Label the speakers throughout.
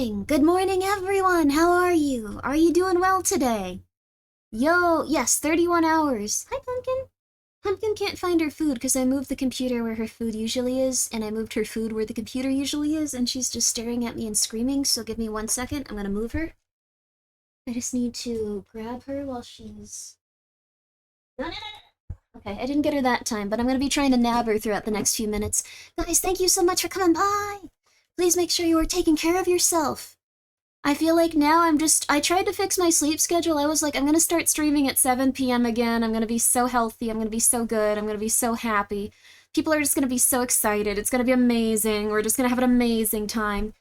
Speaker 1: Good morning, everyone! How are you? Are you doing well today? Yo, yes, 31 hours. Hi, Pumpkin. Pumpkin can't find her food because I moved the computer where her food usually is, and I moved her food where the computer usually is, and she's just staring at me and screaming, so give me 1 second. I'm gonna move her. I just need to grab her while she's... No, no, no. Okay, I didn't get her that time, but I'm gonna be trying to nab her throughout the next few minutes. Guys, thank you so much for coming by! Please make sure you are taking care of yourself. I feel like now I tried to fix my sleep schedule. I was like, I'm gonna start streaming at 7 p.m. again. I'm gonna be so healthy. I'm gonna be so good. I'm gonna be so happy. People are just gonna be so excited. It's gonna be amazing. We're just gonna have an amazing time.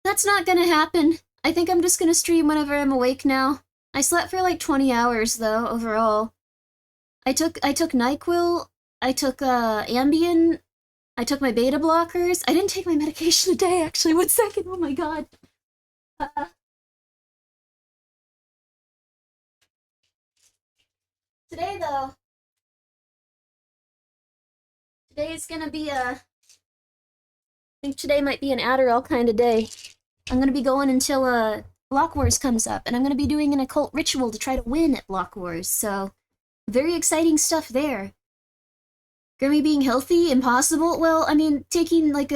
Speaker 1: That's not gonna happen. I think I'm just gonna stream whenever I'm awake now. I slept for like 20 hours though, overall. I took NyQuil, I took Ambien, I took my beta blockers. I didn't take my medication today, actually. 1 second, oh my god. Today, though, today's gonna be I think today might be an Adderall kind of day. I'm gonna be going until, Block Wars comes up, and I'm gonna be doing an occult ritual to try to win at Block Wars, so very exciting stuff there. Grimmi being healthy? Impossible? Well, I mean, taking, like,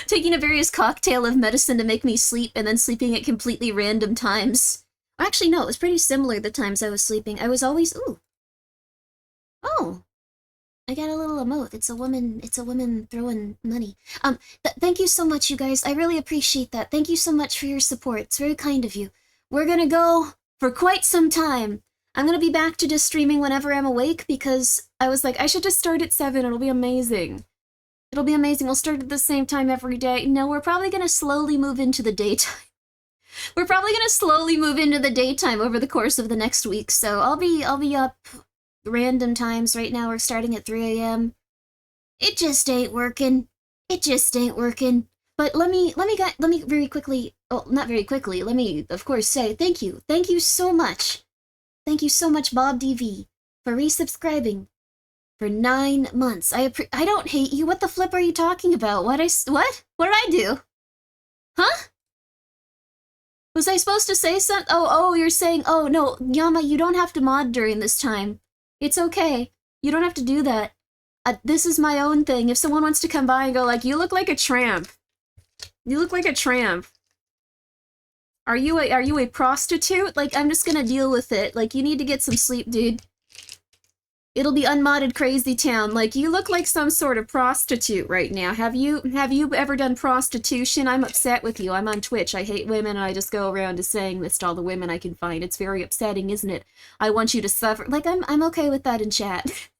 Speaker 1: taking a various cocktail of medicine to make me sleep and then sleeping at completely random times. Actually, no, it was pretty similar the times I was sleeping. I was always... Ooh. Oh. I got a little emote. It's a woman throwing money. Thank you so much, you guys. I really appreciate that. Thank you so much for your support. It's very kind of you. We're gonna go for quite some time. I'm gonna be back to just streaming whenever I'm awake because I was like, I should just start at 7. It'll be amazing. It'll be amazing. We'll start at the same time every day. No, we're probably gonna slowly move into the daytime. We're probably gonna slowly move into the daytime over the course of the next week, so I'll be up random times. Right now we're starting at 3 a.m. It just ain't working. It just ain't working. But let me very quickly, oh, not very quickly, let me, of course, say thank you. Thank you so much. Thank you so much, Bob DV, for resubscribing for 9 months. I don't hate you. What the flip are you talking about? What did I do? Huh? Was I supposed to say something? Oh, you're saying, oh, no, Yama, you don't have to mod during this time. It's okay. You don't have to do that. This is my own thing. If someone wants to come by and go like, you look like a tramp. You look like a tramp. Are you a prostitute? Like, I'm just gonna deal with it. Like, you need to get some sleep, dude. It'll be unmodded crazy town. Like, you look like some sort of prostitute right now. Have you ever done prostitution? I'm upset with you. I'm on Twitch. I hate women, and I just go around just saying this to all the women I can find. It's very upsetting, isn't it? I want you to suffer. Like, I'm okay with that in chat.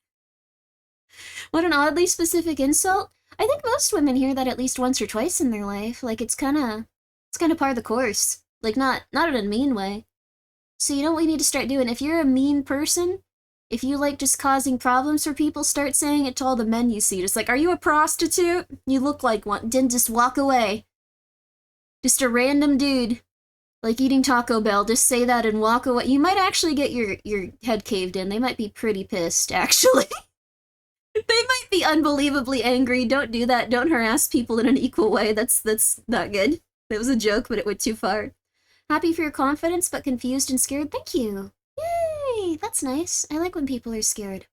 Speaker 1: What an oddly specific insult. I think most women hear that at least once or twice in their life. Like, it's kinda par of the course. Like, not in a mean way. So you know what we need to start doing? If you're a mean person, if you like just causing problems for people, start saying it to all the men you see. Just like, are you a prostitute? You look like one. Then just walk away. Just a random dude, like eating Taco Bell, just say that and walk away. You might actually get your head caved in. They might be pretty pissed, actually. They might be unbelievably angry. Don't do that. Don't harass people in an equal way. That's not good. It was a joke, but it went too far. Happy for your confidence, but confused and scared. Thank you. Yay! That's nice. I like when people are scared.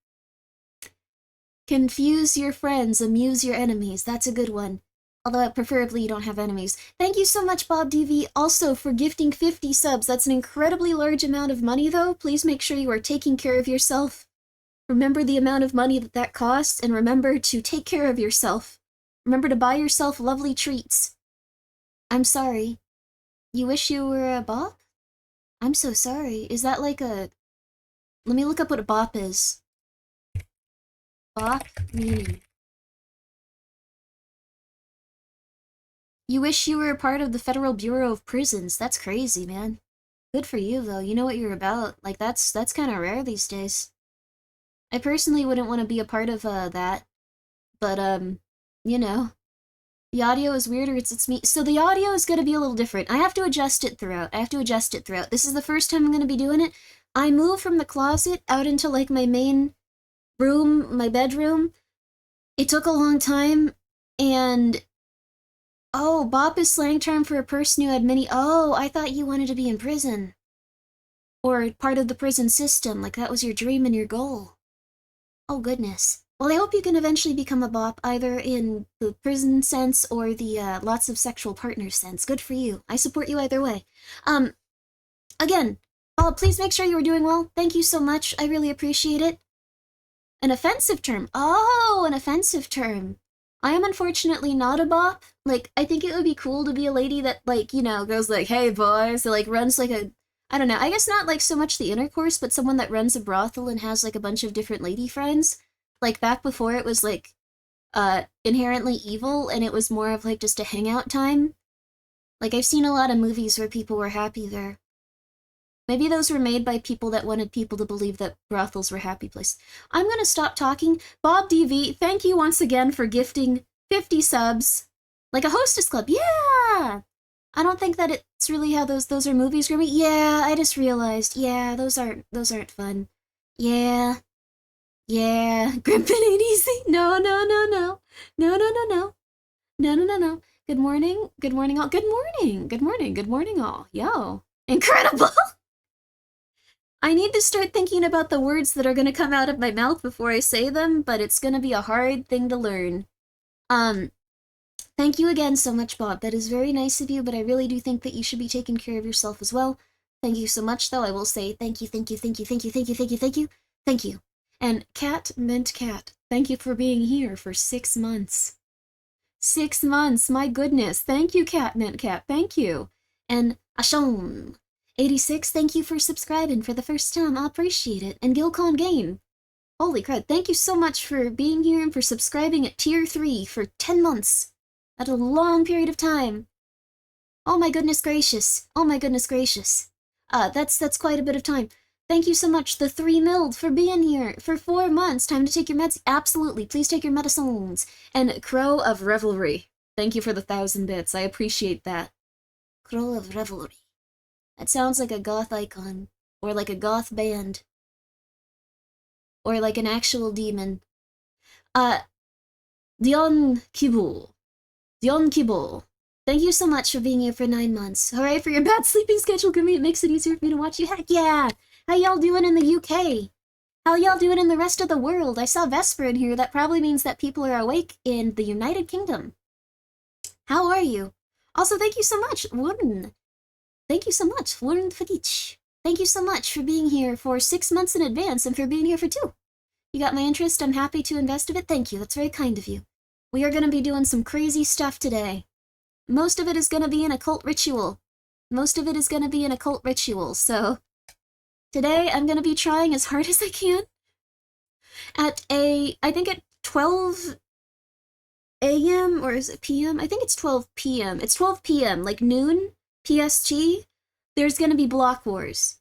Speaker 1: Confuse your friends, amuse your enemies. That's a good one. Although preferably you don't have enemies. Thank you so much, Bob DV, also for gifting 50 subs. That's an incredibly large amount of money, though. Please make sure you are taking care of yourself. Remember the amount of money that costs, and remember to take care of yourself. Remember to buy yourself lovely treats. I'm sorry. You wish you were a bop? I'm so sorry. Is that like a... Let me look up what a bop is. Bop meaning. You wish you were a part of the Federal Bureau of Prisons. That's crazy, man. Good for you, though. You know what you're about. Like, that's kind of rare these days. I personally wouldn't want to be a part of, that. But, you know. The audio is weirder, it's me. So the audio is going to be a little different. I have to adjust it throughout. This is the first time I'm going to be doing it. I moved from the closet out into, like, my main room, my bedroom. It took a long time, and Oh, bop is slang term for a person who had many. Oh, I thought you wanted to be in prison. Or part of the prison system, like that was your dream and your goal. Oh, goodness. Well, I hope you can eventually become a bop, either in the prison sense or the lots of sexual partners sense. Good for you. I support you either way. Again, please make sure you are doing well. Thank you so much. I really appreciate it. An offensive term. Oh, an offensive term. I am unfortunately not a bop. Like, I think it would be cool to be a lady that, like, you know, goes like, hey, boys, or, like, runs, like, I don't know, I guess not, like, so much the intercourse, but someone that runs a brothel and has, like, a bunch of different lady friends. Like, back before it was, like, inherently evil, and it was more of, like, just a hangout time. Like, I've seen a lot of movies where people were happy there. Maybe those were made by people that wanted people to believe that brothels were happy places. I'm gonna stop talking. Bob DV, thank you once again for gifting 50 subs. Like a hostess club, yeah! I don't think that it's really how those are movies, Grimmi. Yeah, I just realized. Yeah, those aren't fun. Yeah. Yeah. Grimpin ain't easy. No, no, no, no. No, no, no, no. No, no, no, no. Good morning. Good morning all. Good morning. Good morning. Good morning all. Yo. Incredible. I need to start thinking about the words that are going to come out of my mouth before I say them, but it's going to be a hard thing to learn. Thank you again so much, Bob. That is very nice of you, but I really do think that you should be taking care of yourself as well. Thank you so much, though. I will say thank you, thank you, thank you, thank you, thank you, thank you, thank you, thank you. And Cat Mint Cat, thank you for being here for 6 months. 6 months, my goodness. Thank you, Cat Mint Cat, thank you. And Ashon, 86, thank you for subscribing for the first time. I appreciate it. And Gilcon Game, holy crud, thank you so much for being here and for subscribing at tier 3 for 10 months. At a long period of time. Oh my goodness gracious. Oh my goodness gracious. That's quite a bit of time. Thank you so much, the 3 milled, for being here for 4 months. Time to take your meds. Absolutely, please take your medicines. And Crow of Revelry, thank you for the 1,000 bits. I appreciate that. Crow of Revelry. That sounds like a goth icon. Or like a goth band. Or like an actual demon. Dion Kibul. Dion Kibul, thank you so much for being here for 9 months. Hooray for your bad sleeping schedule, Grimmi. It makes it easier for me to watch you. Heck yeah! How y'all doing in the UK? How y'all doing in the rest of the world? I saw Vesper in here. That probably means that people are awake in the United Kingdom. How are you? Also, thank you so much, Wooden. Thank you so much, Wooden Fadich. Thank you so much for being here for 6 months in advance and for being here for 2. You got my interest. I'm happy to invest of it. Thank you. That's very kind of you. We are going to be doing some crazy stuff today. Most of it is going to be an occult ritual. Most of it is going to be an occult ritual, so today I'm going to be trying as hard as I can at I think at 12 a.m. or is it p.m.? I think it's 12 p.m. It's 12 p.m., like noon, PST. There's going to be block wars.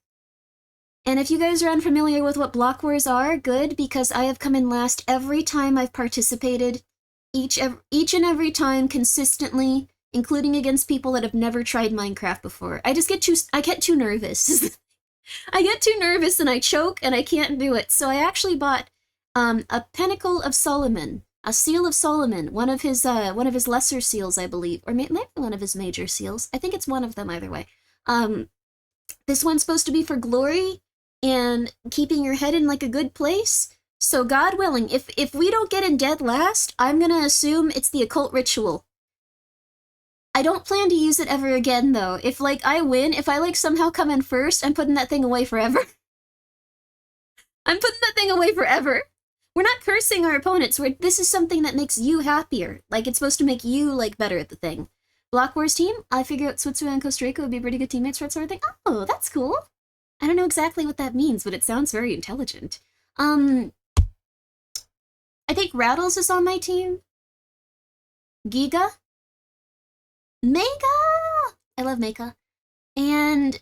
Speaker 1: And if you guys are unfamiliar with what block wars are, good, because I have come in last every time I've participated. Each and every time, consistently, including against people that have never tried Minecraft before. I get too nervous. I get too nervous and I choke and I can't do it. So I actually bought a Pinnacle of Solomon, a Seal of Solomon, one of his lesser seals, I believe, or maybe one of his major seals. I think it's one of them either way. This one's supposed to be for glory and keeping your head in like a good place. So God willing, if we don't get in dead last, I'm gonna assume it's the occult ritual. I don't plan to use it ever again, though. If, like, I win, if I, like, somehow come in first, I'm putting that thing away forever. I'm putting that thing away forever. We're not cursing our opponents. This is something that makes you happier. Like, it's supposed to make you, like, better at the thing. Block Wars team, I figure out Switzerland and Costa Rica would be pretty good teammates for that sort of thing. Oh, that's cool. I don't know exactly what that means, but it sounds very intelligent. I think Rattles is on my team. Giga. Mega! I love Mega. And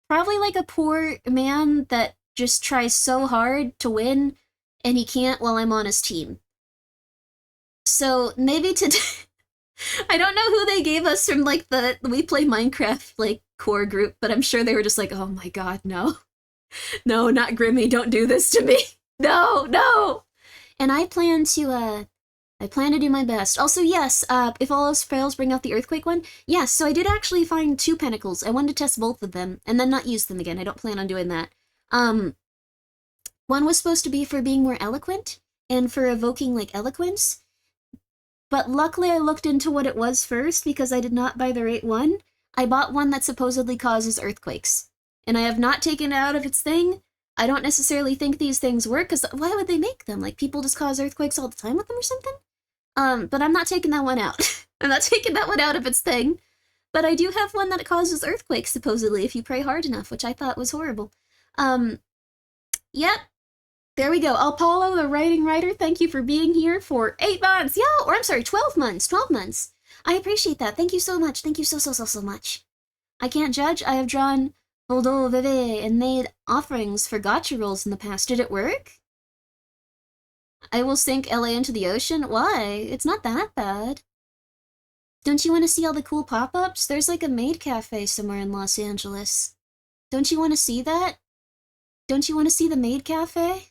Speaker 1: probably like a poor man that just tries so hard to win, and he can't while I'm on his team. So maybe today... I don't know who they gave us from like the We Play Minecraft like core group, but I'm sure they were just like, oh my god, no. No, not Grimmi, don't do this to me. No, no! And I plan to I plan to do my best. Also, yes, if all else fails, bring out the earthquake one. Yes, so I did actually find 2 pentacles. I wanted to test both of them, and then not use them again. I don't plan on doing that. One was supposed to be for being more eloquent, and for evoking, like, eloquence. But luckily I looked into what it was first, because I did not buy the right one. I bought one that supposedly causes earthquakes. And I have not taken it out of its thing. I don't necessarily think these things work, because why would they make them? Like, people just cause earthquakes all the time with them or something? But I'm not taking that one out. I'm not taking that one out of its thing. But I do have one that causes earthquakes, supposedly, if you pray hard enough, which I thought was horrible. Yep. There we go. Apollo, the writing writer, thank you for being here for 8 months. Yeah, or I'm sorry, 12 months. 12 months. I appreciate that. Thank you so much. Thank you so much. I can't judge. I have drawn Voldo Vive and made offerings for gotcha rolls in the past. Did it work? I will sink LA into the ocean? Why? It's not that bad. Don't you want to see all the cool pop-ups? There's like a maid cafe somewhere in Los Angeles. Don't you want to see that? Don't you want to see the maid cafe?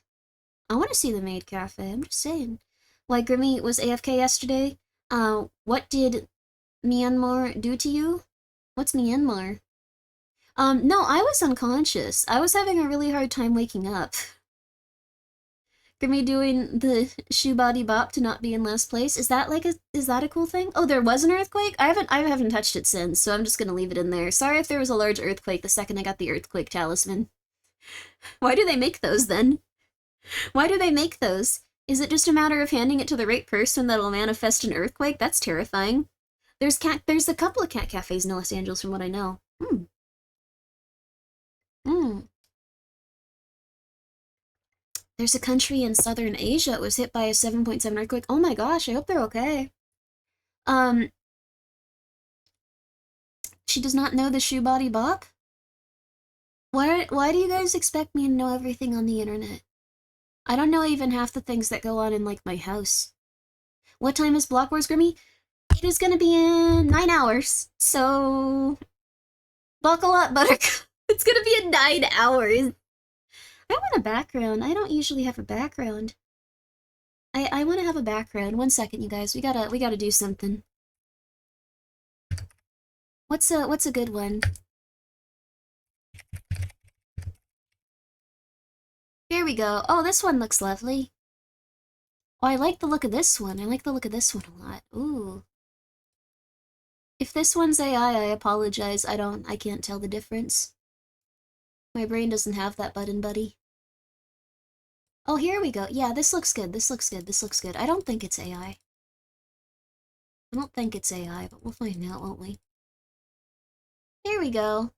Speaker 1: I want to see the maid cafe, I'm just saying. Why, Grimmi was AFK yesterday. What did Myanmar do to you? What's Myanmar? No, I was unconscious. I was having a really hard time waking up. Grimmi doing the shoe body bop to not be in last place. Is that a cool thing? Oh, there was an earthquake? I haven't touched it since, so I'm just gonna leave it in there. Sorry if there was a large earthquake the second I got the earthquake talisman. Why do they make those then? Why do they make those? Is it just a matter of handing it to the right person that'll manifest an earthquake? That's terrifying. There's a couple of cat cafes in Los Angeles from what I know. There's a country in southern Asia that was hit by a 7.7 earthquake. Oh my gosh, I hope they're okay. She does not know the shoe body bop? Why do you guys expect me to know everything on the internet? I don't know even half the things that go on in, like, my house. What time is Block Wars, Grimmi? It is gonna be in 9 hours, so... buckle up, Buttercup. It's gonna be in 9 hours. I want a background. I don't usually have a background. I want to have a background. 1 second, you guys. We gotta do something. What's a good one? Here we go. Oh, this one looks lovely. Oh, I like the look of this one. I like the look of this one a lot. Ooh. If this one's AI, I apologize. I can't tell the difference. My brain doesn't have that button, buddy. Oh, here we go. Yeah, this looks good. This looks good. This looks good. I don't think it's AI. I don't think it's AI, but we'll find out, won't we? Here we go.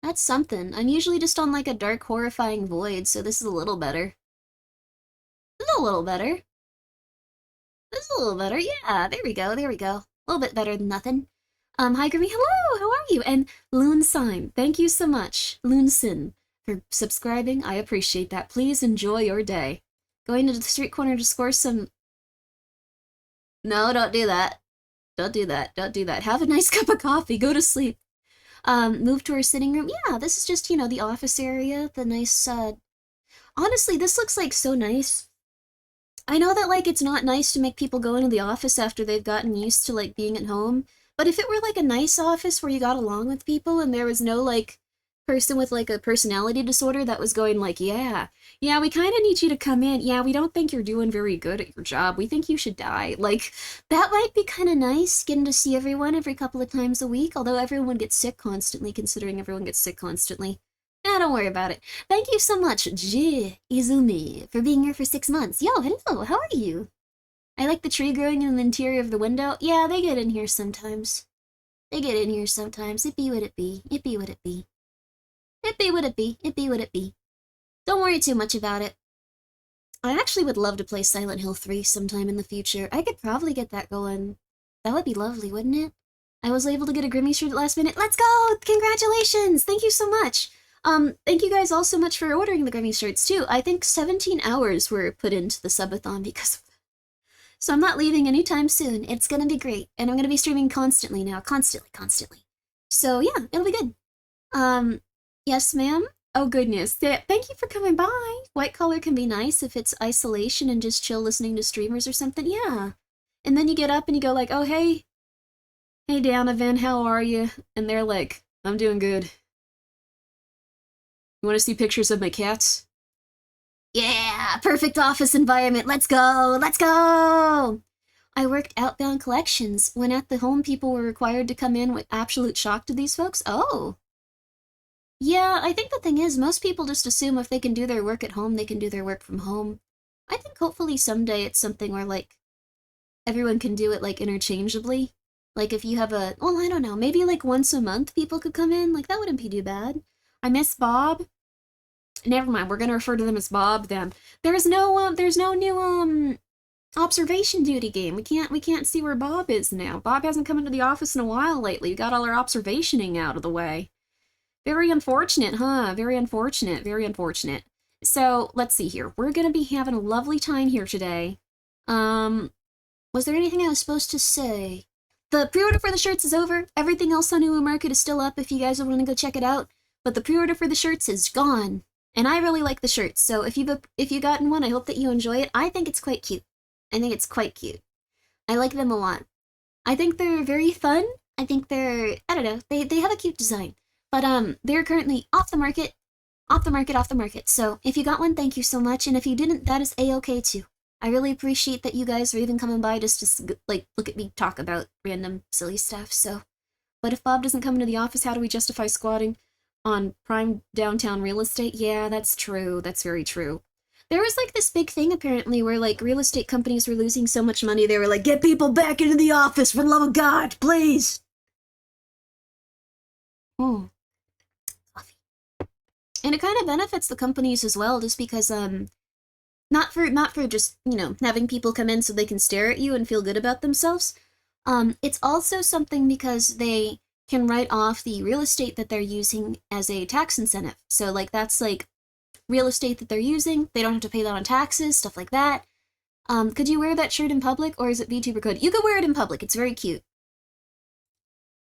Speaker 1: That's something. I'm usually just on like a dark, horrifying void, so this is a little better. This is a little better. This is a little better. Yeah, there we go. There we go. A little bit better than nothing. Hi, Grimmi. Hello. How are you? And Loonsign. Thank you so much, Loonsin, for subscribing. I appreciate that. Please enjoy your day. Going to the street corner to score some... No, don't do that. Don't do that. Don't do that. Have a nice cup of coffee. Go to sleep. Move to our sitting room. Yeah, this is just, you know, the office area. The nice, Honestly, this looks, like, so nice. I know that, like, it's not nice to make people go into the office after they've gotten used to, like, being at home. But if it were, like, a nice office where you got along with people and there was no, like, person with, like, a personality disorder that was going, like, yeah, we kind of need you to come in. Yeah, we don't think you're doing very good at your job. We think you should die. Like, that might be kind of nice, getting to see everyone every couple of times a week, although everyone gets sick constantly, considering everyone gets sick constantly. Don't worry about it. Thank you so much, J. Izumi, for being here for 6 months. Yo, hello, how are you? I like the tree growing in the interior of the window. Yeah, they get in here sometimes. They get in here sometimes. It be what it be. It be what it be. It be what it be. It be what it be. Don't worry too much about it. I actually would love to play Silent Hill 3 sometime in the future. I could probably get that going. That would be lovely, wouldn't it? I was able to get a Grimmi shirt at last minute. Let's go! Congratulations! Thank you so much. Thank you guys all so much for ordering the Grimmi shirts, too. I think 17 hours were put into the subathon because of that. So I'm not leaving anytime soon. It's gonna be great. And I'm gonna be streaming constantly now. Constantly. So, yeah, it'll be good. Yes, ma'am? Oh, goodness. Thank you for coming by. White collar can be nice if it's isolation and just chill listening to streamers or something. Yeah. And then you get up and you go like, oh, hey, Donovan, how are you? And they're like, I'm doing good. You want to see pictures of my cats? Yeah, perfect office environment. Let's go, let's go! I worked outbound collections. When at the home, people were required to come in with absolute shock to these folks. Oh. Yeah, I think the thing is, most people just assume if they can do their work at home, they can do their work from home. I think hopefully someday it's something where, like, everyone can do it, like, interchangeably. Like, if you have a, well, I don't know, maybe, like, once a month people could come in. Like, that wouldn't be too bad. I miss Bob. Never mind, we're gonna refer to them as Bob, then. There's no new, observation duty game. We can't see where Bob is now. Bob hasn't come into the office in a while lately. We got all our observationing out of the way. Very unfortunate, huh? Very unfortunate, very unfortunate. So, let's see here. We're gonna be having a lovely time here today. Was there anything I was supposed to say? The pre-order for the shirts is over. Everything else on Uwu Market is still up if you guys want to go check it out. But the pre-order for the shirts is gone. And I really like the shirts, so if you've gotten one, I hope that you enjoy it. I think it's quite cute. I think it's quite cute. I like them a lot. I think they're very fun. I think they're, I don't know, they have a cute design. But they're currently off the market. Off the market. So if you got one, thank you so much. And if you didn't, that is A-okay too. I really appreciate that you guys are even coming by just to, like, look at me talk about random silly stuff, so. But if Bob doesn't come into the office, how do we justify squatting on prime downtown real estate? Yeah, that's true. That's very true. There was, like, this big thing, apparently, where, like, real estate companies were losing so much money, they were like, get people back into the office, for the love of God, please! Hmm. Coffee. And it kind of benefits the companies as well, just because, not for just, you know, having people come in so they can stare at you and feel good about themselves. It's also something because they can write off the real estate that they're using as a tax incentive. So, like, that's, like, real estate that they're using, they don't have to pay that on taxes, stuff like that. Could you wear that shirt in public, or is it VTuber code? You could wear it in public, it's very cute.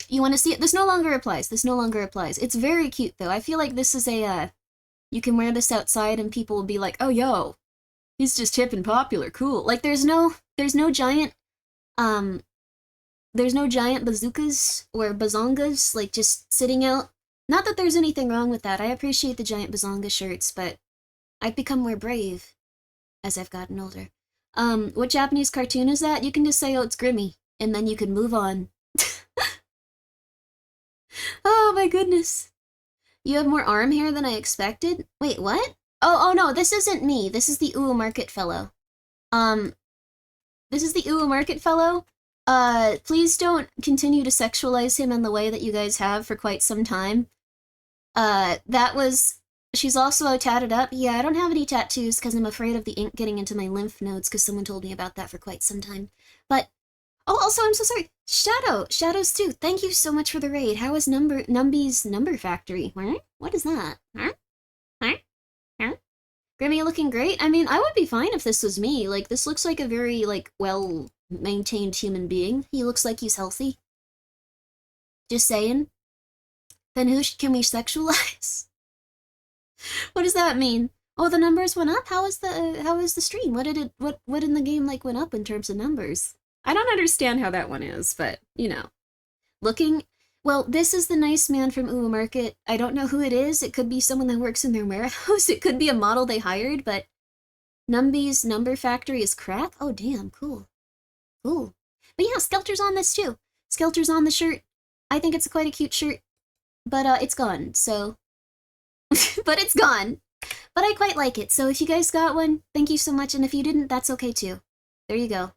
Speaker 1: You want to see it? This no longer applies, It's very cute, though. I feel like this is a, you can wear this outside and people will be like, oh, yo, he's just hip and popular, cool. Like, there's no giant, there's no giant bazookas or bazongas, like, just sitting out. Not that there's anything wrong with that. I appreciate the giant bazonga shirts, but I've become more brave as I've gotten older. What Japanese cartoon is that? You can just say, oh, it's Grimmi, and then you can move on. Oh my goodness. You have more arm hair than I expected? Wait, what? Oh no, this isn't me. This is the Uwu Market fellow. This is the Uwu Market fellow. Please don't continue to sexualize him in the way that you guys have for quite some time. She's also tatted up. Yeah, I don't have any tattoos because I'm afraid of the ink getting into my lymph nodes because someone told me about that for quite some time. But, oh, also, I'm so sorry. Shadows too. Thank you so much for the raid. How is Numby's Number Factory? What is that? Grimmi looking great? I mean, I would be fine if this was me. Like, this looks like a very, like, well-maintained human being. He looks like he's healthy. Just saying. Then who can we sexualize? What does that mean? Oh, the numbers went up? How is the stream? What in the game, like, went up in terms of numbers? I don't understand how that one is, but, you know. Well, this is the nice man from Uwu Market. I don't know who it is. It could be someone that works in their warehouse. It could be a model they hired, but Numby's Number Factory is crap? Oh, damn, cool. Cool. But yeah, Skelter's on this too. Skelter's on the shirt. I think it's quite a cute shirt. But, it's gone, so... But it's gone. But I quite like it, so if you guys got one, thank you so much, and if you didn't, that's okay too. There you go.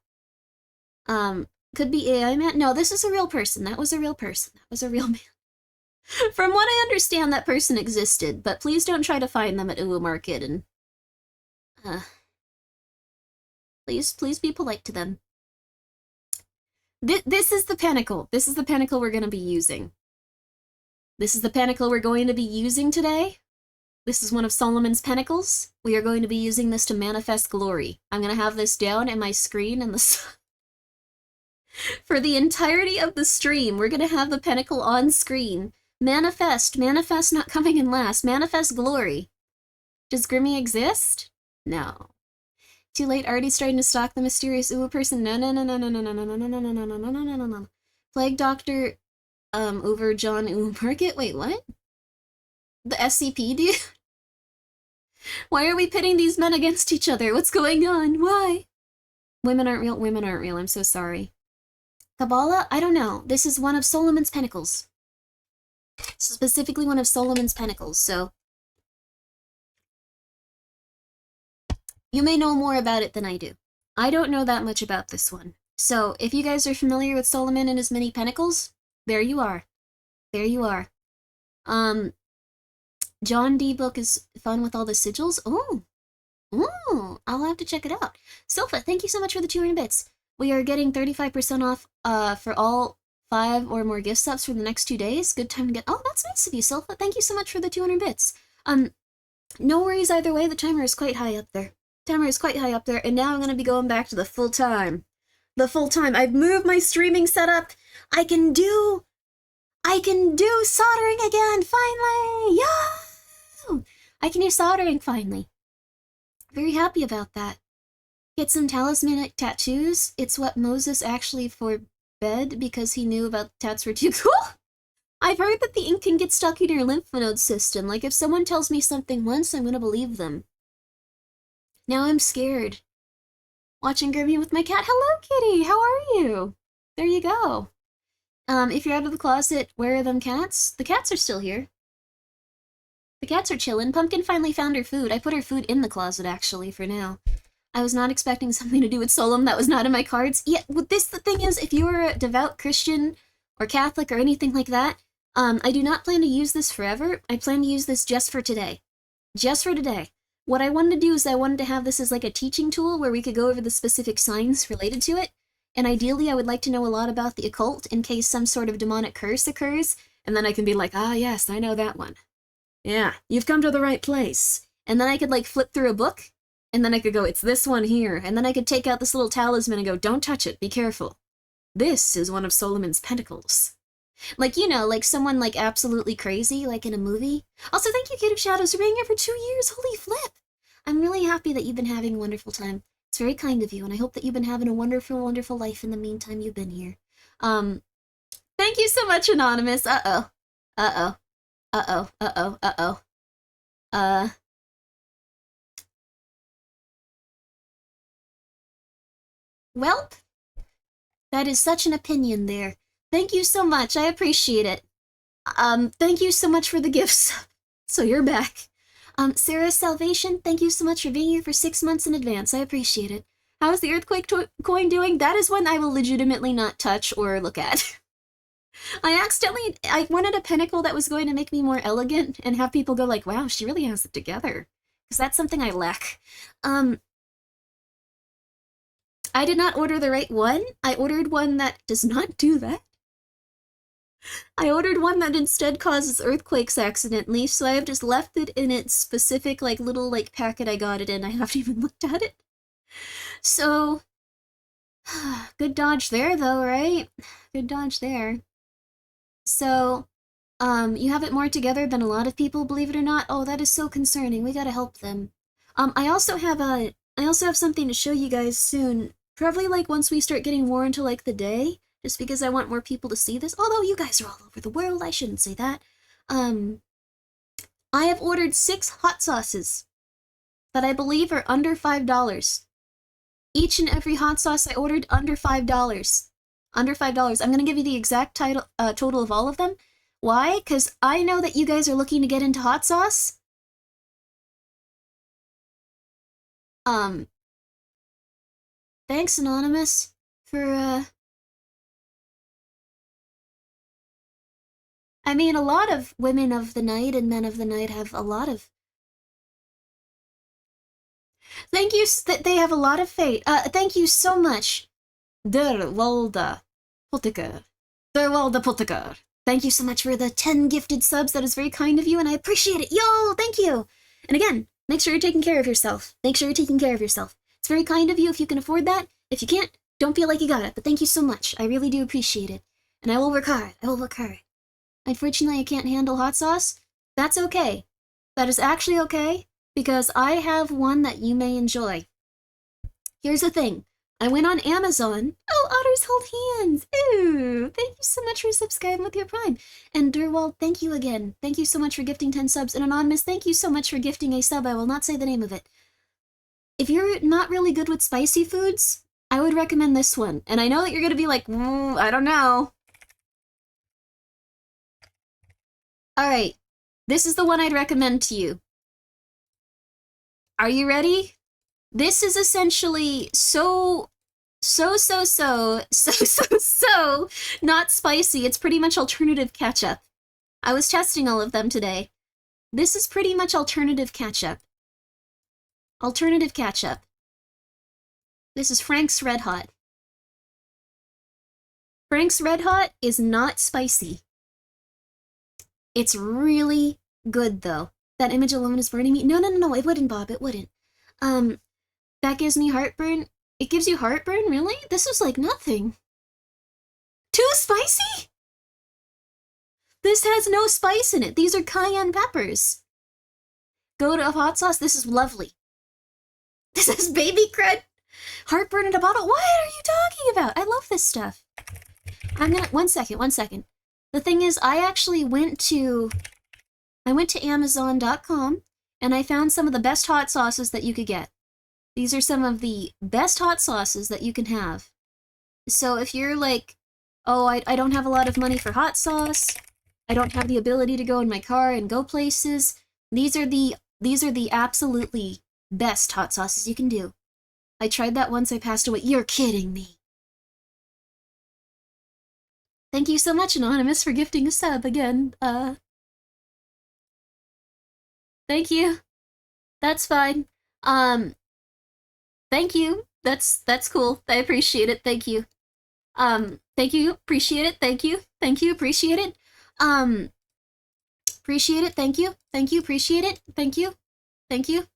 Speaker 1: Could be AI man? No, this is a real person. That was a real person. That was a real man. From what I understand, that person existed, but please don't try to find them at Uwu Market, and... Please be polite to them. This is the pentacle. This is the pentacle we're gonna be using. This is the pentacle we're going to be using today. This is one of Solomon's pentacles. We are going to be using this to manifest glory. I'm going to have this down in my screen in the... For the entirety of the stream, we're going to have the pentacle on screen. Manifest not coming in last. Manifest glory. Does Grimmi exist? No. Too late, already starting to stalk the mysterious Uwu person. No, no, no, no, no, no, no, no, no, no, no, no, no, no, no, no, no, no. Plague Doctor, over John Uwu Market? Wait, what? The SCP, dude? Why are we pitting these men against each other? What's going on? Why? Women aren't real. Women aren't real. I'm so sorry. Kabbalah? I don't know. This is one of Solomon's Pinnacles. Specifically one of Solomon's Pinnacles, so you may know more about it than I do. I don't know that much about this one. So, if you guys are familiar with Solomon and his many Pinnacles, there you are. There you are. John D. book is fun with all the sigils. Oh! Ooh! I'll have to check it out. Silpha, thank you so much for the 200 bits. We are getting 35% off for all 5 or more gift subs for the next 2 days. Good time to get... Oh, that's nice of you, Silpha. Thank you so much for the 200 bits. No worries either way. The timer is quite high up there. Timer is quite high up there, and now I'm going to be going back to the full time. The full time. I've moved my streaming setup. I can do soldering again, finally! Yo! I can do soldering, finally. Very happy about that. Get some talismanic tattoos. It's what Moses actually forbade because he knew about tats were too cool. I've heard that the ink can get stuck in your lymph node system. Like, if someone tells me something once, I'm gonna believe them. Now I'm scared. Watching Grimmi with my cat. Hello, kitty! How are you? There you go. If you're out of the closet, where are them cats? The cats are still here. The cats are chillin'. Pumpkin finally found her food. I put her food in the closet, actually, for now. I was not expecting something to do with Solom that was not in my cards. Yeah, the thing is, if you are a devout Christian or Catholic or anything like that, I do not plan to use this forever. I plan to use this just for today. Just for today. What I wanted to do is I wanted to have this as like a teaching tool where we could go over the specific signs related to it. And ideally, I would like to know a lot about the occult in case some sort of demonic curse occurs. And then I can be like, ah, yes, I know that one. Yeah, you've come to the right place. And then I could like flip through a book. And then I could go, it's this one here. And then I could take out this little talisman and go, don't touch it, be careful. This is one of Solomon's Pentacles. Like, you know, like someone like absolutely crazy, like in a movie. Also, thank you, Kid of Shadows, for being here for 2 years. Holy flip! I'm really happy that you've been having a wonderful time. It's very kind of you, and I hope that you've been having a wonderful, wonderful life in the meantime you've been here. Thank you so much, Anonymous. Uh-oh. Uh-oh. Uh-oh. Uh-oh. Uh-oh. Welp. That is such an opinion there. Thank you so much. I appreciate it. Thank you so much for the gifts. So you're back. Sarah's Salvation, thank you so much for being here for 6 months in advance. I appreciate it. How's the Earthquake coin doing? That is one I will legitimately not touch or look at. I wanted a pinnacle that was going to make me more elegant and have people go like, wow, she really has it together. Because that's something I lack. I did not order the right one. I ordered one that does not do that. I ordered one that instead causes earthquakes accidentally, so I have just left it in its specific, like, little, like, packet I got it in. I haven't even looked at it. So, good dodge there, though, right? Good dodge there. So, you have it more together than a lot of people, believe it or not. Oh, that is so concerning. We gotta help them. I also have something to show you guys soon. Probably, like, once we start getting more into, like, the day. Just because I want more people to see this. Although you guys are all over the world, I shouldn't say that. I have ordered 6 hot sauces that I believe are under $5. Each and every hot sauce I ordered under $5. Under $5. I'm gonna give you the exact total of all of them. Why? Because I know that you guys are looking to get into hot sauce. Thanks, Anonymous, for, I mean, a lot of women of the night and men of the night have a lot of... Thank you, they have a lot of fate. Thank you so much. Der Walda Pottiker. Der Walda Pottiker. Thank you so much for the 10 gifted subs. That is very kind of you, and I appreciate it. Yo, thank you. And again, make sure you're taking care of yourself. Make sure you're taking care of yourself. It's very kind of you if you can afford that. If you can't, don't feel like you got it. But thank you so much. I really do appreciate it. And I will work hard. I will work hard. Unfortunately, I can't handle hot sauce. That's okay. That is actually okay, because I have one that you may enjoy. Here's the thing. I went on Amazon. Oh, otters hold hands. Ooh, thank you so much for subscribing with your Prime. And Durwald, thank you again. Thank you so much for gifting 10 subs. And Anonymous, thank you so much for gifting a sub. I will not say the name of it. If you're not really good with spicy foods, I would recommend this one. And I know that you're gonna be like, I don't know. Alright, this is the one I'd recommend to you. Are you ready? This is essentially so not spicy. It's pretty much alternative ketchup. I was testing all of them today. This is pretty much alternative ketchup. Alternative ketchup. This is Frank's Red Hot. Frank's Red Hot is not spicy. It's really good, though. That image alone is burning me. No, it wouldn't, Bob, it wouldn't. That gives me heartburn. It gives you heartburn? Really? This is like nothing. Too spicy? This has no spice in it. These are cayenne peppers. Go to a hot sauce. This is lovely. This is baby crud. Heartburn in a bottle. What are you talking about? I love this stuff. One second. The thing is, I actually went to Amazon.com and I found some of the best hot sauces that you could get. These are some of the best hot sauces that you can have. So if you're like, oh, I don't have a lot of money for hot sauce, I don't have the ability to go in my car and go places, these are the absolutely best hot sauces you can do. I tried that once, I passed away. You're kidding me. Thank you so much, Anonymous, for gifting a sub again. Thank you. That's fine. Thank you. That's cool. I appreciate it. Thank you. Thank you. Appreciate it. Thank you. Thank you. Appreciate it. Appreciate it. Thank you. Thank you. Appreciate it. Thank you. Thank you.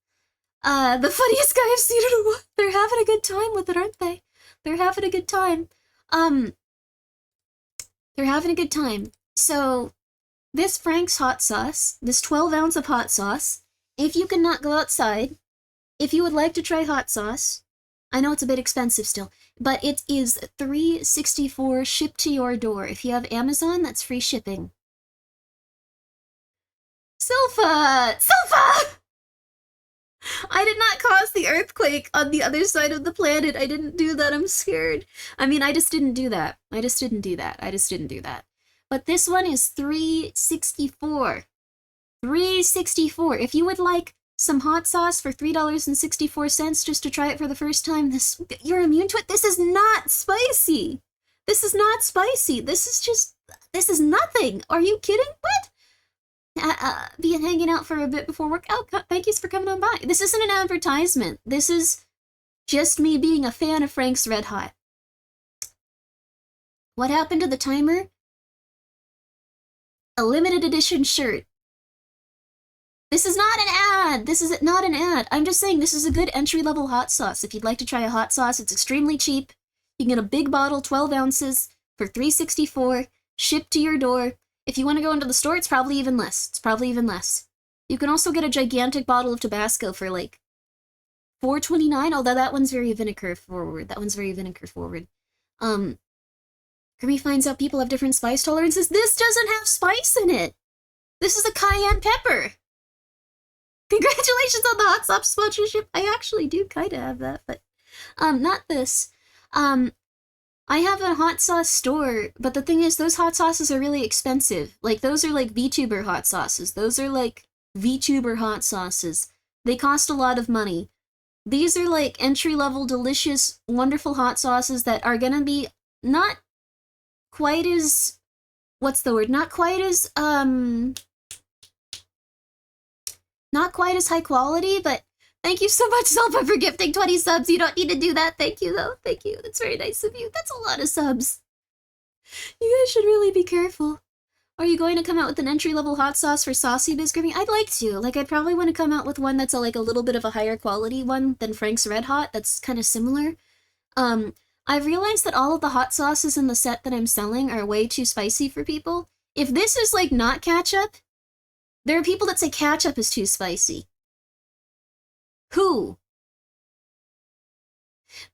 Speaker 1: The funniest guy I've seen in a while. They're having a good time with it, aren't they? They're having a good time. They're having a good time. So, this Frank's hot sauce, this 12 ounce of hot sauce, if you cannot go outside, if you would like to try hot sauce, I know it's a bit expensive still, but it is $3.64 shipped to your door. If you have Amazon, that's free shipping. Silpha! I did not cause the earthquake on the other side of the planet. I didn't do that. I'm scared. I mean, I just didn't do that. But this one is $3.64. $3.64. If you would like some hot sauce for $3.64 just to try it for the first time, you're immune to it. This is not spicy. This is nothing. Are you kidding? What? Be hanging out for a bit before work. Oh, thank you for coming on by. This isn't an advertisement. This is just me being a fan of Frank's Red Hot. What happened to the timer? A limited edition shirt. This is not an ad. This is not an ad. I'm just saying this is a good entry-level hot sauce. If you'd like to try a hot sauce, it's extremely cheap. You can get a big bottle, 12 ounces, for $3.64, shipped to your door. If you want to go into the store, it's probably even less. You can also get a gigantic bottle of Tabasco for like $4.29, although that one's very vinegar forward. Grimmi finds out people have different spice tolerances. This doesn't have spice in it. This is a cayenne pepper. Congratulations on the hot sauce sponsorship. I actually do kind of have that, but not this. I have a hot sauce store, but the thing is, those hot sauces are really expensive. Like, those are like VTuber hot sauces. They cost a lot of money. These are like entry-level, delicious, wonderful hot sauces that are gonna be not quite as... Not quite as high quality, but thank you so much, Zelpa, for gifting 20 subs. You don't need to do that. Thank you, though. Thank you. That's very nice of you. That's a lot of subs. You guys should really be careful. Are you going to come out with an entry-level hot sauce for Saucy Biz, Grimmi? I'd like to. Like, I'd probably want to come out with one that's a little bit of a higher quality one than Frank's Red Hot. That's kind of similar. I've realized that all of the hot sauces in the set that I'm selling are way too spicy for people. If this is, like, not ketchup, there are people that say ketchup is too spicy. Who?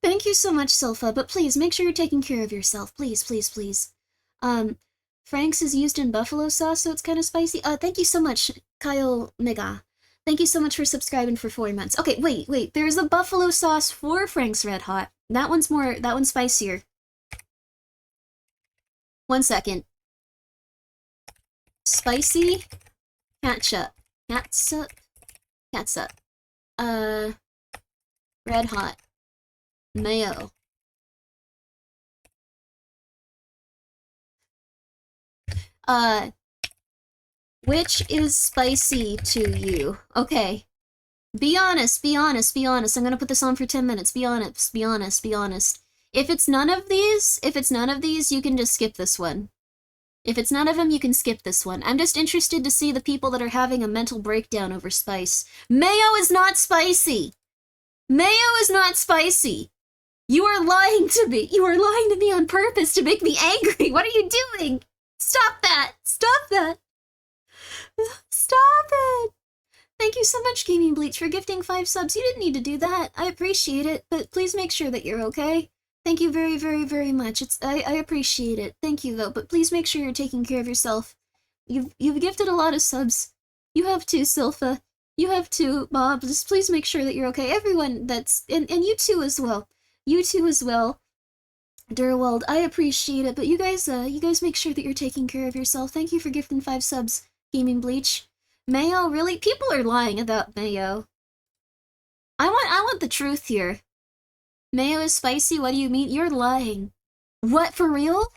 Speaker 1: Thank you so much, Silpha, but please make sure you're taking care of yourself. Please, please, please. Frank's is used in buffalo sauce, so it's kind of spicy. Thank you so much, Kyle Mega. Thank you so much for subscribing for 4 months. Okay, wait. There's a buffalo sauce for Frank's Red Hot. That one's spicier. 1 second. Spicy ketchup. Catsup. Red Hot. Mayo. Which is spicy to you? Okay. Be honest. I'm gonna put this on for 10 minutes. Be honest. If it's none of these, you can just skip this one. If it's none of them, you can skip this one. I'm just interested to see the people that are having a mental breakdown over spice. Mayo is not spicy! Mayo is not spicy! You are lying to me! You are lying to me on purpose to make me angry! What are you doing? Stop that! Stop that! Stop it! Thank you so much, Gaming Bleach, for gifting 5 subs. You didn't need to do that. I appreciate it, but please make sure that you're okay. Thank you very, very, very much. I appreciate it. Thank you, though, but please make sure you're taking care of yourself. You've gifted a lot of subs. You have too, Silpha. You have too, Bob. Just please make sure that you're okay. Everyone that's... And you too as well. You too as well. Durwald, I appreciate it, but you guys make sure that you're taking care of yourself. Thank you for gifting 5 subs, Gaming Bleach. Mayo, really? People are lying about mayo. I want the truth here. Mayo is spicy? What do you mean? You're lying. What, for real?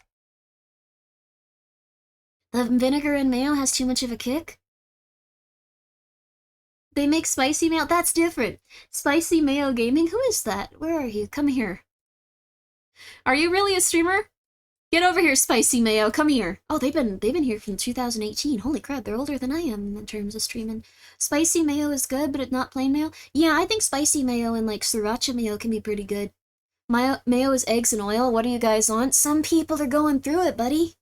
Speaker 1: The vinegar in mayo has too much of a kick? They make spicy mayo? That's different. Spicy Mayo Gaming? Who is that? Where are you? Come here. Are you really a streamer? Get over here, Spicy Mayo. Come here. Oh, they've been here from 2018. Holy crap, they're older than I am in terms of streaming. Spicy mayo is good, but it's not plain mayo. Yeah, I think spicy mayo and like sriracha mayo can be pretty good. Mayo is eggs and oil. What do you guys want? Some people are going through it, buddy.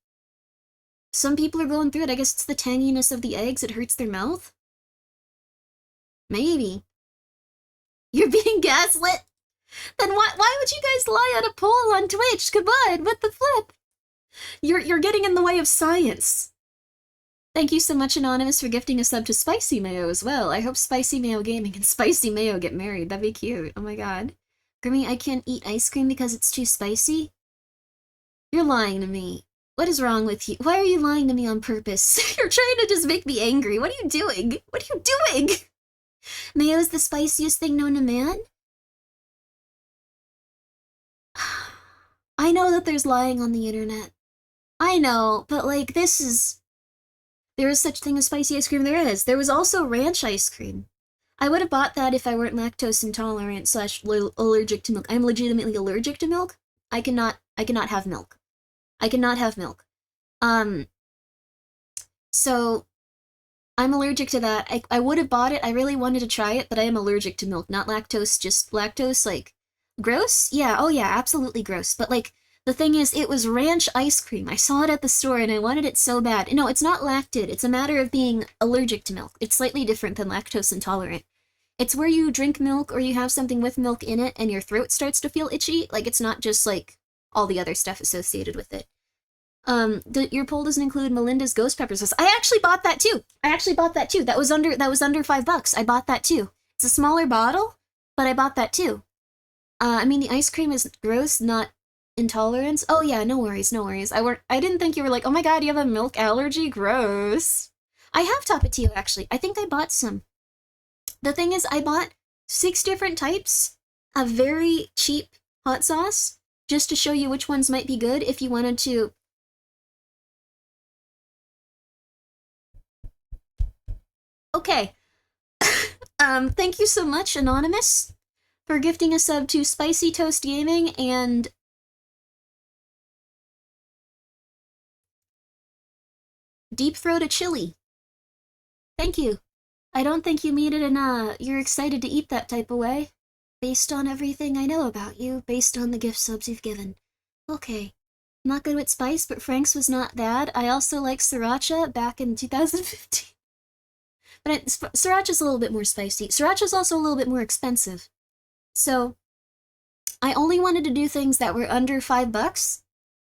Speaker 1: Some people are going through it. I guess it's the tanginess of the eggs. It hurts their mouth. Maybe. You're being gaslit? Then why would you guys lie on a poll on Twitch? Come on, what the flip? You're getting in the way of science. Thank you so much, Anonymous, for gifting a sub to Spicy Mayo as well. I hope Spicy Mayo Gaming and Spicy Mayo get married. That'd be cute. Oh my god. Grimmy, I can't eat ice cream because it's too spicy? You're lying to me. What is wrong with you? Why are you lying to me on purpose? You're trying to just make me angry. What are you doing? What are you doing? Mayo is the spiciest thing known to man? I know that there's lying on the internet. I know, but like, there is such thing as spicy ice cream. There is. There was also ranch ice cream. I would have bought that if I weren't lactose intolerant / allergic to milk. I'm legitimately allergic to milk. I cannot have milk. I cannot have milk. So I'm allergic to that. I would have bought it. I really wanted to try it, but I am allergic to milk. Not lactose, just lactose, like, gross? Yeah, oh yeah, absolutely gross. But like, the thing is, it was ranch ice cream. I saw it at the store and I wanted it so bad. No, it's not lacted. It's a matter of being allergic to milk. It's slightly different than lactose intolerant. It's where you drink milk or you have something with milk in it and your throat starts to feel itchy. Like, it's not just like all the other stuff associated with it. Your poll doesn't include Melinda's ghost pepper sauce. I actually bought that too. That was under $5. I bought that too. It's a smaller bottle, but I bought that too. I mean, the ice cream is gross, not intolerance. Oh yeah, no worries. I didn't think you were like, oh my god, you have a milk allergy? Gross. I have Tapatio, actually. I think I bought some. The thing is, I bought 6 different types of very cheap hot sauce, just to show you which ones might be good if you wanted to... Okay. Thank you so much, Anonymous, for gifting a sub to Spicy Toast Gaming and Deep Throat a Chili. Thank you. I don't think you mean it in you're excited to eat that type of way. Based on everything I know about you, based on the gift subs you've given. Okay. Not good with spice, but Frank's was not bad. I also like sriracha back in 2015. But sriracha's a little bit more spicy. Sriracha's also a little bit more expensive. So, I only wanted to do things that were under $5.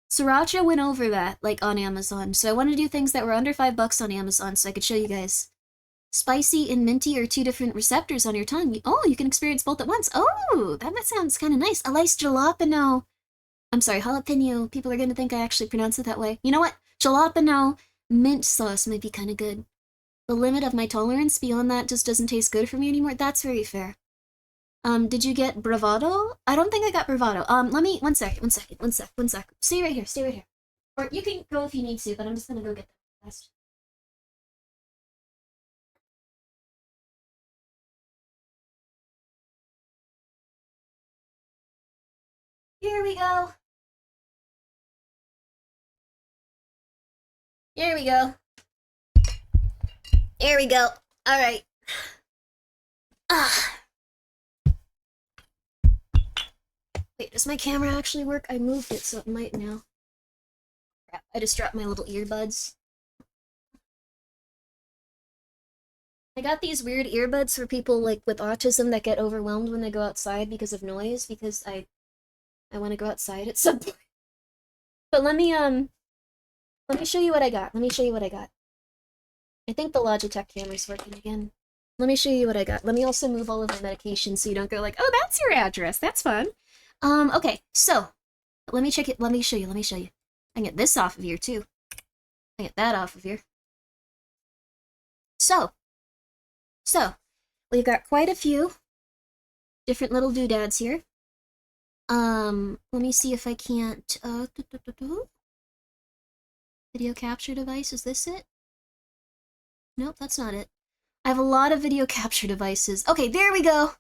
Speaker 1: Sriracha went over that, like, on Amazon. So I wanted to do things that were under $5 on Amazon so I could show you guys. Spicy and minty are two different receptors on your tongue. Oh, you can experience both at once. Oh, that sounds kind of nice. A nice jalapeno. I'm sorry, jalapeno. People are going to think I actually pronounce it that way. You know what? Jalapeno mint sauce might be kind of good. The limit of my tolerance beyond that just doesn't taste good for me anymore. That's very fair. Did you get bravado? I don't think I got bravado. Let me, one sec. Stay right here. Or you can go if you need to, but I'm just gonna go get that fast. Here we go. Here we go. There we go. Alright. Wait, does my camera actually work? I moved it, so it might now. Crap, I just dropped my little earbuds. I got these weird earbuds for people, like, with autism that get overwhelmed when they go outside because of noise, because I want to go outside at some point. But let me show you what I got. I think the Logitech camera's working again. Let me show you what I got. Let me also move all of my medications so you don't go like, oh, that's your address. That's fun. Okay, so let me check it. Let me show you. I can get this off of here too. I get that off of here. So we've got quite a few different little doodads here. Let me see if I can't, video capture device, is this it? Nope, that's not it. I have a lot of video capture devices. Okay, there we go.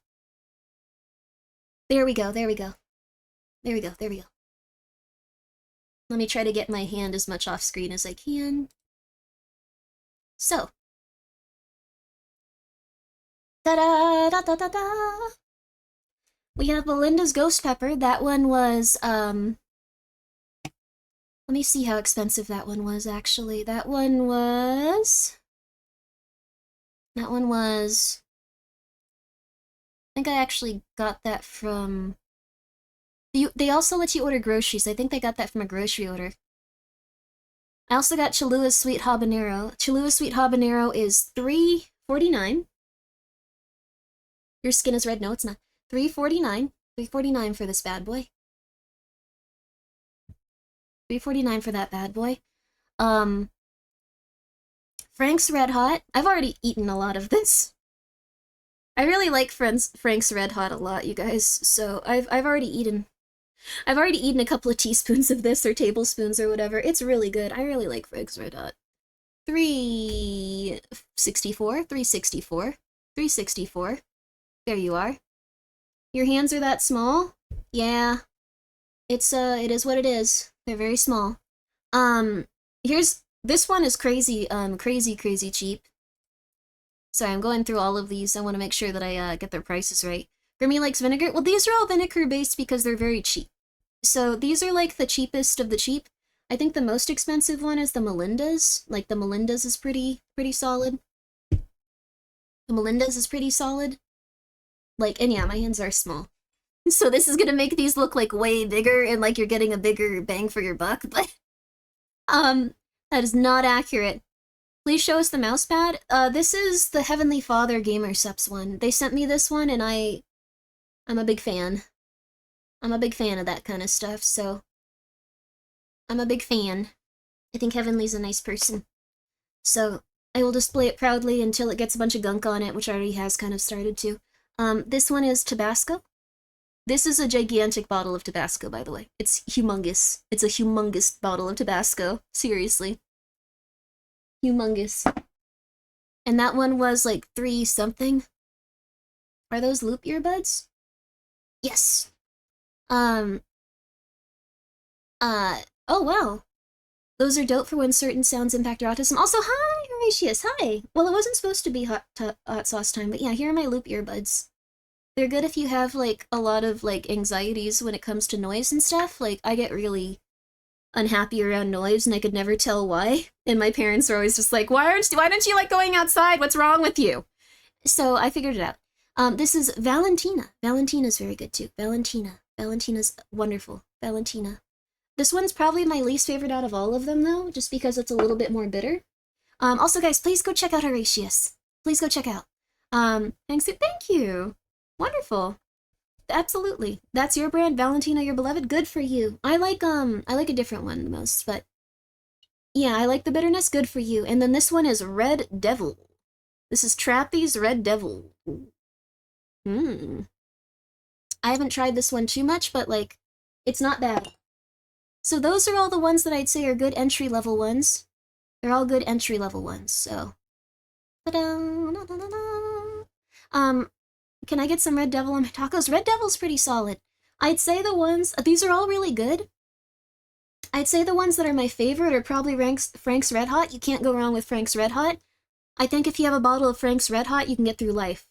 Speaker 1: There we go. Let me try to get my hand as much off screen as I can. So. Ta-da-da-da-da-da! We have Belinda's Ghost Pepper. That one was, let me see how expensive that one was, actually. That one was... I think I actually got that from... They also let you order groceries. I think they got that from a grocery order. I also got Cholua's Sweet Habanero. Cholua's Sweet Habanero is $3.49. Your skin is red? No, it's not. $3.49. $3.49 for this bad boy. $3.49 for that bad boy. Frank's Red Hot. I've already eaten a lot of this. I really like Frank's Red Hot a lot, you guys. So I've already eaten a couple of teaspoons of this, or tablespoons, or whatever. It's really good. I really like Frank's Red Hot. $3.64. There you are. Your hands are that small? Yeah. It is what it is. They're very small. This one is crazy cheap. Sorry, I'm going through all of these. I want to make sure that I get their prices right. Grimmi likes vinegar. Well, these are all vinegar-based because they're very cheap. So these are like the cheapest of the cheap. I think the most expensive one is the Melinda's. Like, the Melinda's is pretty solid. Like, and yeah, my hands are small. So this is gonna make these look like way bigger and like you're getting a bigger bang for your buck, but that is not accurate. Please show us the mouse pad. This is the Heavenly Father Gamerceps one. They sent me this one and I'm a big fan. I'm a big fan of that kind of stuff, so I'm a big fan. I think Heavenly's a nice person. So I will display it proudly until it gets a bunch of gunk on it, which already has kind of started to. This one is Tabasco. This is a gigantic bottle of Tabasco, by the way. It's humongous. It's a humongous bottle of Tabasco. Seriously. Humongous. And that one was like $3 something. Are those loop earbuds? Yes. Oh wow. Those are dope for when certain sounds impact your autism. Also, hi, Horatius, hi! Well, it wasn't supposed to be hot sauce time, but yeah, here are my loop earbuds. They're good if you have, like, a lot of, like, anxieties when it comes to noise and stuff. Like, I get really unhappy around noise, and I could never tell why. And my parents are always just like, why don't you like going outside? What's wrong with you? So I figured it out. This is Valentina. Valentina's very good, too. Valentina. Valentina's wonderful. Valentina. This one's probably my least favorite out of all of them, though, just because it's a little bit more bitter. Also, guys, please go check out Horatius. Please go check out. Thank you. Wonderful. Absolutely. That's your brand, Valentina, your beloved. Good for you. I like a different one the most, but yeah, I like the bitterness. Good for you. And then this one is Red Devil. This is Trappy's Red Devil. I haven't tried this one too much, but like, it's not bad. So those are all the ones that I'd say are good entry-level ones. They're all good entry-level ones, so. Can I get some Red Devil on my tacos? Red Devil's pretty solid. I'd say the ones, these are all really good. I'd say the ones that are my favorite are probably Frank's Red Hot. You can't go wrong with Frank's Red Hot. I think if you have a bottle of Frank's Red Hot, you can get through life.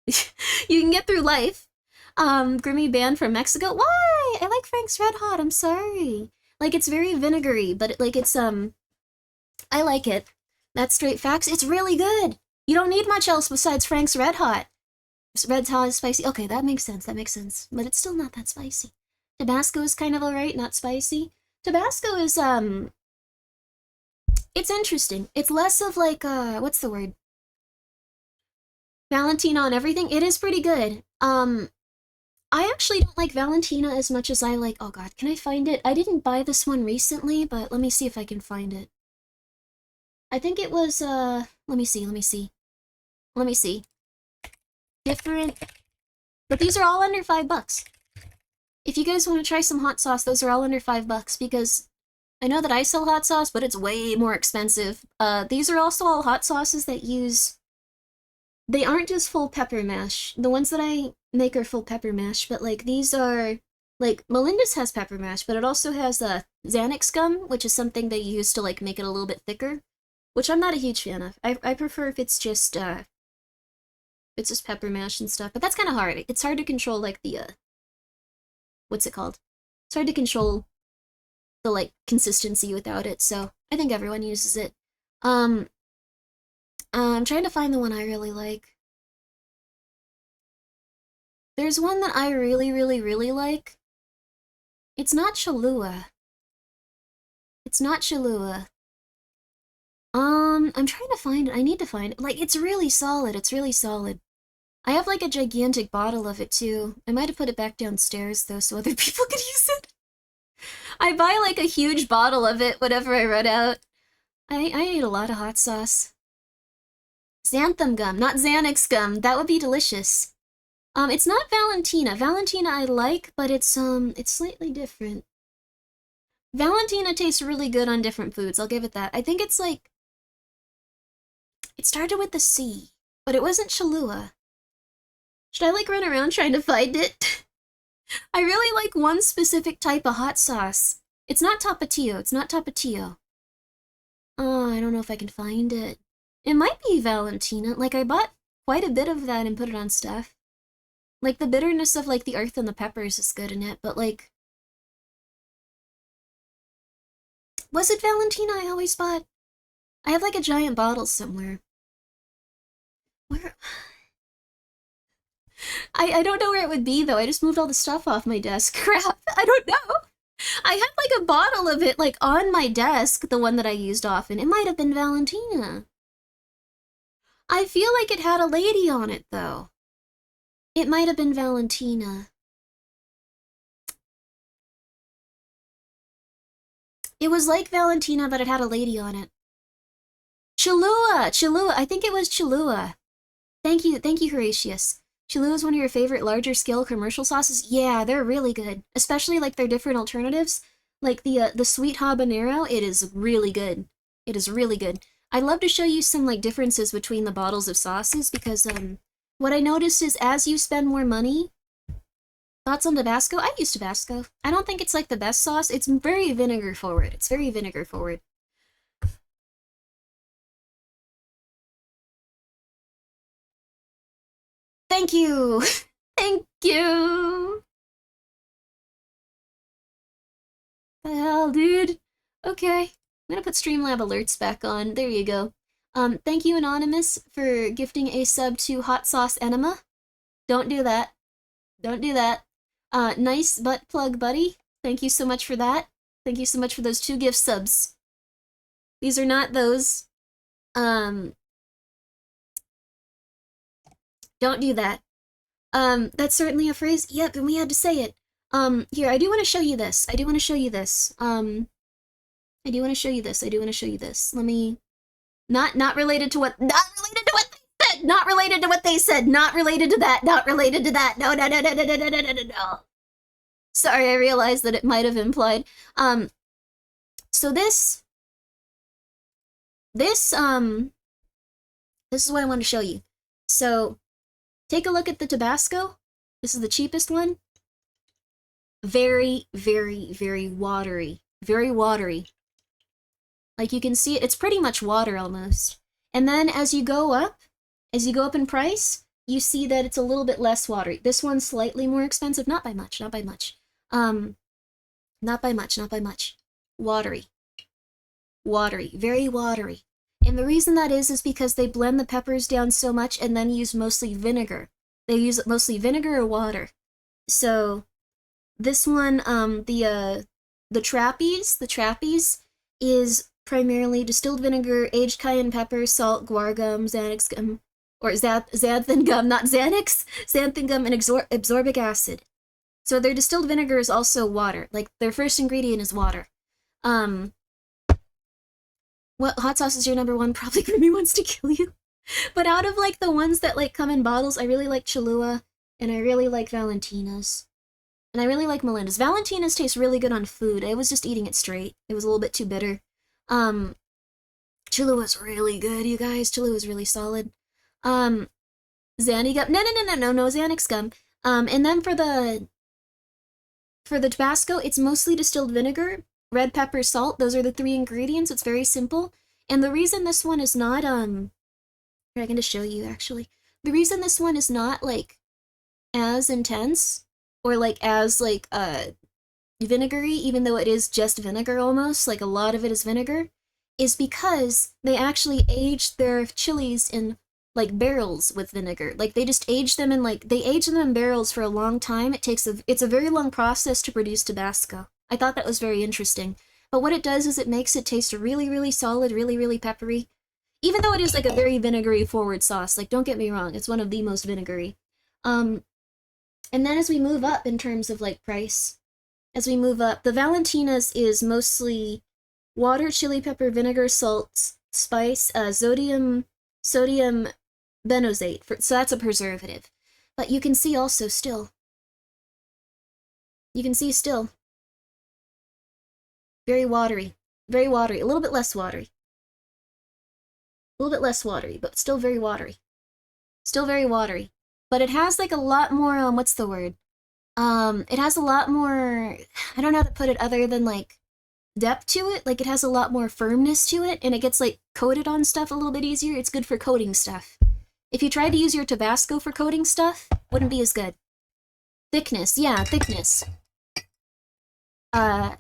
Speaker 1: You can get through life. Grimmi banned from Mexico. Why? I like Frank's Red Hot. I'm sorry. Like, it's very vinegary, but it's I like it. That's straight facts. It's really good. You don't need much else besides Frank's Red Hot. Red Hot is spicy. Okay, that makes sense. That makes sense. But it's still not that spicy. Tabasco is kind of alright, not spicy. Tabasco is, it's interesting. It's less of like, what's the word? Valentina on everything. It is pretty good. I actually don't like Valentina as much as I like, oh god, can I find it? I didn't buy this one recently, but let me see if I can find it. I think it was, let me see. Different, but these are all under $5. If you guys want to try some hot sauce, those are all under $5 because I know that I sell hot sauce, but it's way more expensive. These are also all hot sauces that use, they aren't just full pepper mash. The ones that I make are full pepper mash, but like these are, like Melinda's has pepper mash, but it also has Xanax gum, which is something they use to like make it a little bit thicker, which I'm not a huge fan of. I prefer if it's just pepper mash and stuff, but that's kind of hard. It's hard to control like the what's it called? It's hard to control the like consistency without it, so I think everyone uses it. I'm trying to find the one I really like. There's one that I really like. It's not Cholula. I'm trying to find it. I need to find it. Like, it's really solid. I have like a gigantic bottle of it too. I might have put it back downstairs though so other people could use it. I buy like a huge bottle of it whenever I run out. I eat a lot of hot sauce. Xanthan gum, not Xanax gum. That would be delicious. It's not Valentina. Valentina I like, but it's slightly different. Valentina tastes really good on different foods, I'll give it that. I think it's like, it started with the C, but it wasn't Cholula. Should I like run around trying to find it? I really like one specific type of hot sauce. It's not Tapatio. Oh, I don't know if I can find it. It might be Valentina. Like, I bought quite a bit of that and put it on stuff. Like, the bitterness of, like, the earth and the peppers is good in it, but, like... Was it Valentina I always bought? I have, like, a giant bottle somewhere. Where... I don't know where it would be, though. I just moved all the stuff off my desk. Crap, I don't know. I had, like, a bottle of it, like, on my desk, the one that I used often. It might have been Valentina. I feel like it had a lady on it, though. It might have been Valentina. It was like Valentina, but it had a lady on it. Cholula! I think it was Cholula. Thank you, Horatius. Cholula is one of your favorite larger scale commercial sauces? Yeah, they're really good. Especially like their different alternatives. Like the sweet habanero, it is really good. I'd love to show you some like differences between the bottles of sauces because what I noticed is as you spend more money, thoughts on Tabasco? I use Tabasco. I don't think it's like the best sauce. It's very vinegar forward. Thank you! Thank you! The hell, dude? Okay. I'm gonna put Streamlab alerts back on. There you go. Thank you, Anonymous, for gifting a sub to Hot Sauce Enema. Don't do that. Nice butt plug, buddy. Thank you so much for that. Thank you so much for those 2 gift subs. These are not those. Don't do that. That's certainly a phrase. Yep, and we had to say it. Here, I do want to show you this. I do want to show you this. I do want to show you this. I do want to show you this. Let me... Not related to what... Not related to what they said! Not related to what they said! Not related to that! Not related to that! No, no, no, no, no, no, no, no, no, no. Sorry, I realized that it might have implied. So this is what I want to show you. So, take a look at the Tabasco. This is the cheapest one. Very, very, very watery. Very watery. Like you can see, it's pretty much water almost. And then as you go up in price, you see that it's a little bit less watery. This one's slightly more expensive, not by much, not by much. Not by much, not by much. Watery. Watery, very watery. And the reason that is because they blend the peppers down so much and then use mostly vinegar. They use mostly vinegar or water. So this one, the Trapeze is primarily distilled vinegar, aged cayenne pepper, salt, guar gum, Xanax gum, or xanthan gum, not Xanax, xanthan gum, and absorbic acid. So their distilled vinegar is also water. Like, their first ingredient is water. What hot sauce is your number one? Probably Grimmi wants to kill you. But out of, like, the ones that, like, come in bottles, I really like Cholula, and I really like Valentina's. And I really like Melinda's. Valentina's tastes really good on food. I was just eating it straight. It was a little bit too bitter. Cholula's really good, you guys. Cholula's really solid. Xanny gum. No, Xanax gum. And then for the Tabasco, it's mostly distilled vinegar, red pepper, salt. Those are the 3 ingredients. It's very simple. And the reason this one is not, here, I can just show you, actually. The reason this one is not, like, as intense, or, like, as, like, vinegary, even though it is just vinegar almost, like a lot of it is vinegar, is because they actually aged their chilies in, like, barrels with vinegar. Like, they just age them in, like, they age them in barrels for a long time. It's a very long process to produce Tabasco. I thought that was very interesting. But what it does is it makes it taste really, really solid, really, really peppery. Even though it is, like, a very vinegary forward sauce. Like, don't get me wrong, it's one of the most vinegary. And then as we move up in terms of, like, price, as we move up, the Valentina's is mostly water, chili pepper, vinegar, salt, spice, sodium benzoate, so that's a preservative. But you can see also still. You can see still. Very watery. Very watery. A little bit less watery. A little bit less watery, but still very watery. Still very watery. But it has, like, a lot more, what's the word? It has a lot more, I don't know how to put it other than, like, depth to it. Like, it has a lot more firmness to it, and it gets, like, coated on stuff a little bit easier. It's good for coating stuff. If you tried to use your Tabasco for coating stuff, wouldn't be as good. Thickness, yeah, thickness.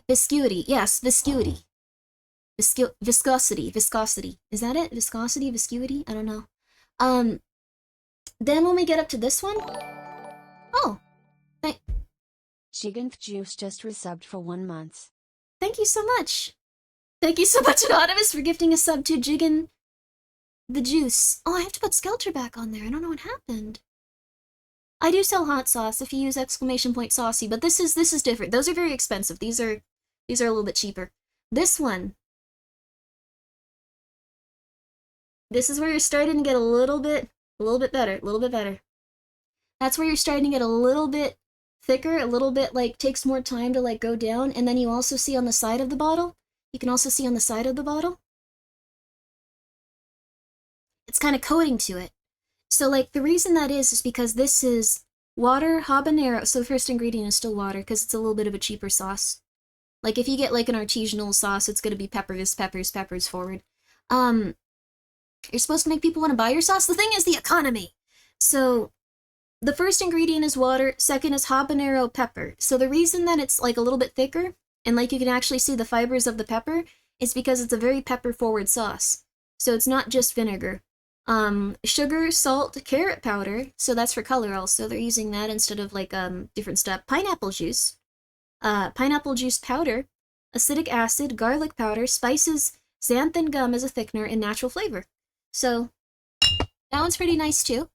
Speaker 1: Viscuity, yes, viscuity. Viscosity. Is that it? Viscosity, viscuity? I don't know. Then when we get up to this one, oh,
Speaker 2: Chicken Juice just resubbed for 1 month.
Speaker 1: Thank you so much. Thank you so much, Anonymous, for gifting a sub to Jiggin the Juice. Oh, I have to put Skelter back on there. I don't know what happened. I do sell hot sauce if you use exclamation point saucy, but this is different. Those are very expensive. These are a little bit cheaper. This one. This is where you're starting to get a little bit better. That's where you're starting to get a little bit thicker, a little bit, like, takes more time to, like, go down, and then you also see on the side of the bottle, it's kind of coating to it. So, like, the reason that is because this is water, habanero, so the first ingredient is still water, because it's a little bit of a cheaper sauce. Like, if you get, like, an artisanal sauce, it's gonna be peppers forward. You're supposed to make people want to buy your sauce? The thing is the economy! So, the first ingredient is water, second is habanero pepper. So the reason that it's, like, a little bit thicker, and, like, you can actually see the fibers of the pepper, is because it's a very pepper-forward sauce. So it's not just vinegar. Sugar, salt, carrot powder, so that's for color also. They're using that instead of like different stuff. Pineapple juice, pineapple juice powder, acetic acid, garlic powder, spices, xanthan gum as a thickener, and natural flavor. So that one's pretty nice too.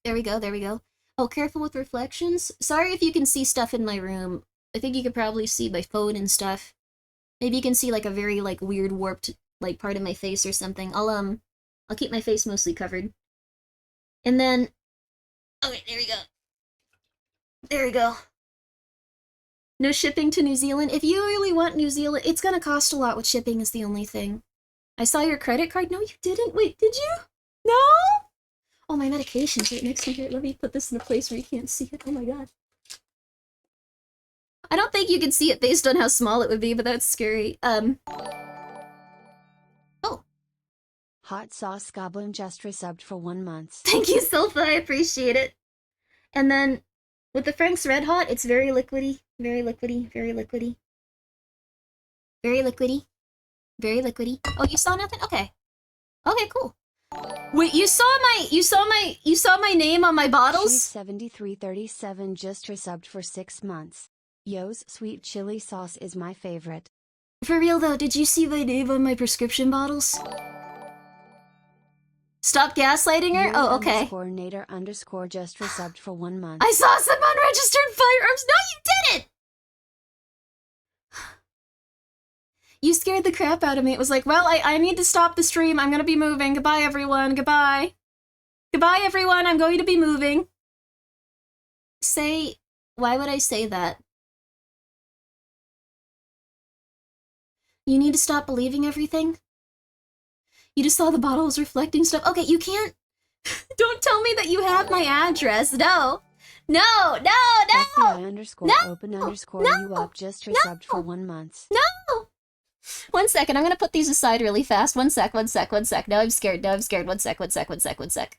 Speaker 1: There we go, there we go. Oh, careful with reflections. Sorry if you can see stuff in my room. I think you could probably see my phone and stuff. Maybe you can see like a very like weird warped like part of my face or something. I'll keep my face mostly covered. And then okay, there we go. There we go. No shipping to New Zealand. If you really want New Zealand, it's gonna cost a lot with shipping is the only thing. I saw your credit card. No, you didn't. Wait, did you? No? Oh, my medication's right next to here. Let me put this in a place where you can't see it. Oh my god. I don't think you can see it based on how small it would be, but that's scary. Oh.
Speaker 2: Hot sauce goblin just resubbed for 1 month.
Speaker 1: Thank you, Silpha. I appreciate it. And then with the Frank's Red Hot, it's very liquidy. Very liquidy. Very liquidy. Very liquidy. Very liquidy. Oh, you saw nothing? Okay. Okay, cool. Wait, you saw my name on my bottles?
Speaker 2: 7337 just resubbed for 6 months. Yo's sweet chili sauce is my favorite.
Speaker 1: For real though, did you see my name on my prescription bottles? Stop gaslighting her? Oh, okay.
Speaker 2: Coordinator underscore just resubbed for 1 month.
Speaker 1: I saw some unregistered firearms. No, you didn't! You scared the crap out of me. It was like, well, I need to stop the stream. I'm gonna be moving. Goodbye, everyone. Goodbye. Goodbye, everyone. I'm going to be moving. Why would I say that? You need to stop believing everything? You just saw the bottles reflecting stuff. Okay, you can't... Don't tell me that you have my address. No. No, no, no!
Speaker 2: FBI underscore
Speaker 1: no!
Speaker 2: open underscore
Speaker 1: no!
Speaker 2: you up just resubbed for 1 month.
Speaker 1: No! 1 second, I'm gonna put these aside really fast. 1 sec, 1 sec, 1 sec. Now I'm scared, now I'm scared. 1 sec, 1 sec, 1 sec, 1 sec.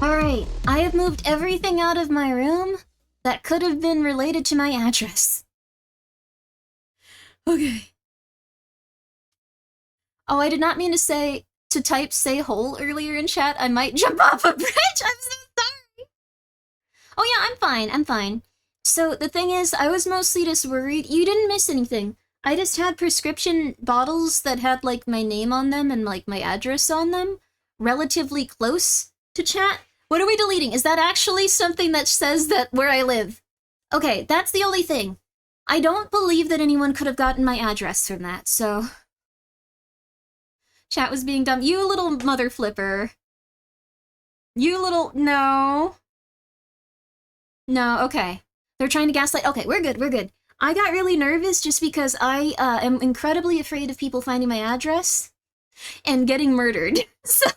Speaker 1: Alright, I have moved everything out of my room that could have been related to my address. Okay. Oh, I did not mean to type say hole earlier in chat. I might jump off a bridge. I'm so sorry. Oh yeah, I'm fine. So the thing is, I was mostly just worried. You didn't miss anything. I just had prescription bottles that had like my name on them and like my address on them, relatively close to chat. What are we deleting? Is that actually something that says that where I live? Okay, that's the only thing. I don't believe that anyone could have gotten my address from that, so... Chat was being dumb. You little mother flipper. You little... No. No, okay. They're trying to gaslight... Okay, we're good. I got really nervous just because I am incredibly afraid of people finding my address and getting murdered. So...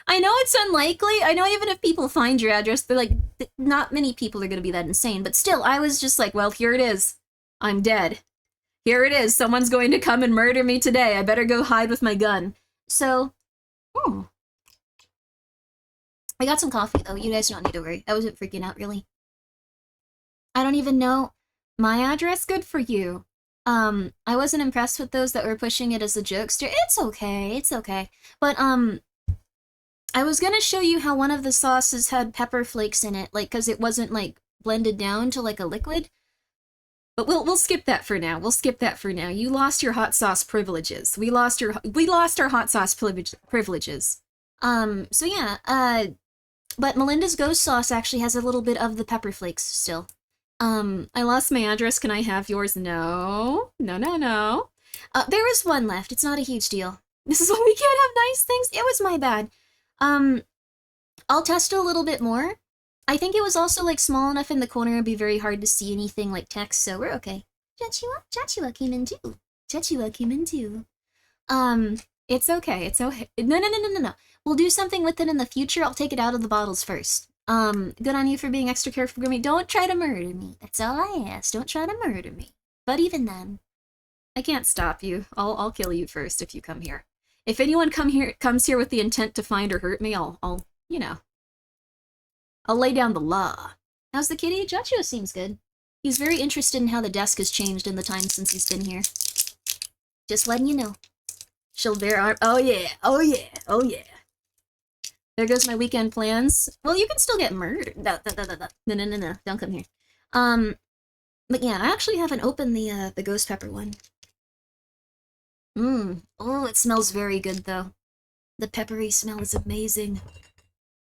Speaker 1: I know it's unlikely. I know even if people find your address, they're like, not many people are going to be that insane. But still, I was just like, well, here it is. I'm dead. Here it is. Someone's going to come and murder me today. I better go hide with my gun. So, I got some coffee, though. You guys don't need to worry. I wasn't freaking out, really. I don't even know my address. Good for you. I wasn't impressed with those that were pushing it as a jokester. It's okay. But, I was gonna show you how one of the sauces had pepper flakes in it, like, cause it wasn't, like, blended down to, like, a liquid. But we'll skip that for now. You lost your hot sauce privileges. We lost our hot sauce privileges. So yeah, but Melinda's ghost sauce actually has a little bit of the pepper flakes still. I lost my address. Can I have yours? No. There is one left. It's not a huge deal. This is why we can't have nice things. It was my bad. I'll test it a little bit more. I think it was also, like, small enough in the corner it'd be very hard to see anything like text, so we're okay. Chachua came in too. It's okay. No. We'll do something with it in the future. I'll take it out of the bottles first. Good on you for being extra careful, Grimmi. Don't try to murder me. That's all I ask. Don't try to murder me. But even then, I can't stop you. I'll kill you first if you come here. If anyone comes here with the intent to find or hurt me, I'll lay down the law. How's the kitty? Jachio seems good. He's very interested in how the desk has changed in the time since he's been here. Just letting you know. She'll bear arm. Oh yeah. There goes my weekend plans. Well, you can still get murdered. No. Don't come here. But yeah, I actually haven't opened the ghost pepper one. Oh, it smells very good, though. The peppery smell is amazing.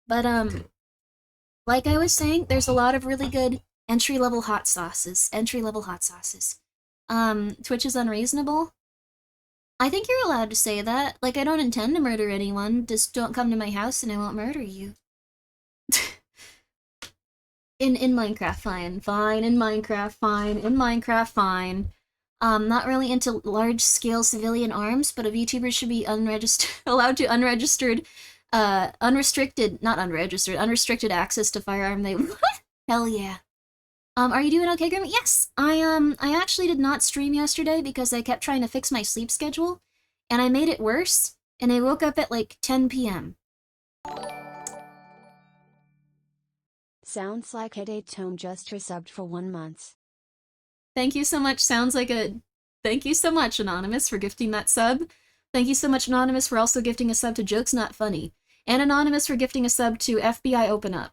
Speaker 1: But, like I was saying, there's a lot of really good entry-level hot sauces. Twitch is unreasonable? I think you're allowed to say that. Like, I don't intend to murder anyone. Just don't come to my house and I won't murder you. In Minecraft, fine. In Minecraft, fine. Not really into large-scale civilian arms, but a VTuber should be allowed to unrestricted access to firearm. What? Hell yeah. Are you doing okay, Grimmi? Yes, I actually did not stream yesterday because I kept trying to fix my sleep schedule, and I made it worse, and I woke up at like 10 p.m.
Speaker 2: Sounds like a Tome just resubbed for 1 month.
Speaker 1: Thank you so much, Thank you so much, Anonymous, for gifting that sub. Thank you so much, Anonymous, for also gifting a sub to Jokes Not Funny. And Anonymous for gifting a sub to FBI Open Up.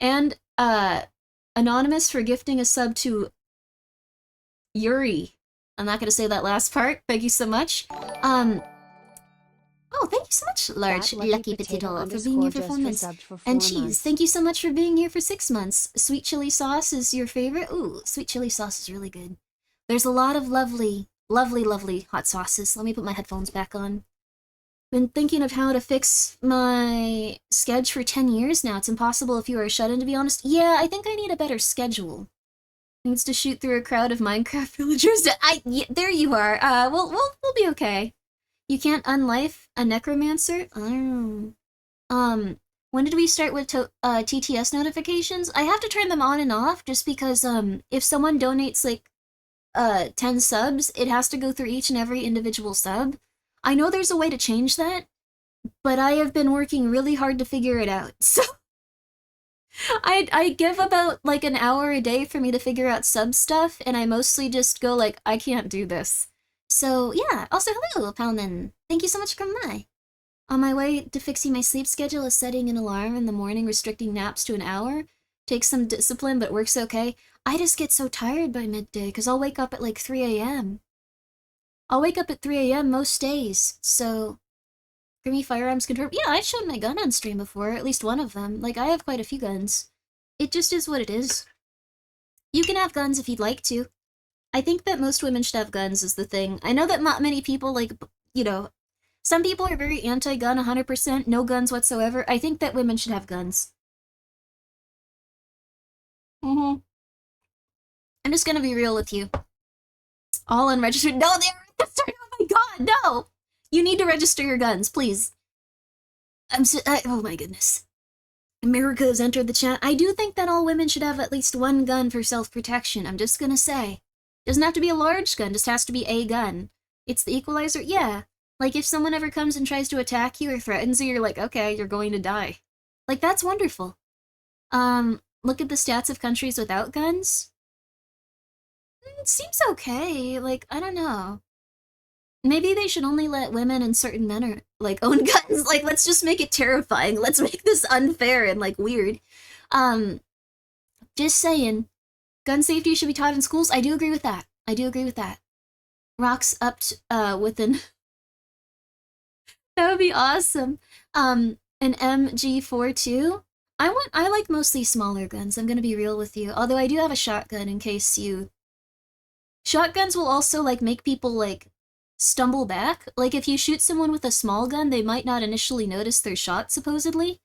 Speaker 1: And, Anonymous for gifting a sub to Yuri. I'm not gonna say that last part. Thank you so much. Oh, thank you so much, Large Lucky Potato, for being here for 4 months. And Cheese, thank you so much for being here for 6 months. Sweet chili sauce is your favorite? Ooh, sweet chili sauce is really good. There's a lot of lovely hot sauces. Let me put my headphones back on. Been thinking of how to fix my schedule for 10 years now. It's impossible if you are shut in, to be honest. Yeah, I think I need a better schedule. Needs to shoot through a crowd of Minecraft villagers. Yeah, there you are. We'll be okay. You can't unlife a necromancer? Oh. When did we start with TTS notifications? I have to turn them on and off just because, if someone donates, like, 10 subs, it has to go through each and every individual sub. I know there's a way to change that, but I have been working really hard to figure it out, so I give about like an hour a day for me to figure out sub stuff, and I mostly just go like, I can't do this. So yeah. Also, hello, Palman. Thank you so much for coming by. On my way to fixing my sleep schedule is setting an alarm in the morning, restricting naps to an hour. Takes some discipline, but works okay. I just get so tired by midday because I'll wake up at like 3 a.m. I'll wake up at 3 a.m. most days, so Grimmi firearms confirmed. Yeah, I've shown my gun on stream before, at least one of them. Like, I have quite a few guns. It just is what it is. You can have guns if you'd like to. I think that most women should have guns is the thing. I know that not many people, like, you know, some people are very anti-gun 100%, no guns whatsoever. I think that women should have guns. Mm-hmm. I'm just gonna be real with you. All unregistered. No, they're registered! Oh my god, no! You need to register your guns, please. Oh my goodness. America has entered the chat. I do think that all women should have at least one gun for self-protection. I'm just gonna say. Doesn't have to be a large gun, just has to be a gun. It's the equalizer, yeah. Like, if someone ever comes and tries to attack you or threatens you, you're like, okay, you're going to die. Like, that's wonderful. Look at the stats of countries without guns. It seems okay. Like, I don't know. Maybe they should only let women and certain men or like own guns. Like, let's just make it terrifying. Let's make this unfair and like weird. Just saying. Gun safety should be taught in schools. I do agree with that. I do agree with that. Rocks up within. That would be awesome. An MG42. I like mostly smaller guns. I'm gonna be real with you. Although I do have a shotgun in case you. Shotguns will also like make people like stumble back. Like, if you shoot someone with a small gun, they might not initially notice their shot, supposedly.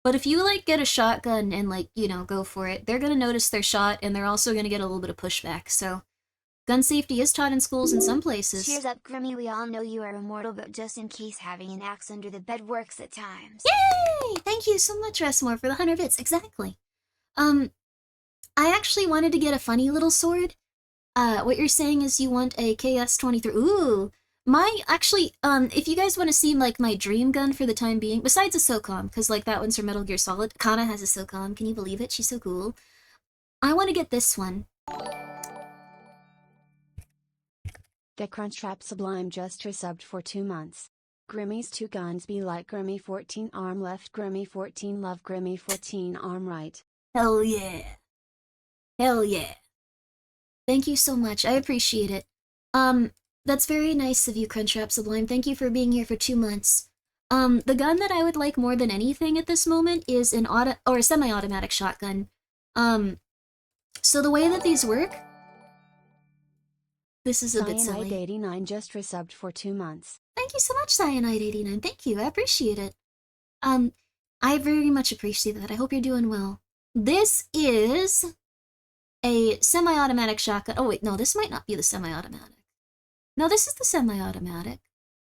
Speaker 1: But if you, like, get a shotgun and, like, you know, go for it, they're gonna notice their shot, and they're also gonna get a little bit of pushback, so... Gun safety is taught in schools in some places.
Speaker 3: Cheers up, Grimmi. We all know you are immortal, but just in case, having an axe under the bed works at times.
Speaker 1: Yay! Thank you so much, Resmore, for the 100 bits. Exactly. I actually wanted to get a funny little sword. What you're saying is you want a KS-23. Ooh! If you guys want to see, like, my dream gun for the time being, besides a SOCOM, because, like, that one's from Metal Gear Solid. Kana has a SOCOM, can you believe it? She's so cool. I want to get this one.
Speaker 2: The Crunchtrap Sublime just resubbed for 2 months. Grimmi's 2 guns be like Grimmi 14 arm left, Grimmi 14 love, Grimmi 14 arm right.
Speaker 1: Hell yeah. Hell yeah. Thank you so much, I appreciate it. That's very nice of you, Crunchtrap Sublime. Thank you for being here for 2 months. The gun that I would like more than anything at this moment is an a semi-automatic shotgun. So the way that these work... This is a bit silly.
Speaker 2: Cyanide89 just resubbed for 2 months.
Speaker 1: Thank you so much, Cyanide89. Thank you, I appreciate it. I very much appreciate that. I hope you're doing well. This is a semi-automatic shotgun. Oh wait, no, this might not be the semi-automatic. No, this is the semi-automatic.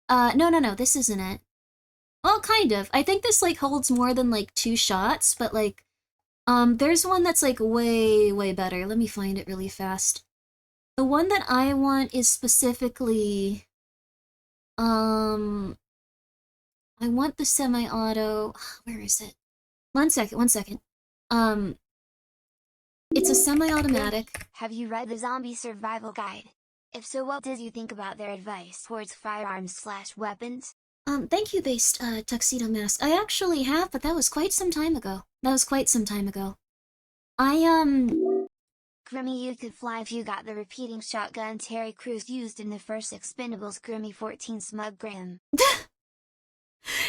Speaker 1: No, this isn't it. Well, kind of. I think this, like, holds more than, like, 2 shots, but, like, there's one that's, like, way, way better. Let me find it really fast. The one that I want is specifically, I want the semi-auto... Where is it? One second. It's a semi-automatic.
Speaker 3: Have you read the Zombie Survival Guide? If so, what did you think about their advice towards firearms/weapons?
Speaker 1: Thank you, Based, Tuxedo Mask. I actually have, but that was quite some time ago.
Speaker 3: Grimmi, you could fly if you got the repeating shotgun Terry Crews used in the first Expendables. Grimmi 14 Smug Grim.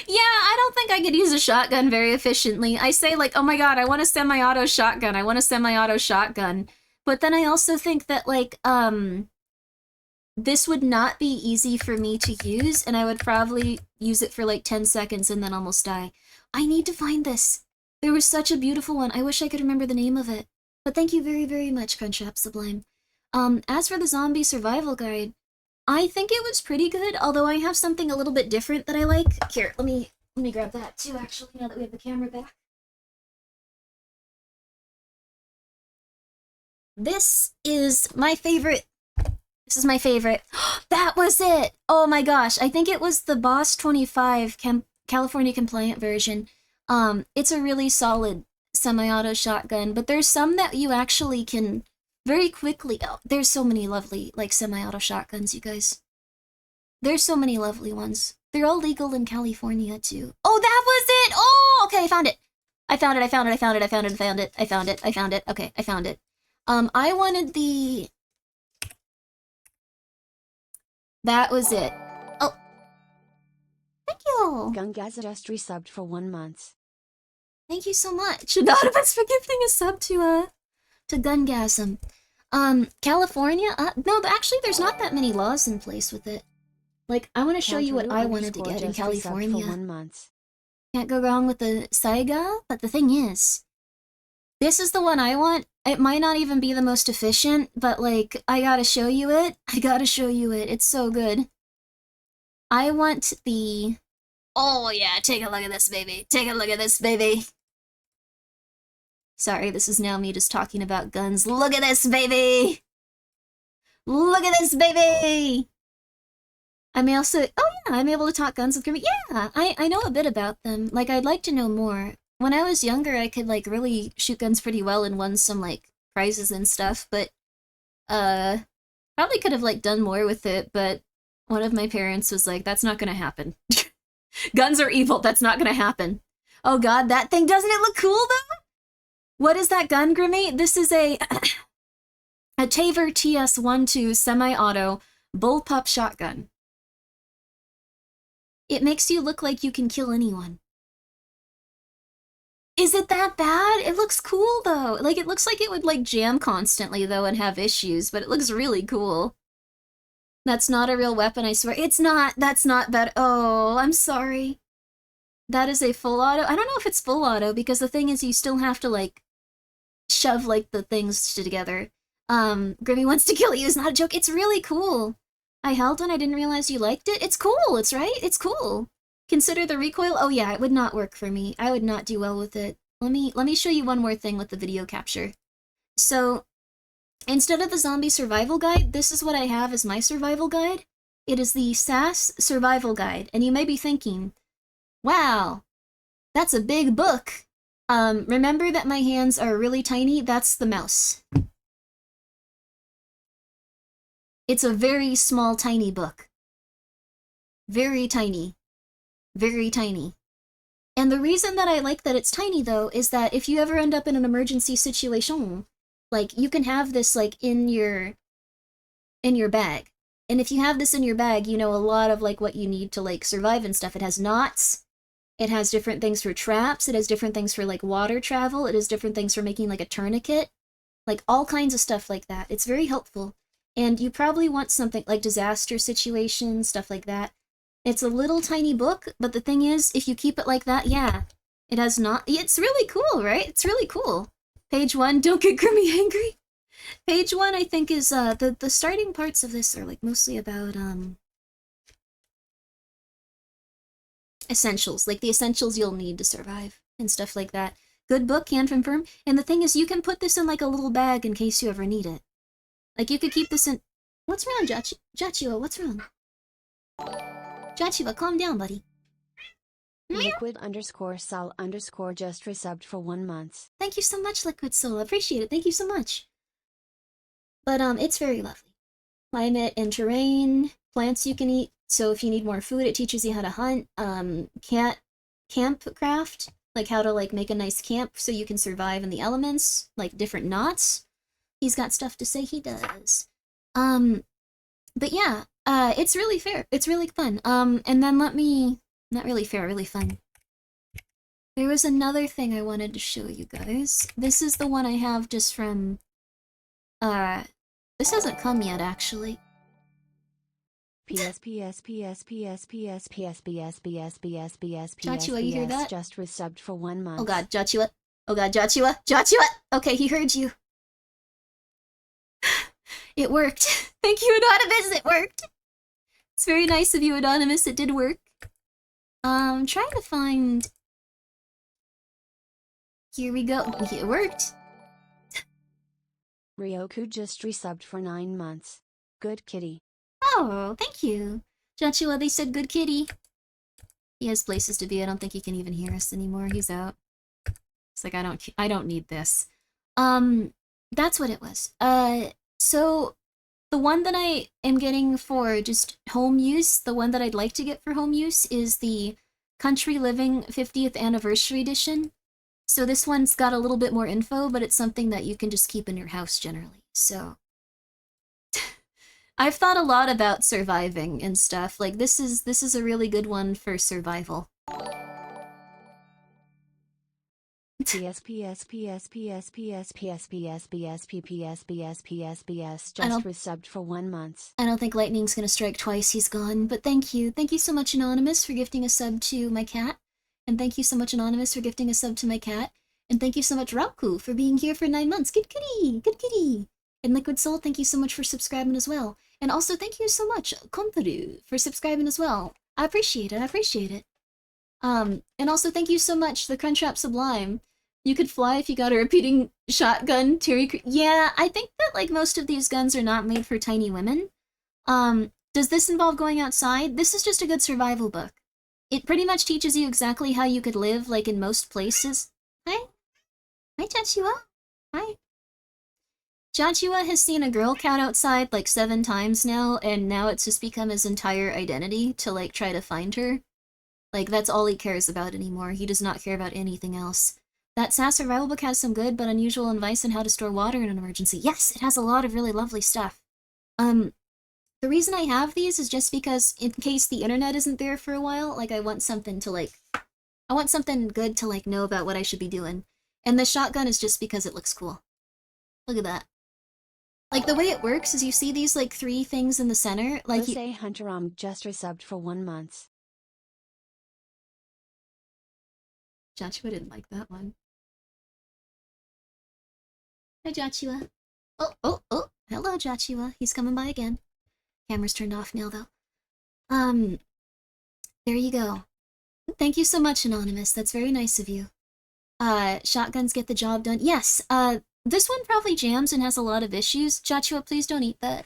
Speaker 1: Yeah, I don't think I could use a shotgun very efficiently. I say, like, oh my god, I want a semi-auto shotgun. But then I also think that, like, this would not be easy for me to use, and I would probably use it for, like, 10 seconds and then almost die. I need to find this. There was such a beautiful one. I wish I could remember the name of it. But thank you very, very much, Crunchtrap Sublime. As for the Zombie Survival Guide, I think it was pretty good, although I have something a little bit different that I like. Here, let me grab that too, actually, now that we have the camera back. This is my favorite. That was it! Oh my gosh, I think it was the Boss 25 California compliant version. It's a really solid semi-auto shotgun, but there's some that you actually can very quickly... Oh, there's so many lovely, like, semi-auto shotguns, you guys. There's so many lovely ones. They're all legal in California, too. Oh, that was it! Oh, okay, I found it! I found it. Okay, I found it. I wanted the... That was it. Oh. Thank you!
Speaker 2: Gungaza just resubbed for 1 month.
Speaker 1: Thank you so much, Anonymous, for gifting a sub to Gungasm. California? No, actually, there's not that many laws in place with it. Like, I want to show you what I wanted to get in California.
Speaker 2: For 1 month.
Speaker 1: Can't go wrong with the Saiga, but the thing is, this is the one I want. It might not even be the most efficient, but, like, I gotta show you it. It's so good. I want the... Oh, yeah, take a look at this, baby. Sorry, this is now me just talking about guns. Look at this, baby! I'm also... Oh, yeah, I'm able to talk guns with Grimmi. Yeah, I know a bit about them. Like, I'd like to know more. When I was younger, I could, like, really shoot guns pretty well and won some, like, prizes and stuff, but, probably could have, like, done more with it, but one of my parents was like, that's not gonna happen. Guns are evil, that's not gonna happen. Oh god, that thing, doesn't it look cool, though? What is that gun, Grimmi? This is a Taver TS-12 semi-auto bullpup shotgun. It makes you look like you can kill anyone. Is it that bad? It looks cool, though. Like, it looks like it would, like, jam constantly, though, and have issues, but it looks really cool. That's not a real weapon, I swear. It's not. That's not bad. Oh, I'm sorry. That is a full auto. I don't know if it's full auto, because the thing is you still have to, like, shove, like, the things together. Grimmi wants to kill you is not a joke. It's really cool. I held one, I didn't realize you liked it. It's cool, it's right? It's cool. Consider the recoil. Oh yeah, it would not work for me. I would not do well with it. Let me show you one more thing with the video capture. So, instead of the zombie survival guide, this is what I have as my survival guide. It is the SAS survival guide, and you may be thinking, wow, that's a big book. Remember that my hands are really tiny? That's the mouse. It's a very small, tiny book. Very tiny. Very tiny. And the reason that I like that it's tiny, though, is that if you ever end up in an emergency situation, like, you can have this, like, in your bag. And if you have this in your bag, you know a lot of, like, what you need to, like, survive and stuff. It has knots. It has different things for traps. It has different things for, like, water travel. It has different things for making, like, a tourniquet. Like, all kinds of stuff like that. It's very helpful. And you probably want something like disaster situations, stuff like that. It's a little tiny book, but the thing is, if you keep it like that, yeah, it has not... It's really cool, right? It's really cool. Page 1, don't get Grimmi angry. Page 1, I think, is, the starting parts of this are, like, mostly about, essentials. Like, the essentials you'll need to survive, and stuff like that. Good book, can confirm. And the thing is, you can put this in, like, a little bag in case you ever need it. Like, you could keep this in... What's wrong, Jachua? What's wrong? Jachua, calm down, buddy.
Speaker 2: Liquid_Sol_ just resubbed for 1 month.
Speaker 1: Thank you so much, Liquid Soul. I appreciate it. Thank you so much. But, it's very lovely. Climate and terrain, plants you can eat. So if you need more food, it teaches you how to hunt. Camp craft, like how to, like, make a nice camp so you can survive in the elements, like different knots. He's got stuff to say, he does. But yeah, it's really fair. It's really fun. And then not really fair, really fun. There was another thing I wanted to show you guys. This is the one I have just from, this hasn't come yet, actually.
Speaker 2: Joshua,
Speaker 1: you hear that?
Speaker 2: Just resubbed for 1 month.
Speaker 1: Oh god, Joshua. Oh god, Joshua. Okay, he heard you. It worked. Thank you, Anonymous, it worked. It's very nice of you, Anonymous, it did work. I'm trying to find... Here we go. It worked.
Speaker 2: Ryoku just resubbed for 9 months. Good kitty.
Speaker 1: Oh, thank you. Joshua, they said good kitty. He has places to be. I don't think he can even hear us anymore. He's out. It's like, I don't need this. That's what it was. So the one that I am getting for just home use, the one that I'd like to get for home use is the Country Living 50th Anniversary Edition. So this one's got a little bit more info, but it's something that you can just keep in your house generally. So I've thought a lot about surviving and stuff. Like this is a really good one for survival.
Speaker 2: PS PS PS PS PS PS PS PS PS PS PS PS just resubbed for 1 month.
Speaker 1: I don't think lightning's gonna strike twice, he's gone, but thank you. Thank you so much, Anonymous, for gifting a sub to my cat. And thank you so much, Anonymous, for gifting a sub to my cat. And thank you so much, Rauku, for being here for 9 months. Good kitty! Good kitty! And Liquid Soul, thank you so much for subscribing as well. And also thank you so much, Kontaru, for subscribing as well. I appreciate it, I appreciate it. And also thank you so much, the Crunchwrap Sublime. You could fly if you got a repeating shotgun, Terry. Yeah, I think that like most of these guns are not made for tiny women. Does this involve going outside? This is just a good survival book. It pretty much teaches you exactly how you could live like in most places. Hi. Hi, Joshua. Hi. Joshua has seen a girl cat outside like 7 times now, and now it's just become his entire identity to like try to find her. Like that's all he cares about anymore. He does not care about anything else. That SAS survival book has some good but unusual advice on how to store water in an emergency. Yes, it has a lot of really lovely stuff. The reason I have these is just because in case the internet isn't there for a while, like I want something to like, I want something good to like know about what I should be doing. And the shotgun is just because it looks cool. Look at that. Like the way it works is you see these like 3 things in the center, like
Speaker 2: Jose Hunter just resubbed for 1 month.
Speaker 1: Joshua didn't like that one. Hi, Joshua. Oh, hello, Joshua. He's coming by again. Camera's turned off now, though. There you go. Thank you so much, Anonymous. That's very nice of you. Shotguns get the job done. Yes, this one probably jams and has a lot of issues. Joshua, please don't eat that.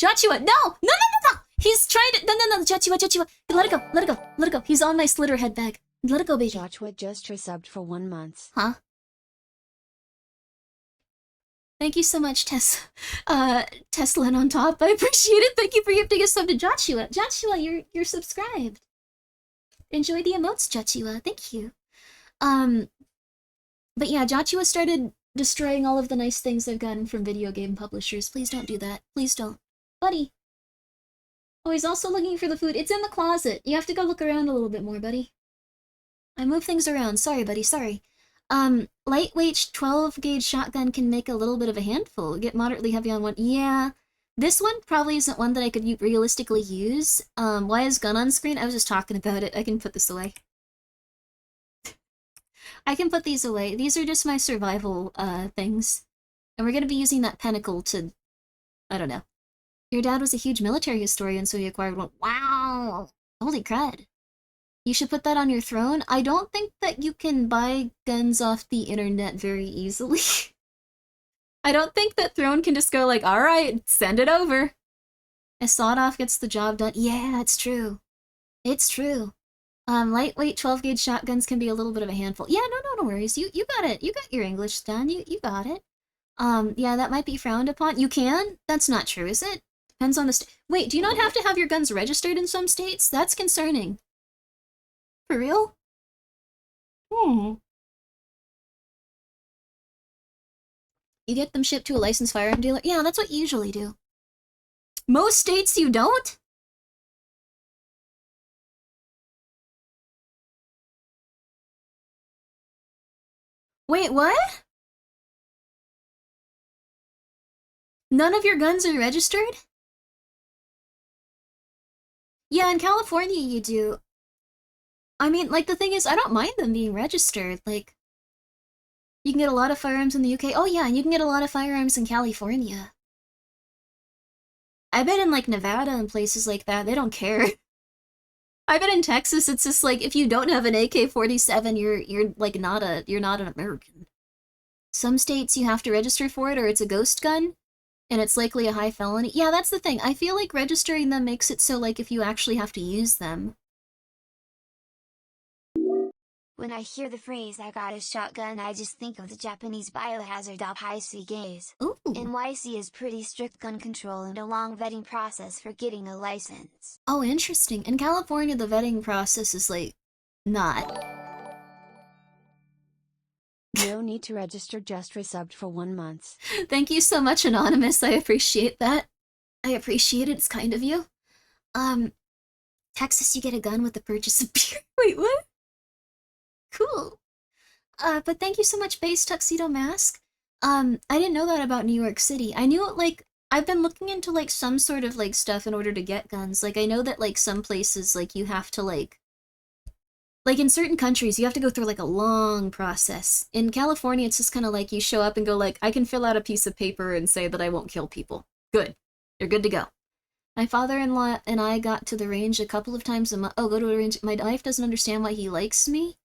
Speaker 1: Joshua, no! No! He's trying to, no, Joshua. Let it go. He's on my slitter head bag. Let it go, baby.
Speaker 2: Joshua just resubbed for 1 month.
Speaker 1: Huh? Thank you so much, Tesla on top. I appreciate it. Thank you for gifting a sub to Joshua. Joshua, you're subscribed. Enjoy the emotes, Joshua. Thank you. But yeah, Joshua started destroying all of the nice things I've gotten from video game publishers. Please don't do that. Please don't. Buddy. Oh, he's also looking for the food. It's in the closet. You have to go look around a little bit more, buddy. I move things around. Sorry, buddy. Sorry. Lightweight 12 gauge shotgun can make a little bit of a handful. Get moderately heavy on one. Yeah. This one probably isn't one that I could realistically use. Why is gun on screen? I was just talking about it. I can put this away. I can put these away. These are just my survival, things. And we're gonna be using that pentacle to... I don't know. Your dad was a huge military historian, so he acquired one. Wow! Holy crud. You should put that on your throne. I don't think that you can buy guns off the internet very easily. I don't think that throne can just go like, alright, send it over. A sawed-off gets the job done. Yeah, it's true. It's true. Lightweight 12 gauge shotguns can be a little bit of a handful. Yeah, no worries. You got it. You got your English done. You got it. Yeah, that might be frowned upon. You can? That's not true, is it? Depends on the Wait, do you not have to have your guns registered in some states? That's concerning. For real? You get them shipped to a licensed firearm dealer? Yeah, that's what you usually do. Most states you don't? Wait, what? None of your guns are registered? Yeah, in California you do. I mean, like, the thing is, I don't mind them being registered. Like, you can get a lot of firearms in the UK. Oh yeah, and you can get a lot of firearms in California. I bet in, like, Nevada and places like that, they don't care. I bet in Texas, it's just like, if you don't have an AK-47, you're like, you're not an American. Some states you have to register for it, or it's a ghost gun, and it's likely a high felony. Yeah, that's the thing. I feel like registering them makes it so, like, if you actually have to use them.
Speaker 3: When I hear the phrase "I got a shotgun," I just think of the Japanese biohazard of high sea gaze.
Speaker 1: Ooh.
Speaker 3: NYC is pretty strict gun control and a long vetting process for getting a license.
Speaker 1: Oh, interesting. In California, the vetting process is like not.
Speaker 2: No need to register, just resubbed for 1 month.
Speaker 1: Thank you so much, Anonymous. I appreciate that. I appreciate it. It's kind of you. Texas, you get a gun with the purchase of beer. Wait, what? Cool. But thank you so much, Base Tuxedo Mask. I didn't know that about New York City. I knew, like, I've been looking into, like, some sort of, like, stuff in order to get guns. Like, I know that, like, some places, like, you have to, like, in certain countries, you have to go through, like, a long process. In California, it's just kind of like you show up and go, like, I can fill out a piece of paper and say that I won't kill people. Good. You're good to go. My father-in-law and I got to the range a couple of times a month. Oh, go to a range. My wife doesn't understand why he likes me.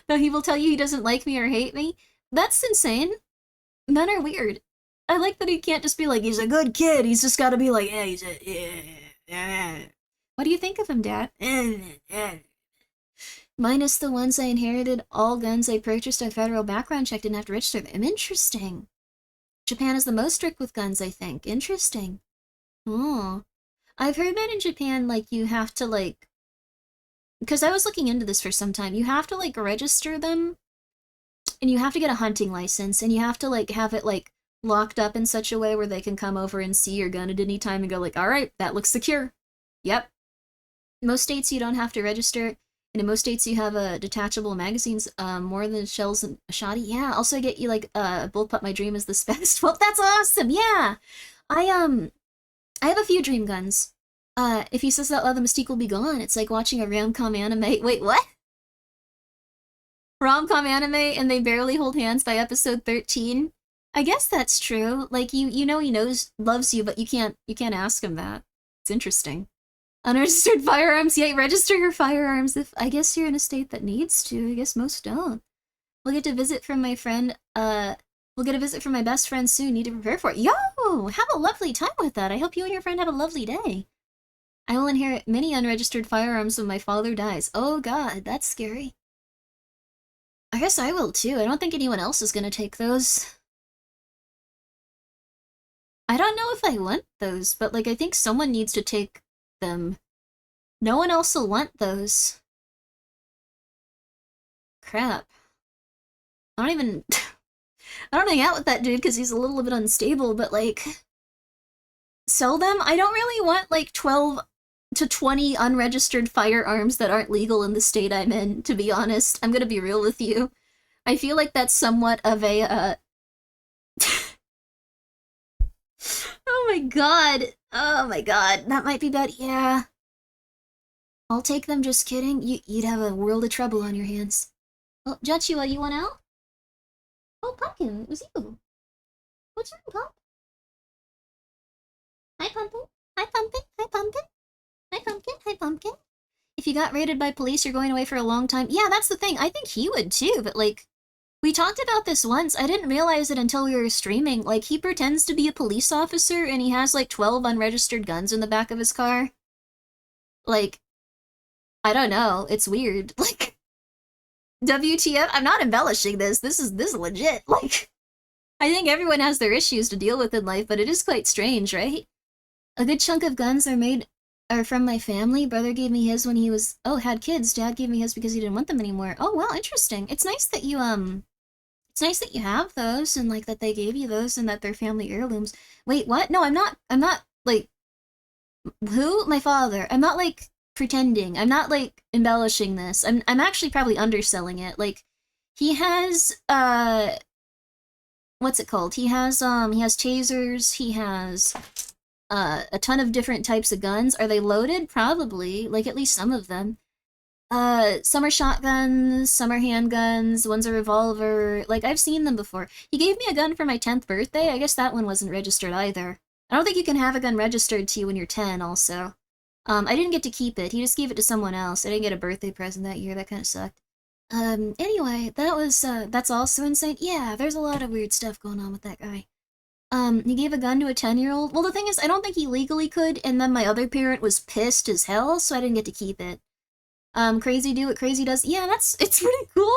Speaker 1: No, he will tell you he doesn't like me or hate me. That's insane. Men are weird. I like that he can't just be like, he's a good kid. He's just got to be like, yeah, he's a... What do you think of him, Dad? Minus the ones I inherited, all guns I purchased are federal background check, didn't have to register them. Interesting. Japan is the most strict with guns, I think. Interesting. Oh. I've heard that in Japan, like, you have to, like... Because I was looking into this for some time. You have to, like, register them, and you have to get a hunting license, and you have to, like, have it, like, locked up in such a way where they can come over and see your gun at any time and go, like, alright, that looks secure. Yep. In most states, you don't have to register, and in most states, you have detachable magazines, more than shells and a shoddy. Yeah, also get you, like, Bullpup My Dream is the best. Well, that's awesome, yeah! I have a few dream guns. If he says that loud, the mystique will be gone. It's like watching a rom-com anime. Wait, what? Rom-com anime and they barely hold hands by episode 13? I guess that's true. Like, you know he loves you, but you can't ask him that. It's interesting. Unregistered firearms, yeah, register your firearms if, I guess you're in a state that needs to. I guess most don't. We'll get a visit from my friend, we'll get a visit from my best friend soon. Need to prepare for it. Yo! Have a lovely time with that. I hope you and your friend have a lovely day. I will inherit many unregistered firearms when my father dies. Oh god, that's scary. I guess I will too. I don't think anyone else is gonna take those. I don't know if I want those, but like I think someone needs to take them. No one else will want those. Crap. I don't even... I don't hang out with that dude because he's a little bit unstable, but like... Sell them? I don't really want like 12 to 20 unregistered firearms that aren't legal in the state I'm in, to be honest. I'm gonna be real with you. I feel like that's somewhat of a, Oh my god! Oh my god, that might be bad. Yeah. I'll take them, just kidding. You'd have a world of trouble on your hands. Oh, Joshua, you want out? Oh, Pumpkin, it was you. What's your name, Pump? Hi, Pumpkin. Hi, Pumpkin. Hi, Pumpkin. Hi, Pumpkin. Hi, Pumpkin. If you got raided by police, you're going away for a long time. Yeah, that's the thing. I think he would too, but like... We talked about this once. I didn't realize it until we were streaming. Like, he pretends to be a police officer, and he has, like, 12 unregistered guns in the back of his car. Like, I don't know. It's weird. Like, WTF? I'm not embellishing this. This is legit. Like, I think everyone has their issues to deal with in life, but it is quite strange, right? A good chunk of guns are from my family. Brother gave me his when he was... Oh, had kids. Dad gave me his because he didn't want them anymore. Oh, wow, interesting. It's nice that you, It's nice that you have those, and, like, that they gave you those, and that they're family heirlooms. Wait, what? No, I'm not, like... Who? My father. I'm not, like, pretending. I'm not, like, embellishing this. I'm actually probably underselling it. Like, he has, what's it called? He has tasers, he has, a ton of different types of guns. Are they loaded? Probably. Like, at least some of them. Some are shotguns, some are handguns, one's a revolver. Like, I've seen them before. He gave me a gun for my 10th birthday. I guess that one wasn't registered either. I don't think you can have a gun registered to you when you're 10, also. I didn't get to keep it. He just gave it to someone else. I didn't get a birthday present that year. That kind of sucked. Anyway, that's also insane. Yeah, there's a lot of weird stuff going on with that guy. He gave a gun to a 10-year-old. Well, the thing is, I don't think he legally could, and then my other parent was pissed as hell, so I didn't get to keep it. Crazy do what crazy does. Yeah, it's pretty cool.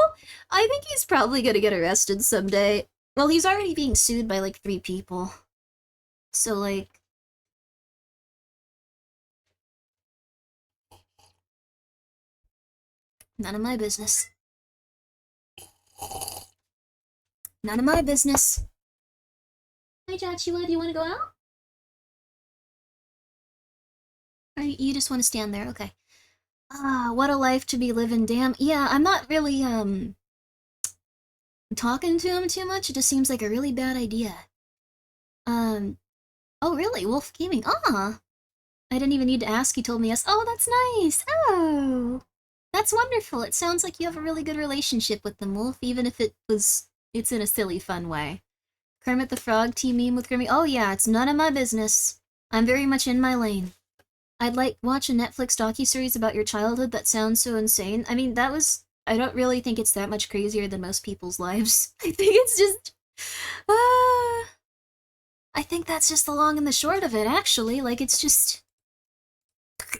Speaker 1: I think he's probably gonna get arrested someday. Well, he's already being sued by like 3 people. So like, none of my business. None of my business. Hi, Joshua, do you want to go out? Or you just want to stand there? Okay. Ah, what a life to be living, damn. Yeah, I'm not really, talking to him too much. It just seems like a really bad idea. Oh really? Wolf Gaming. Ah! I didn't even need to ask, you told me yes. Oh, that's nice! Oh! That's wonderful. It sounds like you have a really good relationship with them, Wolf, even if it's in a silly, fun way. Kermit the Frog team meme with Grimmi. Oh yeah, it's none of my business. I'm very much in my lane. I'd like watch a Netflix docuseries about your childhood that sounds so insane. I mean, I don't really think it's that much crazier than most people's lives. I think it's just... I think that's just the long and the short of it, actually. Like, it's just...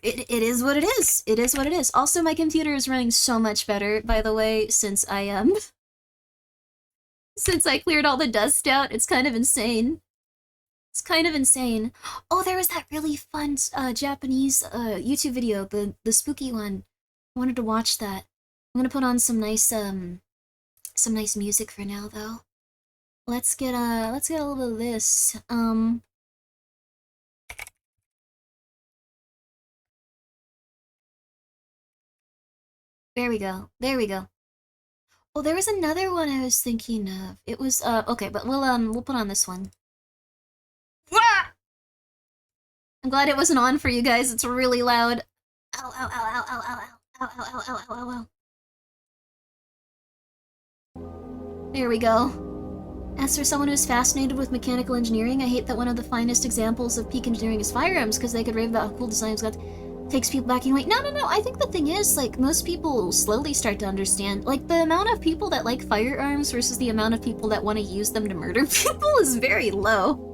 Speaker 1: It is what it is. It is what it is. Also, my computer is running so much better, by the way, since I, since I cleared all the dust out. It's kind of insane. It's kind of insane. Oh, there was that really fun, Japanese, YouTube video, the spooky one. I wanted to watch that. I'm gonna put on some nice music for now, though. Let's get a little bit of this. There we go. There we go. Oh, there was another one I was thinking of. It was, okay, but we'll put on this one. I'm glad it wasn't on for you guys. It's really loud. Ow, ow, ow, ow, ow, ow, ow, ow, ow, ow, ow, ow, ow. There we go. As for someone who's fascinated with mechanical engineering, I hate that one of the finest examples of peak engineering is firearms, because they could rave about how cool designs got. Takes people back and wait. No, I think the thing is, like, most people slowly start to understand, like, the amount of people that like firearms versus the amount of people that want to use them to murder people is very low.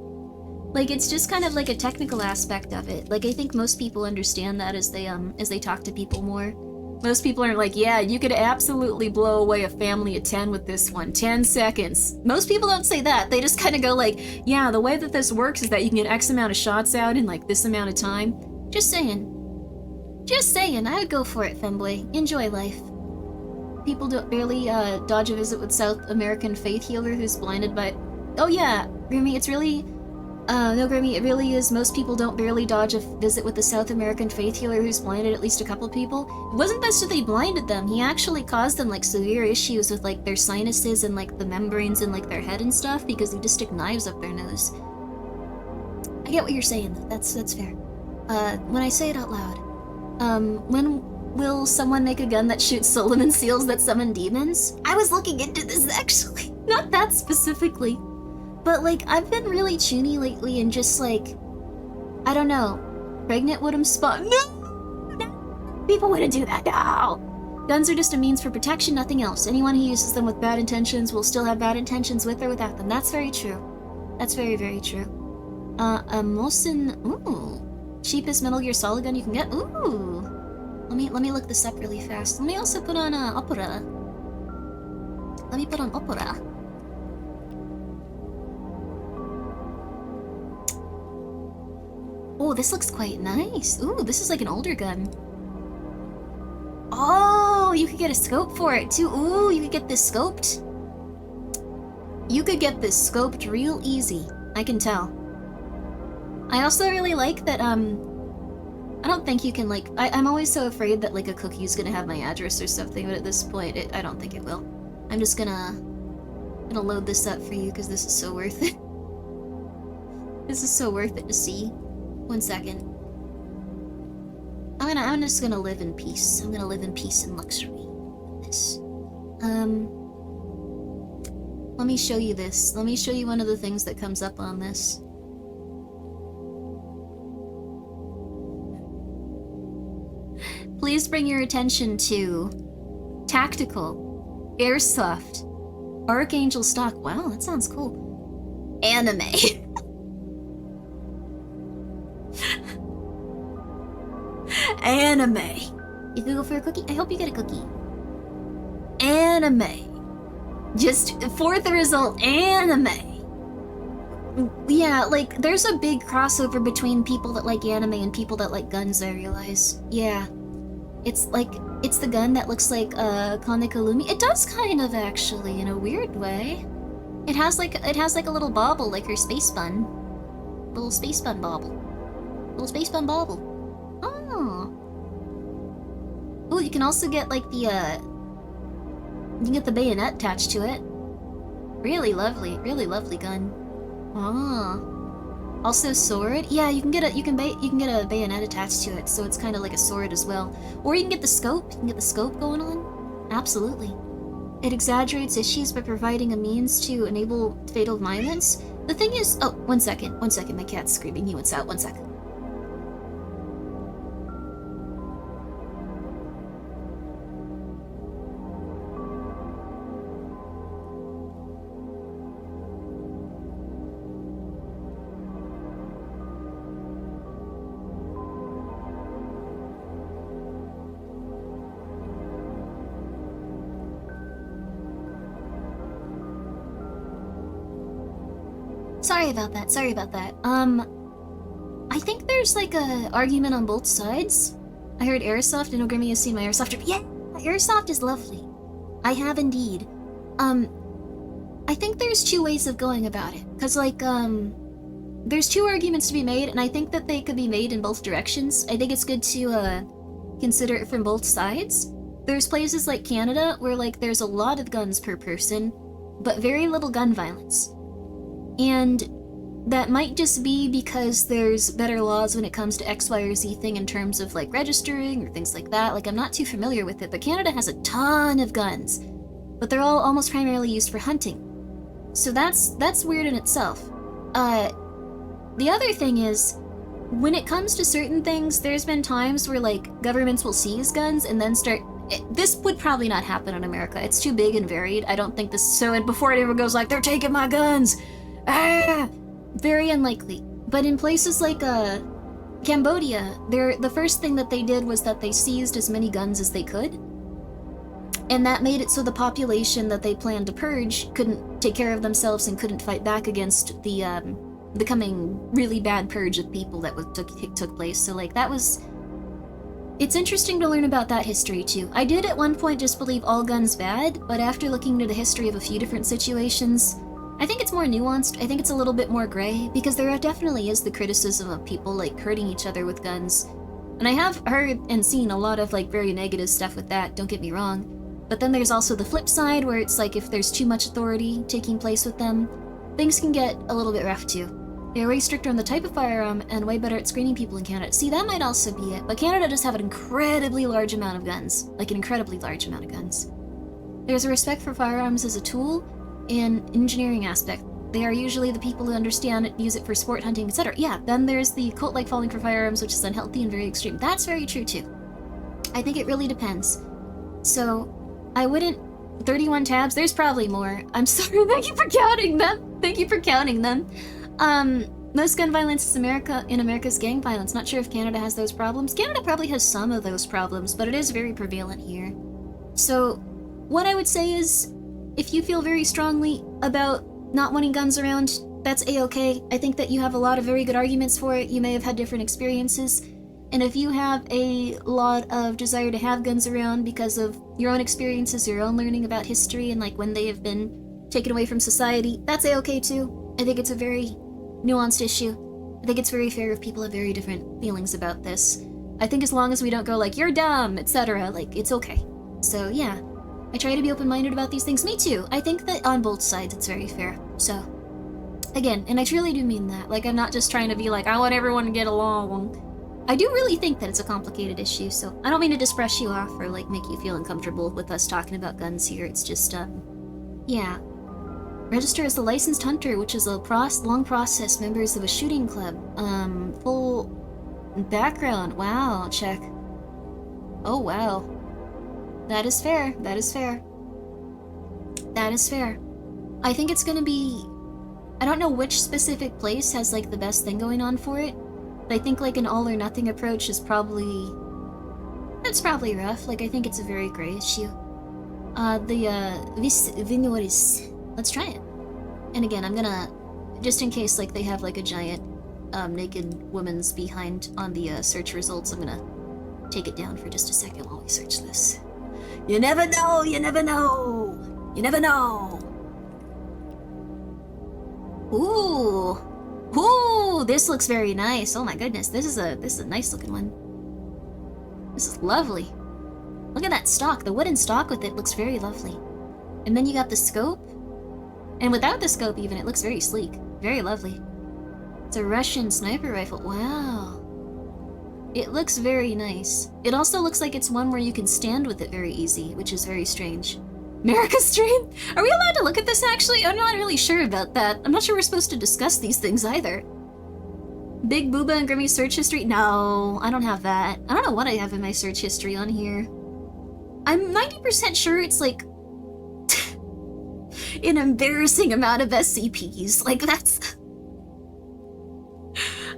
Speaker 1: Like, it's just kind of like a technical aspect of it. Like, I think most people understand that as they talk to people more. Most people are like, yeah, you could absolutely blow away a family of 10 with this one. 10 seconds. Most people don't say that. They just kind of go like, yeah, the way that this works is that you can get X amount of shots out in, like, this amount of time. Just saying. Just saying, I would go for it, Femboy. Enjoy life. People don't barely, dodge a visit with South American faith healer who's blinded by... Oh yeah, Grimmi, it's really... no, Grimmi, it really is. Most people don't barely dodge a visit with the South American faith healer who's blinded at least a couple people. It wasn't best that he blinded them. He actually caused them, like, severe issues with, like, their sinuses and, like, the membranes in, like, their head and stuff because he just stick knives up their nose. I get what you're saying, though. That's fair. When I say it out loud, when will someone make a gun that shoots Solomon seals that summon demons? I was looking into this, actually. Not that specifically. But, like, I've been really toony lately and just, like, I don't know. Pregnant would spawn. No! People wouldn't do that, no! Guns are just a means for protection, nothing else. Anyone who uses them with bad intentions will still have bad intentions with or without them. That's very true. That's very, very true. Mosin... Ooh. Cheapest Metal Gear Solid gun you can get? Ooh! Let me look this up really fast. Let me also put on, Opera. Let me put on Opera. Oh, this looks quite nice. Ooh, this is like an older gun. Oh, you could get a scope for it too. Ooh, you could get this scoped. You could get this scoped real easy. I can tell. I also really like that, I don't think you can, like, I'm always so afraid that, like, a cookie's gonna have my address or something, but at this point, I don't think it will. I'm just gonna load this up for you, because this is so worth it. This is so worth it to see. 1 second. I'm just gonna live in peace. I'm gonna live in peace and luxury with this. Let me show you this. Let me show you one of the things that comes up on this. Please bring your attention to Tactical, Airsoft, Archangel Stock. Wow, that sounds cool. Anime. Anime. If you go for a cookie, I hope you get a cookie. Anime. Just for the result, anime. Yeah, like, there's a big crossover between people that like anime and people that like guns, I realize. Yeah. It's the gun that looks like Konekalumi. It does kind of, actually, in a weird way. It has like a little bauble, like her space bun. Little space bun bauble. Little space bun bauble. Oh. Oh, you can also get like the you can get the bayonet attached to it. Really lovely gun. Ah. Also sword. Yeah, you can get a bayonet attached to it, so it's kind of like a sword as well. Or you can get the scope. You can get the scope going on. Absolutely. It exaggerates issues by providing a means to enable fatal violence. The thing is, oh, one second, my cat's screaming. He wants out. 1 second. Sorry about that. I think there's like a argument on both sides. I heard airsoft. I know Grimmi has seen my airsoft. Yeah, airsoft is lovely. I have indeed. I think there's two ways of going about it. Cause like, there's two arguments to be made, and I think that they could be made in both directions. I think it's good to, consider it from both sides. There's places like Canada where like there's a lot of guns per person, but very little gun violence. And that might just be because there's better laws when it comes to X, Y, or Z thing in terms of like registering or things like that. Like, I'm not too familiar with it, but Canada has a ton of guns, but they're all almost primarily used for hunting. So that's weird in itself. The other thing is, when it comes to certain things, there's been times where like governments will seize guns and then start. This would probably not happen in America. It's too big and varied. I don't think this. So, and before it ever goes like, they're taking my guns. Ah, very unlikely. But in places like Cambodia, the first thing that they did was that they seized as many guns as they could, and that made it so the population that they planned to purge couldn't take care of themselves and couldn't fight back against the coming really bad purge of people that took place. So like that was. It's interesting to learn about that history too. I did at one point just believe all guns bad, but after looking into the history of a few different situations, I think it's more nuanced. I think it's a little bit more gray, because there definitely is the criticism of people like hurting each other with guns. And I have heard and seen a lot of like very negative stuff with that, don't get me wrong. But then there's also the flip side where it's like if there's too much authority taking place with them, things can get a little bit rough too. They're way stricter on the type of firearm and way better at screening people in Canada. See, that might also be it, but Canada does have an incredibly large amount of guns. Like an incredibly large amount of guns. There's a respect for firearms as a tool and engineering aspect. They are usually the people who understand it, use it for sport, hunting, etc. Yeah, then there's the cult-like following for firearms, which is unhealthy and very extreme. That's very true too. I think it really depends. So, I wouldn't... 31 tabs? There's probably more. I'm sorry, thank you for counting them! Thank you for counting them. Most gun violence is in America's gang violence. Not sure if Canada has those problems. Canada probably has some of those problems, but it is very prevalent here. So, what I would say is, if you feel very strongly about not wanting guns around, that's a-okay. I think that you have a lot of very good arguments for it. You may have had different experiences. And if you have a lot of desire to have guns around because of your own experiences, your own learning about history, and like when they have been taken away from society, that's a-okay too. I think it's a very nuanced issue. I think it's very fair if people have very different feelings about this. I think as long as we don't go like, you're dumb, etc., like, it's okay. So yeah, I try to be open-minded about these things. Me too. I think that on both sides it's very fair. So, again, and I truly do mean that. Like, I'm not just trying to be like, I want everyone to get along. I do really think that it's a complicated issue, so I don't mean to just brush you off or like make you feel uncomfortable with us talking about guns here. It's just, yeah. Register as a licensed hunter, which is a long process, members of a shooting club. Full background. Wow, check. Oh, wow. That is fair. That is fair. That is fair. I think it's gonna be... I don't know which specific place has, like, the best thing going on for it, but I think, like, an all-or-nothing approach is probably It's probably rough. Like, I think it's a very gray issue. Vis Vinoris. Let's try it. And again, I'm gonna, just in case, like, they have, like, a giant, naked woman's behind on the, search results, I'm gonna take it down for just a second while we search this. You never know! You never know! You never know! Ooh! Ooh! This looks very nice. Oh my goodness, this is a nice looking one. This is lovely. Look at that stock. The wooden stock with it looks very lovely. And then you got the scope. And without the scope even, it looks very sleek. Very lovely. It's a Russian sniper rifle. Wow. It looks very nice. It also looks like it's one where you can stand with it very easy, which is very strange. America's stream? Are we allowed to look at this actually? I'm not really sure about that. I'm not sure we're supposed to discuss these things either. Big Booba and Grimmy search history? No, I don't have that. I don't know what I have in my search history on here. I'm 90% sure it's like an embarrassing amount of SCPs. Like that's...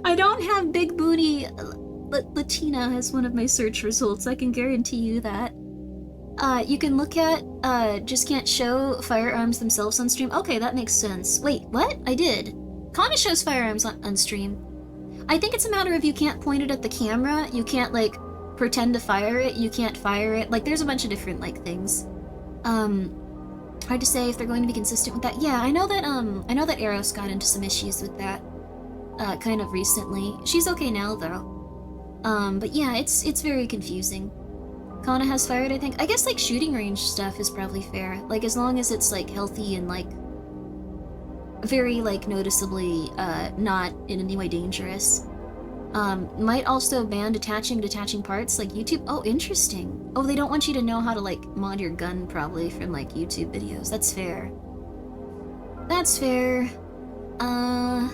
Speaker 1: I don't have Big Booty Latina as one of my search results, I can guarantee you that. You can look at, just can't show firearms themselves on stream. Okay, that makes sense. Wait, what? I did. Kana shows firearms on stream. I think it's a matter of you can't point it at the camera, you can't, like, pretend to fire it, you can't fire it. Like, there's a bunch of different, like, things. Hard to say if they're going to be consistent with that. Yeah, I know that Eros got into some issues with that, kind of recently. She's okay now, though. But yeah, it's very confusing. Kana has fired, I think. I guess, like, shooting range stuff is probably fair. Like, as long as it's, like, healthy and, like, very, like, noticeably, not in any way dangerous. Might also ban detaching parts, like YouTube. Oh, interesting. Oh, they don't want you to know how to, like, mod your gun, probably, from, like, YouTube videos. That's fair. That's fair. Kind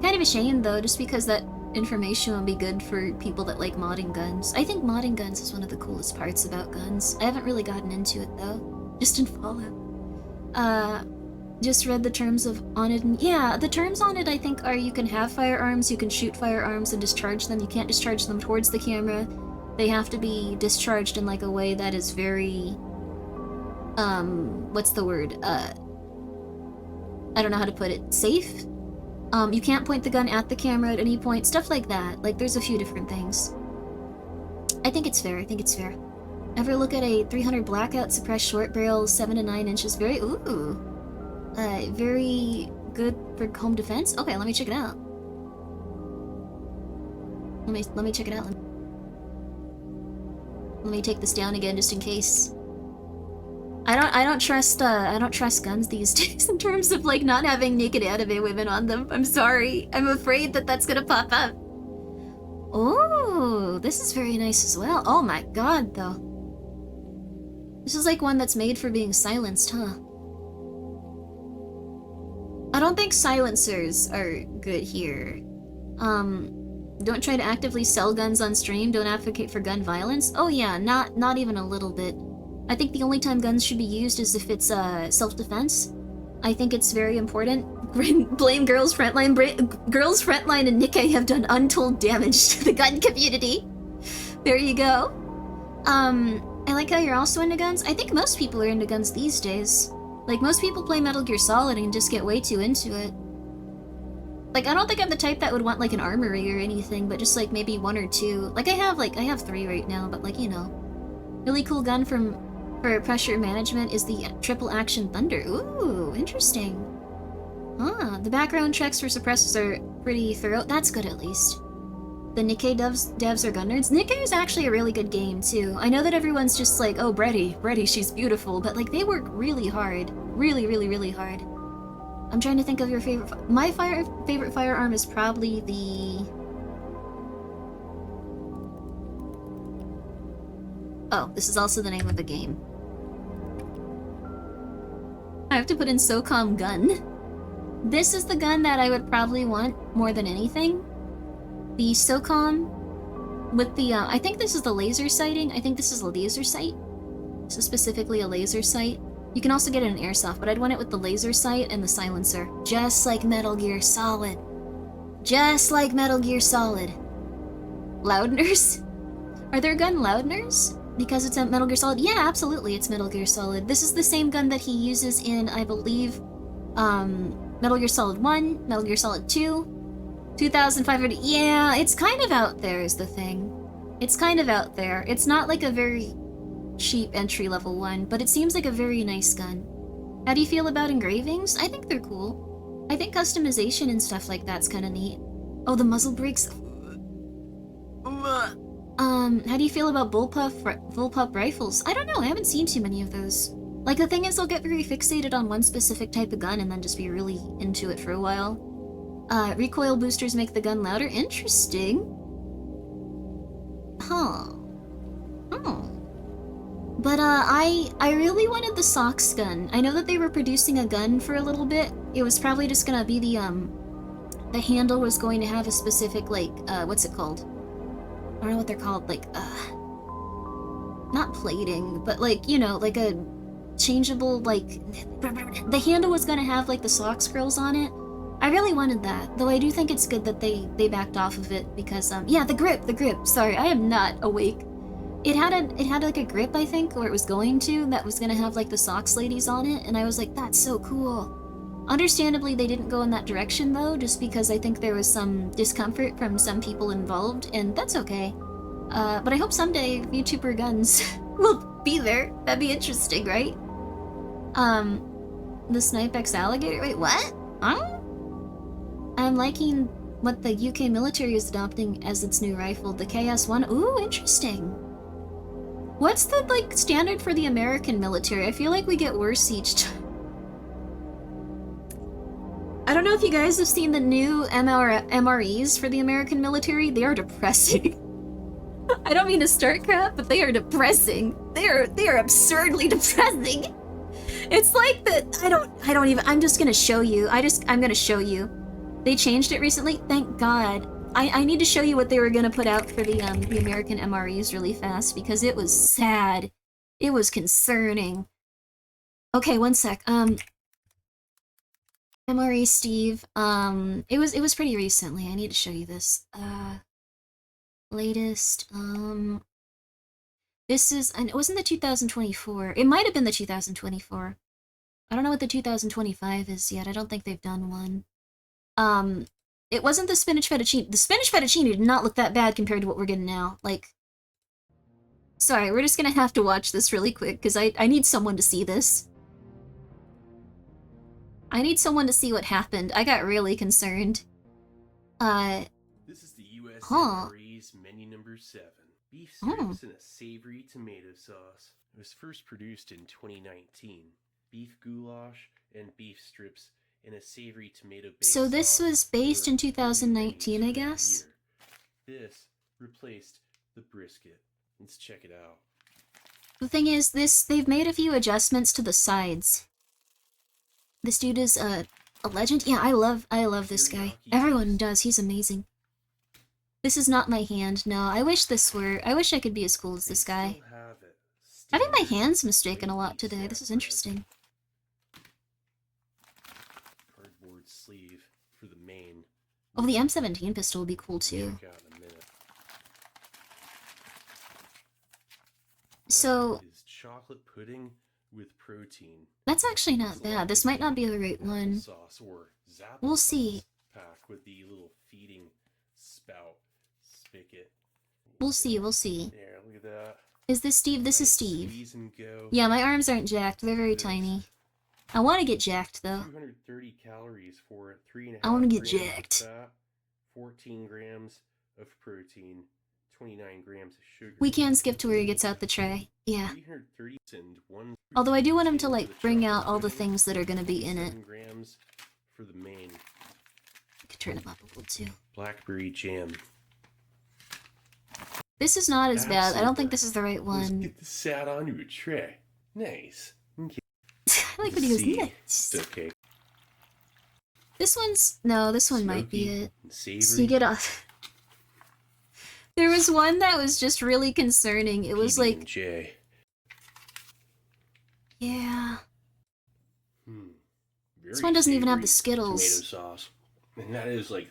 Speaker 1: of a shame, though, just because that information would be good for people that like modding guns. I think modding guns is one of the coolest parts about guns. I haven't really gotten into it, though. Just in Fallout. Just read the terms on it, and yeah, the terms on it I think are you can have firearms, you can shoot firearms and discharge them. You can't discharge them towards the camera. They have to be discharged in like a way that is very, what's the word? I don't know how to put it. Safe? You can't point the gun at the camera at any point, stuff like that. Like, there's a few different things. I think it's fair, Ever look at a 300 Blackout suppressed short barrel, 7 to 9 inches? Very good for home defense? Okay, let me check it out. Let me check it out. Let me take this down again just in case. I don't trust guns these days in terms of like not having naked anime women on them. I'm sorry. I'm afraid that that's gonna pop up. Oh, this is very nice as well. Oh my god, though. This is like one that's made for being silenced, huh? I don't think silencers are good here. Don't try to actively sell guns on stream. Don't advocate for gun violence. Oh yeah, not even a little bit. I think the only time guns should be used is if it's self-defense. I think it's very important. Blame Girls Frontline. Girls Frontline and Nikkei have done untold damage to the gun community. There you go. I like how you're also into guns. I think most people are into guns these days. Like, most people play Metal Gear Solid and just get way too into it. Like, I don't think I'm the type that would want, like, an armory or anything, but just, like, maybe 1 or 2. Like, I have 3 right now, but, like, you know. Really cool gun for pressure management is the Triple Action Thunder. Ooh, interesting. Ah, the background checks for suppressors are pretty thorough. That's good, at least. The Nikkei devs are gun nerds. Nikkei is actually a really good game, too. I know that everyone's just like, oh, Bretty, she's beautiful, but, like, they work really hard. Really, really, really hard. I'm trying to think of your favorite... My favorite firearm is probably the... Oh, this is also the name of the game. I have to put in SOCOM gun. This is the gun that I would probably want more than anything. The SOCOM with the, I think this is the laser sighting. I think this is a laser sight. This is specifically a laser sight. You can also get it in airsoft, but I'd want it with the laser sight and the silencer. Just like Metal Gear Solid. Just like Metal Gear Solid. Loudners? Are there gun loudners? Because it's a Metal Gear Solid? Yeah, absolutely, it's Metal Gear Solid. This is the same gun that he uses in, I believe, Metal Gear Solid 1, Metal Gear Solid 2, 2500. Yeah, it's kind of out there is the thing. It's kind of out there. It's not like a very cheap entry-level one, but it seems like a very nice gun. How do you feel about engravings? I think they're cool. I think customization and stuff like that's kind of neat. Oh, the muzzle brakes. How do you feel about bullpup rifles? I don't know, I haven't seen too many of those. Like, the thing is, I'll get very fixated on one specific type of gun and then just be really into it for a while. Recoil boosters make the gun louder? Interesting. Huh. Oh. But, I really wanted the Sox gun. I know that they were producing a gun for a little bit. It was probably just gonna be the handle was going to have a specific, like, what's it called? I don't know what they're called, like, not plating, but like, you know, like a changeable, like, the handle was gonna have, like, the Sox grills on it. I really wanted that, though I do think it's good that they backed off of it, because, yeah, the grip, sorry, I am not awake. It had like a grip, I think, or it was going to, that was gonna have, like, the Sox ladies on it, and I was like, that's so cool. Understandably, they didn't go in that direction, though, just because I think there was some discomfort from some people involved, and that's okay. But I hope someday YouTuber guns will be there. That'd be interesting, right? The Snipex Alligator? Wait, what? Huh? I'm liking what the UK military is adopting as its new rifle, the KS-1. Ooh, interesting. What's the, like, standard for the American military? I feel like we get worse each time. I don't know if you guys have seen the new MREs for the American military. They are depressing. I don't mean to start crap, but they are depressing. They are absurdly depressing. It's like that. I don't even. I'm just gonna show you. I'm gonna show you. They changed it recently. Thank God. I need to show you what they were gonna put out for the American MREs really fast because it was sad. It was concerning. Okay, one sec. MRE Steve, it was pretty recently. I need to show you this. Latest, this is, and it wasn't the 2024. It might have been the 2024. I don't know what the 2025 is yet. I don't think they've done one. It wasn't the spinach fettuccine. The spinach fettuccine did not look that bad compared to what we're getting now. Like, sorry, we're just gonna have to watch this really quick, because I need someone to see this. I need someone to see what happened. I got really concerned.
Speaker 4: This is the U.S. MRE's menu number 7. Beef strips in a savory tomato sauce. It was first produced in 2019. Beef goulash and beef strips in a savory tomato-based
Speaker 1: So this
Speaker 4: sauce
Speaker 1: was based in
Speaker 4: were
Speaker 1: 2019, I guess?
Speaker 4: This replaced the brisket. Let's check it out.
Speaker 1: The thing is, they've made a few adjustments to the sides. This dude is a legend. Yeah, I love this guy. Everyone does. He's amazing. This is not my hand. No, I wish I could be as cool as this guy. Having my hands mistaken a lot today. This is interesting.
Speaker 4: Cardboard sleeve for the main.
Speaker 1: Oh, the M17 pistol would be cool too. So
Speaker 4: is chocolate pudding with protein.
Speaker 1: That's actually not bad. This might not be the right one. We'll see.
Speaker 4: Pack with the little feeding spout spigot.
Speaker 1: We'll see.
Speaker 4: There, look at that.
Speaker 1: Is this Steve? This is Steve. Yeah, my arms aren't jacked. They're very tiny. I want to get jacked though.
Speaker 4: 230 calories for 3.5
Speaker 1: I want to get
Speaker 4: grams
Speaker 1: jacked.
Speaker 4: of fat, 14 grams of protein, 29 grams of sugar.
Speaker 1: We can skip to where he gets out the tray. Yeah.
Speaker 4: 330 and 1
Speaker 1: Although I do want him to, like, bring out all the things that are gonna be in it.
Speaker 4: 7 grams for the main.
Speaker 1: I could turn him up a little too.
Speaker 4: Blackberry jam.
Speaker 1: This is not as bad. I don't think this is the right
Speaker 4: Let's
Speaker 1: one.
Speaker 4: get this sat onto a tray. Nice. Okay.
Speaker 1: I like when he goes,
Speaker 4: See,
Speaker 1: nice.
Speaker 4: it's okay.
Speaker 1: This one's... No, this one might be
Speaker 4: Smoky
Speaker 1: it.
Speaker 4: and savory.
Speaker 1: So you get off. There was one that was just really concerning. It was like...
Speaker 4: PB&J.
Speaker 1: Yeah.
Speaker 4: This
Speaker 1: one doesn't even have the Skittles.
Speaker 4: Tomato sauce. And that is like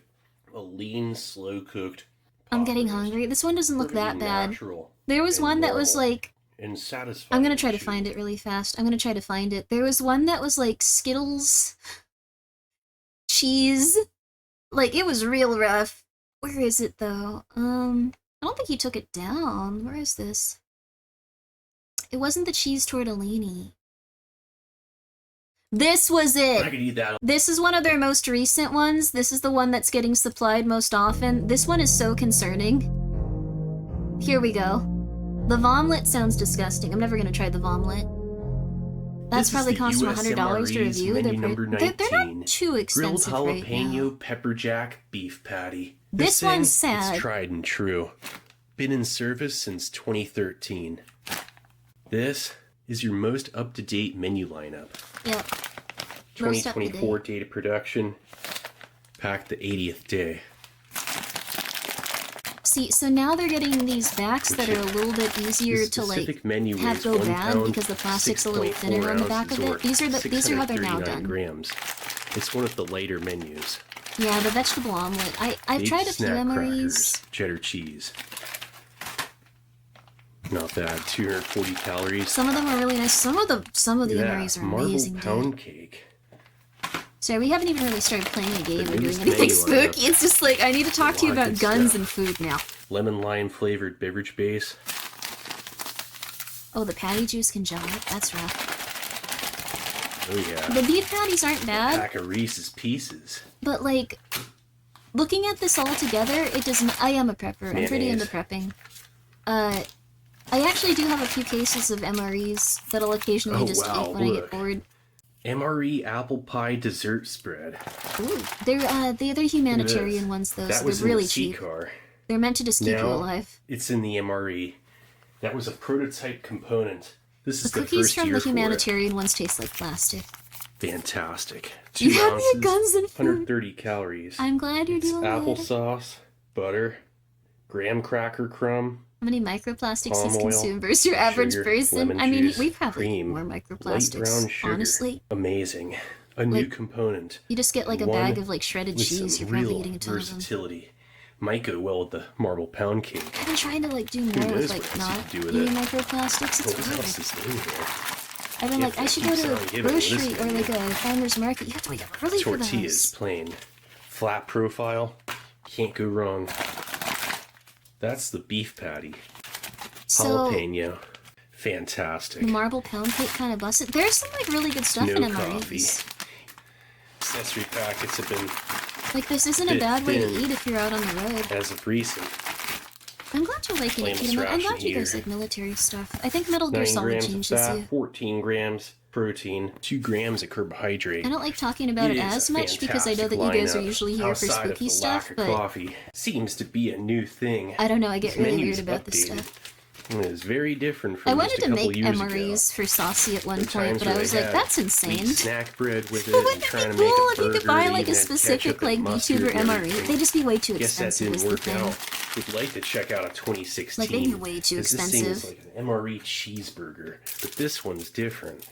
Speaker 4: a lean, slow-cooked
Speaker 1: I'm getting hungry. This one doesn't look that bad. There was one that was like...
Speaker 4: and satisfying.
Speaker 1: I'm gonna try to find it really fast. I'm gonna try to find it. There was one that was like Skittles... cheese. Like, it was real rough. Where is it, though? I don't think he took it down. Where is this? It wasn't the cheese tortellini. This was it!
Speaker 4: I could eat that.
Speaker 1: This is one of their most recent ones. This is the one that's getting supplied most often. This one is so concerning. Here we go. The Vomlet sounds disgusting. I'm never gonna try the Vomlet. That's probably cost them $100 to review. They're not too expensive
Speaker 4: grilled
Speaker 1: right
Speaker 4: jalapeno
Speaker 1: now.
Speaker 4: pepper jack beef patty.
Speaker 1: This one's sad.
Speaker 4: It's tried and true. Been in service since 2013. This is your most up-to-date menu lineup.
Speaker 1: Yep.
Speaker 4: 2024 date of production. Packed the 80th day.
Speaker 1: See, so now they're getting these backs that are a little bit easier to like
Speaker 4: menu
Speaker 1: have go bad because the plastic's a little thinner on the back of it. These are how they're now done.
Speaker 4: Grams. It's one of the lighter menus.
Speaker 1: Yeah, the vegetable omelet. I've tried a few MREs.
Speaker 4: Cheddar cheese. Not bad. 240 calories.
Speaker 1: Some of them are really nice. Some of the MREs are amazing.
Speaker 4: Marble pound cake.
Speaker 1: Sorry, we haven't even really started playing a game or doing anything spooky. It's just like, I need to talk to you about guns and food now.
Speaker 4: Lemon lime flavored beverage base.
Speaker 1: Oh, the patty juice can gel up. That's rough.
Speaker 4: Oh yeah.
Speaker 1: The beef patties aren't bad.
Speaker 4: Pack of Reese's Pieces.
Speaker 1: But like, looking at this all together, it doesn't. I am a prepper. I'm pretty into prepping. I actually do have a few cases of MREs that I'll occasionally just eat when I get bored.
Speaker 4: MRE apple pie dessert spread.
Speaker 1: Ooh, they're humanitarian ones though, so they're really cheap. They're meant to just keep you alive.
Speaker 4: It's in the MRE. That was a prototype component. This is
Speaker 1: the cookies from the humanitarian ones taste like plastic.
Speaker 4: Fantastic.
Speaker 1: 2 you have me at guns and food.
Speaker 4: 130 calories.
Speaker 1: I'm glad you're doing that.
Speaker 4: Applesauce, butter, graham cracker crumb.
Speaker 1: How many microplastics he's consumed versus your average person? I mean, we probably need more microplastics, honestly.
Speaker 4: Amazing. A new component.
Speaker 1: You just get like a bag of like shredded cheese, you're probably eating a ton of them.
Speaker 4: Might go well with the marble pound cake.
Speaker 1: I've been trying to like do more with like not eating microplastics. It's weird. I've been like, I should go to a grocery or like a farmer's market. You have to wait early for those.
Speaker 4: Tortillas, plain. Flat profile. Can't go wrong. That's the beef patty. Jalapeno. Fantastic.
Speaker 1: The marble pound cake kind of busted. There's some like really good stuff in MREs.
Speaker 4: Accessory packets have been
Speaker 1: like, this isn't a bad way to eat if you're out on the road.
Speaker 4: As of recent.
Speaker 1: I'm glad you're liking it, I'm glad you guys like military stuff. I think Metal Gear Solid changes you.
Speaker 4: 14 grams protein, 2 grams of carbohydrate.
Speaker 1: I don't like talking about it as much because I know that you guys are usually here for spooky stuff, but
Speaker 4: coffee seems to be a new thing.
Speaker 1: I don't know, I get really weird about this stuff.
Speaker 4: It is very different from
Speaker 1: I wanted
Speaker 4: just a couple
Speaker 1: to make
Speaker 4: years
Speaker 1: MREs for Saucy at one point, but I was like, that's insane.
Speaker 4: Snack bread with it.
Speaker 1: Wouldn't it be cool if you could buy like a specific like VTuber MRE? They'd just be way too expensive is the thing.
Speaker 4: Would like to check out a 2016.
Speaker 1: Like, they'd be way too expensive.
Speaker 4: This thing is like an MRE cheeseburger, but this one's different.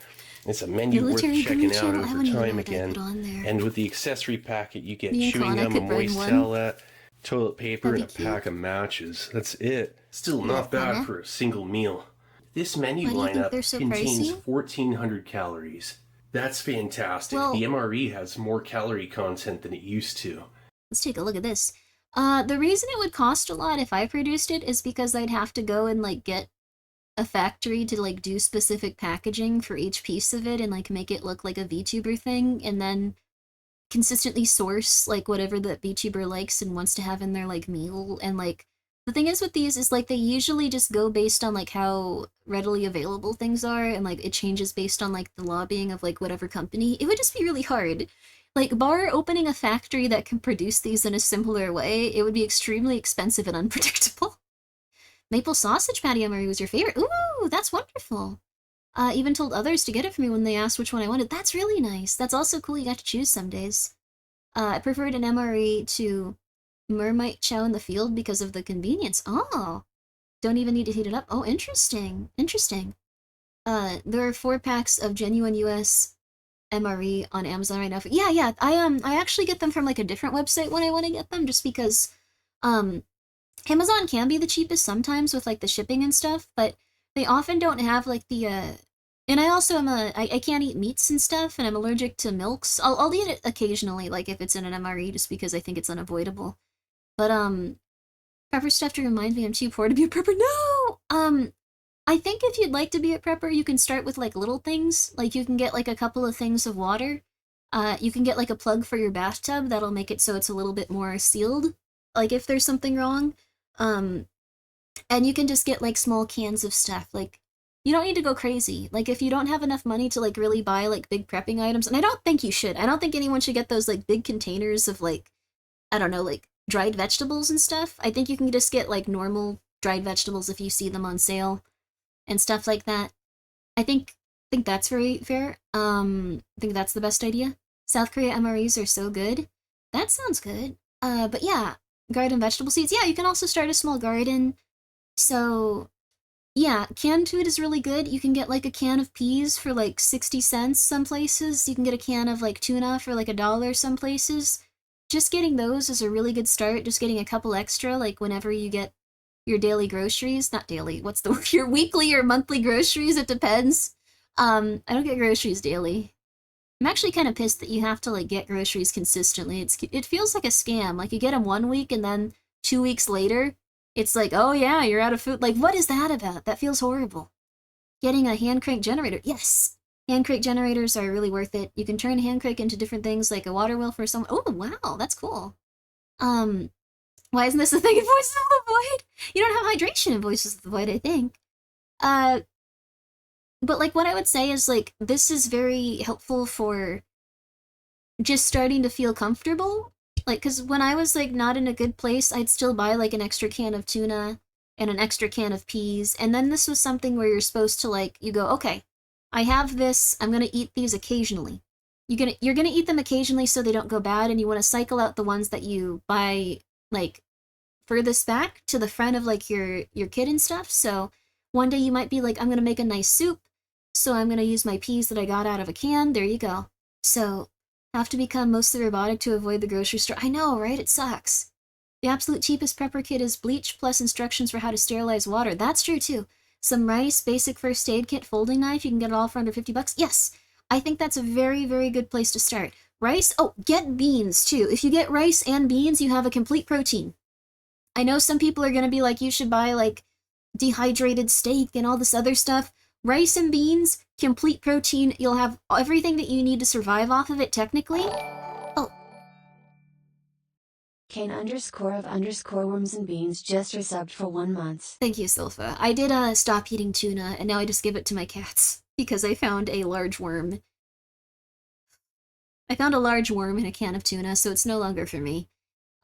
Speaker 4: It's a menu worth checking out over time again. And with the accessory packet, you get chewing gum, a moist towelette, toilet paper, and a pack of matches. That's it. Still not bad for a single meal. This menu lineup contains 1,400 calories. That's fantastic. The MRE has more calorie content than it used to.
Speaker 1: Let's take a look at this. The reason it would cost a lot if I produced it is because I'd have to go and like get a factory to like do specific packaging for each piece of it and like make it look like a VTuber thing, and then consistently source like whatever that VTuber likes and wants to have in their like meal. And like the thing is with these is like they usually just go based on like how readily available things are, and like it changes based on like the lobbying of like whatever company. It would just be really hard. Like, bar opening a factory that can produce these in a simpler way, it would be extremely expensive and unpredictable. Maple sausage patty MRE was your favorite. Ooh, that's wonderful. Even told others to get it for me when they asked which one I wanted. That's really nice. That's also cool you got to choose some days. I preferred an MRE to Mermite Chow in the Field because of the convenience. Oh, don't even need to heat it up. Oh, interesting. Interesting. There are 4 packs of genuine US MRE on Amazon right now. Yeah, I actually get them from like a different website when I want to get them, just because Amazon can be the cheapest sometimes with, like, the shipping and stuff, but they often don't have, like, the, and I also am I can't eat meats and stuff, and I'm allergic to milks. I'll eat it occasionally, like, if it's in an MRE, just because I think it's unavoidable. But, prepper stuff to remind me I'm too poor to be a prepper. No! I think if you'd like to be a prepper, you can start with, like, little things. Like, you can get, like, a couple of things of water. You can get, like, a plug for your bathtub. That'll make it so it's a little bit more sealed, like, if there's something wrong. And you can just get, like, small cans of stuff. Like, you don't need to go crazy. Like, if you don't have enough money to, like, really buy, like, big prepping items, and I don't think you should. I don't think anyone should get those, like, big containers of, like, I don't know, like, dried vegetables and stuff. I think you can just get, like, normal dried vegetables if you see them on sale and stuff like that. I think that's very fair. I think that's the best idea. South Korea MREs are so good. That sounds good. But yeah, garden vegetable seeds. Yeah, you can also start a small garden. So, yeah, canned food is really good. You can get, like, a can of peas for, like, 60 cents some places. You can get a can of, like, tuna for, like, $1 some places. Just getting those is a really good start. Just getting a couple extra, like, whenever you get your daily groceries. Not daily, what's the word? Your weekly or monthly groceries, it depends. I don't get groceries daily. I'm actually kind of pissed that you have to, like, get groceries consistently. It feels like a scam. Like, you get them 1 week, and then 2 weeks later, it's like, oh yeah, you're out of food. Like, what is that about? That feels horrible. Getting a hand crank generator. Yes! Hand crank generators are really worth it. You can turn a hand crank into different things, like a water wheel for someone. Oh, wow, that's cool. Why isn't this a thing in Voices of the Void? You don't have hydration in Voices of the Void, I think. But, like, what I would say is, like, this is very helpful for just starting to feel comfortable. Like, because when I was, like, not in a good place, I'd still buy, like, an extra can of tuna and an extra can of peas. And then this was something where you're supposed to, like, you go, okay, I have this, I'm gonna eat these occasionally. You're gonna eat them occasionally so they don't go bad, and you want to cycle out the ones that you buy, like, furthest back to the front of, like, your kit and stuff. So one day you might be like, I'm gonna make a nice soup, so I'm gonna use my peas that I got out of a can. There you go. So have to become mostly robotic to avoid the grocery store. I know, right? It sucks. The absolute cheapest prepper kit is bleach plus instructions for how to sterilize water. That's true too. Some rice, basic first aid kit, folding knife. You can get it all for under $50. Yes, I think that's a very, very good place to start. Rice. Oh, get beans too. If you get rice and beans, you have a complete protein. I know some people are gonna be like, you should buy, like, dehydrated steak and all this other stuff. Rice and beans, complete protein. You'll have everything that you need to survive off of it, technically. Oh.
Speaker 2: Kane_of_worms and beans just resubbed for 1 month.
Speaker 1: Thank you, Silpha. I did stop eating tuna, and now I just give it to my cats, because I found a large worm. I found a large worm in a can of tuna, so it's no longer for me.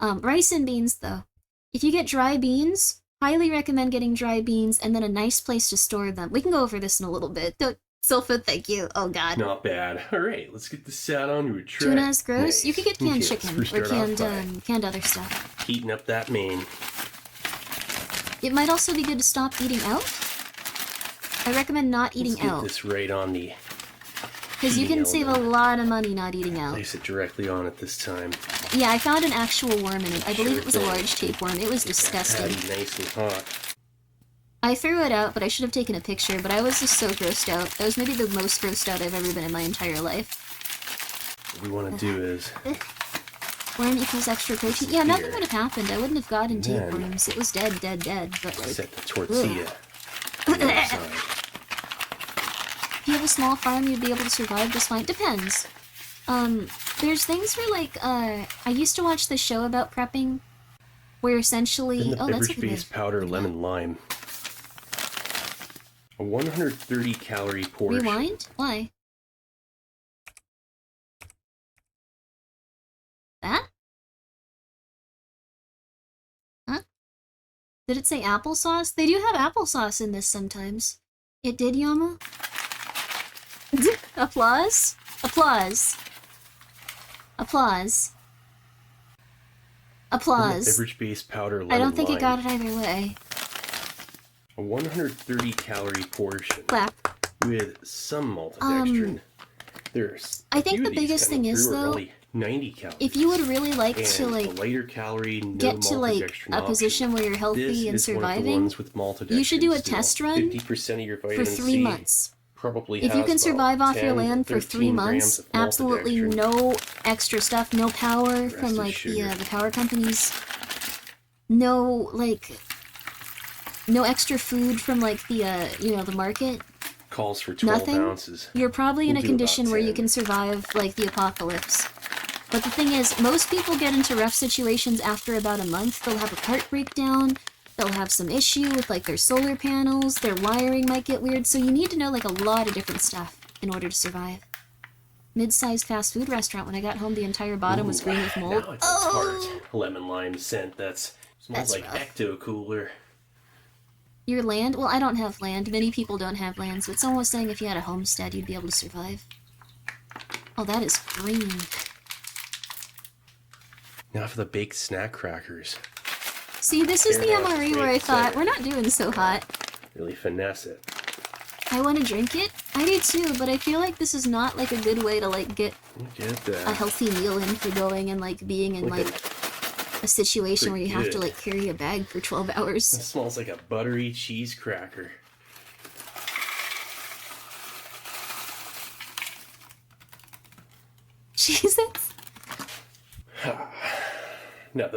Speaker 1: Rice and beans, though. If you get dry beans, highly recommend getting dry beans and then a nice place to store them. We can go over this in a little bit. Silpha, thank you. Oh, God.
Speaker 4: Not bad. All right, let's get this out onto a tray.
Speaker 1: Tuna is gross.
Speaker 4: Nice.
Speaker 1: You could get canned
Speaker 4: Okay,
Speaker 1: chicken
Speaker 4: let's
Speaker 1: or
Speaker 4: start off
Speaker 1: canned other stuff.
Speaker 4: heating up that main.
Speaker 1: It might also be good to stop eating out. I recommend not eating
Speaker 4: Let's get
Speaker 1: out.
Speaker 4: this right on the
Speaker 1: Because you can save a lot of money not eating out.
Speaker 4: Place it directly on it this time.
Speaker 1: Yeah, I found an actual worm in it. I believe
Speaker 4: Sure
Speaker 1: it was a
Speaker 4: thing.
Speaker 1: large tapeworm. It was disgusting.
Speaker 4: Patty nice and hot.
Speaker 1: I threw it out, but I should have taken a picture, but I was just so grossed out. That was maybe the most grossed out I've ever been in my entire life.
Speaker 4: What we want to do is
Speaker 1: Worm equals extra protein. Yeah, nothing
Speaker 4: Here.
Speaker 1: would have happened. I wouldn't have gotten
Speaker 4: Then-
Speaker 1: tapeworms. It was dead, but like...
Speaker 4: set the tortilla on the other side.
Speaker 1: If you have a small farm, you'd be able to survive just fine. Depends. There's things where, like, I used to watch the show about prepping, where essentially...
Speaker 4: Then the
Speaker 1: Oh, that's a good
Speaker 4: beverage-based powder lemon lime. A 130 calorie portion.
Speaker 1: Rewind? Why? That? Huh? Did it say applesauce? They do have applesauce in this sometimes. It did, Yama? Applause? Applause. Applause.
Speaker 4: Then the
Speaker 1: Applause.
Speaker 4: beverage-based powder lemon
Speaker 1: I don't think
Speaker 4: lime.
Speaker 1: it got it either way.
Speaker 4: A 130 calorie portion.
Speaker 1: Clap.
Speaker 4: With some maltodextrin. There's
Speaker 1: I think
Speaker 4: a few
Speaker 1: the
Speaker 4: of these
Speaker 1: biggest
Speaker 4: coming
Speaker 1: thing is,
Speaker 4: through are
Speaker 1: though,
Speaker 4: only 90 calories.
Speaker 1: if you would really like to
Speaker 4: and
Speaker 1: like
Speaker 4: a lighter calorie, no
Speaker 1: get to like
Speaker 4: maltodextrin
Speaker 1: a
Speaker 4: option.
Speaker 1: position where you're healthy and
Speaker 4: This is one of the
Speaker 1: surviving,
Speaker 4: ones with maltodextrin
Speaker 1: you should do a
Speaker 4: still.
Speaker 1: test run
Speaker 4: 50% of your
Speaker 1: for
Speaker 4: vitamin
Speaker 1: 3
Speaker 4: C
Speaker 1: months.
Speaker 4: probably
Speaker 1: If you
Speaker 4: has
Speaker 1: can
Speaker 4: about
Speaker 1: survive off your
Speaker 4: 10 to
Speaker 1: land for 3
Speaker 4: 13
Speaker 1: months,
Speaker 4: grams of
Speaker 1: absolutely
Speaker 4: maltodextrin.
Speaker 1: no extra stuff, no power
Speaker 4: Rest
Speaker 1: from
Speaker 4: is
Speaker 1: like
Speaker 4: sugar.
Speaker 1: the power companies, no like no extra food from like the the market.
Speaker 4: Calls for 12
Speaker 1: Nothing.
Speaker 4: ounces.
Speaker 1: You're probably in
Speaker 4: We'll
Speaker 1: a
Speaker 4: do about
Speaker 1: condition where you
Speaker 4: 10.
Speaker 1: can survive like the apocalypse. But the thing is, most people get into rough situations after about a month. They'll have a part breakdown, they'll have some issue with like their solar panels, their wiring might get weird, so you need to know like a lot of different stuff in order to survive. Mid-sized fast food restaurant, when I got home the entire bottom was green with mold.
Speaker 4: Now it's a tart lemon lime scent that smells
Speaker 1: That's
Speaker 4: like
Speaker 1: rough.
Speaker 4: Ecto Cooler.
Speaker 1: Your land? Well, I don't have land. Many people don't have lands, but someone was saying if you had a homestead, you'd be able to survive. Oh, that is green.
Speaker 4: Now for the baked snack crackers.
Speaker 1: See, this is the
Speaker 4: Fair enough,
Speaker 1: MRE where I
Speaker 4: right
Speaker 1: thought,
Speaker 4: center.
Speaker 1: we're not doing so hot.
Speaker 4: Really finesse it.
Speaker 1: I want to drink it. I do too, but I feel like this is not like a good way to like get
Speaker 4: Look at
Speaker 1: a
Speaker 4: that.
Speaker 1: healthy meal in for going and like being in
Speaker 4: Look at
Speaker 1: like
Speaker 4: it.
Speaker 1: a situation where you have to
Speaker 4: good.
Speaker 1: like carry a bag for 12
Speaker 4: It
Speaker 1: hours.
Speaker 4: smells like a buttery cheese cracker.
Speaker 1: Jesus.
Speaker 4: Now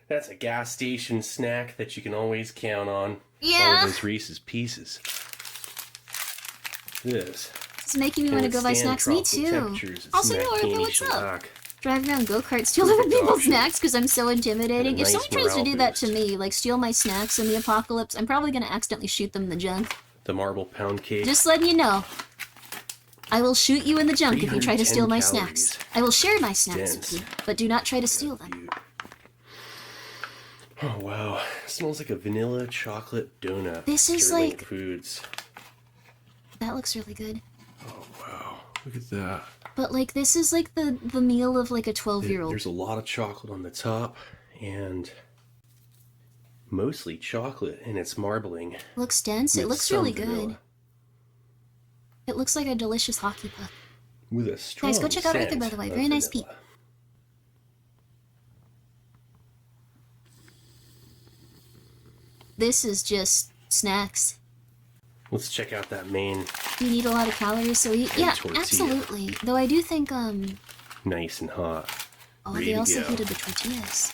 Speaker 4: that's a gas station snack that you can always count on. All
Speaker 1: Yeah.
Speaker 4: of those Reese's Pieces. This.
Speaker 1: It's making me want to go buy snacks. Me too. Also, you know, what's up? Drive around go-karts, steal other people's
Speaker 4: option.
Speaker 1: snacks because I'm so intimidating.
Speaker 4: And a
Speaker 1: If
Speaker 4: nice
Speaker 1: someone tries to
Speaker 4: morale
Speaker 1: do that to
Speaker 4: boost.
Speaker 1: me, like steal my snacks in the apocalypse, I'm probably going to accidentally shoot them in the junk.
Speaker 4: The marble pound cake.
Speaker 1: Just letting you know. I will shoot you in the junk if you try to
Speaker 4: 310
Speaker 1: steal my
Speaker 4: calories.
Speaker 1: snacks. I will share my snacks
Speaker 4: Dense.
Speaker 1: with you, but do not try to steal them.
Speaker 4: Beaut. Oh wow, it smells like a vanilla chocolate donut.
Speaker 1: This is
Speaker 4: Sterling
Speaker 1: like-
Speaker 4: Foods.
Speaker 1: That looks really good.
Speaker 4: Oh wow, look at that.
Speaker 1: But like this is like the meal of like a 12-year-old.
Speaker 4: There's a lot of chocolate on the top and mostly chocolate, and it's marbling.
Speaker 1: Looks dense. It
Speaker 4: with
Speaker 1: looks
Speaker 4: some
Speaker 1: really good.
Speaker 4: vanilla.
Speaker 1: It looks like a delicious hockey puck.
Speaker 4: With a strong
Speaker 1: Guys, go check out Arthur,
Speaker 4: scent
Speaker 1: by the way.
Speaker 4: of
Speaker 1: Very nice
Speaker 4: vanilla.
Speaker 1: peep. This is just snacks.
Speaker 4: Let's check out that main
Speaker 1: You need a lot of calories, so eat. Yeah,
Speaker 4: tortilla.
Speaker 1: absolutely. Though I do think
Speaker 4: nice and hot.
Speaker 1: oh,
Speaker 4: Ready
Speaker 1: they
Speaker 4: to
Speaker 1: also
Speaker 4: go.
Speaker 1: heated the tortillas.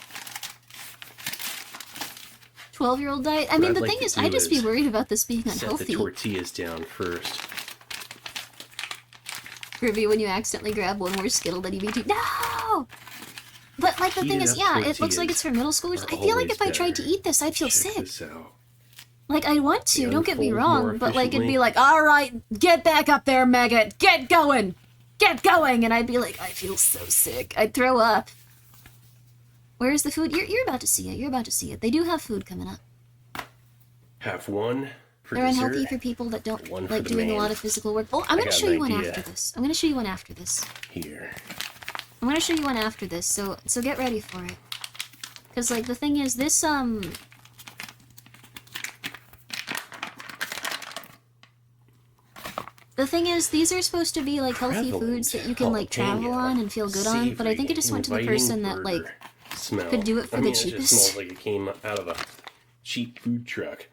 Speaker 1: 12-year-old diet. I mean,
Speaker 4: I'd
Speaker 1: the
Speaker 4: like
Speaker 1: thing
Speaker 4: to
Speaker 1: is,
Speaker 4: do
Speaker 1: I'd just be
Speaker 4: is
Speaker 1: worried about this being
Speaker 4: Set the
Speaker 1: unhealthy.
Speaker 4: tortillas down first.
Speaker 1: Grimmi, when you accidentally grab one more Skittle that you beat you. No! But like the thing
Speaker 4: Heated
Speaker 1: is,
Speaker 4: up
Speaker 1: yeah, it looks like
Speaker 4: tortillas
Speaker 1: it's for middle schoolers.
Speaker 4: are
Speaker 1: I feel like
Speaker 4: always
Speaker 1: if I tried to
Speaker 4: better.
Speaker 1: eat this, I'd feel
Speaker 4: Check
Speaker 1: sick.
Speaker 4: this out.
Speaker 1: Like, I want to,
Speaker 4: They
Speaker 1: don't get me
Speaker 4: unfold more
Speaker 1: wrong, but like, it'd be
Speaker 4: efficiently.
Speaker 1: like, alright, get back up there, maggot! Get going! Get going! And I'd be like, I feel so sick. I'd throw up. Where's the food? You're about to see it. You're about to see it. They do have food coming up.
Speaker 4: Have one for
Speaker 1: They're
Speaker 4: dessert.
Speaker 1: unhealthy for people that don't
Speaker 4: One for
Speaker 1: like
Speaker 4: the
Speaker 1: doing a
Speaker 4: main.
Speaker 1: lot of physical work. Oh, I'm
Speaker 4: I
Speaker 1: gonna
Speaker 4: got
Speaker 1: show
Speaker 4: an
Speaker 1: you one
Speaker 4: idea.
Speaker 1: after this. I'm gonna show you one after this.
Speaker 4: Here.
Speaker 1: I'm gonna show you one after this, so get ready for it. Cause like the thing is, this the thing is, these are supposed to be like healthy
Speaker 4: Prevalent
Speaker 1: foods that you can like travel
Speaker 4: jalapeno,
Speaker 1: on and feel good on. But I think it just went to the
Speaker 4: savory,
Speaker 1: person that
Speaker 4: inviting
Speaker 1: like
Speaker 4: burger smell.
Speaker 1: could do it for
Speaker 4: I
Speaker 1: the
Speaker 4: mean, It
Speaker 1: cheapest.
Speaker 4: just smells like it came out of a cheap food truck.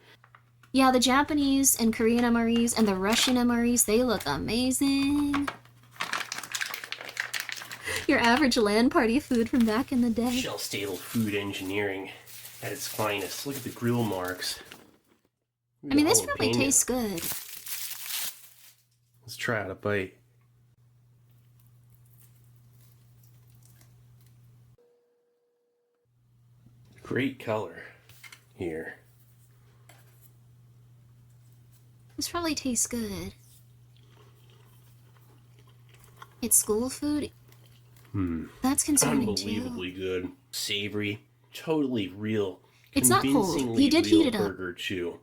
Speaker 1: yeah, the Japanese and Korean MREs and the Russian MREs, they look amazing. Your average LAN party food from back in the day.
Speaker 4: Shelf-stable food engineering at its finest. Look at the grill marks.
Speaker 1: I mean, this
Speaker 4: Jalapeno.
Speaker 1: probably tastes good.
Speaker 4: Let's try out a bite. Great color here.
Speaker 1: This probably tastes good. It's school food. That's concerning too.
Speaker 4: Unbelievably good. Savory. Totally real.
Speaker 1: It's not cold.
Speaker 4: Convincingly
Speaker 1: He did
Speaker 4: real
Speaker 1: heat it up.
Speaker 4: burger chew.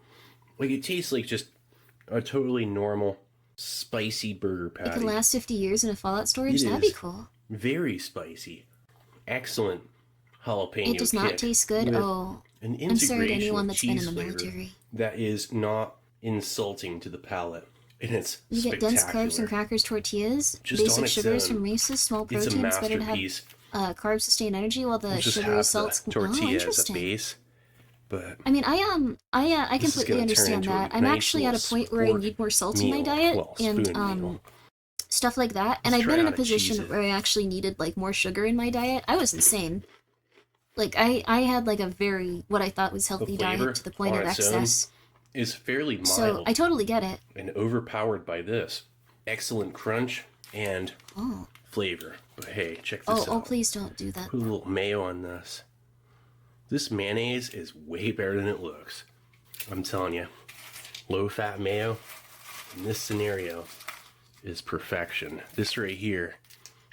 Speaker 4: Like, it tastes like just a totally normal, spicy burger
Speaker 1: It
Speaker 4: patty.
Speaker 1: could last 50 years in a Fallout storage.
Speaker 4: It
Speaker 1: That'd be
Speaker 4: is.
Speaker 1: cool.
Speaker 4: Very spicy. Excellent jalapeno
Speaker 1: It does not
Speaker 4: kick
Speaker 1: taste good.
Speaker 4: with
Speaker 1: Oh,
Speaker 4: an
Speaker 1: I'm sorry to
Speaker 4: integration
Speaker 1: anyone
Speaker 4: of
Speaker 1: that's been in
Speaker 4: cheese
Speaker 1: the
Speaker 4: flavor
Speaker 1: military.
Speaker 4: that is not insulting to the palate. and it's
Speaker 1: You get dense
Speaker 4: spectacular.
Speaker 1: carbs from crackers, tortillas,
Speaker 4: Just
Speaker 1: basic
Speaker 4: on its
Speaker 1: sugars
Speaker 4: own,
Speaker 1: from Reese's, small
Speaker 4: it's a
Speaker 1: proteins, better to
Speaker 4: masterpiece.
Speaker 1: have carbs sustain energy, while the
Speaker 4: We'll just
Speaker 1: sugary
Speaker 4: have
Speaker 1: salts.
Speaker 4: the tortilla as a
Speaker 1: Interesting.
Speaker 4: base, but
Speaker 1: I mean, I
Speaker 4: this is
Speaker 1: completely
Speaker 4: gonna turn
Speaker 1: understand
Speaker 4: into a
Speaker 1: that. I'm
Speaker 4: nice
Speaker 1: actually at a
Speaker 4: little
Speaker 1: point where I
Speaker 4: sport
Speaker 1: need more salt in my
Speaker 4: meal.
Speaker 1: diet,
Speaker 4: Well,
Speaker 1: and
Speaker 4: spoon meal.
Speaker 1: stuff like that. And
Speaker 4: Let's
Speaker 1: I've
Speaker 4: try
Speaker 1: been in
Speaker 4: how
Speaker 1: a
Speaker 4: to cheese
Speaker 1: position
Speaker 4: it.
Speaker 1: where I actually needed like more sugar in my diet. I was insane. Like I had like a very what I thought was healthy diet to the point of excess.
Speaker 4: Is fairly mild.
Speaker 1: So I totally get it.
Speaker 4: And overpowered by this excellent crunch and flavor. But hey, check this out.
Speaker 1: Oh, please don't do that.
Speaker 4: Put a little mayo on this. This mayonnaise is way better than it looks. I'm telling you, low-fat mayo in this scenario is perfection. This right here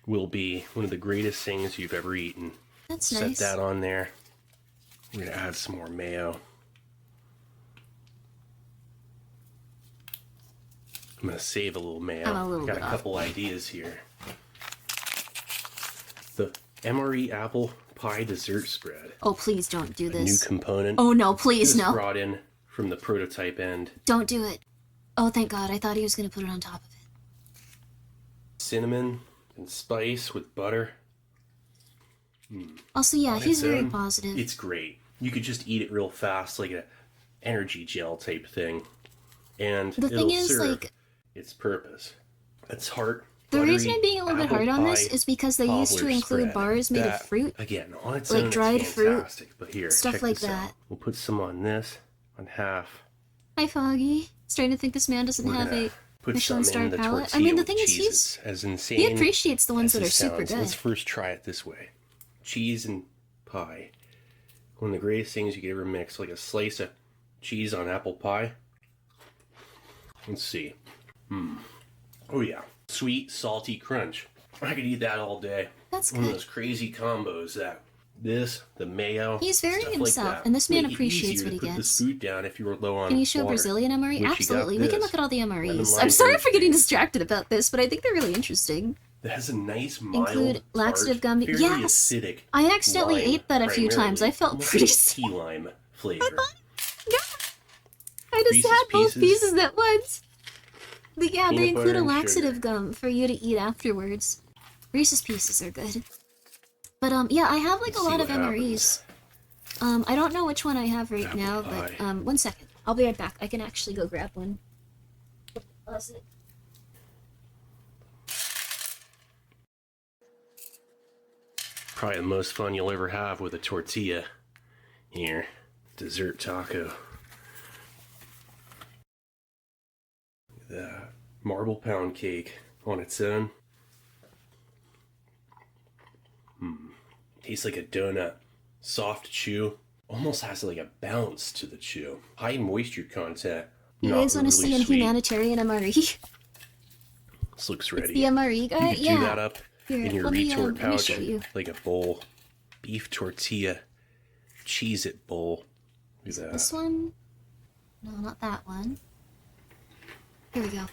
Speaker 4: will be one of the greatest things you've ever eaten.
Speaker 1: That's
Speaker 4: Set
Speaker 1: nice.
Speaker 4: that on there. We're gonna add some more mayo. I'm gonna save a little mayo. Got a couple ideas here. The MRE apple pie dessert spread.
Speaker 1: Oh, please don't do
Speaker 4: A
Speaker 1: this.
Speaker 4: new component.
Speaker 1: Oh no, please
Speaker 4: This
Speaker 1: no.
Speaker 4: brought in from the prototype end.
Speaker 1: Don't do it. Oh, thank God. I thought he was gonna put it on top of it.
Speaker 4: Cinnamon and spice with butter.
Speaker 1: Also, yeah,
Speaker 4: On
Speaker 1: he's
Speaker 4: its
Speaker 1: very
Speaker 4: own,
Speaker 1: positive.
Speaker 4: It's great. You could just eat it real fast, like a energy gel type thing, and
Speaker 1: The
Speaker 4: it'll
Speaker 1: thing is,
Speaker 4: serve
Speaker 1: like,
Speaker 4: its purpose. It's heart.
Speaker 1: the
Speaker 4: Buttery
Speaker 1: reason I'm being a little bit
Speaker 4: apple
Speaker 1: hard on this
Speaker 4: pie
Speaker 1: is because they used to
Speaker 4: cobbler
Speaker 1: include
Speaker 4: spread.
Speaker 1: bars made of
Speaker 4: That,
Speaker 1: fruit,
Speaker 4: again, on its
Speaker 1: like
Speaker 4: own,
Speaker 1: dried
Speaker 4: it's
Speaker 1: fruit,
Speaker 4: fantastic. But here,
Speaker 1: stuff
Speaker 4: check
Speaker 1: like
Speaker 4: this
Speaker 1: that.
Speaker 4: out. We'll put some on this, on half.
Speaker 1: Hi, Foggy. Starting to think this man doesn't
Speaker 4: We're
Speaker 1: have
Speaker 4: gonna
Speaker 1: a
Speaker 4: put
Speaker 1: Michelin
Speaker 4: some
Speaker 1: star
Speaker 4: in the
Speaker 1: palate.
Speaker 4: tortilla
Speaker 1: I mean, the
Speaker 4: with
Speaker 1: thing is,
Speaker 4: cheeses. As insane
Speaker 1: he appreciates the ones
Speaker 4: as
Speaker 1: that are
Speaker 4: this
Speaker 1: super
Speaker 4: sounds,
Speaker 1: good.
Speaker 4: Let's first try it this way. Cheese and pie. One of the greatest things you could ever mix, like a slice of cheese on apple pie. Let's see. Oh yeah. Sweet, salty crunch. I could eat that all day.
Speaker 1: That's
Speaker 4: One of
Speaker 1: good.
Speaker 4: those crazy combos that this, the mayo,
Speaker 1: He's very
Speaker 4: stuff
Speaker 1: himself,
Speaker 4: like that,
Speaker 1: and this man
Speaker 4: make it
Speaker 1: appreciates
Speaker 4: easier
Speaker 1: what he
Speaker 4: to put
Speaker 1: gets.
Speaker 4: this food down if you were low on
Speaker 1: Can you show
Speaker 4: water.
Speaker 1: Brazilian MRE?
Speaker 4: Which you got
Speaker 1: Absolutely. We can
Speaker 4: this.
Speaker 1: look at all the MREs.
Speaker 4: Lemon
Speaker 1: I'm
Speaker 4: lime
Speaker 1: sorry for getting
Speaker 4: roast
Speaker 1: distracted about this, but I think they're really interesting.
Speaker 4: That has a nice mild,
Speaker 1: Include laxative
Speaker 4: tart,
Speaker 1: gum.
Speaker 4: fairly
Speaker 1: Yes!
Speaker 4: acidic
Speaker 1: I accidentally
Speaker 4: lime,
Speaker 1: ate that a few times. I
Speaker 4: primarily,
Speaker 1: felt
Speaker 4: almost
Speaker 1: pretty
Speaker 4: like
Speaker 1: sick.
Speaker 4: key lime flavor.
Speaker 1: I just
Speaker 4: Reese's
Speaker 1: had both
Speaker 4: Pieces.
Speaker 1: pieces at once. But yeah, they
Speaker 4: Peanut
Speaker 1: include
Speaker 4: butter
Speaker 1: a
Speaker 4: and
Speaker 1: laxative
Speaker 4: sugar.
Speaker 1: gum for you to eat afterwards. Reese's Pieces are good. But yeah, I have like
Speaker 4: Let's
Speaker 1: a
Speaker 4: see
Speaker 1: lot of
Speaker 4: what
Speaker 1: MREs.
Speaker 4: happens.
Speaker 1: I don't know which one I have right
Speaker 4: Apple
Speaker 1: now,
Speaker 4: pie.
Speaker 1: but 1 second. I'll be right back. I can actually go grab one. Pause it.
Speaker 4: Probably the most fun you'll ever have with a tortilla. Here, dessert taco. The marble pound cake on its own. Tastes like a donut. Soft chew. Almost has like a bounce to the chew. High moisture content.
Speaker 1: You
Speaker 4: Not
Speaker 1: guys want to
Speaker 4: overly
Speaker 1: see a
Speaker 4: sweet.
Speaker 1: humanitarian MRE?
Speaker 4: This looks
Speaker 1: The
Speaker 4: ready.
Speaker 1: MRE guy?
Speaker 4: You could
Speaker 1: Yeah.
Speaker 4: do that up
Speaker 1: Here,
Speaker 4: in your
Speaker 1: let me
Speaker 4: retort pouch,
Speaker 1: show you.
Speaker 4: like a bowl. Beef tortilla, Cheez-It bowl. Look at that.
Speaker 1: This one? No, not that one. Here we go.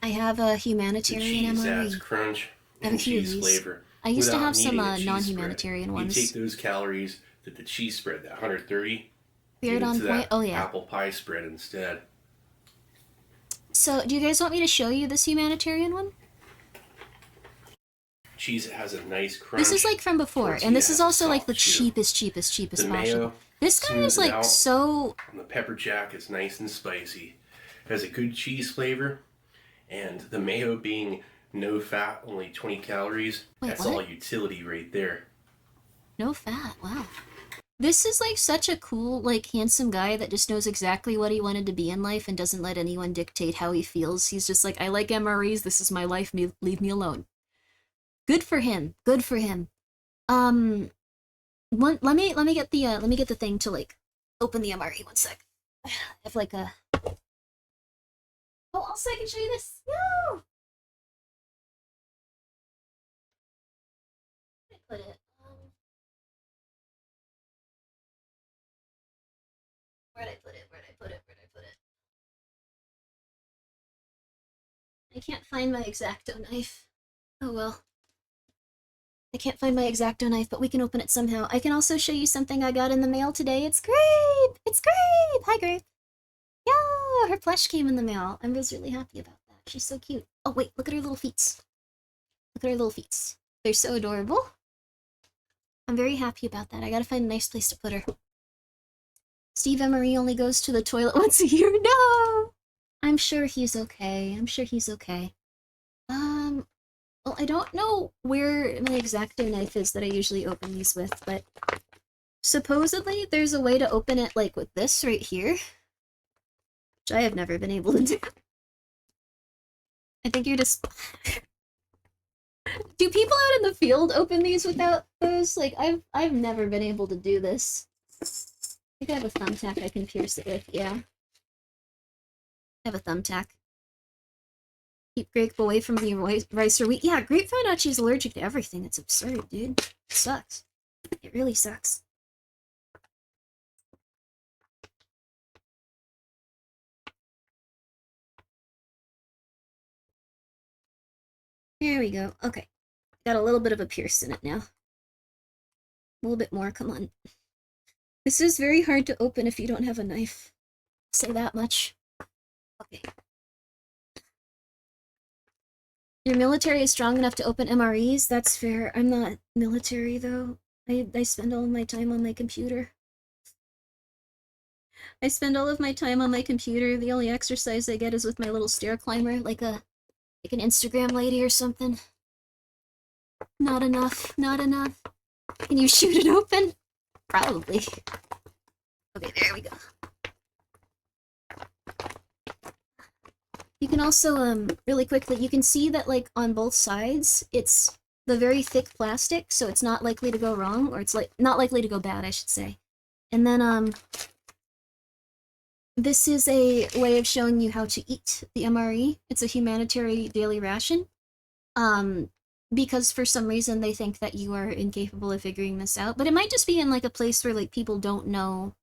Speaker 1: I have a
Speaker 4: The
Speaker 1: humanitarian
Speaker 4: cheese adds
Speaker 1: MRE.
Speaker 4: crunch
Speaker 1: I have
Speaker 4: and
Speaker 1: a few of
Speaker 4: cheese
Speaker 1: these.
Speaker 4: flavor.
Speaker 1: I used to
Speaker 4: without
Speaker 1: have some
Speaker 4: needing a cheese
Speaker 1: non-humanitarian
Speaker 4: spread.
Speaker 1: ones.
Speaker 4: You take those calories that the cheese spread, that 130,
Speaker 1: Weird
Speaker 4: give it
Speaker 1: on
Speaker 4: to
Speaker 1: point.
Speaker 4: that
Speaker 1: Oh yeah.
Speaker 4: apple pie spread instead.
Speaker 1: So, do you guys want me to show you this humanitarian one?
Speaker 4: Cheese has a nice crunch.
Speaker 1: This is like from before, and this is
Speaker 4: Tortilla
Speaker 1: also like the
Speaker 4: soft chew.
Speaker 1: cheapest
Speaker 4: The
Speaker 1: possible.
Speaker 4: mayo
Speaker 1: This guy
Speaker 4: smooths
Speaker 1: is
Speaker 4: it
Speaker 1: like
Speaker 4: out.
Speaker 1: so.
Speaker 4: And the pepper jack is nice and spicy. Has a good cheese flavor, and the mayo being no fat, only 20 calories.
Speaker 1: Wait,
Speaker 4: that's
Speaker 1: what?
Speaker 4: all utility right there.
Speaker 1: No fat, wow. This is like such a cool, like handsome guy that just knows exactly what he wanted to be in life and doesn't let anyone dictate how he feels. He's just like, I like MREs, this is my life, leave me alone. Good for him. Good for him. Let me get the thing to like open the MRE 1 sec. I have like a Oh, also I can show you this. No. Where did I put it? Where'd I put it? I can't find my X-Acto knife. Oh well. I can't find my X-Acto knife, but we can open it somehow. I can also show you something I got in the mail today. It's Grape! It's Grape! Hi, Grape. Yeah, her plush came in the mail. I was really happy about that. She's so cute. Oh, wait, look at her little feet. Look at her little feet. They're so adorable. I'm very happy about that. I gotta find a nice place to put her. Steve Emery only goes to the toilet once a year. No! I'm sure he's okay. I'm sure he's okay. Well, I don't know where my X-Acto knife is that I usually open these with, but supposedly there's a way to open it, like, with this right here, which I have never been able to do. I think you're just... Do people out in the field open these without those? Like, I've never been able to do this. I think I have a thumbtack I can pierce it with, yeah. I have a thumbtack. Keep grape away from the rice or wheat. Yeah, Grape found out she's allergic to everything. It's absurd, dude. It sucks. It really sucks. There we go. Okay. Got a little bit of a pierce in it now. A little bit more, come on. This is very hard to open if you don't have a knife. I'll say that much. Okay. Your military is strong enough to open MREs? That's fair. I'm not military, though. I spend all of my time on my computer. I spend all of my time on my computer. The only exercise I get is with my little stair climber, like an Instagram lady or something. Not enough. Not enough. Can you shoot it open? Probably. Okay, there we go. You can also, really quickly, you can see that, like, on both sides, it's the very thick plastic, so it's not likely to go wrong, or it's, like, not likely to go bad, I should say. And then, this is a way of showing you how to eat the MRE. It's a humanitarian daily ration. Because for some reason they think that you are incapable of figuring this out. But it might just be in, like, a place where, like, people don't know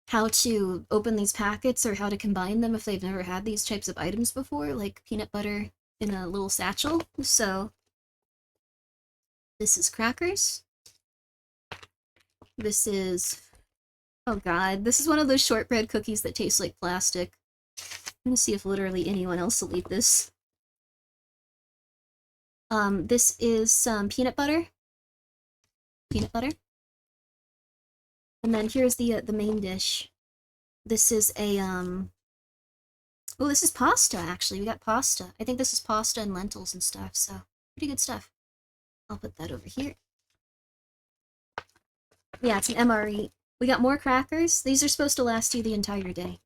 Speaker 1: how to open these packets or how to combine them if they've never had these types of items before, like peanut butter in a little satchel. So this is crackers. This is, oh god, this is one of those shortbread cookies that taste like plastic. I'm gonna see if literally anyone else will eat this. This is some peanut butter. Peanut butter. And then here's the main dish. This is a, oh, this is pasta, actually. We got pasta. I think this is pasta and lentils and stuff, so pretty good stuff. I'll put that over here. Yeah, it's an MRE. We got more crackers. These are supposed to last you the entire day.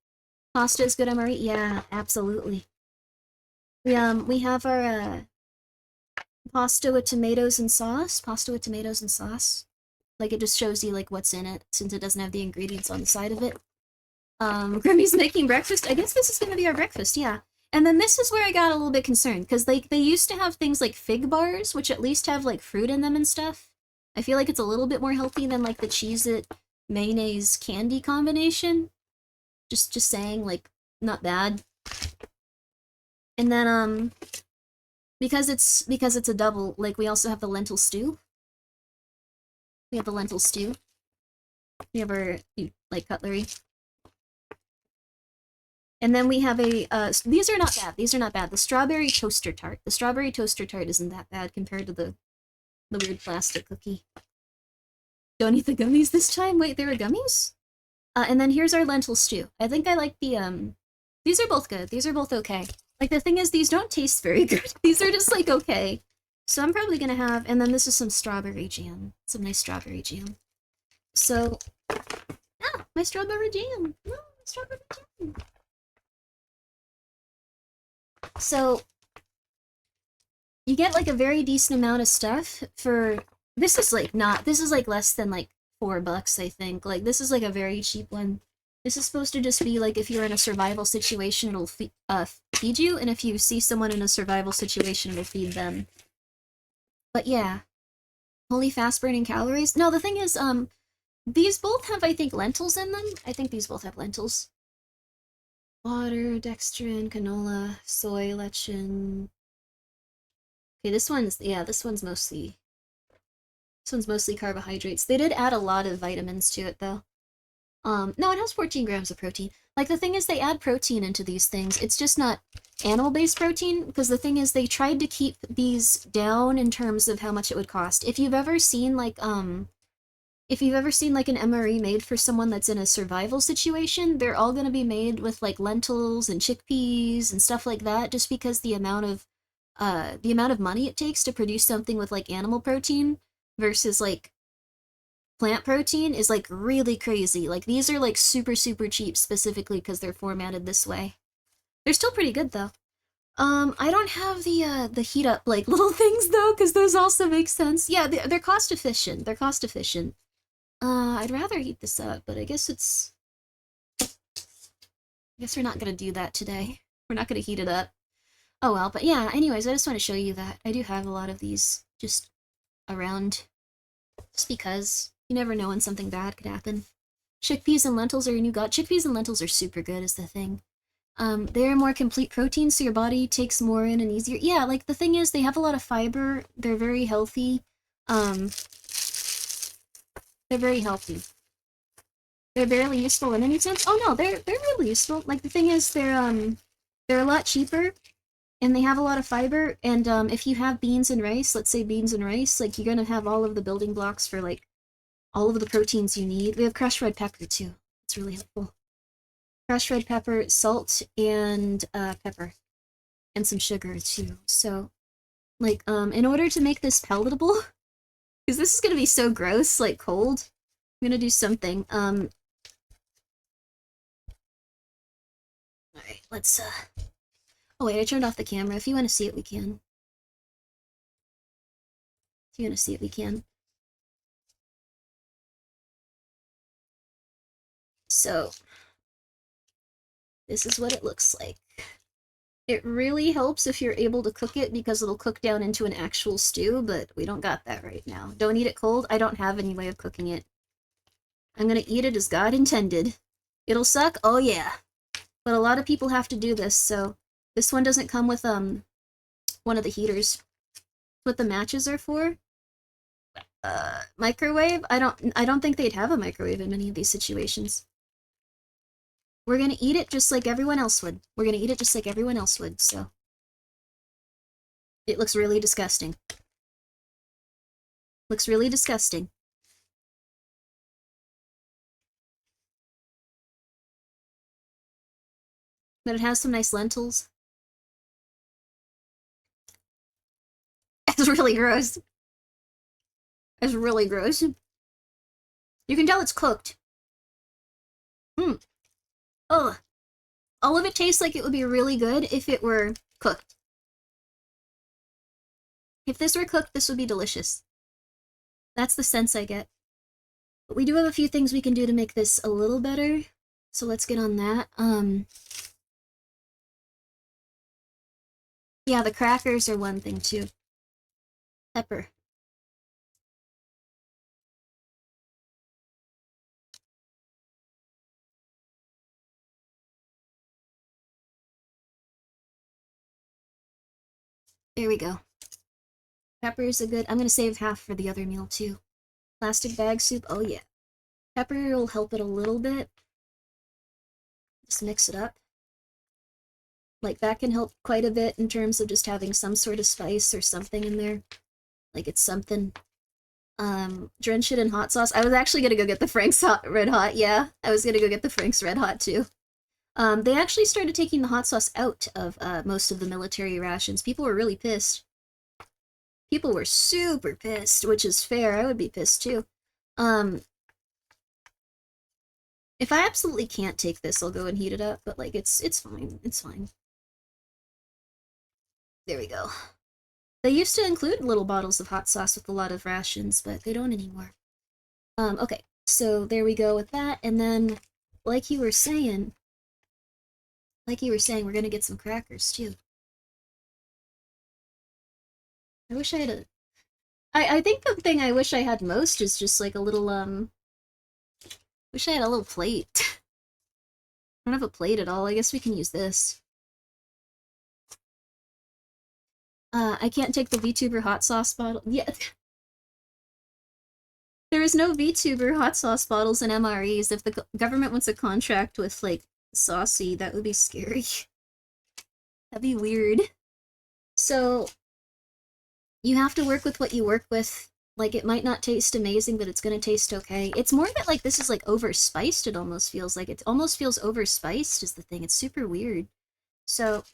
Speaker 1: Pasta is good MRE? Yeah, absolutely. We have our, pasta with tomatoes and sauce. Pasta with tomatoes and sauce. Like, it just shows you, like, what's in it, since it doesn't have the ingredients on the side of it. Grimmi's making breakfast. I guess this is gonna be our breakfast, yeah. And then this is where I got a little bit concerned, because, like, they used to have things like fig bars, which at least have, like, fruit in them and stuff. I feel like it's a little bit more healthy than, like, the Cheez-It mayonnaise candy combination. Just saying, like, not bad. And then, because it's a double, like, we also have the lentil stew. We have the lentil stew. We have our, like, cutlery. And then we have a, these are not bad. These are not bad. The strawberry toaster tart. The strawberry toaster tart isn't that bad compared to the weird plastic cookie. Don't eat the gummies this time? Wait, there are gummies? And then here's our lentil stew. I think I like the, these are both good. These are both okay. Like, the thing is, these don't taste very good. These are just, like, okay. So I'm probably gonna have, and then this is some strawberry jam. Some nice strawberry jam. So, my strawberry jam. No, my strawberry jam. So, you get, like, a very decent amount of stuff for, this is, like, not, this is, like, less than, like, $4, I think. Like, this is, like, a very cheap one. This is supposed to just be, like, if you're in a survival situation, it'll feed you, and if you see someone in a survival situation, it'll feed them. But yeah. Holy fast-burning calories? No, the thing is, these both have, I think, lentils in them. I think these both have lentils. Water, dextrin, canola, soy, lectin, Okay, this one's mostly carbohydrates. They did add a lot of vitamins to it though. No, it has 14 grams of protein. Like, the thing is, they add protein into these things. It's just not animal-based protein, because the thing is, they tried to keep these down in terms of how much it would cost. If you've ever seen, like, an MRE made for someone that's in a survival situation, they're all gonna be made with, like, lentils and chickpeas and stuff like that, just because the amount of money it takes to produce something with, like, animal protein versus, like, plant protein is, like, really crazy. Like, these are, like, super, super cheap specifically because they're formatted this way. They're still pretty good, though. I don't have the heat up, like, little things, though, because those also make sense. Yeah, they're cost efficient. They're cost efficient. I'd rather heat this up, but I guess we're not gonna do that today. We're not gonna heat it up. Oh well, but yeah, anyways, I just want to show you that I do have a lot of these just around, just because you never know when something bad could happen. Chickpeas and lentils are your new god. Chickpeas and lentils are super good is the thing. They're more complete protein, so your body takes more in and easier. Yeah, like, the thing is, they have a lot of fiber, they're very healthy. They're very healthy. They're barely useful in any sense. Oh no, they're really useful. Like, the thing is, they're a lot cheaper, and they have a lot of fiber, and if you have beans and rice, let's say beans and rice, like, you're gonna have all of the building blocks for, like, all of the proteins you need. We have crushed red pepper, too. It's really helpful. Crushed red pepper, salt, and pepper. And some sugar, too. So, like, in order to make this palatable, because this is gonna be so gross, like, cold, I'm gonna do something. Alright, let's, oh wait, I turned off the camera. If you want to see it, we can. If you want to see it, we can. So, this is what it looks like. It really helps if you're able to cook it, because it'll cook down into an actual stew, but we don't got that right now. Don't eat it cold. I don't have any way of cooking it. I'm gonna eat it as God intended. It'll suck? Oh yeah. But a lot of people have to do this, so this one doesn't come with, one of the heaters. What the matches are for? Microwave? I don't think they'd have a microwave in many of these situations. We're gonna eat it just like everyone else would. We're gonna eat it just like everyone else would, so. It looks really disgusting. Looks really disgusting. But it has some nice lentils. It's really gross. It's really gross. You can tell it's cooked. Ugh. All of it tastes like it would be really good if it were cooked. If this were cooked, this would be delicious. That's the sense I get. But we do have a few things we can do to make this a little better. So let's get on that. Yeah, the crackers are one thing too. Pepper. There we go. Pepper is a good... I'm gonna save half for the other meal too. Plastic bag soup, oh yeah. Pepper will help it a little bit. Just mix it up. Like, that can help quite a bit in terms of just having some sort of spice or something in there. Like, it's something. Drench it in hot sauce. I was actually gonna go get the Frank's Red Hot, yeah. I was gonna go get the Frank's Red Hot too. They actually started taking the hot sauce out of most of the military rations. People were really pissed. People were super pissed, which is fair. I would be pissed too. If I absolutely can't take this, I'll go and heat it up, but, like, it's fine. It's fine. There we go. They used to include little bottles of hot sauce with a lot of rations, but they don't anymore. Okay, so there we go with that, and then, like you were saying, we're gonna get some crackers, too. I wish I had a... I think the thing I wish I had most is just, like, a little, wish I had a little plate. I don't have a plate at all. I guess we can use this. I can't take the VTuber hot sauce bottle. Yeah. There is no VTuber hot sauce bottles in MREs. If the government wants a contract with, like, Saucy, that would be scary. That'd be weird. So, you have to work with what you work with. Like, it might not taste amazing, but it's gonna taste okay. It's more that, like, this is, like, overspiced, it almost feels like. It almost feels overspiced is the thing. It's super weird. So,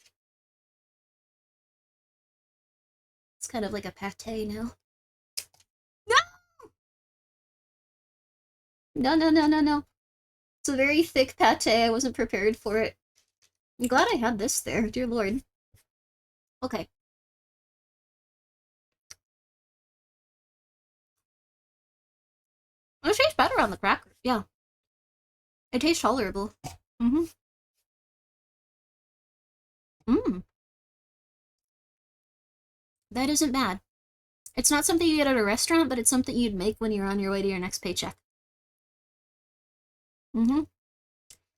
Speaker 1: it's kind of like a pate now. No! No, no, no, no, no. It's a very thick pate. I wasn't prepared for it. I'm glad I had this there, dear lord. Okay. It tastes better on the cracker. Yeah. It tastes tolerable. Mm-hmm. Mmm. That isn't bad. It's not something you get at a restaurant, but it's something you'd make when you're on your way to your next paycheck. Mm-hmm.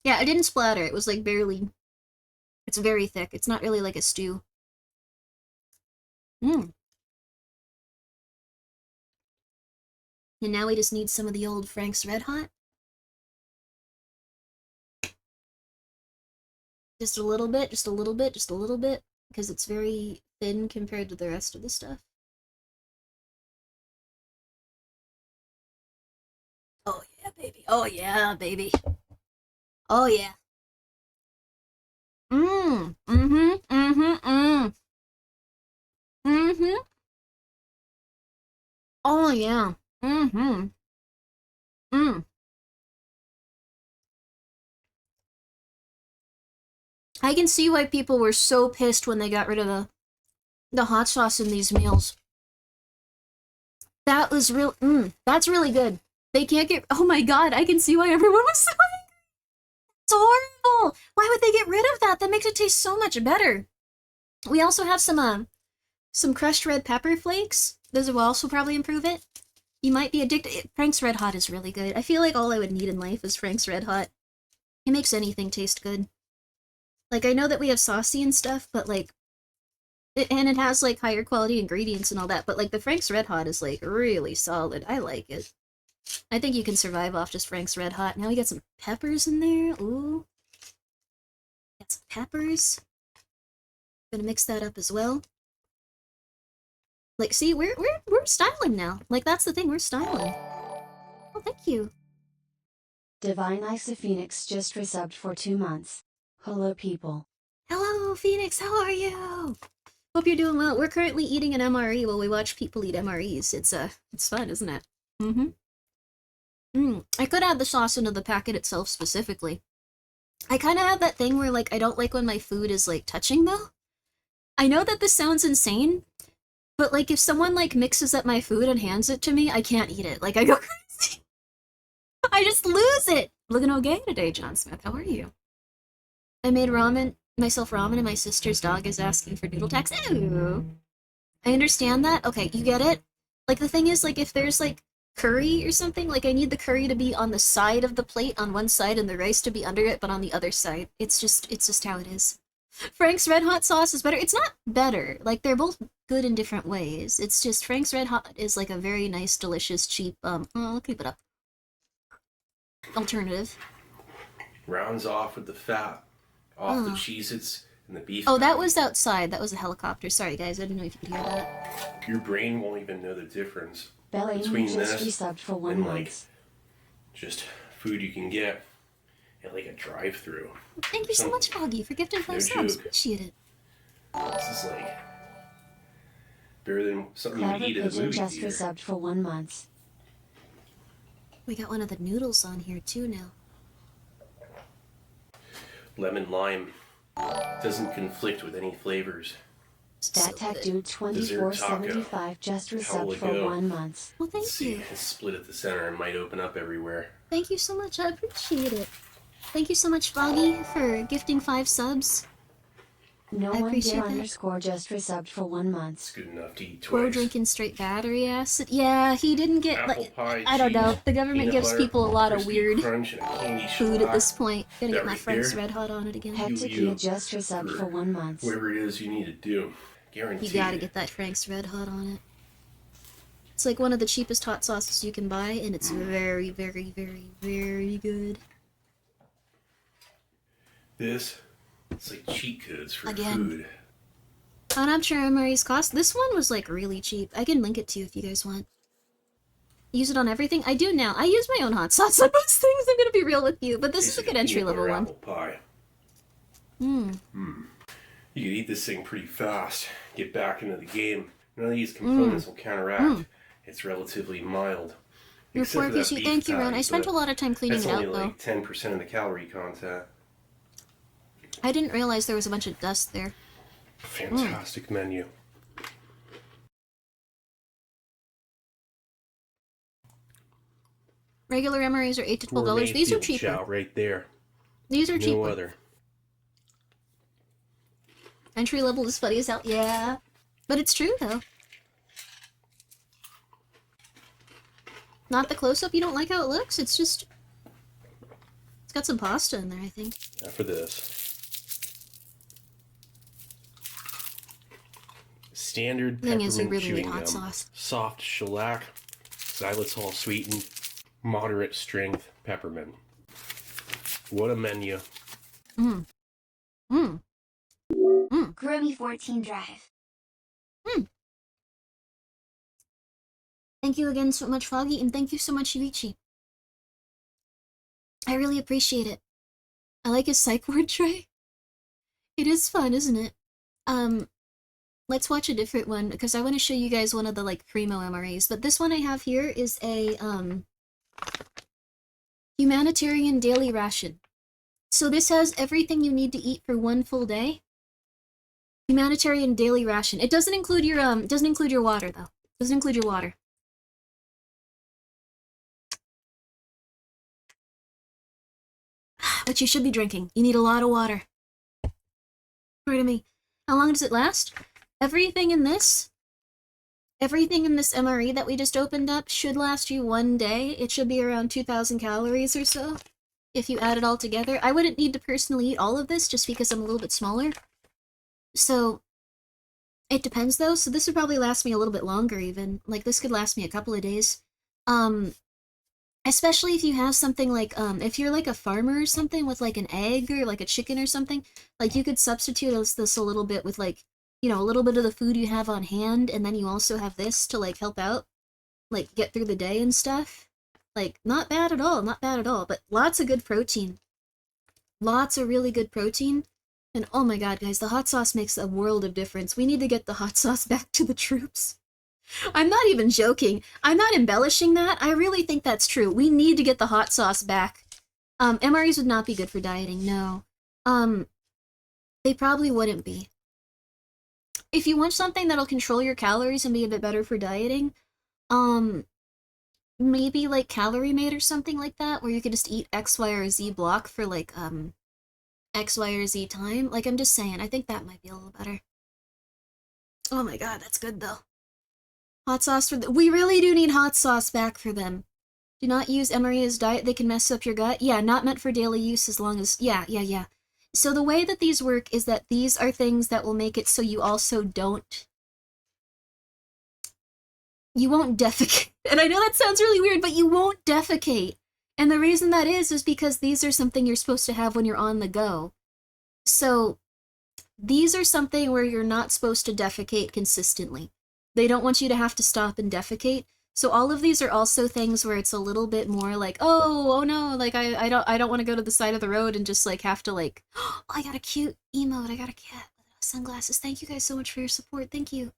Speaker 1: Yeah, it didn't splatter. It was, like, barely... It's very thick. It's not really like a stew. Mmm. And now we just need some of the old Frank's Red Hot. Just a little bit, just a little bit, just a little bit, because it's very thin compared to the rest of the stuff. Oh yeah, baby. Oh yeah, baby. Oh yeah. Mmm. Mm-hmm. Mm-hmm. Mm. Mm-hmm. Oh yeah. Mm-hmm. Mm. I can see why people were so pissed when they got rid of the hot sauce in these meals. That was real. That's really good. They can't get. Oh my god! I can see why everyone was so angry. It's horrible. Why would they get rid of that? That makes it taste so much better. We also have some crushed red pepper flakes. Those will also probably improve it. You might be addicted. Frank's Red Hot is really good. I feel like all I would need in life is Frank's Red Hot. It makes anything taste good. Like, I know that we have Saucy and stuff, but, like, and it has, like, higher quality ingredients and all that, but, like, the Frank's Red Hot is, like, really solid. I like it. I think you can survive off just Frank's Red Hot. Now we got some peppers in there. Ooh. Got some peppers. Gonna mix that up as well. Like, see, we're styling now. Like, that's the thing, we're styling. Oh, thank you.
Speaker 2: Divine Isa Phoenix just resubbed for 2 months. Hello, people.
Speaker 1: Hello, Phoenix, how are you? Hope you're doing well. We're currently eating an MRE while we watch people eat MREs. It's fun, isn't it? I could add the sauce into the packet itself specifically. I kind of have that thing where, like, I don't like when my food is, like, touching, though. I know that this sounds insane, but, like, if someone, like, mixes up my food and hands it to me, I can't eat it. Like, I go crazy. I just lose it. Looking okay today, John Smith. How are you? I made myself ramen, and my sister's dog is asking for noodle tax. Ooh. I understand that. Okay, you get it? Like, the thing is, like, if there's, like, curry or something, like, I need the curry to be on the side of the plate on one side and the rice to be under it, but on the other side. It's just how it is. Frank's Red Hot sauce is better. It's not better. Like, they're both good in different ways. It's just Frank's Red Hot is, like, a very nice, delicious, cheap, I'll keep it up. Alternative.
Speaker 4: Rounds off with the fat. Off the Cheez-Its and the beef.
Speaker 1: Oh, that was outside. That was a helicopter. Sorry, guys. I didn't know if you could hear that.
Speaker 4: Your brain won't even know the difference
Speaker 2: Belly
Speaker 4: between
Speaker 2: just
Speaker 4: this
Speaker 2: resubbed for 1
Speaker 4: and,
Speaker 2: month.
Speaker 4: like, just food you can get at, like, a drive-through.
Speaker 1: Thank you so much, Foggy, for gifting 5 subs. Appreciate it.
Speaker 4: This is, like, better than something you
Speaker 2: Clever
Speaker 4: would eat at a
Speaker 2: Pigeon
Speaker 4: movie
Speaker 2: just
Speaker 4: theater.
Speaker 2: resubbed for 1 month.
Speaker 1: We got one of the noodles on here, too, now.
Speaker 4: Lemon lime doesn't conflict with any flavors.
Speaker 2: StatTech Dude 2475 just resubbed for 1 month.
Speaker 1: Well, thank
Speaker 4: See,
Speaker 1: you.
Speaker 4: it's split at the center and might open up everywhere.
Speaker 1: Thank you so much. I appreciate it. Thank you so much, Foggy, for gifting 5 subs.
Speaker 2: No
Speaker 1: I
Speaker 2: one
Speaker 1: appreciate
Speaker 2: dare
Speaker 1: that.
Speaker 2: underscore just resubbed for 1
Speaker 4: It's
Speaker 2: month.
Speaker 4: good enough to eat
Speaker 1: Bro
Speaker 4: twice.
Speaker 1: drinking straight battery acid. Yeah, he didn't get,
Speaker 4: Apple
Speaker 1: like,
Speaker 4: pie,
Speaker 1: I don't know.
Speaker 4: cheese,
Speaker 1: The government
Speaker 4: peanut
Speaker 1: gives
Speaker 4: butter,
Speaker 1: people a lot of
Speaker 4: crispy
Speaker 1: weird
Speaker 4: crunch, and a candy
Speaker 1: food at
Speaker 4: shellac.
Speaker 1: this point. Gotta
Speaker 4: That
Speaker 1: get my
Speaker 4: right
Speaker 1: Frank's
Speaker 4: there.
Speaker 1: Red Hot on it again.
Speaker 4: You,
Speaker 2: Hectakia just resubbed for 1 month.
Speaker 4: Whatever it is you need to do. Guaranteed.
Speaker 1: You gotta get that Frank's Red Hot on it. It's like one of the cheapest hot sauces you can buy, and it's very, very, very, very good.
Speaker 4: It's like cheat codes for
Speaker 1: Again.
Speaker 4: food.
Speaker 1: I'm not sure MRE's cost. This one was like really cheap. I can link it to you if you guys want. Use it on everything? I do now. I use my own hot sauce on most things, I'm gonna be real with you, but this is a good entry-level one.
Speaker 4: Apple pie.
Speaker 1: Mmm.
Speaker 4: You could eat this thing pretty fast. Get back into the game. None of these components will counteract. It's relatively mild.
Speaker 1: Your
Speaker 4: Except for that
Speaker 1: piece,
Speaker 4: beef
Speaker 1: thank you, Ron.
Speaker 4: patty,
Speaker 1: I spent a
Speaker 4: but
Speaker 1: lot of time cleaning it
Speaker 4: that's
Speaker 1: out,
Speaker 4: only
Speaker 1: though.
Speaker 4: like 10% of the calorie content.
Speaker 1: I didn't realize there was a bunch of dust there.
Speaker 4: Fantastic menu.
Speaker 1: Regular MREs are $8 to $12. These are cheaper.
Speaker 4: Chow right there.
Speaker 1: These are cheaper.
Speaker 4: No other.
Speaker 1: Entry level is funny as hell. Yeah. But it's true, though. Not the close-up, you don't like how it looks? It's just... It's got some pasta in there, I think.
Speaker 4: After this. Standard
Speaker 1: The thing is, you
Speaker 4: peppermint
Speaker 1: really need
Speaker 4: chewing
Speaker 1: hot
Speaker 4: gum.
Speaker 1: sauce.
Speaker 4: Soft shellac. Xylitol sweetened. Moderate strength peppermint. What a menu.
Speaker 3: Grimmi 14 Drive.
Speaker 1: Thank you again so much, Foggy, and thank you so much, Yuichi. I really appreciate it. I like his psych ward tray. It is fun, isn't it? Let's watch a different one, because I want to show you guys one of the, like, primo MREs. But this one I have here is a, humanitarian daily ration. So this has everything you need to eat for one full day. Humanitarian daily ration. It doesn't include your, doesn't include your water, though. Doesn't include your water. But you should be drinking. You need a lot of water. Pardon me. How long does it last? Everything in this MRE that we just opened up should last you one day. It should be around 2,000 calories or so, if you add it all together. I wouldn't need to personally eat all of this, just because I'm a little bit smaller. So, it depends though, so this would probably last me a little bit longer even. Like, this could last me a couple of days. Especially if you have something like, if you're like a farmer or something with like an egg or like a chicken or something, like you could substitute this a little bit with like, you know, a little bit of the food you have on hand, and then you also have this to like help out, like get through the day and stuff. Like, not bad at all, not bad at all, but lots of good protein. Lots of really good protein. And oh my god, guys, the hot sauce makes a world of difference. We need to get the hot sauce back to the troops. I'm not even joking. I'm not embellishing that. I really think that's true. We need to get the hot sauce back. MREs would not be good for dieting, no. They probably wouldn't be. If you want something that'll control your calories and be a bit better for dieting, maybe like Calorie Mate or something like that, where you could just eat X, Y, or Z block for like, X, Y, or Z time. Like, I'm just saying, I think that might be a little better. Oh my god, that's good though. Hot sauce for we really do need hot sauce back for them. Do not use MRE as diet, they can mess up your gut. Yeah, not meant for daily use as long as... Yeah. So the way that these work is that these are things that will make it so you also don't... You won't defecate. And I know that sounds really weird, but you won't defecate. And the reason that is because these are something you're supposed to have when you're on the go. So, these are something where you're not supposed to defecate consistently. They don't want you to have to stop and defecate. So all of these are also things where it's a little bit more like, oh no, like I don't want to go to the side of the road and just like have to like, oh, I got a cute emote, I got a cat with sunglasses. Thank you guys so much for your support. Thank you.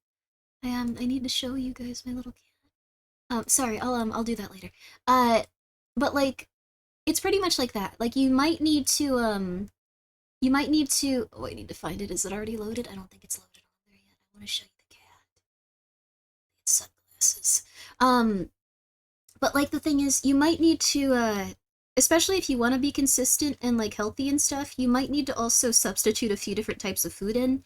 Speaker 1: I need to show you guys my little cat. Sorry, I'll do that later. But like, it's pretty much like that. Like you might need to oh, I need to find it. Is it already loaded? I don't think it's loaded on there yet. I want to show you the cat. Sunglasses. But like the thing is, you might need to, especially if you want to be consistent and like healthy and stuff, you might need to also substitute a few different types of food in.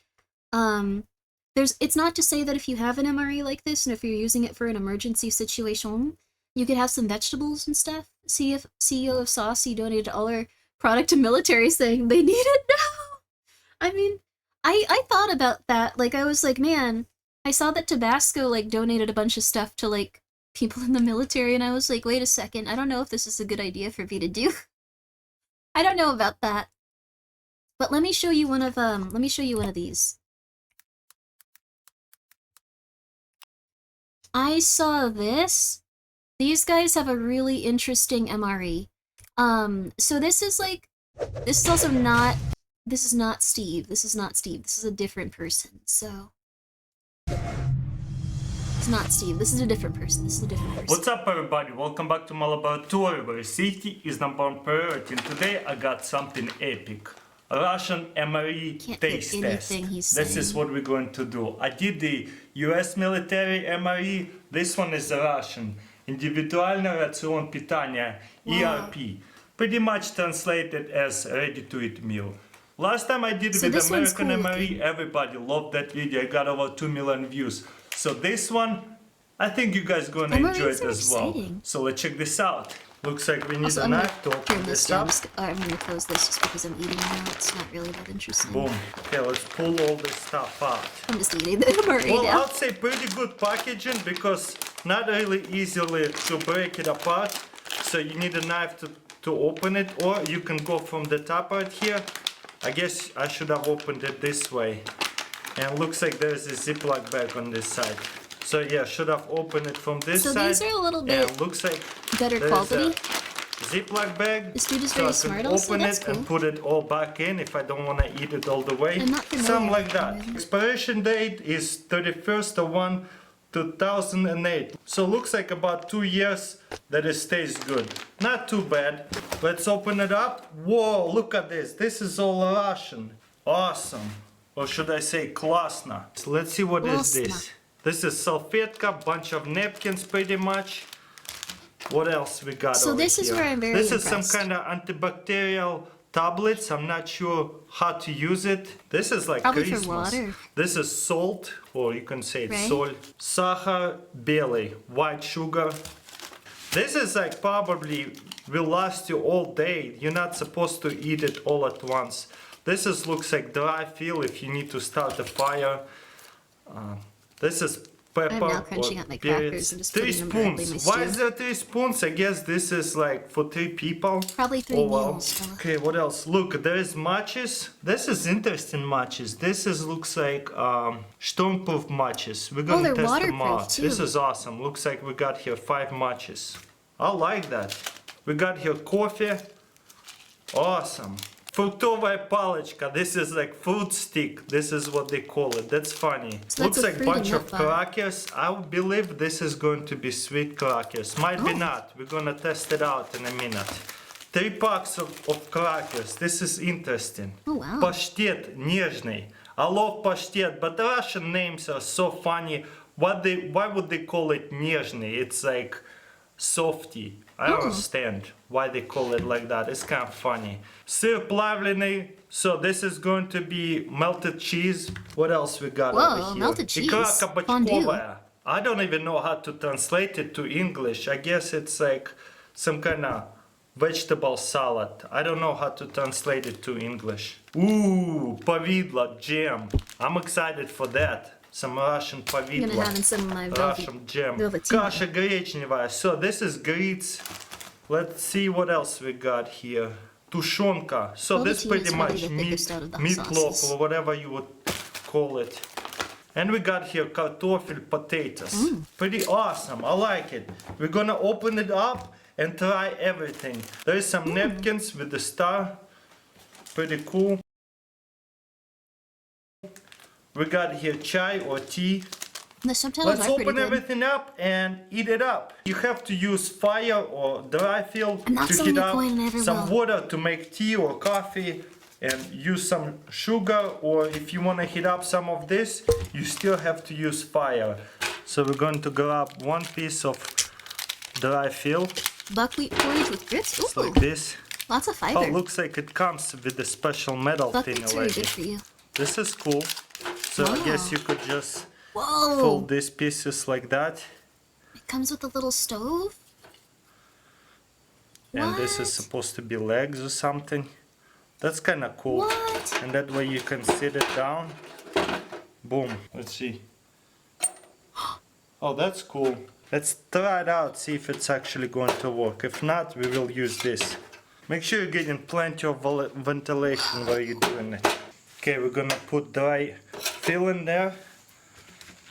Speaker 1: It's not to say that if you have an MRE like this and if you're using it for an emergency situation, you could have some vegetables and stuff. See if CEO of Saucy donated all our product to military saying they need it now. I mean, I thought about that. Like, I was like, man, I saw that Tabasco, like, donated a bunch of stuff to, like, people in the military, and I was like, wait a second, I don't know if this is a good idea for me to do. I don't know about that. But let me show you one of these. I saw this. These guys have a really interesting MRE. So this is like, this is also not, this is not Steve. This is not Steve. This is a different person, so. It's not Steve. This is a different person. This is a different person.
Speaker 5: What's up, everybody? Welcome back to my laboratory where safety is #1 priority. And today I got something epic. A Russian MRE taste test. This is what we're going to do. I did the US military MRE. This one is a Russian. Индивидуальный рацион питания, ERP. Pretty much translated as ready-to-eat meal. Last time I did it with American MRE, everybody loved that video. I got over 2 million views. So this one, I think you guys gonna enjoy it as well. So let's check this out. Looks like we need a knife to open this up.
Speaker 1: I'm gonna close this just because I'm eating now. It's not really that interesting.
Speaker 5: Boom. Okay, let's pull all this stuff out.
Speaker 1: I'm just eating the MRE
Speaker 5: well,
Speaker 1: now.
Speaker 5: I'd say pretty good packaging because not really easily to break it apart. So you need a knife to open it, or you can go from the top right here. I guess I should have opened it this way. And looks like there's a Ziploc bag on this side. So yeah, should have opened it from this side.
Speaker 1: So these are a little bit
Speaker 5: looks like
Speaker 1: better quality.
Speaker 5: Ziploc bag.
Speaker 1: This dude is very smart.
Speaker 5: Open it and put it all back in if I don't want to eat it all the way. Something like that. Expiration date is 31st of 1, 2008. So looks like about 2 years that it stays good. Not too bad. Let's open it up. Whoa, look at this. This is all Russian. Awesome. Or should I say klasna. So let's see what is this. This is salvetka, bunch of napkins pretty much. What else we got over
Speaker 1: this
Speaker 5: here?
Speaker 1: Is where I'm very
Speaker 5: This
Speaker 1: impressed.
Speaker 5: is some kind of antibacterial tablets. I'm not sure how to use it. This is like
Speaker 1: probably
Speaker 5: Christmas.
Speaker 1: For water.
Speaker 5: This is salt, or you can say it's
Speaker 1: right?
Speaker 5: salt. Sahar belly, white sugar. This is like probably will last you all day. You're not supposed to eat it all at once. This is looks like dry fill if you need to start a fire. This is pepper.
Speaker 1: I'm now crunching up my crackers and just
Speaker 5: 3
Speaker 1: putting them directly in my
Speaker 5: spoons.
Speaker 1: stew.
Speaker 5: Why is there 3 spoons? I guess this is like for 3 people.
Speaker 1: Probably 3 meals.
Speaker 5: Okay, what else? Look, there is matches. This is interesting matches. This is looks like stormproof matches. We're gonna test them out.
Speaker 1: Too.
Speaker 5: This is awesome. Looks like we got here 5 matches. I like that. We got here coffee. Awesome. Fruktовая палочка. This is like fruit stick. This is what they call it. That's funny.
Speaker 1: So
Speaker 5: looks like a bunch of crackers. I believe this is going to be sweet crackers. Might be not. We're gonna test it out in a minute. 3 packs of crackers. This is interesting.
Speaker 1: Oh wow.
Speaker 5: Паштет нежный. I love паштет, but the Russian names are so funny. Why would they call it нежный? It's like softy. I don't understand why they call it like that. It's kind of funny. Сыр плавленый. So this is going to be melted cheese. What else we got over here?
Speaker 1: Melted cheese.
Speaker 5: Икра кабачковая. I don't even know how to translate it to English. I guess it's like some kind of vegetable salad. I don't know how to translate it to English. Ooh, повидло, jam. I'm excited for that. Some Russian повидло.
Speaker 1: I'm gonna have some of my
Speaker 5: Russian jam. Каша гречневая. So this is grits. Let's see what else we got here. Тушенка. So this pretty much meatloaf or whatever you would call it. And we got here картофель, potatoes. Pretty awesome. I like it. We're gonna open it up and try everything. There is some napkins with the star. Pretty cool. We got here chai or tea.
Speaker 1: The subtitles
Speaker 5: Let's open everything up and eat it up. You have to use fire or dry fill to heat up some water to make tea or coffee, and use some sugar, or if you want to heat up some of this, you still have to use fire. So we're going to grab 1 piece of dry fill.
Speaker 1: Buckwheat porridge with grits? Ooh.
Speaker 5: Just like this.
Speaker 1: Lots of fiber.
Speaker 5: Oh, looks like it comes with a special metal thing already.
Speaker 1: Really good for you.
Speaker 5: This is cool. So I guess you could just fold these pieces like that.
Speaker 1: It comes with a little stove?
Speaker 5: And this is supposed to be legs or something. That's kind of cool.
Speaker 1: What?
Speaker 5: And that way you can sit it down. Boom. Let's see. Oh, that's cool. Let's try it out, see if it's actually going to work. If not, we will use this. Make sure you're getting plenty of ventilation while you're doing it. Okay, we're gonna put dry fill in there.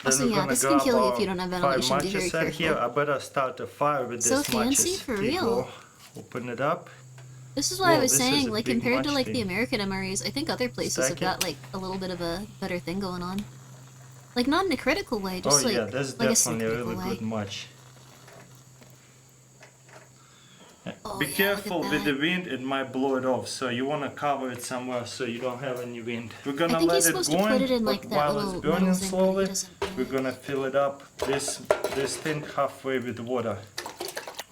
Speaker 1: Also, yeah, this can kill you if you don't have ventilation. Be very careful.
Speaker 5: Here, I better start a fire with
Speaker 1: So
Speaker 5: this
Speaker 1: fancy,
Speaker 5: matches.
Speaker 1: for real.
Speaker 5: Open it up.
Speaker 1: This is why I was
Speaker 5: this is
Speaker 1: saying,
Speaker 5: a
Speaker 1: like,
Speaker 5: big
Speaker 1: compared to, like,
Speaker 5: match
Speaker 1: the
Speaker 5: thing.
Speaker 1: American MREs, I think other places
Speaker 5: Stack
Speaker 1: have got, like, a little bit of a better thing going on. Like, not in a critical way, just,
Speaker 5: Oh
Speaker 1: like,
Speaker 5: yeah, that's
Speaker 1: like
Speaker 5: definitely a
Speaker 1: critical
Speaker 5: really
Speaker 1: way.
Speaker 5: good match.
Speaker 1: Oh,
Speaker 5: Be
Speaker 1: yeah,
Speaker 5: careful
Speaker 1: look at
Speaker 5: with the
Speaker 1: that.
Speaker 5: wind, it might blow it off, so you want to cover it somewhere so you don't have any wind. We're gonna
Speaker 1: I think
Speaker 5: let
Speaker 1: he's
Speaker 5: it
Speaker 1: supposed to
Speaker 5: go
Speaker 1: put it
Speaker 5: in,
Speaker 1: in, like,
Speaker 5: but
Speaker 1: that
Speaker 5: while
Speaker 1: little
Speaker 5: it's burning
Speaker 1: metal thing where
Speaker 5: slowly,
Speaker 1: he doesn't...
Speaker 5: we're gonna fill it up, this thing halfway with water.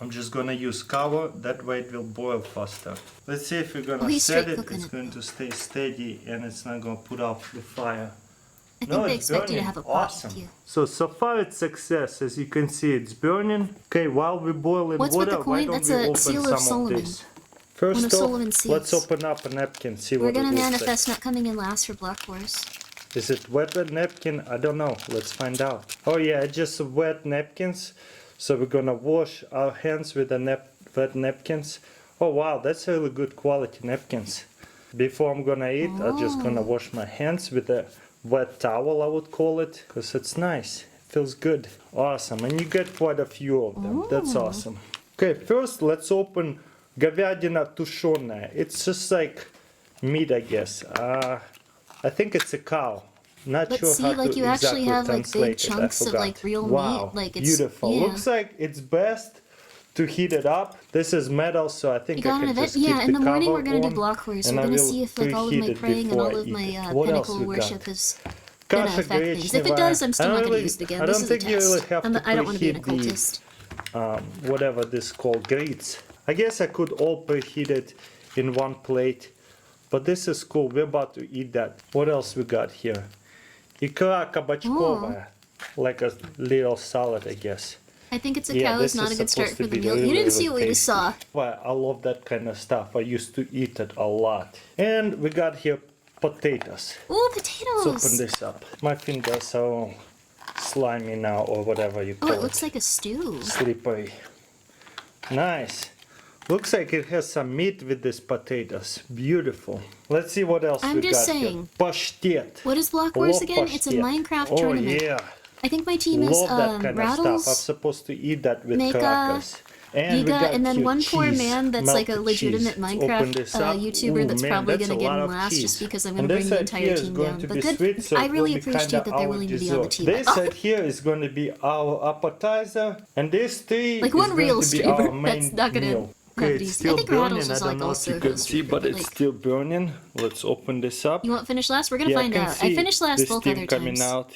Speaker 5: I'm just gonna use cover, that way it will boil faster. Let's see if we're gonna
Speaker 1: he's
Speaker 5: set
Speaker 1: straight
Speaker 5: it,
Speaker 1: cooking
Speaker 5: it's
Speaker 1: it,
Speaker 5: going
Speaker 1: though.
Speaker 5: to stay steady and it's not gonna put out the fire.
Speaker 1: I think
Speaker 5: No,
Speaker 1: they
Speaker 5: it's
Speaker 1: expect you to
Speaker 5: burning.
Speaker 1: have a pot
Speaker 5: Awesome.
Speaker 1: with you.
Speaker 5: So far it's success. As you can see, it's burning. Okay, while we boil in
Speaker 1: What's with
Speaker 5: water,
Speaker 1: the
Speaker 5: why
Speaker 1: coin?
Speaker 5: don't
Speaker 1: That's
Speaker 5: we
Speaker 1: a
Speaker 5: open
Speaker 1: seal of
Speaker 5: some
Speaker 1: Solomon.
Speaker 5: of this?
Speaker 1: One of
Speaker 5: First off,
Speaker 1: Solomon's
Speaker 5: let's
Speaker 1: seals.
Speaker 5: open up a napkin, see
Speaker 1: We're
Speaker 5: what it
Speaker 1: gonna
Speaker 5: looks
Speaker 1: manifest not coming in last for Black Horse.
Speaker 5: like. Is it wet napkin? I don't know. Let's find out. Oh yeah, it's just wet napkins. So we're gonna wash our hands with the wet napkins. Oh wow, that's really good quality napkins. Before I'm gonna eat, I'm just gonna wash my hands with a wet towel, I would call it, because it's nice. It feels good. Awesome, and you get quite a few of them. That's awesome. Okay, first let's open говядина тушеная. It's just like meat, I guess. I think it's a cow. Not
Speaker 1: But
Speaker 5: sure
Speaker 1: see,
Speaker 5: how
Speaker 1: like,
Speaker 5: to
Speaker 1: you actually
Speaker 5: exactly
Speaker 1: have, like,
Speaker 5: translate
Speaker 1: big
Speaker 5: it. I
Speaker 1: chunks of,
Speaker 5: forgot.
Speaker 1: like, real
Speaker 5: Wow,
Speaker 1: meat. Like, it's...
Speaker 5: beautiful.
Speaker 1: Yeah.
Speaker 5: Looks like it's best to heat it up. This is metal, so I think
Speaker 1: You
Speaker 5: I
Speaker 1: got an
Speaker 5: can
Speaker 1: event?
Speaker 5: just keep
Speaker 1: Yeah, in the morning
Speaker 5: cover
Speaker 1: we're gonna do
Speaker 5: on,
Speaker 1: Block Horse.
Speaker 5: and
Speaker 1: We're
Speaker 5: I
Speaker 1: gonna
Speaker 5: will
Speaker 1: see if, like, all of
Speaker 5: preheat
Speaker 1: my
Speaker 5: it
Speaker 1: praying and
Speaker 5: before
Speaker 1: all
Speaker 5: I
Speaker 1: of
Speaker 5: eat
Speaker 1: my
Speaker 5: it. What else
Speaker 1: pinnacle
Speaker 5: we
Speaker 1: worship
Speaker 5: got?
Speaker 1: is gonna
Speaker 5: Kasha
Speaker 1: affect things. If it does, I'm still not gonna use it again.
Speaker 5: I
Speaker 1: This
Speaker 5: don't
Speaker 1: is a
Speaker 5: think you really
Speaker 1: test.
Speaker 5: have to
Speaker 1: I don't want to be an
Speaker 5: preheat the
Speaker 1: occultist.
Speaker 5: whatever this called, grits. I guess I could all preheat it in one plate, but this is cool. We're about to eat that. What else we got here? Икра кабачковая, like a little salad, I guess.
Speaker 1: I think it's a
Speaker 5: Yeah,
Speaker 1: cow
Speaker 5: this
Speaker 1: is not
Speaker 5: is
Speaker 1: a good start
Speaker 5: supposed
Speaker 1: for
Speaker 5: to
Speaker 1: the
Speaker 5: be
Speaker 1: meal.
Speaker 5: really,
Speaker 1: You didn't see
Speaker 5: really
Speaker 1: what we just
Speaker 5: tasty.
Speaker 1: saw.
Speaker 5: Well, I love that kind of stuff. I used to eat it a lot. And we got here potatoes.
Speaker 1: Ooh,
Speaker 5: Let's
Speaker 1: potatoes!
Speaker 5: open this up. My fingers are all slimy now, or whatever you
Speaker 1: Oh,
Speaker 5: call
Speaker 1: it looks like a stew.
Speaker 5: slippery. Nice. Looks like it has some meat with these potatoes. Beautiful. Let's see what else
Speaker 1: I'm
Speaker 5: we
Speaker 1: just
Speaker 5: got
Speaker 1: saying.
Speaker 5: here. Pashtet.
Speaker 1: What is Block Horse
Speaker 5: Love
Speaker 1: again? It's a
Speaker 5: pashtet.
Speaker 1: Minecraft tournament.
Speaker 5: Oh yeah.
Speaker 1: I think my team is
Speaker 5: Love that kind of stuff. I'm
Speaker 1: Rattles,
Speaker 5: supposed to eat that with
Speaker 1: Mega,
Speaker 5: crackers. And we
Speaker 1: Giga,
Speaker 5: got
Speaker 1: and then
Speaker 5: here
Speaker 1: one poor
Speaker 5: cheese,
Speaker 1: man that's like a
Speaker 5: melted
Speaker 1: legitimate
Speaker 5: cheese. Let's open
Speaker 1: Minecraft
Speaker 5: this up.
Speaker 1: YouTuber
Speaker 5: Ooh,
Speaker 1: that's
Speaker 5: man,
Speaker 1: probably
Speaker 5: that's
Speaker 1: gonna
Speaker 5: a
Speaker 1: get
Speaker 5: lot
Speaker 1: in
Speaker 5: of
Speaker 1: last
Speaker 5: cheese.
Speaker 1: just because I'm
Speaker 5: And
Speaker 1: gonna
Speaker 5: this
Speaker 1: bring the
Speaker 5: side
Speaker 1: entire
Speaker 5: here is
Speaker 1: team
Speaker 5: going
Speaker 1: down.
Speaker 5: to
Speaker 1: But
Speaker 5: be
Speaker 1: good,
Speaker 5: sweet, so
Speaker 1: I
Speaker 5: it will
Speaker 1: really
Speaker 5: be kinda
Speaker 1: appreciate that they're
Speaker 5: our
Speaker 1: willing to be on the
Speaker 5: dessert.
Speaker 1: team.
Speaker 5: This
Speaker 1: Oh,
Speaker 5: side here is going to be our appetizer, and this three
Speaker 1: like
Speaker 5: is
Speaker 1: one
Speaker 5: going
Speaker 1: real
Speaker 5: to be our
Speaker 1: streamer
Speaker 5: main
Speaker 1: that's not gonna
Speaker 5: meal.
Speaker 1: have
Speaker 5: Okay,
Speaker 1: it
Speaker 5: it's
Speaker 1: easy. I
Speaker 5: still
Speaker 1: think
Speaker 5: burning.
Speaker 1: Rattles
Speaker 5: I
Speaker 1: is
Speaker 5: don't
Speaker 1: like
Speaker 5: know if
Speaker 1: also
Speaker 5: you
Speaker 1: a
Speaker 5: can
Speaker 1: real
Speaker 5: see,
Speaker 1: streamer,
Speaker 5: but
Speaker 1: but
Speaker 5: it's
Speaker 1: like,
Speaker 5: still burning. Let's open this up.
Speaker 1: you want finish last? We're gonna
Speaker 5: Yeah,
Speaker 1: find
Speaker 5: I can
Speaker 1: out.
Speaker 5: see
Speaker 1: I finished last
Speaker 5: this
Speaker 1: both
Speaker 5: steam
Speaker 1: other
Speaker 5: coming
Speaker 1: times.
Speaker 5: out.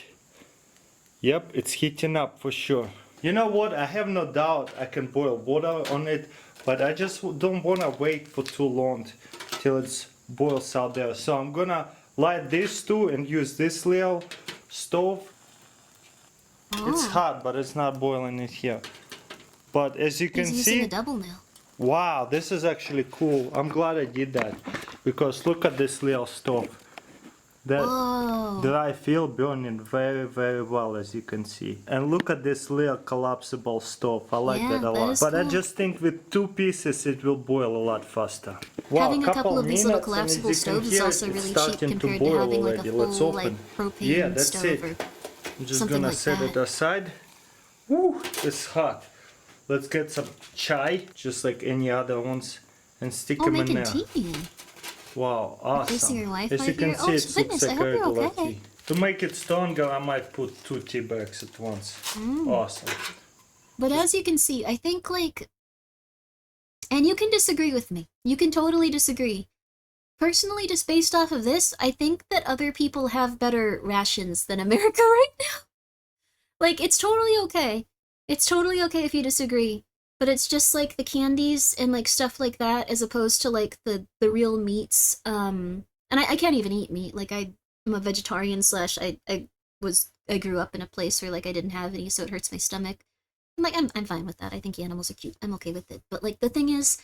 Speaker 5: Yep, it's heating up for sure. You know what? I have no doubt I can boil water on it, but I just don't want to wait for too long till it boils out there. So I'm gonna light this too and use this little stove. It's
Speaker 1: Oh,
Speaker 5: hot, but it's not boiling it here. But as you can
Speaker 1: he's using
Speaker 5: see,
Speaker 1: a double nail.
Speaker 5: wow, this is actually cool. I'm glad I did that, because look at this little stove. That
Speaker 1: Whoa.
Speaker 5: dry fill burning very, very well, as you can see. And look at this little collapsible stove. I like
Speaker 1: Yeah,
Speaker 5: that a
Speaker 1: that
Speaker 5: lot.
Speaker 1: is
Speaker 5: But I
Speaker 1: cool.
Speaker 5: just think with two pieces it will boil a lot faster. Wow,
Speaker 1: Having a couple of these little
Speaker 5: minutes, and as
Speaker 1: collapsible
Speaker 5: you can
Speaker 1: stoves is
Speaker 5: hear,
Speaker 1: also
Speaker 5: it's
Speaker 1: really cheap
Speaker 5: starting to
Speaker 1: compared to
Speaker 5: boil
Speaker 1: having like a
Speaker 5: already. Let's
Speaker 1: full like
Speaker 5: open.
Speaker 1: propane
Speaker 5: Yeah, that's
Speaker 1: stove
Speaker 5: it.
Speaker 1: or
Speaker 5: I'm just
Speaker 1: something
Speaker 5: gonna
Speaker 1: like
Speaker 5: set it
Speaker 1: that.
Speaker 5: aside. Woo, it's hot. Let's get some chai, just like any other ones, and stick
Speaker 1: Oh,
Speaker 5: them in
Speaker 1: making
Speaker 5: there.
Speaker 1: tea.
Speaker 5: Wow,
Speaker 1: Facing your
Speaker 5: awesome.
Speaker 1: Wi-Fi
Speaker 5: As you can
Speaker 1: here?
Speaker 5: see,
Speaker 1: Oh,
Speaker 5: it
Speaker 1: goodness,
Speaker 5: looks
Speaker 1: I
Speaker 5: like
Speaker 1: hope
Speaker 5: a
Speaker 1: you're
Speaker 5: regular
Speaker 1: okay.
Speaker 5: tea. To make it stronger, I might put 2 tea bags at once. Awesome.
Speaker 1: But as you can see, I think like, and you can disagree with me. You can totally disagree. Personally, just based off of this, I think that other people have better rations than America right now. Like, it's totally okay. It's totally okay if you disagree. But it's just like the candies and like stuff like that, as opposed to like the real meats. And I can't even eat meat. Like I'm a vegetarian slash I grew up in a place where like I didn't have any, so it hurts my stomach. I'm like I'm fine with that. I think animals are cute. I'm okay with it. But like the thing is,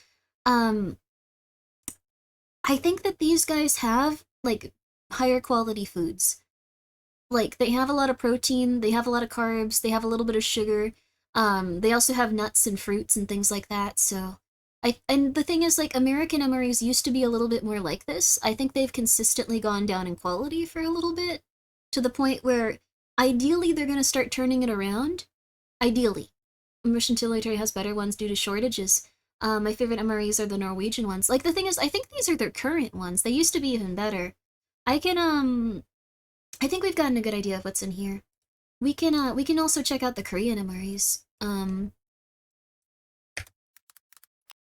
Speaker 1: I think that these guys have, like, higher quality foods. Like, they have a lot of protein, they have a lot of carbs, they have a little bit of sugar. They also have nuts and fruits and things like that, so... And the thing is, like, American MREs used to be a little bit more like this. I think they've consistently gone down in quality for a little bit, to the point where, ideally, they're gonna start turning it around. Ideally. Mission Military has better ones due to shortages. My favorite MREs are the Norwegian ones. Like, the thing is, I think these are their current ones. They used to be even better. I think we've gotten a good idea of what's in here. We can also check out the Korean MREs.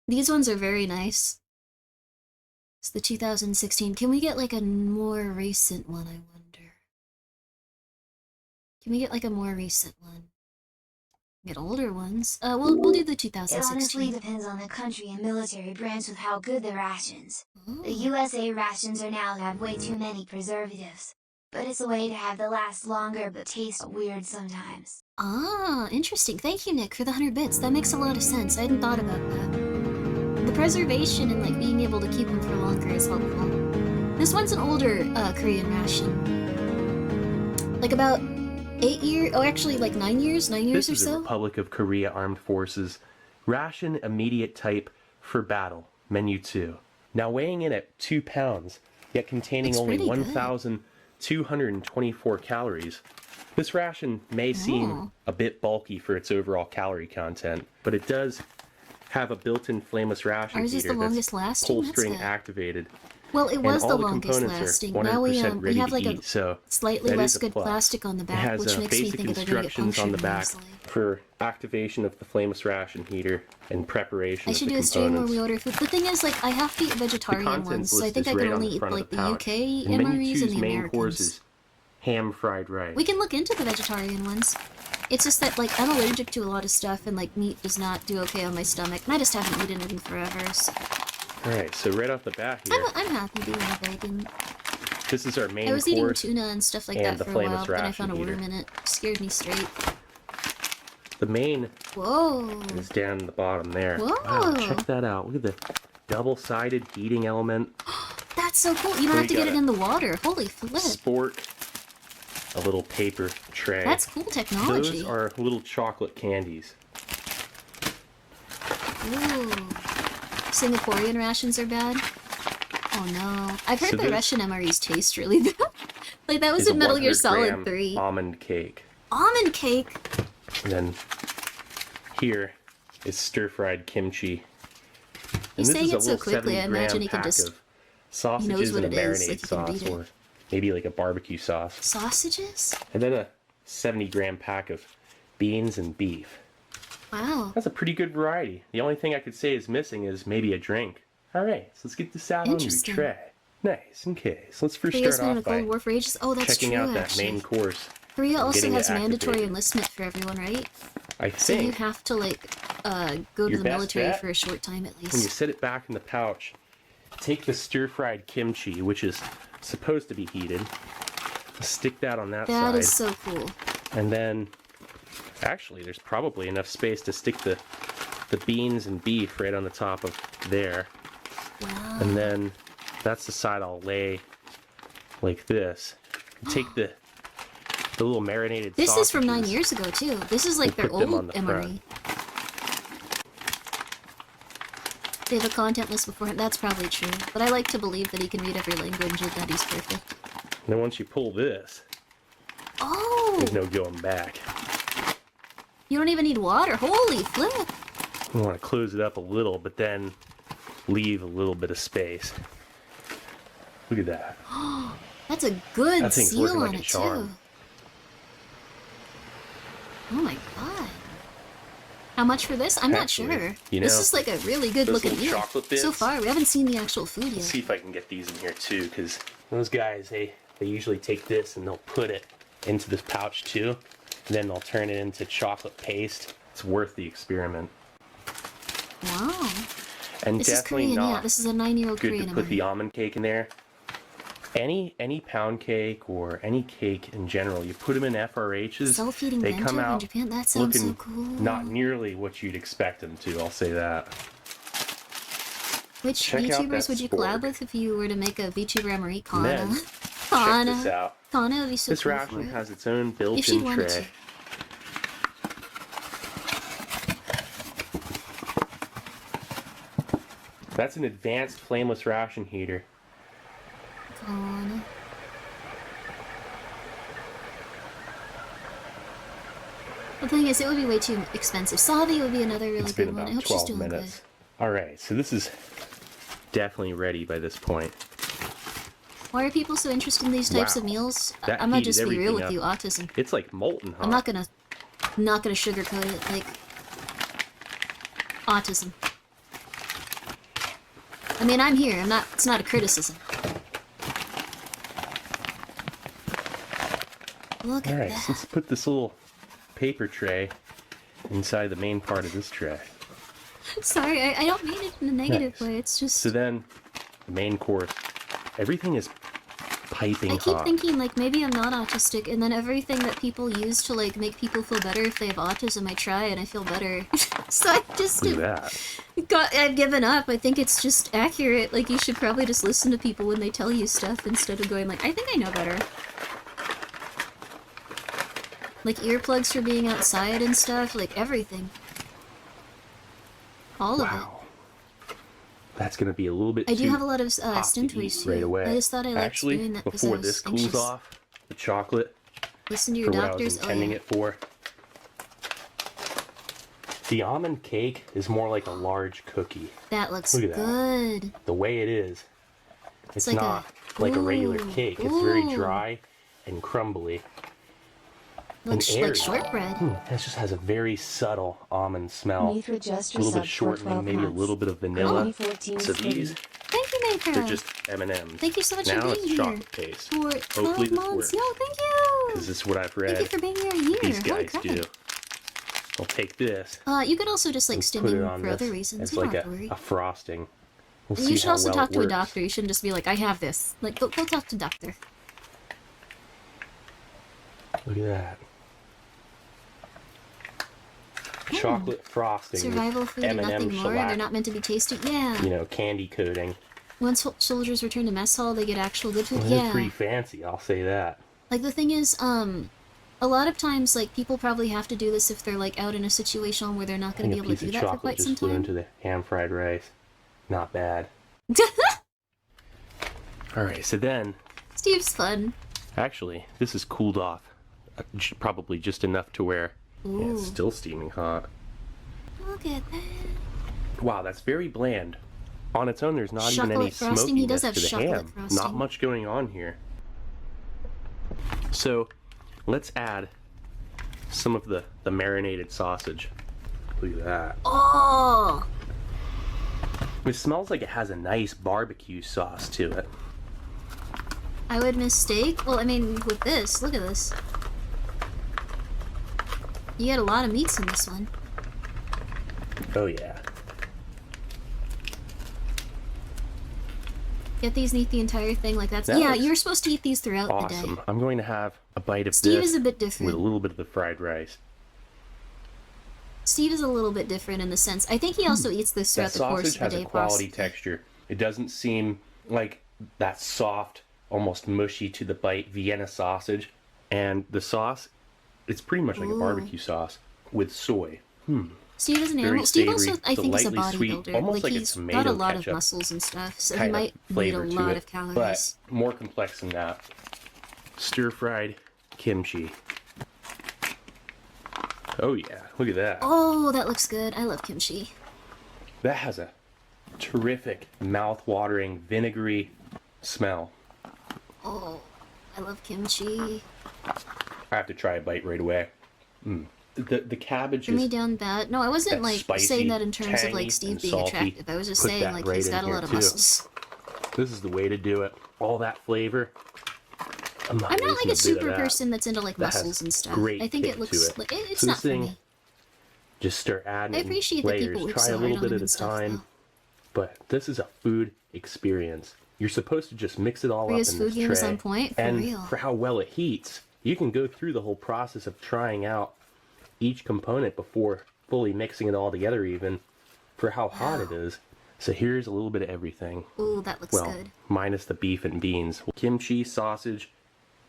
Speaker 1: These ones are very nice. It's the 2016. Can we get, like, a more recent one, I wonder? Can we get, like, a more recent one? Get older ones. We'll do the 2016.
Speaker 3: It honestly depends on the country and military branch with how good the rations. The USA rations are now have way too many preservatives. But it's a way to have the last longer but taste weird sometimes.
Speaker 1: Ah, interesting. Thank you, Nick, for the 100 bits. That makes a lot of sense. I hadn't thought about that. The preservation and, like, being able to keep them for longer is helpful. This one's an older Korean ration. Like, about 8 years, oh, actually, like 9 years or so?
Speaker 4: This is the Republic of Korea Armed Forces Ration Immediate Type for Battle, Menu 2. Now weighing in at 2 pounds, yet containing only 1,224 calories, this ration may seem a bit bulky for its overall calorie content, but it does have a built-in flameless ration heater that's pull-string activated.
Speaker 1: Well, it was the
Speaker 4: all
Speaker 1: longest lasting. Now we have like a slightly less good plastic on the back, which makes me think they're going to get punctured
Speaker 4: on the back
Speaker 1: easily.
Speaker 4: for activation of the flameless ration heater and preparation
Speaker 1: I
Speaker 4: of
Speaker 1: should
Speaker 4: the
Speaker 1: do a stream where
Speaker 4: components.
Speaker 1: we order food. The thing is, like, I have to eat vegetarian ones, so I think I can only eat, like, the UK MREs and the Americans.
Speaker 4: Ham fried rice.
Speaker 1: We can look into the vegetarian ones. It's just that, like, I'm allergic to a lot of stuff, and, like, meat does not do okay on my stomach, and I just haven't eaten it in forever, so...
Speaker 4: Alright, so right off the bat here...
Speaker 1: I'm happy being a vegan.
Speaker 4: This is our main course.
Speaker 1: I was eating tuna and stuff like that for a while, but then I found a
Speaker 4: heater.
Speaker 1: worm in it. Scared me straight.
Speaker 4: The main
Speaker 1: Whoa!
Speaker 4: is down the bottom there.
Speaker 1: Whoa!
Speaker 4: Wow, check that out. Look at the double-sided heating element.
Speaker 1: That's so cool. You don't have to get it in the water. Holy flip.
Speaker 4: Sport. A little paper tray.
Speaker 1: That's cool technology.
Speaker 4: Those are little chocolate candies.
Speaker 1: Ooh. Singaporean rations are bad? Oh no. I've heard the Russian MREs taste really bad. Like, that was in Metal Gear Solid 3.
Speaker 4: Almond cake.
Speaker 1: Almond cake?
Speaker 4: And then here is stir-fried kimchi.
Speaker 1: He's saying it so quickly, I imagine he can just...
Speaker 4: Sausages and a marinade sauce, or maybe like a barbecue sauce.
Speaker 1: Sausages?
Speaker 4: And then a 70-gram pack of beans and beef.
Speaker 1: Wow.
Speaker 4: That's a pretty good variety. The only thing I could say is missing is maybe a drink. Alright, so let's get this out on your tray. Nice, okay. So let's first start off by checking out that main course.
Speaker 1: Korea also has mandatory enlistment for everyone, right?
Speaker 4: I think.
Speaker 1: So you have to, like, go to the military for a short time at least.
Speaker 4: When you set it back in the pouch, take the stir-fried kimchi, which is supposed to be heated, stick that on that side.
Speaker 1: That is so cool.
Speaker 4: And then, actually, there's probably enough space to stick the beans and beef right on the top of there.
Speaker 1: Wow.
Speaker 4: And then, that's the side I'll lay like this. Take the little marinated
Speaker 1: sausages. This is from 9 years ago, too. This is like their old MRE. They have a content list beforehand. That's probably true. But I like to believe that he can read every language and that he's perfect.
Speaker 4: And then once you pull this, there's no going back.
Speaker 1: You don't even need water. Holy flip!
Speaker 4: You want to close it up a little, but then leave a little bit of space. Look at that.
Speaker 1: That's a good seal on
Speaker 4: like
Speaker 1: it, too. Oh my god. How much for this? I'm not sure.
Speaker 4: You know,
Speaker 1: this is like a really good looking meal. So far, we haven't seen the actual food yet.
Speaker 4: Let's see if I can get these in here too, because those guys, they usually take this and they'll put it into this pouch too, and then they'll turn it into chocolate paste. It's worth the experiment.
Speaker 1: Wow.
Speaker 4: And
Speaker 1: this
Speaker 4: definitely
Speaker 1: is Korean,
Speaker 4: not
Speaker 1: yeah. This is a 9-year-old Korean.
Speaker 4: Good to put the almond cake in there. Any pound cake or any cake in general, you put them in FRHs, they come out
Speaker 1: in Japan? That sounds
Speaker 4: looking
Speaker 1: so cool.
Speaker 4: not nearly what you'd expect them to, I'll say that.
Speaker 1: Which
Speaker 4: Check out
Speaker 1: VTubers
Speaker 4: that
Speaker 1: would you
Speaker 4: spork.
Speaker 1: collab with if you were to make a VTuber Marie
Speaker 4: And then,
Speaker 1: Kana?
Speaker 4: check this out.
Speaker 1: Kana would be so
Speaker 4: This
Speaker 1: cool
Speaker 4: ration
Speaker 1: for it.
Speaker 4: has its own
Speaker 1: If
Speaker 4: built-in
Speaker 1: she'd wanted
Speaker 4: tray.
Speaker 1: to.
Speaker 4: That's an advanced flameless ration heater.
Speaker 1: Kana. The thing is, it would be way too expensive. Savi would be another really
Speaker 4: It's been
Speaker 1: good one. I
Speaker 4: about
Speaker 1: hope she's
Speaker 4: 12
Speaker 1: doing
Speaker 4: minutes. Alright, so this is definitely ready by this point.
Speaker 1: good. Why are people so interested in these types of
Speaker 4: Wow.
Speaker 1: meals?
Speaker 4: That
Speaker 1: I'm gonna
Speaker 4: heated
Speaker 1: just be real with
Speaker 4: everything
Speaker 1: you,
Speaker 4: up.
Speaker 1: autism.
Speaker 4: It's like molten hot.
Speaker 1: I'm not gonna sugarcoat it, like autism. I mean, I'm here. It's not a criticism. Look at
Speaker 4: Alright, so
Speaker 1: that.
Speaker 4: let's put this little paper tray inside the main part of this tray.
Speaker 1: Sorry, I don't mean it in a negative
Speaker 4: Nice.
Speaker 1: way. It's just
Speaker 4: So then, the main course. Everything is piping
Speaker 1: I keep
Speaker 4: hot.
Speaker 1: thinking like maybe I'm not autistic, and then everything that people use to like make people feel better if they have autism, I try and I feel better. So I just
Speaker 4: Look at that.
Speaker 1: I've given up. I think it's just accurate. Like you should probably just listen to people when they tell you stuff instead of going like, I think I know better. Like earplugs for being outside and stuff, like everything. All of it.
Speaker 4: Wow. That's gonna be a little bit
Speaker 1: I do
Speaker 4: too
Speaker 1: have a lot of
Speaker 4: hot
Speaker 1: stim
Speaker 4: to
Speaker 1: toys
Speaker 4: eat
Speaker 1: too.
Speaker 4: right away.
Speaker 1: I just thought I liked
Speaker 4: Actually,
Speaker 1: doing that because
Speaker 4: before
Speaker 1: I was
Speaker 4: this cools
Speaker 1: anxious.
Speaker 4: off, the chocolate
Speaker 1: Listen to your
Speaker 4: for what I
Speaker 1: doctors.
Speaker 4: was intending it for. The almond cake is more like a large cookie.
Speaker 1: That looks
Speaker 4: Look at that.
Speaker 1: good.
Speaker 4: The way it is, it's
Speaker 1: like
Speaker 4: not
Speaker 1: a-
Speaker 4: like a regular
Speaker 1: ooh,
Speaker 4: cake. It's very
Speaker 1: ooh.
Speaker 4: dry and crumbly.
Speaker 1: Looks
Speaker 4: airy.
Speaker 1: like shortbread.
Speaker 4: It just has a very subtle almond smell.
Speaker 2: Mithra just
Speaker 4: A little bit
Speaker 2: resubbed for
Speaker 4: shortening,
Speaker 2: 12
Speaker 4: maybe a
Speaker 2: months.
Speaker 4: little bit of vanilla.
Speaker 2: Grimmi 14
Speaker 4: So
Speaker 2: skinny.
Speaker 4: these,
Speaker 1: Thank you, Maker.
Speaker 4: they're just M&Ms.
Speaker 1: Thank you so much
Speaker 4: now
Speaker 1: for being
Speaker 4: it's
Speaker 1: here.
Speaker 4: chocolate paste.
Speaker 1: For 12
Speaker 4: Hopefully this
Speaker 1: months.
Speaker 4: works.
Speaker 1: Yo, thank you.
Speaker 4: Because this is what I've
Speaker 1: Thank you
Speaker 4: read
Speaker 1: for being here a year.
Speaker 4: these
Speaker 1: Holy
Speaker 4: guys
Speaker 1: crap.
Speaker 4: do. I'll take this.
Speaker 1: You could also just like
Speaker 4: and
Speaker 1: stim
Speaker 4: put it
Speaker 1: in
Speaker 4: on
Speaker 1: for other
Speaker 4: this
Speaker 1: reasons.
Speaker 4: as
Speaker 1: You don't
Speaker 4: like
Speaker 1: have to worry.
Speaker 4: a frosting. We'll
Speaker 1: And
Speaker 4: see
Speaker 1: you should
Speaker 4: how
Speaker 1: also
Speaker 4: well
Speaker 1: talk
Speaker 4: it
Speaker 1: to a
Speaker 4: works.
Speaker 1: doctor. You shouldn't just be like, I have this. Like, go talk to a doctor.
Speaker 4: Look at that. Chocolate frosting. with
Speaker 1: Survival food and
Speaker 4: M&M
Speaker 1: nothing more.
Speaker 4: shellac,
Speaker 1: They're not meant to be tasty. Yeah.
Speaker 4: you know, candy coating.
Speaker 1: Once soldiers return to mess hall, they get actual good food.
Speaker 4: Well,
Speaker 1: Yeah.
Speaker 4: It's pretty fancy, I'll say that.
Speaker 1: Like, the thing is, a lot of times, like, people probably have to do this if they're, like, out in a situation where they're not going
Speaker 4: And
Speaker 1: to
Speaker 4: a
Speaker 1: be able
Speaker 4: piece
Speaker 1: to do
Speaker 4: of
Speaker 1: that for
Speaker 4: chocolate
Speaker 1: quite some
Speaker 4: just flew
Speaker 1: time.
Speaker 4: into the ham-fried rice. Not bad. Alright, so then,
Speaker 1: Steve's fun.
Speaker 4: actually, this is cooled off. Probably just enough to where yeah, it's
Speaker 1: Ooh.
Speaker 4: still steaming hot.
Speaker 1: Look at that.
Speaker 4: Wow, that's very bland. On its own, there's not even any
Speaker 1: Chocolate frosting? He does
Speaker 4: smokiness
Speaker 1: have
Speaker 4: to the
Speaker 1: chocolate
Speaker 4: ham.
Speaker 1: frosting.
Speaker 4: Not much going on here. So, let's add some of the marinated sausage. Look at that.
Speaker 1: Oh!
Speaker 4: It smells like it has a nice barbecue sauce to it.
Speaker 1: I would mistake. Well, I mean, with this, look at this. You get a lot of meats in this one.
Speaker 4: Oh yeah.
Speaker 1: Get these and eat the entire thing like that's.
Speaker 4: That
Speaker 1: Yeah,
Speaker 4: looks
Speaker 1: you're supposed to eat these throughout the
Speaker 4: Awesome.
Speaker 1: day.
Speaker 4: I'm going to have a bite of
Speaker 1: Steve
Speaker 4: this
Speaker 1: is a bit
Speaker 4: with a
Speaker 1: different.
Speaker 4: little bit of the fried rice.
Speaker 1: Steve is a little bit different in the sense. I think he also eats this
Speaker 4: That
Speaker 1: throughout the course
Speaker 4: sausage
Speaker 1: of the
Speaker 4: has
Speaker 1: day.
Speaker 4: a quality
Speaker 1: possibly.
Speaker 4: texture. It doesn't seem like that soft, almost mushy to the bite Vienna sausage. And the sauce, it's pretty much like a
Speaker 1: Ooh.
Speaker 4: barbecue sauce with soy.
Speaker 1: Steve is an
Speaker 4: Very
Speaker 1: animal. Steve
Speaker 4: savory,
Speaker 1: also, I think, is a
Speaker 4: lightly sweet,
Speaker 1: bodybuilder.
Speaker 4: almost like a
Speaker 1: he's got a
Speaker 4: tomato
Speaker 1: lot
Speaker 4: ketchup
Speaker 1: of muscles and stuff, so he
Speaker 4: kind
Speaker 1: might
Speaker 4: of
Speaker 1: need
Speaker 4: flavor
Speaker 1: a
Speaker 4: to
Speaker 1: lot
Speaker 4: it,
Speaker 1: of calories.
Speaker 4: but more complex than that. Stir-fried kimchi. Oh yeah, look at that.
Speaker 1: Oh, that looks good. I love kimchi.
Speaker 4: That has a terrific, mouth-watering, vinegary smell.
Speaker 1: Oh, I love kimchi.
Speaker 4: I have to try a bite right away. The cabbage
Speaker 1: Put me
Speaker 4: is
Speaker 1: down bad. No, I wasn't
Speaker 4: that
Speaker 1: like
Speaker 4: spicy,
Speaker 1: saying that in terms of
Speaker 4: tangy,
Speaker 1: like Steve
Speaker 4: and
Speaker 1: being
Speaker 4: salty.
Speaker 1: attractive. I was just
Speaker 4: Put
Speaker 1: saying
Speaker 4: that
Speaker 1: like
Speaker 4: right
Speaker 1: he's
Speaker 4: in
Speaker 1: got a
Speaker 4: here,
Speaker 1: lot of
Speaker 4: too.
Speaker 1: muscles.
Speaker 4: This is the way to do it. All that flavor. I'm not
Speaker 1: I'm not like
Speaker 4: wasting
Speaker 1: a
Speaker 4: bit of
Speaker 1: super
Speaker 4: that.
Speaker 1: person that's into like
Speaker 4: That has
Speaker 1: muscles and stuff.
Speaker 4: great
Speaker 1: I think
Speaker 4: kick
Speaker 1: it looks
Speaker 4: to it.
Speaker 1: like it's
Speaker 4: So
Speaker 1: not
Speaker 4: this
Speaker 1: for
Speaker 4: thing,
Speaker 1: me.
Speaker 4: just start adding
Speaker 1: I
Speaker 4: in
Speaker 1: appreciate that
Speaker 4: layers.
Speaker 1: people work
Speaker 4: Try
Speaker 1: so
Speaker 4: a
Speaker 1: hard
Speaker 4: little
Speaker 1: on
Speaker 4: bit
Speaker 1: them
Speaker 4: at a
Speaker 1: and stuff,
Speaker 4: time.
Speaker 1: though.
Speaker 4: But this is a food experience. You're supposed to just mix it all up in
Speaker 1: Rhea's
Speaker 4: this
Speaker 1: food game
Speaker 4: tray.
Speaker 1: is on point, for
Speaker 4: and
Speaker 1: real.
Speaker 4: for how well it heats, you can go through the whole process of trying out each component before fully mixing it all together even for how hot it is. So here's a little bit of everything.
Speaker 1: Ooh, that looks
Speaker 4: well,
Speaker 1: good.
Speaker 4: Minus the beef and beans. Kimchi, sausage,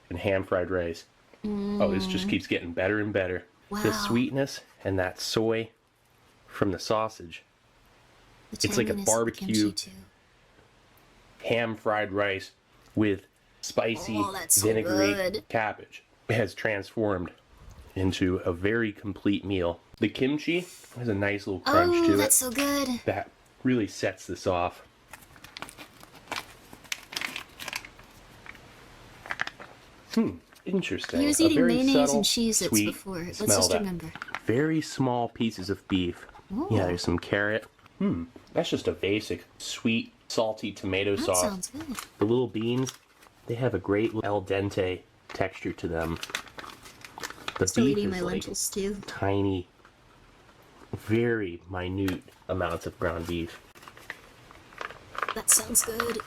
Speaker 4: and ham fried rice. Oh, this just keeps getting better and better.
Speaker 1: Wow.
Speaker 4: The sweetness and that soy from the sausage. It's like a barbecue ham fried rice with spicy vinaigrette cabbage. It has transformed into a very complete meal. The kimchi has a nice little crunch to it.
Speaker 1: Oh, that's so good.
Speaker 4: That really sets this off. Interesting.
Speaker 1: He was eating mayonnaise and Cheez-Its before. Let's just remember.
Speaker 4: Very small pieces of beef. Ooh. Yeah, there's some carrot. That's just a basic sweet, salty tomato sauce.
Speaker 1: Sounds good.
Speaker 4: The little beans, they have a great al dente texture to them. The
Speaker 1: Still
Speaker 4: beef
Speaker 1: eating
Speaker 4: is
Speaker 1: my
Speaker 4: like
Speaker 1: lentils too.
Speaker 4: Tiny, very minute amounts of ground beef.
Speaker 1: That sounds good.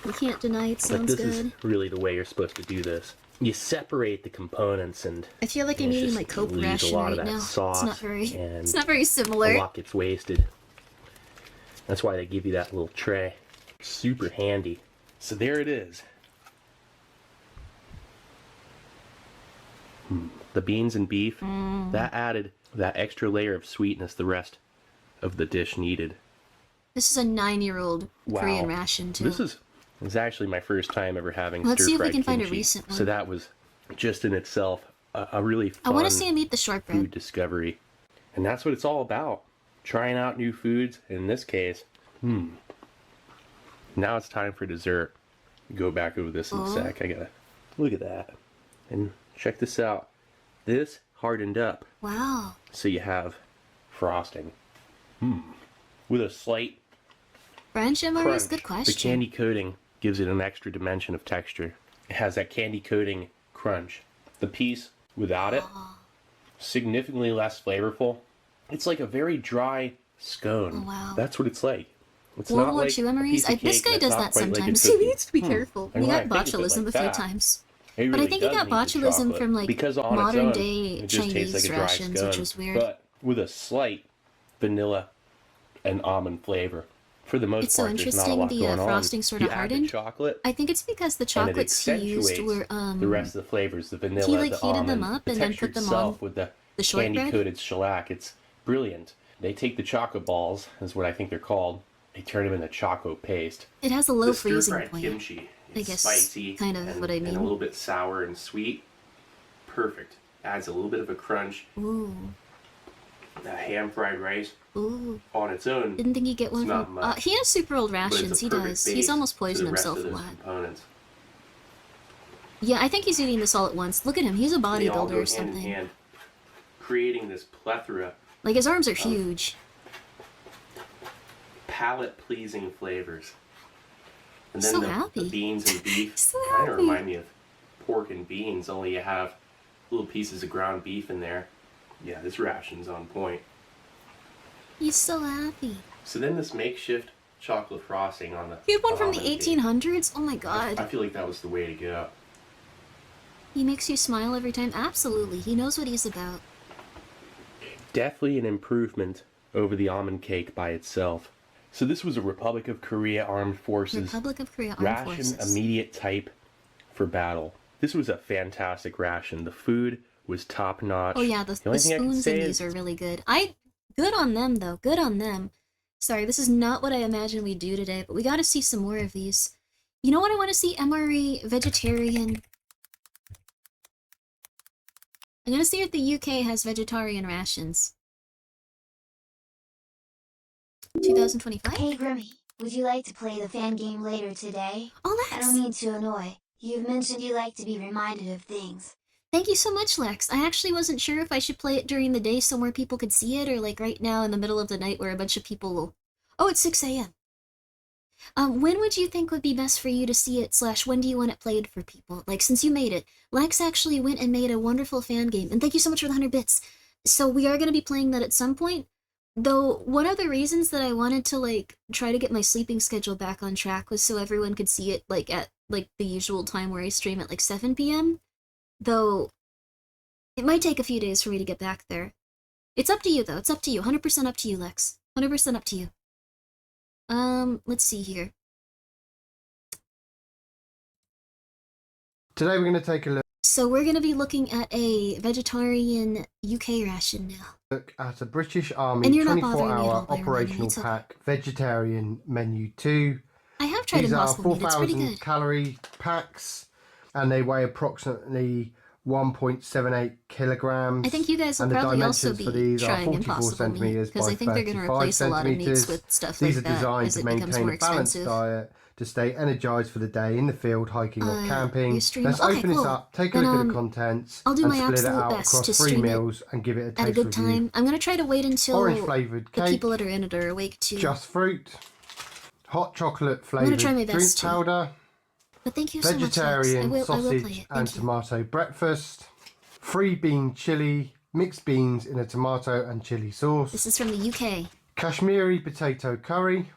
Speaker 1: You can't deny it sounds good.
Speaker 4: But this is really the way you're supposed to do this. You separate the components, and
Speaker 1: I feel like I'm eating my Coke ration right now. It's not very similar.
Speaker 4: A lot gets wasted. That's why they give you that little tray. Super handy. So there it is. The beans and beef, that added that extra layer of sweetness the rest of the dish needed.
Speaker 1: This is a 9-year-old Korean ration too.
Speaker 4: This is actually my first time ever having
Speaker 1: Let's see if we
Speaker 4: stir-fried
Speaker 1: can find a
Speaker 4: kimchi.
Speaker 1: recent one.
Speaker 4: So that was just in itself a really fun
Speaker 1: I want to see him eat the shortbread.
Speaker 4: food discovery. And that's what it's all about. Trying out new foods. In this case, now it's time for dessert. Go back over this in a sec. I gotta look at that. And check this out. This hardened up.
Speaker 1: Wow.
Speaker 4: So you have frosting. With a slight
Speaker 1: French MRE
Speaker 4: crunch.
Speaker 1: is good question.
Speaker 4: The candy coating gives it an extra dimension of texture. It has that candy coating crunch. The piece without it, significantly less flavorful. It's like a very dry scone.
Speaker 1: Oh, wow.
Speaker 4: That's what it's like. It's
Speaker 1: World
Speaker 4: not
Speaker 1: War
Speaker 4: like
Speaker 1: II MREs. This guy does that sometimes. He needs to be careful. He got botulism a few times.
Speaker 4: It
Speaker 1: But
Speaker 4: really
Speaker 1: I think he
Speaker 4: does
Speaker 1: got
Speaker 4: need the
Speaker 1: botulism
Speaker 4: chocolate,
Speaker 1: from like
Speaker 4: because on its
Speaker 1: modern
Speaker 4: own,
Speaker 1: day
Speaker 4: it just tastes
Speaker 1: Chinese
Speaker 4: like a dry
Speaker 1: rations,
Speaker 4: scone,
Speaker 1: which was weird.
Speaker 4: But with a slight vanilla and almond flavor. For the most
Speaker 1: It's so
Speaker 4: part, there's not a
Speaker 1: interesting
Speaker 4: lot
Speaker 1: the
Speaker 4: going on.
Speaker 1: frosting sort of
Speaker 4: You add the
Speaker 1: hardened.
Speaker 4: chocolate,
Speaker 1: I think it's because the
Speaker 4: and it
Speaker 1: chocolates he used
Speaker 4: accentuates
Speaker 1: were
Speaker 4: the rest of the flavors, the vanilla,
Speaker 1: he like
Speaker 4: the
Speaker 1: heated
Speaker 4: almond,
Speaker 1: them up
Speaker 4: the
Speaker 1: and then
Speaker 4: texture
Speaker 1: put them
Speaker 4: itself
Speaker 1: on
Speaker 4: with the
Speaker 1: the shortbread.
Speaker 4: candy-coated shellac. It's brilliant. They take the chocolate balls, is what I think they're called. They turn them into choco paste.
Speaker 1: It has a low
Speaker 4: The
Speaker 1: freezing
Speaker 4: stir-fried
Speaker 1: point.
Speaker 4: kimchi.
Speaker 1: I
Speaker 4: It's
Speaker 1: guess
Speaker 4: spicy,
Speaker 1: kind of what I
Speaker 4: and a
Speaker 1: mean.
Speaker 4: little bit sour and sweet. Perfect. Adds a little bit of a crunch.
Speaker 1: Ooh,
Speaker 4: That ham fried rice
Speaker 1: ooh.
Speaker 4: on its own.
Speaker 1: Didn't think he'd get one
Speaker 4: It's not
Speaker 1: from.
Speaker 4: much,
Speaker 1: He has super old
Speaker 4: but it's a
Speaker 1: rations. He
Speaker 4: perfect
Speaker 1: does.
Speaker 4: base
Speaker 1: He's almost
Speaker 4: to
Speaker 1: poisoned
Speaker 4: the rest
Speaker 1: himself
Speaker 4: of
Speaker 1: a
Speaker 4: those
Speaker 1: lot.
Speaker 4: components.
Speaker 1: Yeah, I think he's eating this all at once. Look at him. He's a
Speaker 4: They all
Speaker 1: bodybuilder
Speaker 4: go
Speaker 1: or
Speaker 4: hand in
Speaker 1: something.
Speaker 4: hand, creating this plethora
Speaker 1: Like his arms are huge.
Speaker 4: palate-pleasing flavors. And
Speaker 1: So
Speaker 4: then
Speaker 1: happy.
Speaker 4: the beans and beef
Speaker 1: So
Speaker 4: kind of
Speaker 1: happy.
Speaker 4: remind me of pork and beans, only you have little pieces of ground beef in there. Yeah, this ration's on point.
Speaker 1: He's so happy.
Speaker 4: So then this makeshift chocolate frosting on the
Speaker 1: He had one from the
Speaker 4: almond cake.
Speaker 1: 1800s? Oh my
Speaker 4: I
Speaker 1: god.
Speaker 4: feel like that was the way to go.
Speaker 1: He makes you smile every time? Absolutely. He knows what he's about.
Speaker 4: Definitely an improvement over the almond cake by itself. So this was a Republic of Korea Armed Forces
Speaker 1: Republic of Korea Armed
Speaker 4: ration
Speaker 1: Forces.
Speaker 4: immediate type for battle. This was a fantastic ration. The food was top notch.
Speaker 1: Oh yeah, the
Speaker 4: only thing I can
Speaker 1: spoons
Speaker 4: say
Speaker 1: in
Speaker 4: is
Speaker 1: these are really good. Good on them though. Good on them. Sorry, this is not what I imagined we'd do today, but we gotta see some more of these. You know what I want to see? MRE vegetarian. I'm gonna see if the UK has vegetarian rations. 2025?
Speaker 3: Hey Grimmy, would you like to play the fan game later today?
Speaker 1: Oh,
Speaker 3: I
Speaker 1: Lex!
Speaker 3: don't mean to annoy. You've mentioned you like to be reminded of things.
Speaker 1: Thank you so much, Lex. I actually wasn't sure if I should play it during the day so more people could see it, or like right now in the middle of the night where a bunch of people will... Oh, it's 6 a.m. When would you think would be best for you to see it, / when do you want it played for people? Like, since you made it, Lex actually went and made a wonderful fan game, and thank you so much for the 100 bits. So we are going to be playing that at some point. Though, one of the reasons that I wanted to, like, try to get my sleeping schedule back on track was so everyone could see it, like, at, like, the usual time where I stream at, like, 7 p.m. Though, it might take a few days for me to get back there. It's up to you, though. It's up to you. 100% up to you, Lex. 100% up to you. Let's see here.
Speaker 6: Today we're going to take a
Speaker 1: So we're going to be looking at a vegetarian UK ration now.
Speaker 6: look at a British Army
Speaker 1: And you're not bothering me at
Speaker 6: 24-hour
Speaker 1: all by reminding me,
Speaker 6: operational
Speaker 1: it's okay.
Speaker 6: pack vegetarian menu 2.
Speaker 1: I have tried
Speaker 6: These are
Speaker 1: Impossible Meat, it's pretty
Speaker 6: 4,000
Speaker 1: good.
Speaker 6: calorie packs and they weigh approximately 1.78 kilograms.
Speaker 1: I think you guys will
Speaker 6: and the
Speaker 1: probably also
Speaker 6: dimensions for
Speaker 1: be
Speaker 6: these are
Speaker 1: trying
Speaker 6: 44
Speaker 1: Impossible Meat,
Speaker 6: centimeters
Speaker 1: because
Speaker 6: by
Speaker 1: I think they're going to
Speaker 6: 35
Speaker 1: replace a lot of meats
Speaker 6: centimeters.
Speaker 1: with stuff
Speaker 6: These
Speaker 1: like
Speaker 6: are
Speaker 1: that
Speaker 6: designed
Speaker 1: as
Speaker 6: to
Speaker 1: it becomes
Speaker 6: maintain
Speaker 1: more
Speaker 6: a balanced
Speaker 1: expensive.
Speaker 6: diet to stay energized for the day in the field, hiking or camping.
Speaker 1: You stream-
Speaker 6: Let's
Speaker 1: okay,
Speaker 6: open
Speaker 1: cool.
Speaker 6: this up, take a
Speaker 1: Then,
Speaker 6: look at the contents,
Speaker 1: I'll do
Speaker 6: and
Speaker 1: my
Speaker 6: split it
Speaker 1: absolute
Speaker 6: out
Speaker 1: best to
Speaker 6: across 3
Speaker 1: stream it
Speaker 6: meals and give it a
Speaker 1: at a
Speaker 6: taste
Speaker 1: good
Speaker 6: review.
Speaker 1: time. I'm going to try to wait until
Speaker 6: Orange flavoured
Speaker 1: the
Speaker 6: cake,
Speaker 1: people that are in it are awake too.
Speaker 6: just fruit, hot chocolate
Speaker 1: I'm gonna
Speaker 6: flavoured
Speaker 1: try my
Speaker 6: drink
Speaker 1: best too.
Speaker 6: powder,
Speaker 1: But thank you so much, Lex. I
Speaker 6: vegetarian
Speaker 1: will play
Speaker 6: sausage
Speaker 1: it.
Speaker 6: and
Speaker 1: Thank you.
Speaker 6: tomato breakfast, free bean chili, mixed beans in a tomato and chili sauce,
Speaker 1: This is from the UK.
Speaker 6: Kashmiri potato curry.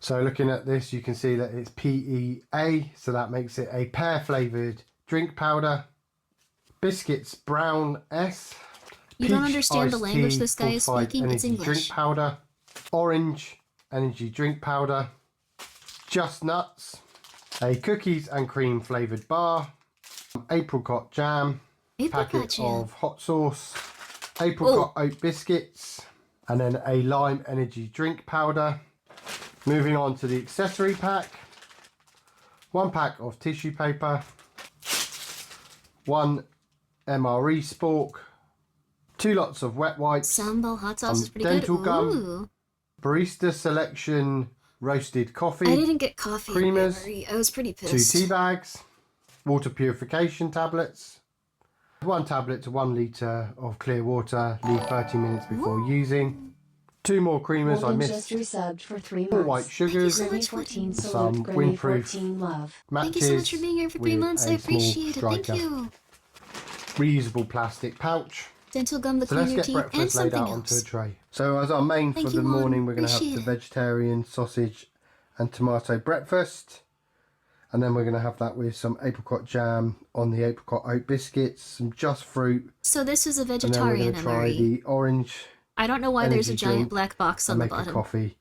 Speaker 6: So looking at this, you can see that it's PEA, so that makes it a pear flavoured drink powder. Biscuits brown S.
Speaker 1: You don't
Speaker 6: Peach
Speaker 1: understand the
Speaker 6: iced
Speaker 1: language
Speaker 6: tea
Speaker 1: this guy is
Speaker 6: fortified
Speaker 1: speaking? It's
Speaker 6: energy
Speaker 1: English.
Speaker 6: drink powder. Orange energy drink powder. Just nuts. A cookies and cream flavoured bar. Apricot jam.
Speaker 1: Apricot
Speaker 6: Packet
Speaker 1: jam.
Speaker 6: of hot sauce. Apricot oat biscuits. And then a lime energy drink powder. Moving on to the accessory pack. 1 pack of tissue paper. 1 MRE spork. 2 lots of wet wipes.
Speaker 1: Sambal hot sauce is pretty
Speaker 6: dental
Speaker 1: good.
Speaker 6: gum.
Speaker 1: Ooh.
Speaker 6: Barista selection roasted coffee.
Speaker 1: I didn't get coffee.
Speaker 6: Creamers,
Speaker 1: I was pretty
Speaker 6: 2
Speaker 1: pissed.
Speaker 6: tea bags. Water purification tablets. 1 tablet to 1 litre of clear water. Leave 30 minutes before using. 2 more creamers I missed.
Speaker 2: Just resubbed for 3 months.
Speaker 6: 4 white sugars.
Speaker 1: so
Speaker 2: Grimmi
Speaker 1: much,
Speaker 2: 14
Speaker 1: Martin.
Speaker 2: salute,
Speaker 6: Some
Speaker 2: Grimmi
Speaker 6: windproof
Speaker 2: 14 love.
Speaker 1: Thank you so much for being here for 3
Speaker 6: with
Speaker 1: months. I
Speaker 6: a small
Speaker 1: appreciate it. Thank
Speaker 6: striker.
Speaker 1: you.
Speaker 6: Reusable plastic pouch.
Speaker 1: Dental gum to
Speaker 6: So
Speaker 1: clean
Speaker 6: let's
Speaker 1: your
Speaker 6: get
Speaker 1: teeth and
Speaker 6: breakfast laid
Speaker 1: something
Speaker 6: out onto a
Speaker 1: else.
Speaker 6: tray. So as our main
Speaker 1: Thank
Speaker 6: for
Speaker 1: you,
Speaker 6: the morning,
Speaker 1: Mom.
Speaker 6: we're going to have
Speaker 1: Appreciate
Speaker 6: the
Speaker 1: it.
Speaker 6: vegetarian sausage and tomato breakfast. And then we're going to have that with some apricot jam on the apricot oat biscuits, some just fruit.
Speaker 1: So this is a
Speaker 6: And then we're
Speaker 1: vegetarian
Speaker 6: going to try
Speaker 1: MRE.
Speaker 6: the orange
Speaker 1: I don't know why there's a
Speaker 6: energy
Speaker 1: giant
Speaker 6: drink
Speaker 1: black box on
Speaker 6: and
Speaker 1: the
Speaker 6: make a
Speaker 1: bottom.
Speaker 6: coffee.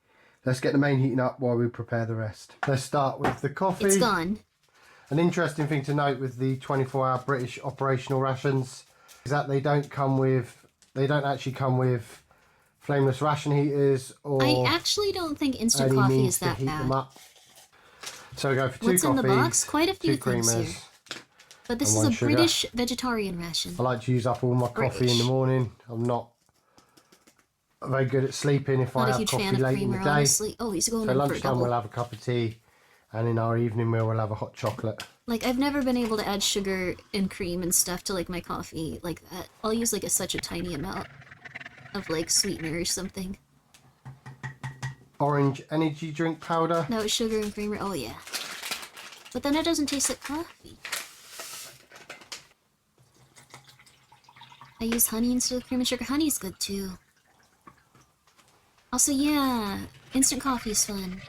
Speaker 6: Let's get the main heating up while we prepare the rest. Let's start with the coffee.
Speaker 1: It's gone.
Speaker 6: An interesting thing to note with the 24-hour British operational rations is that they don't actually come with flameless ration heaters or
Speaker 1: I actually don't think instant
Speaker 6: any
Speaker 1: coffee
Speaker 6: means
Speaker 1: is
Speaker 6: to
Speaker 1: that
Speaker 6: heat them
Speaker 1: bad.
Speaker 6: up. So we go for 2
Speaker 1: What's in
Speaker 6: coffees,
Speaker 1: the box? Quite a few
Speaker 6: 2
Speaker 1: things
Speaker 6: creamers.
Speaker 1: here. But this
Speaker 6: and
Speaker 1: is
Speaker 6: 1
Speaker 1: a
Speaker 6: sugar.
Speaker 1: British vegetarian ration.
Speaker 6: I like to use up all my coffee in the
Speaker 1: British.
Speaker 6: morning. I'm not very good at sleeping if I
Speaker 1: Not a
Speaker 6: have
Speaker 1: huge
Speaker 6: coffee
Speaker 1: fan of
Speaker 6: late in the
Speaker 1: creamer,
Speaker 6: day.
Speaker 1: honestly. Oh, he's going
Speaker 6: So
Speaker 1: in for a
Speaker 6: lunchtime we'll
Speaker 1: double.
Speaker 6: have a cup of tea, and in our evening meal we'll have a hot chocolate.
Speaker 1: Like, I've never been able to add sugar and cream and stuff to, like, my coffee like that. I'll use, like, such a tiny amount of, like, sweetener or something.
Speaker 6: Orange energy drink powder.
Speaker 1: No, it's sugar and creamer. Oh, yeah. But then it doesn't taste like coffee. I use honey instead of cream and sugar. Honey's good, too. Also, yeah, instant coffee is fun.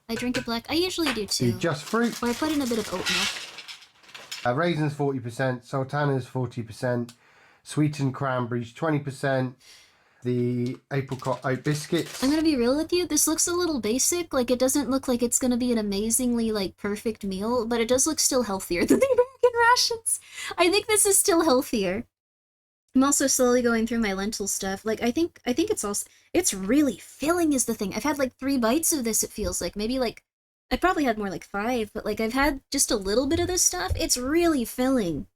Speaker 1: I drink it black. I usually do,
Speaker 6: The
Speaker 1: too.
Speaker 6: just fruit.
Speaker 1: Or I put in a bit of oat milk.
Speaker 6: Raisins 40%, sultanas 40%, sweetened cranberries 20%, the apricot oat biscuits.
Speaker 1: I'm gonna be real with you, this looks a little basic, like it doesn't look like it's gonna be an amazingly, like, perfect meal, but it does look still healthier than the American rations. I think this is still healthier. I'm also slowly going through my lentil stuff. Like, I think it's also, it's really filling is the thing. I've had, like, 3 bites of this, it feels like. Maybe, like, I probably had more like 5, but, like, I've had just a little bit of this stuff. It's really filling.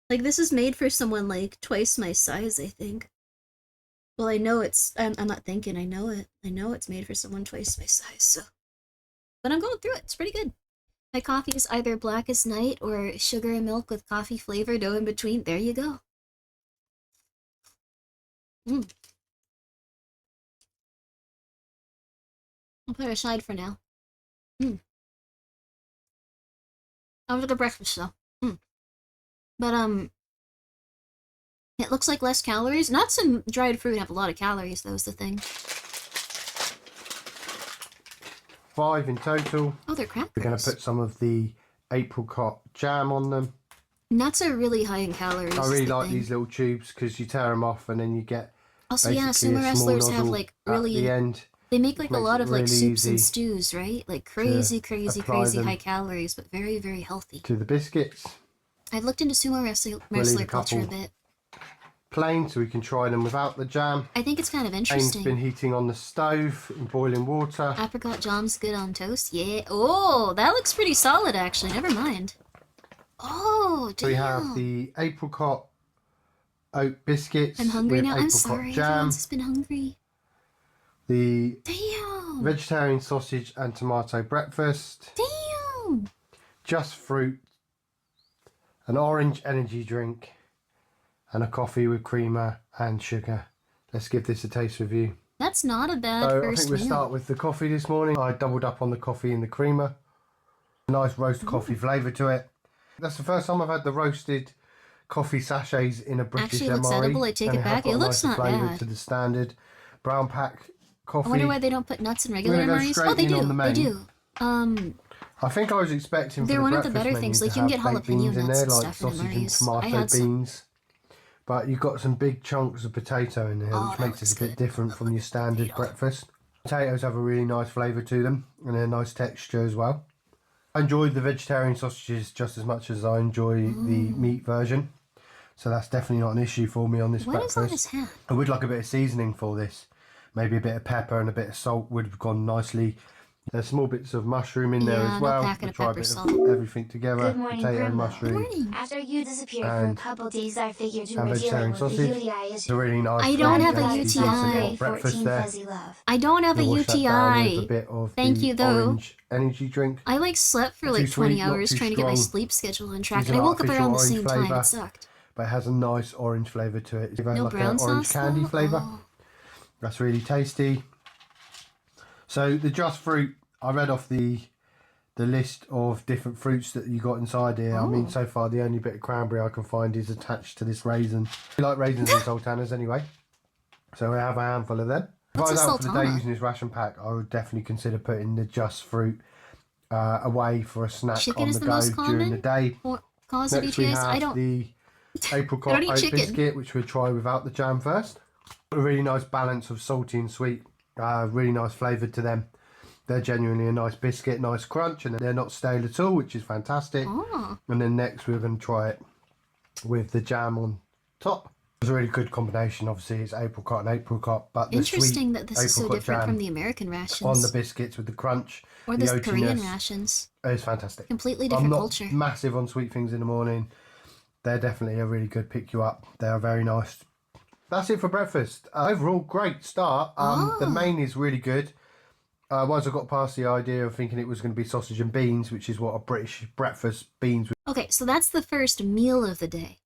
Speaker 1: Like, this is made for someone, like, twice my size, I think. Well, I know it's, I'm not thinking, I know it. I know it's made for someone twice my size, so. But I'm going through it, it's pretty good. My coffee is either black as night or sugar and milk with coffee flavor, no in between. There you go. I'll put it aside for now. That was a good breakfast, though. But, it looks like less calories. Nuts and dried fruit have a lot of calories, though, is the thing.
Speaker 6: 5 in total.
Speaker 1: Oh, they're crackers.
Speaker 6: We're going to put some of the apricot jam on them.
Speaker 1: Nuts are really high in calories.
Speaker 6: I really
Speaker 1: is the
Speaker 6: like
Speaker 1: thing.
Speaker 6: these little tubes because you tear them off and then you get
Speaker 1: Also, yeah,
Speaker 6: Basically,
Speaker 1: sumo
Speaker 6: a small
Speaker 1: wrestlers have
Speaker 6: nozzle
Speaker 1: like
Speaker 6: at
Speaker 1: really.
Speaker 6: the end.
Speaker 1: They make like a
Speaker 6: Makes
Speaker 1: lot
Speaker 6: it
Speaker 1: of like
Speaker 6: really
Speaker 1: soups and
Speaker 6: easy
Speaker 1: stews, right? Like crazy, crazy,
Speaker 6: apply
Speaker 1: crazy
Speaker 6: them
Speaker 1: high calories, but very, very healthy.
Speaker 6: to the biscuits.
Speaker 1: I've looked into sumo
Speaker 6: We'll leave
Speaker 1: wrestler
Speaker 6: a
Speaker 1: culture a
Speaker 6: couple
Speaker 1: bit.
Speaker 6: plain so we can try them without the jam.
Speaker 1: I think it's kind of
Speaker 6: Pane's
Speaker 1: interesting.
Speaker 6: been heating on the stove in boiling water.
Speaker 1: Apricot jam's good on toast. Yeah. Oh, that looks pretty solid actually. Never mind. Oh, damn.
Speaker 6: We have the apricot oat biscuits
Speaker 1: I'm hungry
Speaker 6: with
Speaker 1: now. I'm
Speaker 6: apricot
Speaker 1: sorry,
Speaker 6: jam.
Speaker 1: everyone's just been hungry.
Speaker 6: The
Speaker 1: Damn.
Speaker 6: vegetarian sausage and tomato breakfast.
Speaker 1: Damn.
Speaker 6: Just fruit. An orange energy drink. And a coffee with creamer and sugar. Let's give this a taste review.
Speaker 1: That's not a bad
Speaker 6: So I
Speaker 1: first
Speaker 6: think we'll
Speaker 1: meal.
Speaker 6: start with the coffee this morning. I doubled up on the coffee and the creamer. Nice roast coffee flavour to it. That's the first time I've had the roasted coffee sachets in a British
Speaker 1: Actually, it looks
Speaker 6: MRE.
Speaker 1: edible. I take
Speaker 6: and
Speaker 1: it
Speaker 6: have
Speaker 1: back.
Speaker 6: got
Speaker 1: It
Speaker 6: a
Speaker 1: looks
Speaker 6: nicer
Speaker 1: not
Speaker 6: flavour
Speaker 1: bad.
Speaker 6: to the standard brown pack coffee.
Speaker 1: I wonder why they don't put nuts in regular
Speaker 6: We're gonna go
Speaker 1: MREs.
Speaker 6: straight
Speaker 1: Oh, they
Speaker 6: in
Speaker 1: do.
Speaker 6: on the
Speaker 1: They
Speaker 6: main.
Speaker 1: do.
Speaker 6: I think I was expecting for
Speaker 1: They're
Speaker 6: the
Speaker 1: one of the
Speaker 6: breakfast
Speaker 1: better
Speaker 6: menu
Speaker 1: things.
Speaker 6: to
Speaker 1: Like, you can
Speaker 6: have
Speaker 1: get
Speaker 6: baked
Speaker 1: jalapeno
Speaker 6: beans in
Speaker 1: nuts
Speaker 6: there,
Speaker 1: and
Speaker 6: like
Speaker 1: stuff in
Speaker 6: sausage and
Speaker 1: MREs. I
Speaker 6: tomato
Speaker 1: had some.
Speaker 6: beans. But you've got some big chunks of potato in there,
Speaker 1: Oh,
Speaker 6: which
Speaker 1: that
Speaker 6: makes it
Speaker 1: looks
Speaker 6: a bit
Speaker 1: good.
Speaker 6: different from your standard breakfast. Potatoes have a really nice flavour to them and a nice texture as well. I enjoyed the vegetarian sausages just as much as I enjoy the meat version. So that's definitely not an issue for me on this
Speaker 1: What is on
Speaker 6: breakfast.
Speaker 1: his hat?
Speaker 6: I would like a bit of seasoning for this. Maybe a bit of pepper and a bit of salt would have gone nicely. There's small bits of mushroom in there
Speaker 1: Yeah,
Speaker 6: as
Speaker 1: no
Speaker 6: well.
Speaker 1: packet
Speaker 6: We'll
Speaker 1: of
Speaker 6: try a
Speaker 1: pepper
Speaker 6: bit
Speaker 1: salt.
Speaker 6: of everything together.
Speaker 3: Good morning,
Speaker 6: Potato,
Speaker 3: Grimmo.
Speaker 6: mushroom,
Speaker 1: Good morning.
Speaker 3: After you disappeared for a
Speaker 6: and
Speaker 3: couple days, I figured you were
Speaker 6: vegetarian
Speaker 3: dealing with
Speaker 6: sausage.
Speaker 3: the UTI
Speaker 6: It's
Speaker 3: issue.
Speaker 6: a really nice
Speaker 1: I don't have a
Speaker 6: tasty, decent
Speaker 1: UTI.
Speaker 6: hot breakfast there.
Speaker 3: Fuzzy love.
Speaker 1: I don't have a
Speaker 6: We'll wash that down with a
Speaker 1: UTI.
Speaker 6: bit of
Speaker 1: Thank
Speaker 6: the
Speaker 1: you, though.
Speaker 6: orange energy drink.
Speaker 1: I like slept for
Speaker 6: Not
Speaker 1: like
Speaker 6: too
Speaker 1: 20
Speaker 6: sweet, not
Speaker 1: hours
Speaker 6: too
Speaker 1: trying to get my
Speaker 6: strong.
Speaker 1: sleep schedule on track,
Speaker 6: It's
Speaker 1: and I
Speaker 6: an
Speaker 1: woke up
Speaker 6: artificial
Speaker 1: around the
Speaker 6: orange
Speaker 1: same time.
Speaker 6: flavour.
Speaker 1: It sucked.
Speaker 6: But it has a nice orange flavour to it. It's
Speaker 1: No
Speaker 6: like
Speaker 1: brown
Speaker 6: an orange
Speaker 1: sauce,
Speaker 6: candy
Speaker 1: though?
Speaker 6: flavour.
Speaker 1: Oh.
Speaker 6: That's really tasty. So the just fruit, I read off the list of different fruits that you got inside here. I mean,
Speaker 1: Oh.
Speaker 6: so far the only bit of cranberry I can find is attached to this raisin. I like raisins and sultanas anyway, so I have a handful of them. If
Speaker 1: What's
Speaker 6: I was
Speaker 1: a
Speaker 6: out for the day
Speaker 1: sultana?
Speaker 6: using this ration pack, I would definitely consider putting the just fruit away for a snack
Speaker 1: Chicken
Speaker 6: on
Speaker 1: is
Speaker 6: the
Speaker 1: the most
Speaker 6: go during the
Speaker 1: common
Speaker 6: day.
Speaker 1: cause of
Speaker 6: Next we
Speaker 1: UTIs?
Speaker 6: have
Speaker 1: I don't.
Speaker 6: the
Speaker 1: I
Speaker 6: apricot
Speaker 1: don't eat
Speaker 6: oat
Speaker 1: chicken.
Speaker 6: biscuit, which we'll try without the jam first. A really nice balance of salty and sweet. Really nice flavour to them. They're genuinely a nice biscuit, nice crunch, and they're not stale at all, which is fantastic.
Speaker 1: Oh.
Speaker 6: And then next we're going to try it with the jam on top. It's a really good combination. Obviously, it's apricot and apricot, but the
Speaker 1: Interesting
Speaker 6: sweet
Speaker 1: that this is so
Speaker 6: apricot
Speaker 1: different
Speaker 6: jam
Speaker 1: from the American rations.
Speaker 6: on the biscuits with the crunch,
Speaker 1: or
Speaker 6: the
Speaker 1: the Korean
Speaker 6: oatiness,
Speaker 1: rations.
Speaker 6: is fantastic.
Speaker 1: Completely different
Speaker 6: I'm not
Speaker 1: culture.
Speaker 6: massive on sweet things in the morning. They're definitely a really good pick you up. They are very nice. That's it for breakfast. Overall, great start. The main is really good. Once I got past the idea of thinking it was going to be sausage and beans, which is what a British breakfast beans with.
Speaker 1: Okay, so that's the first meal of the day.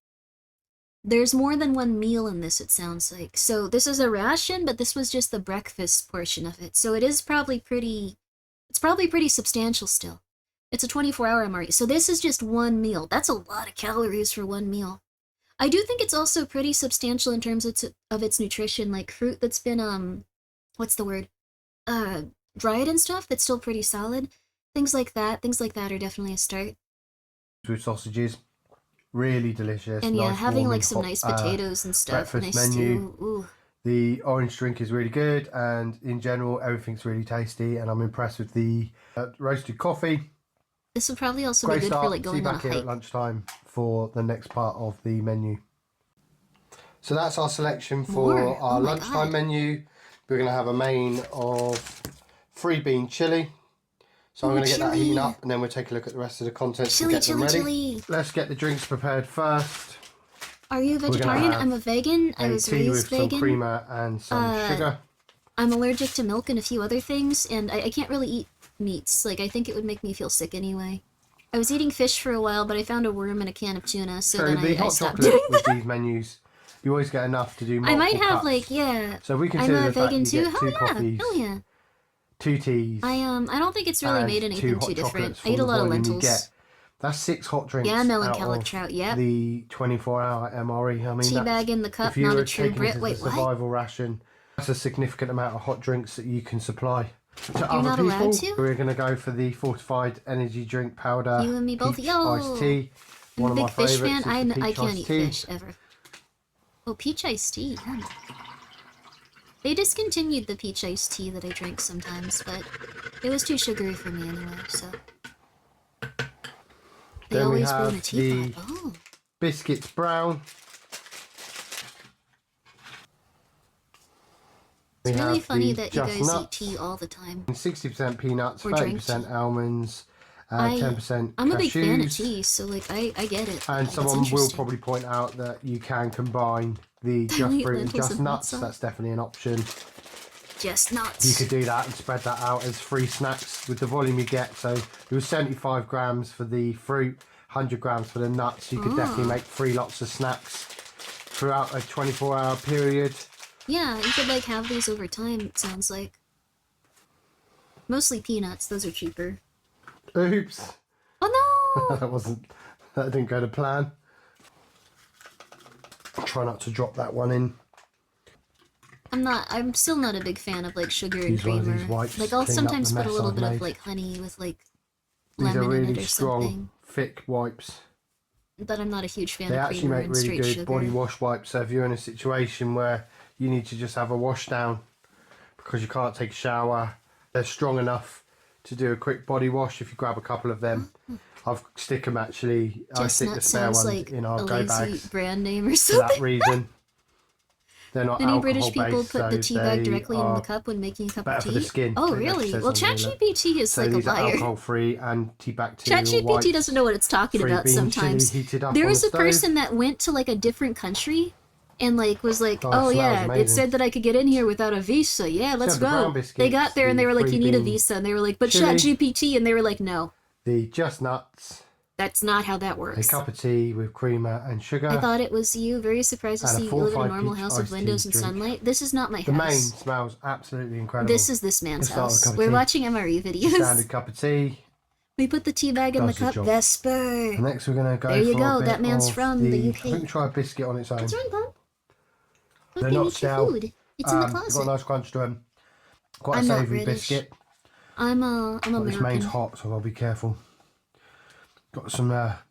Speaker 1: There's more than one meal in this, it sounds like. So this is a ration, but this was just the breakfast portion of it. So it is probably pretty... It's probably pretty substantial still. It's a 24-hour MRE. So this is just one meal. That's a lot of calories for one meal. I do think it's also pretty substantial in terms of its nutrition. Like fruit that's been, what's the word? Dried and stuff, that's still pretty solid. Things like that are definitely a start.
Speaker 6: With sausages. Really delicious.
Speaker 1: And yeah,
Speaker 6: nice,
Speaker 1: having
Speaker 6: warm
Speaker 1: like
Speaker 6: and
Speaker 1: some
Speaker 6: hot,
Speaker 1: nice potatoes and stuff.
Speaker 6: breakfast
Speaker 1: Nice
Speaker 6: menu.
Speaker 1: stew. Ooh.
Speaker 6: The orange drink is really good, and in general, everything's really tasty. And I'm impressed with the roasted coffee.
Speaker 1: This would probably also
Speaker 6: Great
Speaker 1: be good
Speaker 6: start.
Speaker 1: for like
Speaker 6: See you
Speaker 1: going on a
Speaker 6: back here
Speaker 1: hike.
Speaker 6: at lunchtime for the next part of the menu. So that's our selection for
Speaker 1: More?
Speaker 6: our
Speaker 1: Oh my
Speaker 6: lunchtime
Speaker 1: God.
Speaker 6: menu. We're going to have a main of 3 bean chili. So I'm
Speaker 1: Ooh,
Speaker 6: going to get that heating
Speaker 1: chili.
Speaker 6: up, and then we'll take a look at the rest of the contents
Speaker 1: Chili,
Speaker 6: and get them ready.
Speaker 1: chili.
Speaker 6: Let's get the drinks prepared first.
Speaker 1: Are you a
Speaker 6: gonna
Speaker 1: vegetarian?
Speaker 6: have
Speaker 1: I'm a vegan. I
Speaker 6: A
Speaker 1: was
Speaker 6: tea with
Speaker 1: raised
Speaker 6: some
Speaker 1: vegan.
Speaker 6: creamer and some sugar.
Speaker 1: I'm allergic to milk and a few other things, and I can't really eat meats. Like, I think it would make me feel sick anyway. I was eating fish for a while, but I found a worm in a can of tuna, so,
Speaker 6: So
Speaker 1: then
Speaker 6: the
Speaker 1: I
Speaker 6: hot
Speaker 1: stopped
Speaker 6: chocolate
Speaker 1: doing
Speaker 6: with
Speaker 1: that.
Speaker 6: these menus, you always get enough to do
Speaker 1: I
Speaker 6: multiple
Speaker 1: might have,
Speaker 6: cups.
Speaker 1: like, yeah.
Speaker 6: So we
Speaker 1: I'm
Speaker 6: consider
Speaker 1: a
Speaker 6: the fact
Speaker 1: vegan
Speaker 6: you
Speaker 1: too.
Speaker 6: get 2
Speaker 1: Hell yeah.
Speaker 6: coffees,
Speaker 1: Hell yeah.
Speaker 6: 2 teas.
Speaker 1: I don't think it's really
Speaker 6: and
Speaker 1: made
Speaker 6: 2
Speaker 1: anything
Speaker 6: hot
Speaker 1: too different.
Speaker 6: chocolates
Speaker 1: I eat a
Speaker 6: from the
Speaker 1: lot of
Speaker 6: volume you
Speaker 1: lentils.
Speaker 6: get. That's 6 hot drinks
Speaker 1: Yeah, melon
Speaker 6: out
Speaker 1: calic
Speaker 6: of
Speaker 1: trout, yep.
Speaker 6: the 24-hour MRE. I mean,
Speaker 1: Tea
Speaker 6: that's,
Speaker 1: bag in the cup,
Speaker 6: if you
Speaker 1: not
Speaker 6: were
Speaker 1: a true
Speaker 6: taking
Speaker 1: Brit.
Speaker 6: this as
Speaker 1: Wait,
Speaker 6: a
Speaker 1: what?
Speaker 6: survival ration, that's a significant amount of hot drinks that you can supply to
Speaker 1: You're
Speaker 6: other
Speaker 1: not
Speaker 6: people.
Speaker 1: allowed to?
Speaker 6: We're going to go for the fortified energy drink powder.
Speaker 1: You and me both.
Speaker 6: Peach
Speaker 1: Yo!
Speaker 6: iced tea.
Speaker 1: I'm
Speaker 6: One
Speaker 1: a
Speaker 6: of my
Speaker 1: big fish
Speaker 6: favourites
Speaker 1: fan.
Speaker 6: is the
Speaker 1: I
Speaker 6: peach
Speaker 1: can't
Speaker 6: iced
Speaker 1: eat
Speaker 6: tea.
Speaker 1: fish, ever. Oh, peach iced tea. Yum. They discontinued the peach iced tea that I drink sometimes, but it was too sugary for me anyway, so... They
Speaker 6: Then we
Speaker 1: always brew in a
Speaker 6: have
Speaker 1: teapot.
Speaker 6: the
Speaker 1: Oh.
Speaker 6: biscuits brown.
Speaker 1: It's really funny that you
Speaker 6: Just
Speaker 1: guys
Speaker 6: Nuts.
Speaker 1: eat tea all the time.
Speaker 6: 60% peanuts,
Speaker 1: Or drink
Speaker 6: 30%
Speaker 1: tea.
Speaker 6: almonds, 10%
Speaker 1: I'm a big fan of
Speaker 6: cashews.
Speaker 1: tea, so like I get it.
Speaker 6: And
Speaker 1: Like, it's
Speaker 6: someone will
Speaker 1: interesting.
Speaker 6: probably point out that you can combine the
Speaker 1: They'll
Speaker 6: just
Speaker 1: eat
Speaker 6: fruit and
Speaker 1: lentils
Speaker 6: just
Speaker 1: and hot
Speaker 6: nuts.
Speaker 1: sauce.
Speaker 6: That's definitely an option.
Speaker 1: Just nuts.
Speaker 6: You could do that and spread that out as free snacks with the volume you get. So it was 75 grams for the fruit, 100 grams for the nuts. You could definitely make 3 lots of snacks throughout a 24-hour period.
Speaker 1: Yeah, you could like have these over time, it sounds like. Mostly peanuts, those are cheaper.
Speaker 6: Oops.
Speaker 1: Oh no!
Speaker 6: that didn't go to plan. Try not to drop that one in.
Speaker 1: I'm still not a big fan of like sugar and
Speaker 6: Use one of
Speaker 1: creamer.
Speaker 6: these wipes
Speaker 1: Like
Speaker 6: to
Speaker 1: I'll
Speaker 6: clean up
Speaker 1: sometimes
Speaker 6: the
Speaker 1: put a
Speaker 6: mess
Speaker 1: little
Speaker 6: I've
Speaker 1: bit of
Speaker 6: made.
Speaker 1: like honey with like
Speaker 6: These are
Speaker 1: lemon in
Speaker 6: really
Speaker 1: it or
Speaker 6: strong,
Speaker 1: something.
Speaker 6: thick wipes.
Speaker 1: But I'm not a huge fan
Speaker 6: They
Speaker 1: of
Speaker 6: actually
Speaker 1: creamer
Speaker 6: make
Speaker 1: and
Speaker 6: really
Speaker 1: straight
Speaker 6: good
Speaker 1: sugar.
Speaker 6: body wash wipes. So if you're in a situation where you need to just have a wash down because you can't take a shower, they're strong enough to do a quick body wash. If you grab a couple of them, I've stick them actually. I stick the
Speaker 1: Chestnut
Speaker 6: spare
Speaker 1: sounds
Speaker 6: ones
Speaker 1: like
Speaker 6: in our
Speaker 1: a
Speaker 6: go
Speaker 1: lazy
Speaker 6: bags
Speaker 1: brand name or
Speaker 6: for
Speaker 1: something.
Speaker 6: that reason. They're not
Speaker 1: Many
Speaker 6: alcohol
Speaker 1: British people
Speaker 6: based,
Speaker 1: put the
Speaker 6: so
Speaker 1: tea bag
Speaker 6: they
Speaker 1: directly in
Speaker 6: are
Speaker 1: the cup when making a cup
Speaker 6: better
Speaker 1: of tea.
Speaker 6: for the skin.
Speaker 1: Oh,
Speaker 6: It actually
Speaker 1: really?
Speaker 6: says
Speaker 1: Well,
Speaker 6: on here, look.
Speaker 1: ChatGPT is
Speaker 6: So
Speaker 1: like a
Speaker 6: these are
Speaker 1: liar.
Speaker 6: alcohol-free antibacterial
Speaker 1: ChatGPT
Speaker 6: wipes.
Speaker 1: doesn't know what it's talking
Speaker 6: Free
Speaker 1: about
Speaker 6: bean
Speaker 1: sometimes.
Speaker 6: chili heated up
Speaker 1: There
Speaker 6: on
Speaker 1: was
Speaker 6: the
Speaker 1: a
Speaker 6: stove.
Speaker 1: person that went to like a different country and like was like,
Speaker 6: Oh, it
Speaker 1: oh
Speaker 6: smells
Speaker 1: yeah, it
Speaker 6: amazing.
Speaker 1: said that I could get in here without a visa. Yeah, let's
Speaker 6: So the
Speaker 1: go.
Speaker 6: brown
Speaker 1: They
Speaker 6: biscuits,
Speaker 1: got there and they
Speaker 6: the
Speaker 1: were like,
Speaker 6: free
Speaker 1: you need a
Speaker 6: bean
Speaker 1: visa. And they were like, but
Speaker 6: chili.
Speaker 1: ChatGPT. And they were like, no,
Speaker 6: The Just Nuts,
Speaker 1: that's not how that
Speaker 6: a
Speaker 1: works.
Speaker 6: cup of tea with creamer and sugar.
Speaker 1: I thought it was you. Very surprised to
Speaker 6: And a
Speaker 1: see you live in a
Speaker 6: 4-5
Speaker 1: normal
Speaker 6: peach
Speaker 1: house with
Speaker 6: iced
Speaker 1: windows
Speaker 6: tea
Speaker 1: and
Speaker 6: drink.
Speaker 1: sunlight. This is not my
Speaker 6: The main
Speaker 1: house.
Speaker 6: smells absolutely incredible.
Speaker 1: This is this man's
Speaker 6: Just start with a
Speaker 1: house.
Speaker 6: cup of
Speaker 1: We're
Speaker 6: tea.
Speaker 1: watching MRE videos.
Speaker 6: Standard cup of tea.
Speaker 1: We put the tea bag in the
Speaker 6: Does the
Speaker 1: cup.
Speaker 6: job.
Speaker 1: Vesper.
Speaker 6: And next we're going to go
Speaker 1: There you
Speaker 6: for
Speaker 1: go,
Speaker 6: a bit
Speaker 1: that man's
Speaker 6: of
Speaker 1: from the UK.
Speaker 6: I think we try a biscuit on its own.
Speaker 1: What's wrong, Bob?
Speaker 6: They're
Speaker 1: Okay,
Speaker 6: not
Speaker 1: eat your
Speaker 6: stale.
Speaker 1: food. It's in the
Speaker 6: They've got a
Speaker 1: closet.
Speaker 6: nice crunch to them. Quite
Speaker 1: I'm
Speaker 6: a
Speaker 1: not
Speaker 6: savoury
Speaker 1: British.
Speaker 6: biscuit.
Speaker 1: I'm
Speaker 6: But this main's
Speaker 1: American.
Speaker 6: hot, so I'll be careful. Got some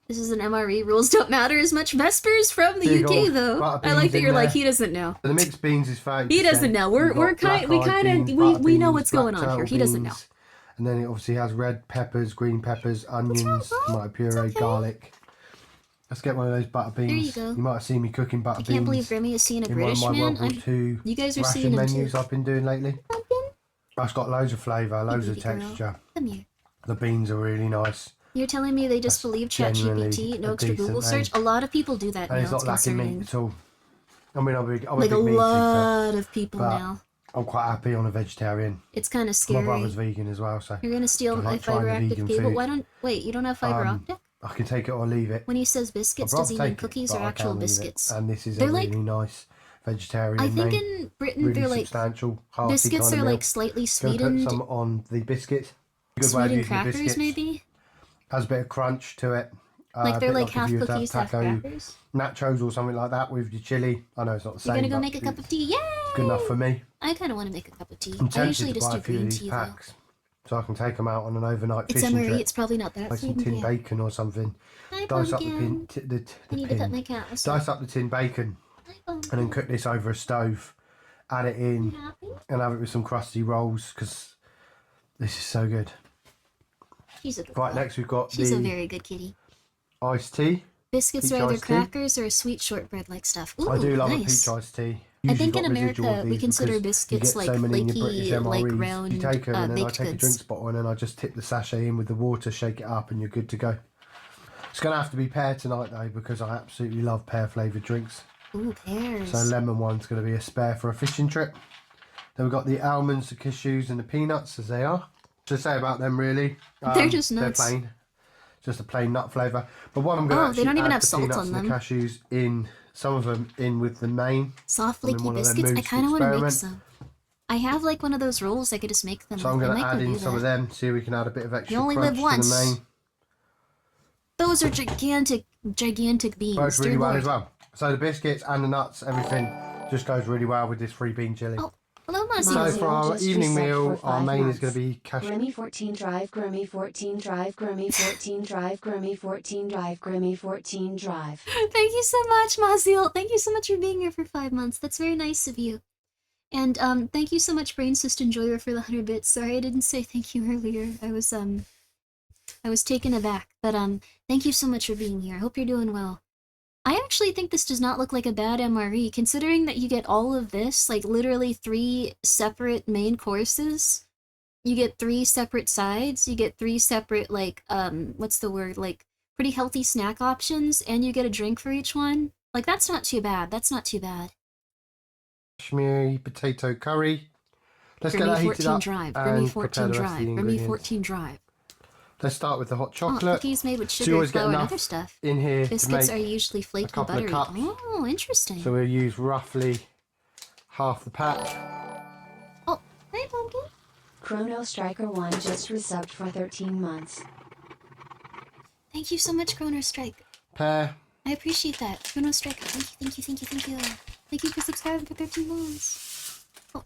Speaker 1: This is an MRE. Rules don't matter as much. Vesper's from the
Speaker 6: big
Speaker 1: UK
Speaker 6: old
Speaker 1: though.
Speaker 6: butter
Speaker 1: I like
Speaker 6: beans
Speaker 1: that
Speaker 6: in
Speaker 1: you're like
Speaker 6: there.
Speaker 1: he doesn't know.
Speaker 6: The mixed beans is 30%.
Speaker 1: He doesn't know.
Speaker 6: You've
Speaker 1: We
Speaker 6: got
Speaker 1: kind
Speaker 6: black-eyed beans,
Speaker 1: of
Speaker 6: butter
Speaker 1: we know
Speaker 6: beans,
Speaker 1: what's going
Speaker 6: black
Speaker 1: on here.
Speaker 6: turtle
Speaker 1: He doesn't know.
Speaker 6: beans, And then it obviously has red peppers, green peppers, onions,
Speaker 1: Bob?
Speaker 6: tomato puree,
Speaker 1: okay.
Speaker 6: garlic. Let's get one of those butter beans.
Speaker 1: you go.
Speaker 6: You might have seen me cooking butter
Speaker 1: I
Speaker 6: beans
Speaker 1: can't believe Grimmi is seeing a
Speaker 6: in
Speaker 1: British
Speaker 6: one of my
Speaker 1: man.
Speaker 6: World War II
Speaker 1: You guys are
Speaker 6: ration
Speaker 1: seeing him too.
Speaker 6: menus I've been doing lately. That's got loads of flavour, loads of
Speaker 1: baby girl.
Speaker 6: texture.
Speaker 1: Come here.
Speaker 6: The beans are really nice.
Speaker 1: You're telling me they just
Speaker 6: That's
Speaker 1: believe
Speaker 6: genuinely
Speaker 1: ChatGPT, no
Speaker 6: a
Speaker 1: extra Google
Speaker 6: decent
Speaker 1: search? A lot of people do that
Speaker 6: And
Speaker 1: now.
Speaker 6: it's not lacking meat at all. I mean, I'm a
Speaker 1: Like
Speaker 6: big
Speaker 1: a
Speaker 6: meat eater,
Speaker 1: lot of people
Speaker 6: but
Speaker 1: now.
Speaker 6: I'm quite happy on a vegetarian.
Speaker 1: It's kind of
Speaker 6: My
Speaker 1: scary.
Speaker 6: brother's vegan as well, so
Speaker 1: You're gonna steal
Speaker 6: I
Speaker 1: my
Speaker 6: like trying the
Speaker 1: fiber
Speaker 6: vegan
Speaker 1: optic cable.
Speaker 6: food.
Speaker 1: Why don't wait? You don't have fiber optic?
Speaker 6: I can take it or leave it.
Speaker 1: When he says biscuits,
Speaker 6: I'd
Speaker 1: does he
Speaker 6: rather
Speaker 1: mean
Speaker 6: take it,
Speaker 1: cookies
Speaker 6: but
Speaker 1: or
Speaker 6: I
Speaker 1: actual
Speaker 6: can leave it.
Speaker 1: biscuits?
Speaker 6: And this is
Speaker 1: They're
Speaker 6: a
Speaker 1: like-
Speaker 6: really nice vegetarian
Speaker 1: I think
Speaker 6: name.
Speaker 1: in Britain
Speaker 6: Really
Speaker 1: they're like
Speaker 6: substantial, hearty
Speaker 1: biscuits
Speaker 6: kind
Speaker 1: are
Speaker 6: of meal.
Speaker 1: like slightly
Speaker 6: Gonna
Speaker 1: sweetened,
Speaker 6: put some on the biscuit. Good way of
Speaker 1: sweetened
Speaker 6: using the
Speaker 1: crackers
Speaker 6: biscuits.
Speaker 1: maybe.
Speaker 6: Has a bit of crunch to it.
Speaker 1: Like
Speaker 6: a
Speaker 1: they're
Speaker 6: bit
Speaker 1: like
Speaker 6: if
Speaker 1: half
Speaker 6: you were to have
Speaker 1: cookies, half
Speaker 6: taco
Speaker 1: crackers.
Speaker 6: nachos or something like that with your chili. I know it's not the
Speaker 1: You're
Speaker 6: same.
Speaker 1: gonna go
Speaker 6: but
Speaker 1: make a cup of tea? Yay!
Speaker 6: It's good enough for me.
Speaker 1: I kind of want to make a cup of tea.
Speaker 6: I'm
Speaker 1: I
Speaker 6: tempted
Speaker 1: usually
Speaker 6: to
Speaker 1: just
Speaker 6: buy
Speaker 1: do
Speaker 6: a few of
Speaker 1: green
Speaker 6: these
Speaker 1: tea though.
Speaker 6: packs so I can take them out on an overnight
Speaker 1: It's
Speaker 6: fishing
Speaker 1: MRE.
Speaker 6: trip.
Speaker 1: It's probably not that
Speaker 6: Like some
Speaker 1: sweet.
Speaker 6: tin
Speaker 1: Yeah.
Speaker 6: bacon or something.
Speaker 1: Hi,
Speaker 6: Dice up the
Speaker 1: pumpkin.
Speaker 6: pin, the
Speaker 1: I need to pet
Speaker 6: pin.
Speaker 1: my cat. What's
Speaker 6: Dice up the tin bacon
Speaker 1: Hi, pumpkin.
Speaker 6: and then cook this over a stove. Add it in
Speaker 1: Happy?
Speaker 6: and have it with some crusty rolls because this is so good.
Speaker 1: She's a good
Speaker 6: Right,
Speaker 1: girl.
Speaker 6: next we've got
Speaker 1: She's a
Speaker 6: the
Speaker 1: very good kitty.
Speaker 6: iced tea.
Speaker 1: Biscuits
Speaker 6: peach
Speaker 1: are either
Speaker 6: iced tea.
Speaker 1: crackers or sweet shortbread like stuff. Ooh,
Speaker 6: I do love
Speaker 1: nice.
Speaker 6: a peach iced tea.
Speaker 1: I
Speaker 6: Usually
Speaker 1: think in
Speaker 6: got residual
Speaker 1: America
Speaker 6: of
Speaker 1: we
Speaker 6: these
Speaker 1: consider
Speaker 6: because
Speaker 1: biscuits
Speaker 6: you
Speaker 1: like
Speaker 6: get so many in your British
Speaker 1: flaky, like
Speaker 6: MREs.
Speaker 1: round
Speaker 6: You take them and then I
Speaker 1: baked
Speaker 6: take a
Speaker 1: goods.
Speaker 6: drinks bottle and then I just tip the sachet in with the water, shake it up, and you're good to go. It's going to have to be pear tonight though because I absolutely love pear flavoured drinks.
Speaker 1: Ooh, pears.
Speaker 6: So lemon one's going to be a spare for a fishing trip. Then we've got the almonds, the cashews and the peanuts as they are. To say about them really,
Speaker 1: They're just nuts.
Speaker 6: They're plain, just a plain nut flavour. But what I'm going to
Speaker 1: Oh,
Speaker 6: actually
Speaker 1: they don't even
Speaker 6: add
Speaker 1: have
Speaker 6: the
Speaker 1: salt
Speaker 6: peanuts
Speaker 1: on
Speaker 6: and
Speaker 1: them.
Speaker 6: the cashews in, some of them in with the main.
Speaker 1: Soft
Speaker 6: I'm in
Speaker 1: flaky
Speaker 6: one of them
Speaker 1: biscuits. I
Speaker 6: moods to
Speaker 1: kind of want to make
Speaker 6: experiment.
Speaker 1: some. I have like one of those rolls. I could just make them.
Speaker 6: So I'm
Speaker 1: I
Speaker 6: going to
Speaker 1: might
Speaker 6: add
Speaker 1: go
Speaker 6: in
Speaker 1: do
Speaker 6: some of
Speaker 1: that.
Speaker 6: them, see if we can add a bit of extra
Speaker 1: only
Speaker 6: crunch
Speaker 1: live once.
Speaker 6: to the main.
Speaker 1: Those are gigantic beans.
Speaker 6: Works really
Speaker 1: Dear
Speaker 6: well
Speaker 1: Lord.
Speaker 6: as well. So the biscuits and the nuts, everything just goes really well with this free bean chili.
Speaker 1: Oh, hello, Muzzy.
Speaker 6: So
Speaker 2: Muzzy.
Speaker 6: for our
Speaker 2: Just
Speaker 6: evening
Speaker 2: reset
Speaker 6: meal,
Speaker 2: for
Speaker 6: our
Speaker 2: 5
Speaker 6: main is
Speaker 2: months.
Speaker 6: going to be cashew.
Speaker 2: Grimmi 14 Drive, Grimmi 14 Drive, Grimmi 14 Drive, Grimmi 14 Drive, Grimmi 14 Drive.
Speaker 1: Thank you so much, Maziel. Thank you so much for being here for 5 months. That's very nice of you. And thank you so much, Brain System Enjoyer, for the 100 bits. Sorry I didn't say thank you earlier. I was taken aback. But thank you so much for being here. I hope you're doing well. I actually think this does not look like a bad MRE, considering that you get all of this, like literally 3 separate main courses. You get 3 separate sides, you get 3 separate, like, what's the word, like, pretty healthy snack options, and you get a drink for each one. Like, that's not too bad, that's not too bad.
Speaker 6: Kashmiri potato curry. Let's get that heated up
Speaker 1: Drive.
Speaker 6: and
Speaker 1: Grimmi
Speaker 6: prepare
Speaker 1: 14
Speaker 6: the rest of the
Speaker 1: Drive. Grimmi
Speaker 6: ingredients.
Speaker 1: 14 Drive.
Speaker 6: Let's start with the hot chocolate.
Speaker 1: Cookies made with
Speaker 6: So you
Speaker 1: sugar,
Speaker 6: always get
Speaker 1: flour, and
Speaker 6: enough
Speaker 1: other stuff.
Speaker 6: in here
Speaker 1: Biscuits
Speaker 6: to
Speaker 1: are
Speaker 6: make
Speaker 1: usually
Speaker 6: a
Speaker 1: flaked and
Speaker 6: couple of
Speaker 1: buttery.
Speaker 6: cups.
Speaker 1: Oh, interesting.
Speaker 6: So we'll use roughly half the pack.
Speaker 1: Oh, hey, Pumpkin.
Speaker 2: Chrono Striker 1 just resubbed for 13 months.
Speaker 1: Thank you so much, Chrono Strike.
Speaker 6: Pear.
Speaker 1: I appreciate that. Chrono Striker, thank you, thank you, thank you, thank you. Thank you for subscribing for 13 months. Oh.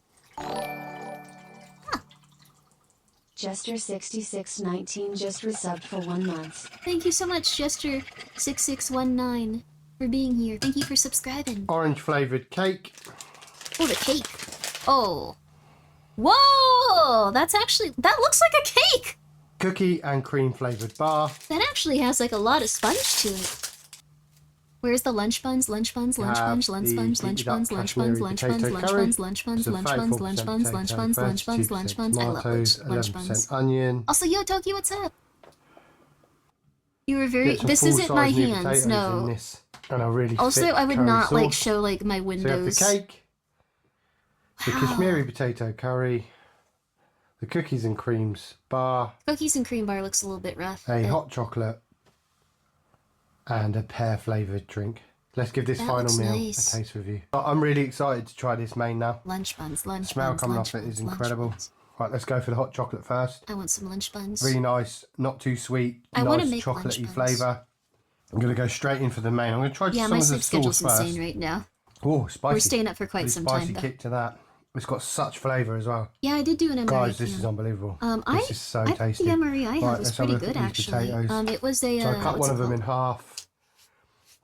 Speaker 2: Jester6619 just resubbed for 1 month.
Speaker 1: Thank you so much, Jester6619, for being here. Thank you for subscribing.
Speaker 6: Orange flavoured cake.
Speaker 1: Oh, the cake. Oh. Whoa! That's actually... That looks like a cake!
Speaker 6: Cookie and cream flavoured bar.
Speaker 1: That actually has, like, a lot of sponge to it. Where's the lunch buns, lunch buns, lunch buns, lunch buns, lunch buns, lunch buns, lunch buns, lunch buns, lunch buns, lunch buns, lunch buns, lunch buns, lunch buns, lunch buns. I love lunch buns.
Speaker 6: Onion.
Speaker 1: Also, yo, Toki, what's up? You were very... This isn't my hands, no.
Speaker 6: And a really
Speaker 1: also, I would not, like, show, like, my windows.
Speaker 6: So you have the cake, the Kashmiri potato curry, the cookies and creams bar.
Speaker 1: Cookies and cream bar looks a little bit rough.
Speaker 6: A hot chocolate. And a pear flavoured drink. Let's give this final meal a taste review. I'm really excited to try this main now.
Speaker 1: Lunch buns, lunch buns.
Speaker 6: The smell coming off it is incredible. Right, let's go for the hot chocolate first.
Speaker 1: I want some lunch buns.
Speaker 6: Really nice, not too sweet,
Speaker 1: I
Speaker 6: nice
Speaker 1: to make
Speaker 6: chocolatey flavour. I'm going to go straight in for the main. I'm going to try some
Speaker 1: my
Speaker 6: of the
Speaker 1: sleep
Speaker 6: sauce
Speaker 1: schedule's
Speaker 6: first.
Speaker 1: insane right now.
Speaker 6: Oh, spicy.
Speaker 1: We're staying up for quite some time,
Speaker 6: Spicy
Speaker 1: though.
Speaker 6: kick to that. It's got such flavour as well.
Speaker 1: Yeah, I did do an MRE.
Speaker 6: Guys, this is unbelievable. This is so tasty.
Speaker 1: The MRE I had was
Speaker 6: let's have a
Speaker 1: pretty
Speaker 6: look at
Speaker 1: good,
Speaker 6: these
Speaker 1: actually.
Speaker 6: potatoes.
Speaker 1: It was a...
Speaker 6: So I cut one of them in half.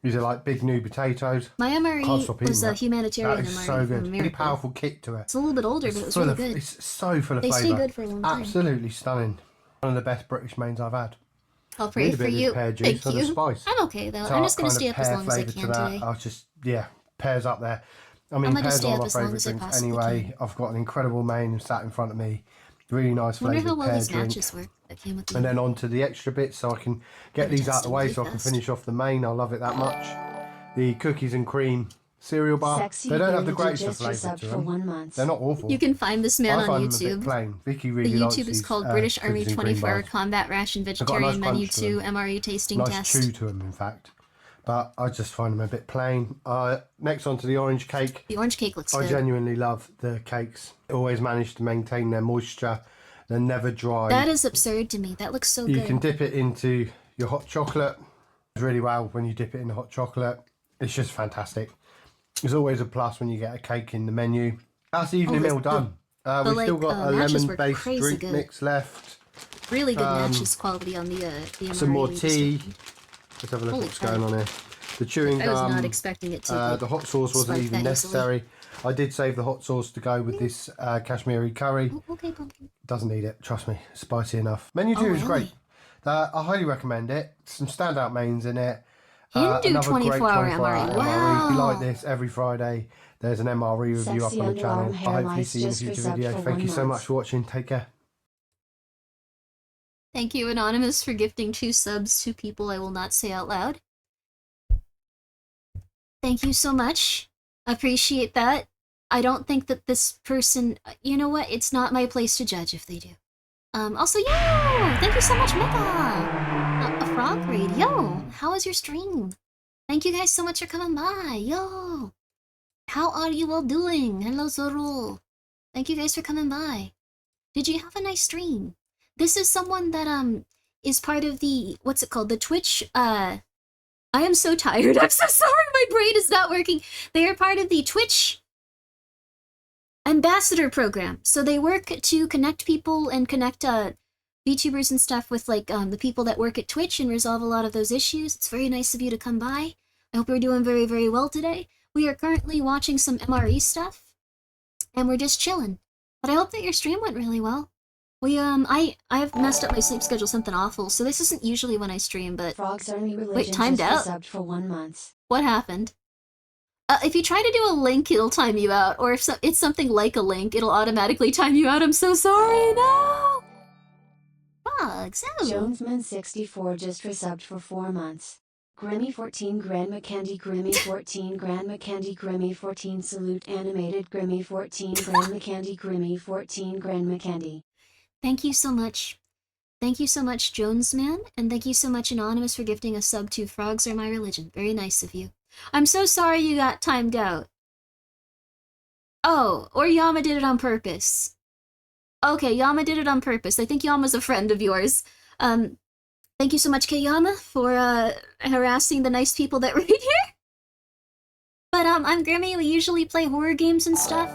Speaker 6: These are like big new potatoes.
Speaker 1: My MRE was a humanitarian
Speaker 6: MRE. That is
Speaker 1: MRE
Speaker 6: so good.
Speaker 1: from
Speaker 6: Really powerful kick to it.
Speaker 1: It's a little bit older, but it was really good.
Speaker 6: It's so full of
Speaker 1: They
Speaker 6: flavour.
Speaker 1: stay good for a long time.
Speaker 6: Absolutely stunning. One of the best British mains I've had.
Speaker 1: I'll pray for you.
Speaker 6: Pear juice
Speaker 1: Thank
Speaker 6: for
Speaker 1: you.
Speaker 6: the spice.
Speaker 1: I'm okay, though. I'm just going to stay up as long as I can today.
Speaker 6: I'll just, pears up there. I mean, pears are my favourite drinks anyway. I've got an incredible main sat in front of me. Really nice flavoured pear drink.
Speaker 1: I wonder how well these matches work that came with them.
Speaker 6: And then on to the extra bits so I can get these out of the way so I can finish off the main. I love it that much. The cookies and cream cereal bar. They don't have the greatest of flavour to them. They're not awful.
Speaker 1: You can find this man
Speaker 6: I
Speaker 1: on
Speaker 6: find
Speaker 1: YouTube.
Speaker 6: them a bit plain. Vicky really
Speaker 1: the
Speaker 6: likes
Speaker 1: YouTube is
Speaker 6: these,
Speaker 1: called British Army
Speaker 6: cookies and cream
Speaker 1: 24-hour
Speaker 6: bars.
Speaker 1: combat ration vegetarian menu 2 MRE tasting
Speaker 6: nice
Speaker 1: test.
Speaker 6: chew to them, in fact. But I just find them a bit plain. Next on to the orange cake.
Speaker 1: The orange cake looks good.
Speaker 6: I genuinely love the cakes. Always manage to maintain their moisture. They're never dry.
Speaker 1: That is absurd to me. That looks so good.
Speaker 6: You can dip it into your hot chocolate. It's really well when you dip it in the hot chocolate. It's just fantastic. It's always a plus when you get a cake in the menu. That's the evening meal done. We've still got a lemon-based drink mix left.
Speaker 1: Really good matches quality on the MRE.
Speaker 6: Some more tea. Let's have a look at what's going on here. The chewing gum.
Speaker 1: I was not expecting it to.
Speaker 6: The hot sauce wasn't even necessary. I did save the hot sauce to go with this Kashmiri curry.
Speaker 1: Oh, okay, Pumpkin.
Speaker 6: Doesn't need it, trust me. It's spicy enough. Menu 2 is great. I highly recommend it. Some standout mains in it.
Speaker 1: Hindu 24-hour MRE. Wow.
Speaker 6: If you like this, every Friday there's an MRE review up on the channel. I hope you see you in a future video. Thank you so much for watching. Take care.
Speaker 1: Thank you, Anonymous, for gifting 2 subs to people I will not say out loud. Thank you so much. Appreciate that. I don't think that this person... You know what? It's not my place to judge if they do. Also, yo! Thank you so much, Mega! A frog raid. Yo! How was your stream? Thank you guys so much for coming by. Yo! How are you all doing? Hello, Zorul. Thank you guys for coming by. Did you have a nice stream? This is someone that, is part of the... What's it called? The Twitch, I am so tired. I'm so sorry. My brain is not working. They are part of the Twitch ambassador program. So they work to connect people and connect VTubers and stuff with like the people that work at Twitch and resolve a lot of those issues. It's very nice of you to come by. I hope you're doing very, very well today. We are currently watching some MRE stuff. and we're just chilling. But I hope that your stream went really well. I've messed up my sleep schedule, something awful, so this isn't usually when I stream, but...
Speaker 2: Frogs Only Religion
Speaker 1: wait, timed
Speaker 2: just
Speaker 1: out?
Speaker 2: resubbed for 1 month.
Speaker 1: What happened? If you try to do a link, it'll time you out, or if it's something like a link, it'll automatically time you out. I'm so sorry, no! Frogs, oh!
Speaker 2: Jonesman64 just resubbed for 4 months. Grimmi 14 Grandma Candy Grimmi 14 Grandma Candy Grimmi 14 Salute Animated Grimmi 14 Grandma Candy Grimmi 14 Grandma Candy.
Speaker 1: Thank you so much. Thank you so much, Jonesman, and thank you so much, Anonymous, for gifting a sub to Frogs Are My Religion. Very nice of you. I'm so sorry you got timed out. Oh, or Yama did it on purpose. Okay, Yama did it on purpose. I think Yama's a friend of yours. Thank you so much, Kayama, for harassing the nice people that read here. But I'm Grimmi. We usually play horror games and stuff.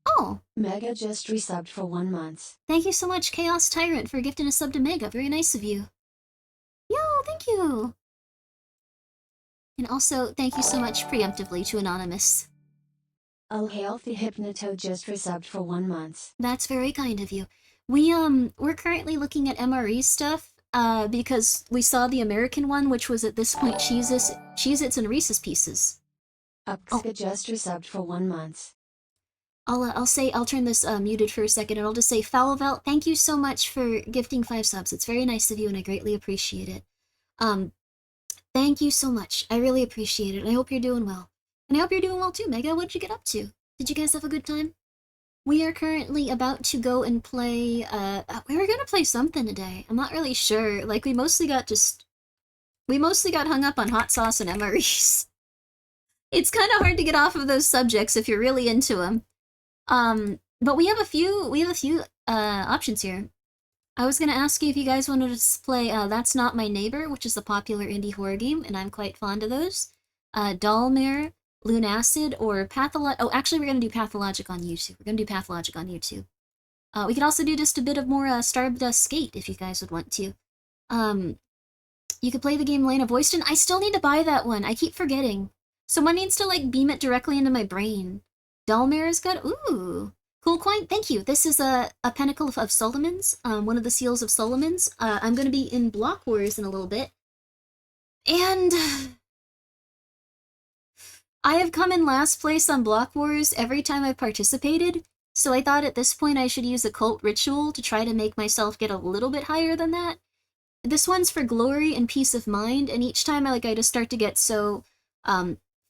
Speaker 1: Oh.
Speaker 2: Mega just resubbed for 1 month.
Speaker 1: Thank you so much, Chaos Tyrant, for gifting a sub to Mega. Very nice of you. Yo, thank you. And also, thank you so much preemptively to Anonymous.
Speaker 2: Oh, Healthy Hypnoto just resubbed for 1 month.
Speaker 1: That's very kind of you. We're currently looking at MRE stuff, because we saw the American one, which was at this point Cheez-Its and Reese's Pieces.
Speaker 2: Upska just resubbed for 1 month.
Speaker 1: I'll turn this muted for a second, and I'll just say, Foulvelt, thank you so much for gifting 5 subs. It's very nice of you, and I greatly appreciate it. Thank you so much. I really appreciate it. I hope you're doing well. And I hope you're doing well too, Mega. What'd you get up to? Did you guys have a good time? We are currently about to go and play, we were gonna play something today. I'm not really sure. Like, we mostly got hung up on hot sauce and MREs. It's kind of hard to get off of those subjects if you're really into them. But we have a few options here. I was gonna ask you if you guys wanted to play That's Not My Neighbor, which is a popular indie horror game, and I'm quite fond of those. Dollmare, Lunacid, or oh, actually we're gonna do Pathologic on YouTube. We could also do just a bit of more Stardust Skate if you guys would want to. You could play the game Lena Voiced, I still need to buy that one. I keep forgetting. Someone needs to like beam it directly into my brain. Dollmare is good. Ooh. Cool coin, thank you. This is a Pinnacle of Solomon's, one of the Seals of Solomon's. I'm gonna be in Block Wars in a little bit. And I have come in last place on Block Wars every time I've participated, so I thought at this point I should use a cult ritual to try to make myself get a little bit higher than that. This one's for glory and peace of mind, and each time I just start to get so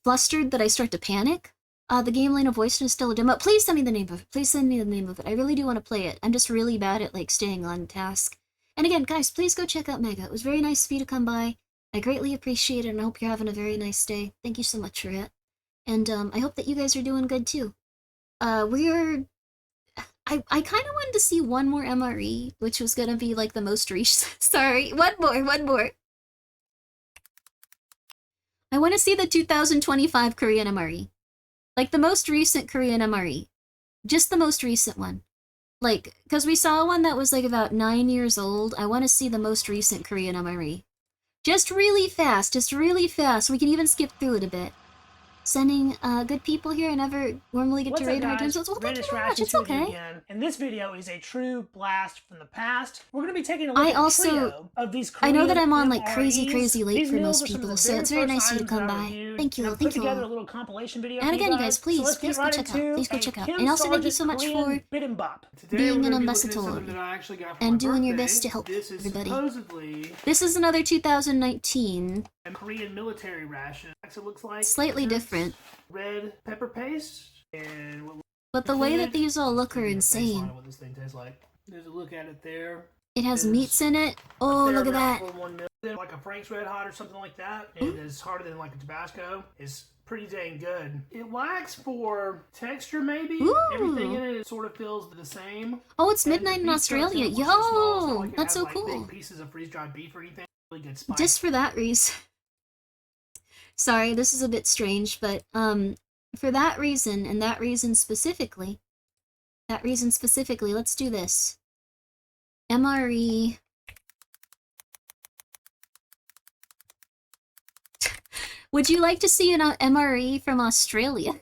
Speaker 1: flustered that I start to panic. The game Lane of Voice is still a demo. Please send me the name of it. Please send me the name of it. I really do want to play it. I'm just really bad at like staying on task. And again, guys, please go check out Mega. It was very nice of you to come by. I greatly appreciate it, and I hope you're having a very nice day. Thank you so much for it. And I hope that you guys are doing good too. I kind of wanted to see one more MRE, which was gonna be like the most recent. Sorry, one more. I want to see the 2025 Korean MRE. Like, the most recent Korean MRE. Just the most recent one. Like, because we saw one that was, like, about 9 years old. I want to see the most recent Korean MRE. Just really fast. We can even skip through it a bit. Sending good people here. I never normally get to raid hard times. Well, thank you very much. It's okay.
Speaker 7: Again. And this video is a true blast from the past. We're going to be taking a look at a trio of these Korean
Speaker 1: I know that I'm on like crazy
Speaker 7: MREs.
Speaker 1: late for most people, so it's very nice of you to come by. Thank you.
Speaker 7: Put together a little compilation video.
Speaker 1: And again, you guys, please go check out. And also thank you so much for being an ambassador and doing your best to help everybody. This is another 2019.
Speaker 7: Korean military ration. It looks like
Speaker 1: slightly different.
Speaker 7: Red pepper paste
Speaker 1: but the way that these all look are insane.
Speaker 7: What this thing tastes like. There's a look at it there.
Speaker 1: It has meats in it. Oh, look at that.
Speaker 7: Like a Frank's Red Hot or something like that. It is harder than like a Tabasco. It's pretty dang good. It lacks for texture maybe.
Speaker 1: Ooh.
Speaker 7: Everything in it sort of feels the same.
Speaker 1: Oh, it's midnight in Australia. Yo, that's so cool.
Speaker 7: Big pieces of freeze-dried beef or anything. Really good spice.
Speaker 1: Just for that reason. Sorry, this is a bit strange, but for that reason, and that reason specifically, let's do this. MRE. Would you like to see an MRE from Australia?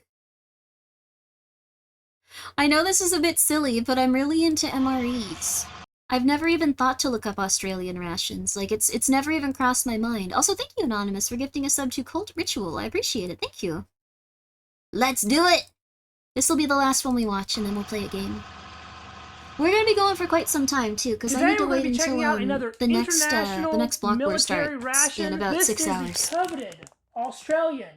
Speaker 1: I know this is a bit silly, but I'm really into MREs. I've never even thought to look up Australian rations. Like, it's never even crossed my mind. Also, thank you, Anonymous, for gifting a sub to Cult Ritual. I appreciate it. Thank you. Let's do it! This will be the last one we watch, and then we'll play a game. We're gonna be going for quite some time, too, because I need to wait until the next block war starts in about 6 hours.
Speaker 7: This is coveted Australian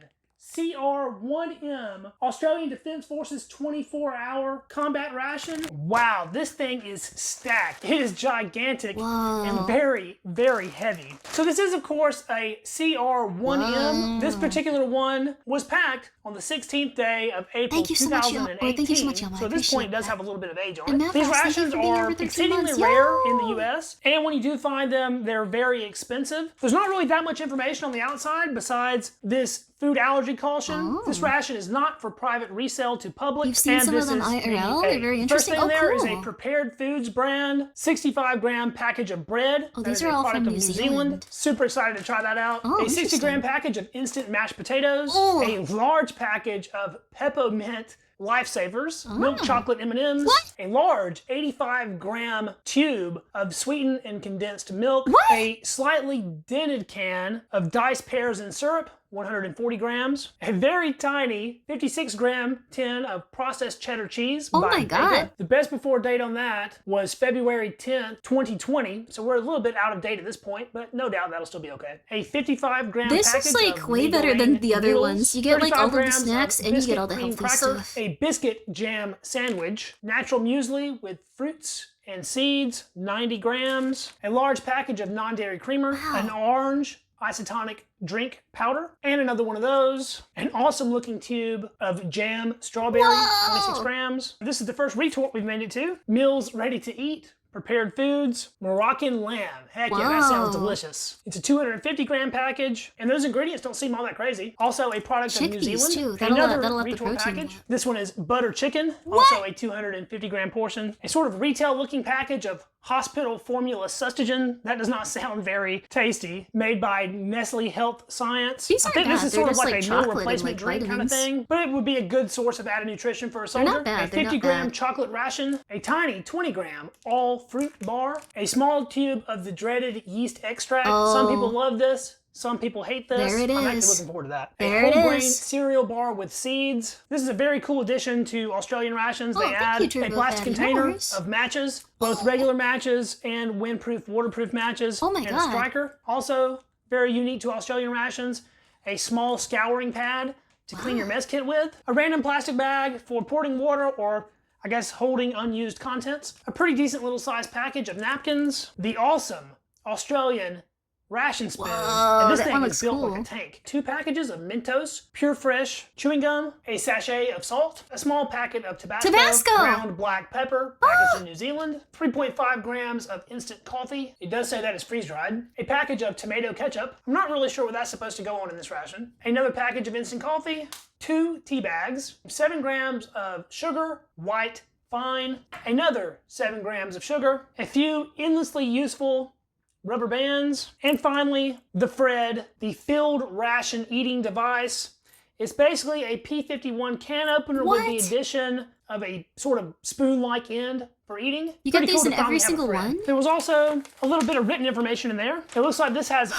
Speaker 7: CR1M, Australian Defence Forces 24-hour combat ration. Wow, this thing is stacked. It is gigantic and very, very heavy. So this is, of course, a CR1M. Whoa. This particular one was packed on the 16th day of April 2018.
Speaker 1: Thank you so much,
Speaker 7: so at this point, it does have a little bit of age on it. These rations are exceedingly rare in the US, and when you do find them, they're very expensive. There's not really that much information on the outside besides this food allergy caution. This ration is not for private resale to public.
Speaker 1: You've seen some of them IRL. They're very interesting.
Speaker 7: First thing there is a Prepared Foods brand 65-gram package of bread.
Speaker 1: Oh, these are all from New Zealand.
Speaker 7: Super excited to try that out. A 60-gram package of instant mashed potatoes. A large package of peppermint Lifesavers, milk chocolate M&Ms, a large 85-gram tube of sweetened and condensed milk, a slightly dented can of diced pears and syrup, 140 grams, a very tiny 56-gram tin of processed cheddar cheese.
Speaker 1: Oh my God.
Speaker 7: The best before date on that was February 10th, 2020, so we're a little bit out of date at this point, but no doubt that'll still be okay. A 55-gram package
Speaker 1: This is like way better than the other ones. You get like all of the snacks and you get all the healthy stuff.
Speaker 7: A biscuit jam sandwich, natural muesli with fruits and seeds, 90 grams, a large package of non-dairy creamer, an orange isotonic drink powder, and another one of those. An awesome looking tube of jam strawberry, 26 grams. This is the first retort we've made it to. Meals ready to eat. Prepared Foods, Moroccan lamb. Heck yeah, that sounds delicious. It's a 250-gram package, and those ingredients don't seem all that crazy. Also a product of New Zealand.
Speaker 1: Too.
Speaker 7: Another
Speaker 1: that'll
Speaker 7: retort package. This one is butter chicken, also a 250-gram portion. A sort of retail-looking package of hospital formula sustagen. That does not sound very tasty. Made by Nestle Health Science. I think this is sort of like a meal replacement drink kind of thing, but it would be a good source of added nutrition for a soldier. A 50-gram chocolate ration, a tiny 20-gram all fruit bar, a small tube of the dreaded yeast extract. Some people love this. Some people hate this.
Speaker 1: There it is.
Speaker 7: I'm actually looking forward to that.
Speaker 1: There
Speaker 7: a whole grain cereal bar with seeds. This is a very cool addition to Australian rations. They add a plastic container of matches, both regular matches and windproof, waterproof matches.
Speaker 1: Oh my God.
Speaker 7: And a striker. Also very unique to Australian rations, a small scouring pad to clean your mess kit with, a random plastic bag for pouring water or I guess holding unused contents, a pretty decent little size package of napkins, the awesome Australian ration spoon, and this thing is built like a tank. 2 packages of Mentos, Pure Fresh chewing gum, a sachet of salt, a small packet of Tabasco, ground black pepper, packaged in New Zealand, 3.5 grams of instant coffee. It does say that is freeze-dried. A package of tomato ketchup. I'm not really sure what that's supposed to go on in this ration. Another package of instant coffee, 2 tea bags, 7 grams of sugar, white, fine, another 7 grams of sugar, a few endlessly useful rubber bands, and finally, the Fred, the filled ration eating device. It's basically a P51 can opener with the addition of a sort of spoon-like end for eating.
Speaker 1: You got these in every single one?
Speaker 7: There was also a little bit of written information in there. It looks like this has...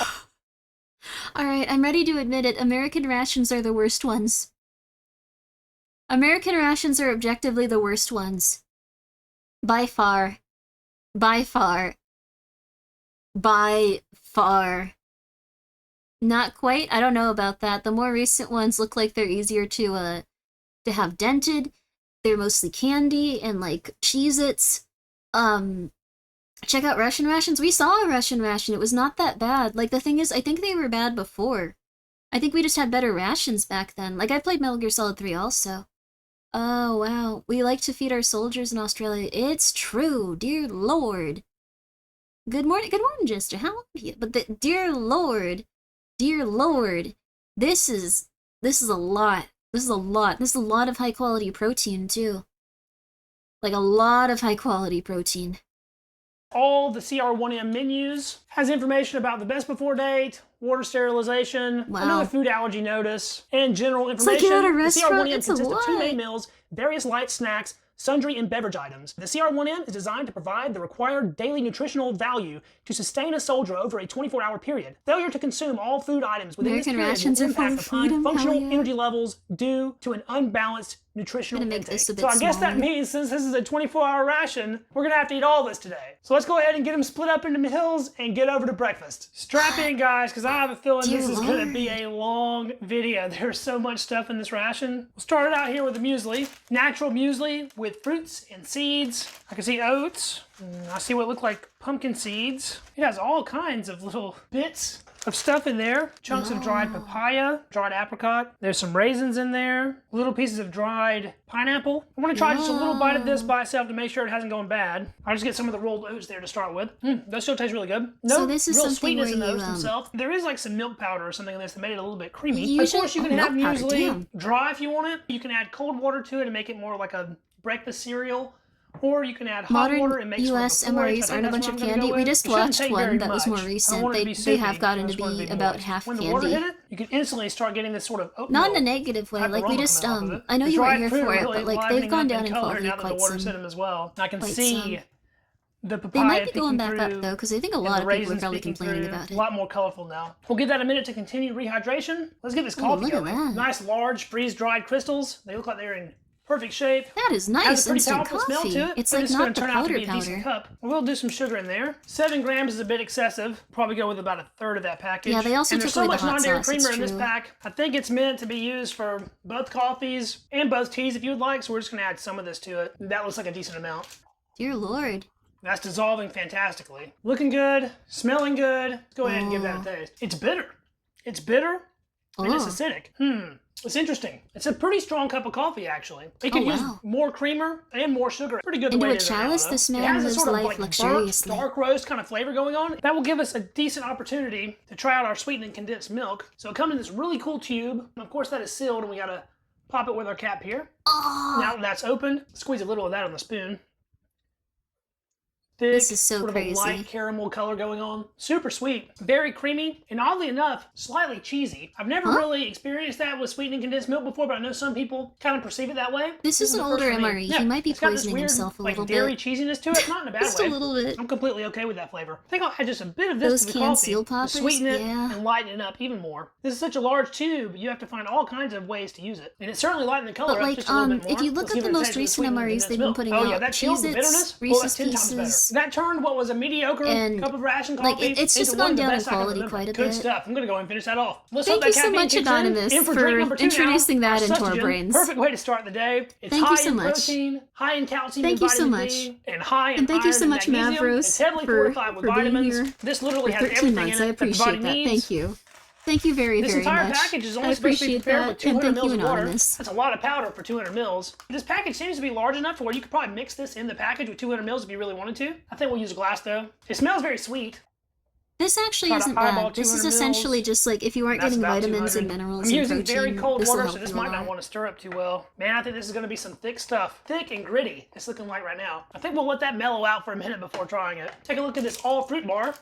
Speaker 1: Alright, I'm ready to admit it. American rations are the worst ones. American rations are objectively the worst ones. By far. By far. By far. Not quite. I don't know about that. The more recent ones look like they're easier to have dented. They're mostly candy and like Cheez-Its. Check out Russian rations. We saw a Russian ration. It was not that bad. Like the thing is, I think they were bad before. I think we just had better rations back then. Like I played Metal Gear Solid 3 also. Oh wow. We like to feed our soldiers in Australia. It's true, dear Lord. Good morning, Jester. How are you? But dear Lord, this is a lot. This is a lot. This is a lot of high quality protein too. Like a lot of high quality protein.
Speaker 7: All the CR1M menus has information about the best before date, water sterilization, another food allergy notice, and general information.
Speaker 1: It's like you're at a restaurant.
Speaker 7: The CR1M consists of 2 main meals, various light snacks, sundry and beverage items. The CR1M is designed to provide the required daily nutritional value to sustain a soldier over a 24-hour period. Failure to consume all food items within
Speaker 1: American
Speaker 7: this
Speaker 1: rations
Speaker 7: period
Speaker 1: are
Speaker 7: will
Speaker 1: full
Speaker 7: impact
Speaker 1: of
Speaker 7: upon
Speaker 1: freedom,
Speaker 7: functional
Speaker 1: hell yeah.
Speaker 7: energy levels due to an unbalanced nutritional
Speaker 1: Gonna make
Speaker 7: intake.
Speaker 1: this a bit
Speaker 7: So I guess that
Speaker 1: smaller.
Speaker 7: means since this is a 24-hour ration, we're gonna have to eat all this today. So let's go ahead and get them split up into meals and get over to breakfast. Strap in, guys, because I have a feeling
Speaker 1: Dear
Speaker 7: this is
Speaker 1: Lord.
Speaker 7: gonna be a long video. There's so much stuff in this ration. We'll start it out here with the muesli. Natural muesli with fruits and seeds. I can see oats. I see what look like pumpkin seeds. It has all kinds of little bits of stuff in there. Chunks of dried papaya, dried apricot. There's some raisins in there. Little pieces of dried pineapple. I want to try just a little bite of this by itself to make sure it hasn't gone bad. I'll just get some of the rolled oats there to start with. Those still taste really good. No
Speaker 1: So this is
Speaker 7: real
Speaker 1: something
Speaker 7: sweetness
Speaker 1: where
Speaker 7: in the
Speaker 1: you,
Speaker 7: oats themselves. There is like some milk powder or something in this that made it a little bit creamy.
Speaker 1: You
Speaker 7: Of course, you
Speaker 1: usually-
Speaker 7: can have
Speaker 1: milk powder,
Speaker 7: muesli
Speaker 1: damn.
Speaker 7: dry if you want it. You can add cold water to it and make it more like a breakfast cereal. Or you can add hot water
Speaker 1: Modern
Speaker 7: and make
Speaker 1: US
Speaker 7: sort of a porridge. I
Speaker 1: MREs
Speaker 7: think
Speaker 1: aren't a
Speaker 7: that's
Speaker 1: bunch
Speaker 7: what
Speaker 1: of
Speaker 7: I'm gonna
Speaker 1: candy.
Speaker 7: go
Speaker 1: We
Speaker 7: with.
Speaker 1: just
Speaker 7: It shouldn't
Speaker 1: watched
Speaker 7: take
Speaker 1: one
Speaker 7: very
Speaker 1: that was
Speaker 7: much.
Speaker 1: more
Speaker 7: I
Speaker 1: recent.
Speaker 7: don't want it to be
Speaker 1: They have
Speaker 7: soupy.
Speaker 1: gotten
Speaker 7: I
Speaker 1: to
Speaker 7: just want it
Speaker 1: be
Speaker 7: to
Speaker 1: about
Speaker 7: moist.
Speaker 1: half
Speaker 7: When the water hit
Speaker 1: candy.
Speaker 7: it, you can instantly start getting this sort of oatmeal.
Speaker 1: Not in a negative way,
Speaker 7: type
Speaker 1: like we
Speaker 7: aroma
Speaker 1: just,
Speaker 7: coming off of it.
Speaker 1: I know
Speaker 7: The
Speaker 1: you weren't
Speaker 7: dried
Speaker 1: here
Speaker 7: fruit
Speaker 1: for it,
Speaker 7: really
Speaker 1: but like
Speaker 7: livening
Speaker 1: they've gone
Speaker 7: up
Speaker 1: down
Speaker 7: in
Speaker 1: in
Speaker 7: color
Speaker 1: quality
Speaker 7: now that the
Speaker 1: quite
Speaker 7: water's
Speaker 1: some.
Speaker 7: in them as well. I can
Speaker 1: quite
Speaker 7: see
Speaker 1: some.
Speaker 7: the
Speaker 1: They
Speaker 7: papaya
Speaker 1: might be going
Speaker 7: peeking
Speaker 1: back up
Speaker 7: through
Speaker 1: though, because I think a
Speaker 7: and
Speaker 1: lot
Speaker 7: the
Speaker 1: of people are
Speaker 7: raisins
Speaker 1: probably
Speaker 7: peeking
Speaker 1: complaining
Speaker 7: through.
Speaker 1: about
Speaker 7: A
Speaker 1: it.
Speaker 7: lot more colorful now. We'll give that a minute to continue rehydration. Let's get this
Speaker 1: Ooh,
Speaker 7: coffee
Speaker 1: look at
Speaker 7: going.
Speaker 1: that.
Speaker 7: Nice large freeze-dried crystals. They look like they're in perfect shape.
Speaker 1: That is
Speaker 7: Has
Speaker 1: nice
Speaker 7: a pretty
Speaker 1: instant
Speaker 7: powerful smell
Speaker 1: coffee.
Speaker 7: to it.
Speaker 1: It's
Speaker 7: so
Speaker 1: like
Speaker 7: it's going
Speaker 1: not
Speaker 7: to
Speaker 1: the
Speaker 7: turn out to
Speaker 1: powder
Speaker 7: be a decent
Speaker 1: powder.
Speaker 7: cup. We'll do some sugar in there. 7 grams is a bit excessive. Probably go with about a third of that package.
Speaker 1: Yeah, they also
Speaker 7: and there's
Speaker 1: took
Speaker 7: so
Speaker 1: away
Speaker 7: much
Speaker 1: the hot
Speaker 7: non-dairy
Speaker 1: sauce,
Speaker 7: creamer
Speaker 1: it's
Speaker 7: in this
Speaker 1: true.
Speaker 7: pack. I think it's meant to be used for both coffees and both teas if you would like. So we're just going to add some of this to it. That looks like a decent amount.
Speaker 1: Dear Lord.
Speaker 7: That's dissolving fantastically. Looking good, smelling good. Let's go ahead and give that a taste. It's bitter. It's bitter and it's
Speaker 1: Oh.
Speaker 7: acidic. It's interesting. It's a pretty strong cup of coffee, actually. It could use
Speaker 1: wow.
Speaker 7: more creamer and more sugar. Pretty good the
Speaker 1: Into
Speaker 7: way
Speaker 1: a
Speaker 7: it is right now,
Speaker 1: chalice,
Speaker 7: though.
Speaker 1: this
Speaker 7: It
Speaker 1: man
Speaker 7: has a
Speaker 1: lives
Speaker 7: sort of
Speaker 1: life
Speaker 7: like burnt,
Speaker 1: luxuriously.
Speaker 7: dark roast kind of flavor going on. That will give us a decent opportunity to try out our sweetened and condensed milk. So it comes in this really cool tube. Of course, that is sealed, and we gotta pop it with our cap here.
Speaker 1: Oh,
Speaker 7: Now that that's open, squeeze a little of that on the spoon. Thick,
Speaker 1: This is so
Speaker 7: sort of
Speaker 1: crazy.
Speaker 7: a light caramel color going on. Super sweet, very creamy, and oddly enough, slightly cheesy. I've never really experienced that with sweetened and condensed milk before, but I know some people kind of perceive it that way.
Speaker 1: This is an
Speaker 7: the first
Speaker 1: older
Speaker 7: for me.
Speaker 1: MRE. He might be
Speaker 7: it's got this
Speaker 1: poisoning
Speaker 7: weird,
Speaker 1: himself a
Speaker 7: like,
Speaker 1: little
Speaker 7: dairy
Speaker 1: bit.
Speaker 7: cheesiness to it, not in a bad
Speaker 1: Just
Speaker 7: way.
Speaker 1: a little bit.
Speaker 7: I'm completely okay with that flavor. I think I'll add just a bit of this
Speaker 1: Those
Speaker 7: to the
Speaker 1: canned
Speaker 7: coffee
Speaker 1: seal
Speaker 7: to
Speaker 1: poppers?
Speaker 7: sweeten it
Speaker 1: Yeah.
Speaker 7: and lighten it up even more. This is such a large tube, you have to find all kinds of ways to use it. And it certainly lightened the color
Speaker 1: But
Speaker 7: up
Speaker 1: like,
Speaker 7: just a little bit more.
Speaker 1: if you look
Speaker 7: Let's
Speaker 1: at
Speaker 7: give
Speaker 1: the
Speaker 7: it a
Speaker 1: most
Speaker 7: taste of the
Speaker 1: recent
Speaker 7: sweetened and
Speaker 1: MREs they've
Speaker 7: condensed
Speaker 1: been
Speaker 7: milk.
Speaker 1: putting
Speaker 7: Oh yeah,
Speaker 1: out,
Speaker 7: that killed the
Speaker 1: Cheez-Its,
Speaker 7: bitterness.
Speaker 1: Reese's
Speaker 7: That's 10 times
Speaker 1: Pieces,
Speaker 7: better. That turned what was a mediocre
Speaker 1: and,
Speaker 7: cup of ration
Speaker 1: like,
Speaker 7: coffee
Speaker 1: it's just
Speaker 7: into
Speaker 1: gone
Speaker 7: one of the
Speaker 1: down in
Speaker 7: best I can
Speaker 1: quality
Speaker 7: remember.
Speaker 1: quite a
Speaker 7: Good
Speaker 1: bit.
Speaker 7: stuff. I'm gonna go and finish that off. Let's
Speaker 1: Thank
Speaker 7: hope
Speaker 1: you
Speaker 7: that
Speaker 1: so
Speaker 7: caffeine
Speaker 1: much,
Speaker 7: kicks
Speaker 1: Anonymous,
Speaker 7: in for
Speaker 1: for
Speaker 7: drink number 2
Speaker 1: introducing
Speaker 7: now.
Speaker 1: that
Speaker 7: Our
Speaker 1: into our
Speaker 7: Subathon.
Speaker 1: brains.
Speaker 7: Perfect way to start the day. It's
Speaker 1: Thank you
Speaker 7: high
Speaker 1: so
Speaker 7: in
Speaker 1: much.
Speaker 7: protein, high in calcium
Speaker 1: Thank
Speaker 7: and
Speaker 1: you so
Speaker 7: vitamin
Speaker 1: much.
Speaker 7: D, and high in
Speaker 1: And thank you
Speaker 7: iron
Speaker 1: so
Speaker 7: and
Speaker 1: much,
Speaker 7: magnesium.
Speaker 1: Mavros,
Speaker 7: It's heavily
Speaker 1: for
Speaker 7: fortified with
Speaker 1: being
Speaker 7: vitamins.
Speaker 1: here
Speaker 7: This literally
Speaker 1: for
Speaker 7: has
Speaker 1: 13
Speaker 7: everything
Speaker 1: months.
Speaker 7: in
Speaker 1: I
Speaker 7: it that the body
Speaker 1: appreciate that.
Speaker 7: needs.
Speaker 1: Thank you. Thank you very,
Speaker 7: This
Speaker 1: very
Speaker 7: entire
Speaker 1: much.
Speaker 7: package is
Speaker 1: I
Speaker 7: only supposed to be
Speaker 1: appreciate
Speaker 7: prepared
Speaker 1: that,
Speaker 7: with
Speaker 1: and
Speaker 7: 200
Speaker 1: thank
Speaker 7: mils
Speaker 1: you,
Speaker 7: of water.
Speaker 1: Anonymous.
Speaker 7: That's a lot of powder for 200 mils. This package seems to be large enough to where you could probably mix this in the package with 200 mils if you really wanted to. I think we'll use a glass though. It smells very sweet.
Speaker 1: This actually
Speaker 7: Try to
Speaker 1: isn't
Speaker 7: eyeball
Speaker 1: bad. This is
Speaker 7: 200
Speaker 1: essentially
Speaker 7: mils.
Speaker 1: just like if you aren't
Speaker 7: That's
Speaker 1: getting
Speaker 7: about
Speaker 1: vitamins
Speaker 7: 200.
Speaker 1: and minerals
Speaker 7: I'm
Speaker 1: and
Speaker 7: using
Speaker 1: protein,
Speaker 7: very cold
Speaker 1: this will
Speaker 7: water,
Speaker 1: help
Speaker 7: so this
Speaker 1: you a
Speaker 7: might not
Speaker 1: lot.
Speaker 7: want to stir up too well. Man, I think this is going to be some thick stuff. Thick and gritty, it's looking like right now. I think we'll let that mellow out for a minute before trying it. Take a look at this all fruit bar.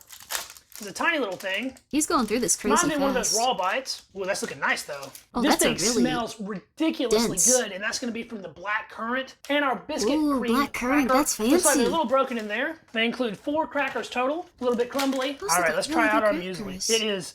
Speaker 7: It's a tiny little thing.
Speaker 1: He's going through this crazy
Speaker 7: Reminds me
Speaker 1: fast.
Speaker 7: of one of those raw bites. Ooh, that's looking nice though.
Speaker 1: Oh,
Speaker 7: this
Speaker 1: that's a
Speaker 7: thing
Speaker 1: really
Speaker 7: smells ridiculously
Speaker 1: dense.
Speaker 7: good, and that's going to be from the black currant and our biscuit
Speaker 1: Ooh,
Speaker 7: cream
Speaker 1: black currant,
Speaker 7: cracker.
Speaker 1: that's
Speaker 7: Looks like
Speaker 1: fancy.
Speaker 7: they're a little broken in there. They include 4 crackers total, a little bit crumbly.
Speaker 1: Those
Speaker 7: All
Speaker 1: are
Speaker 7: right,
Speaker 1: the
Speaker 7: let's try
Speaker 1: really
Speaker 7: out our
Speaker 1: good
Speaker 7: muesli.
Speaker 1: crackers.
Speaker 7: It is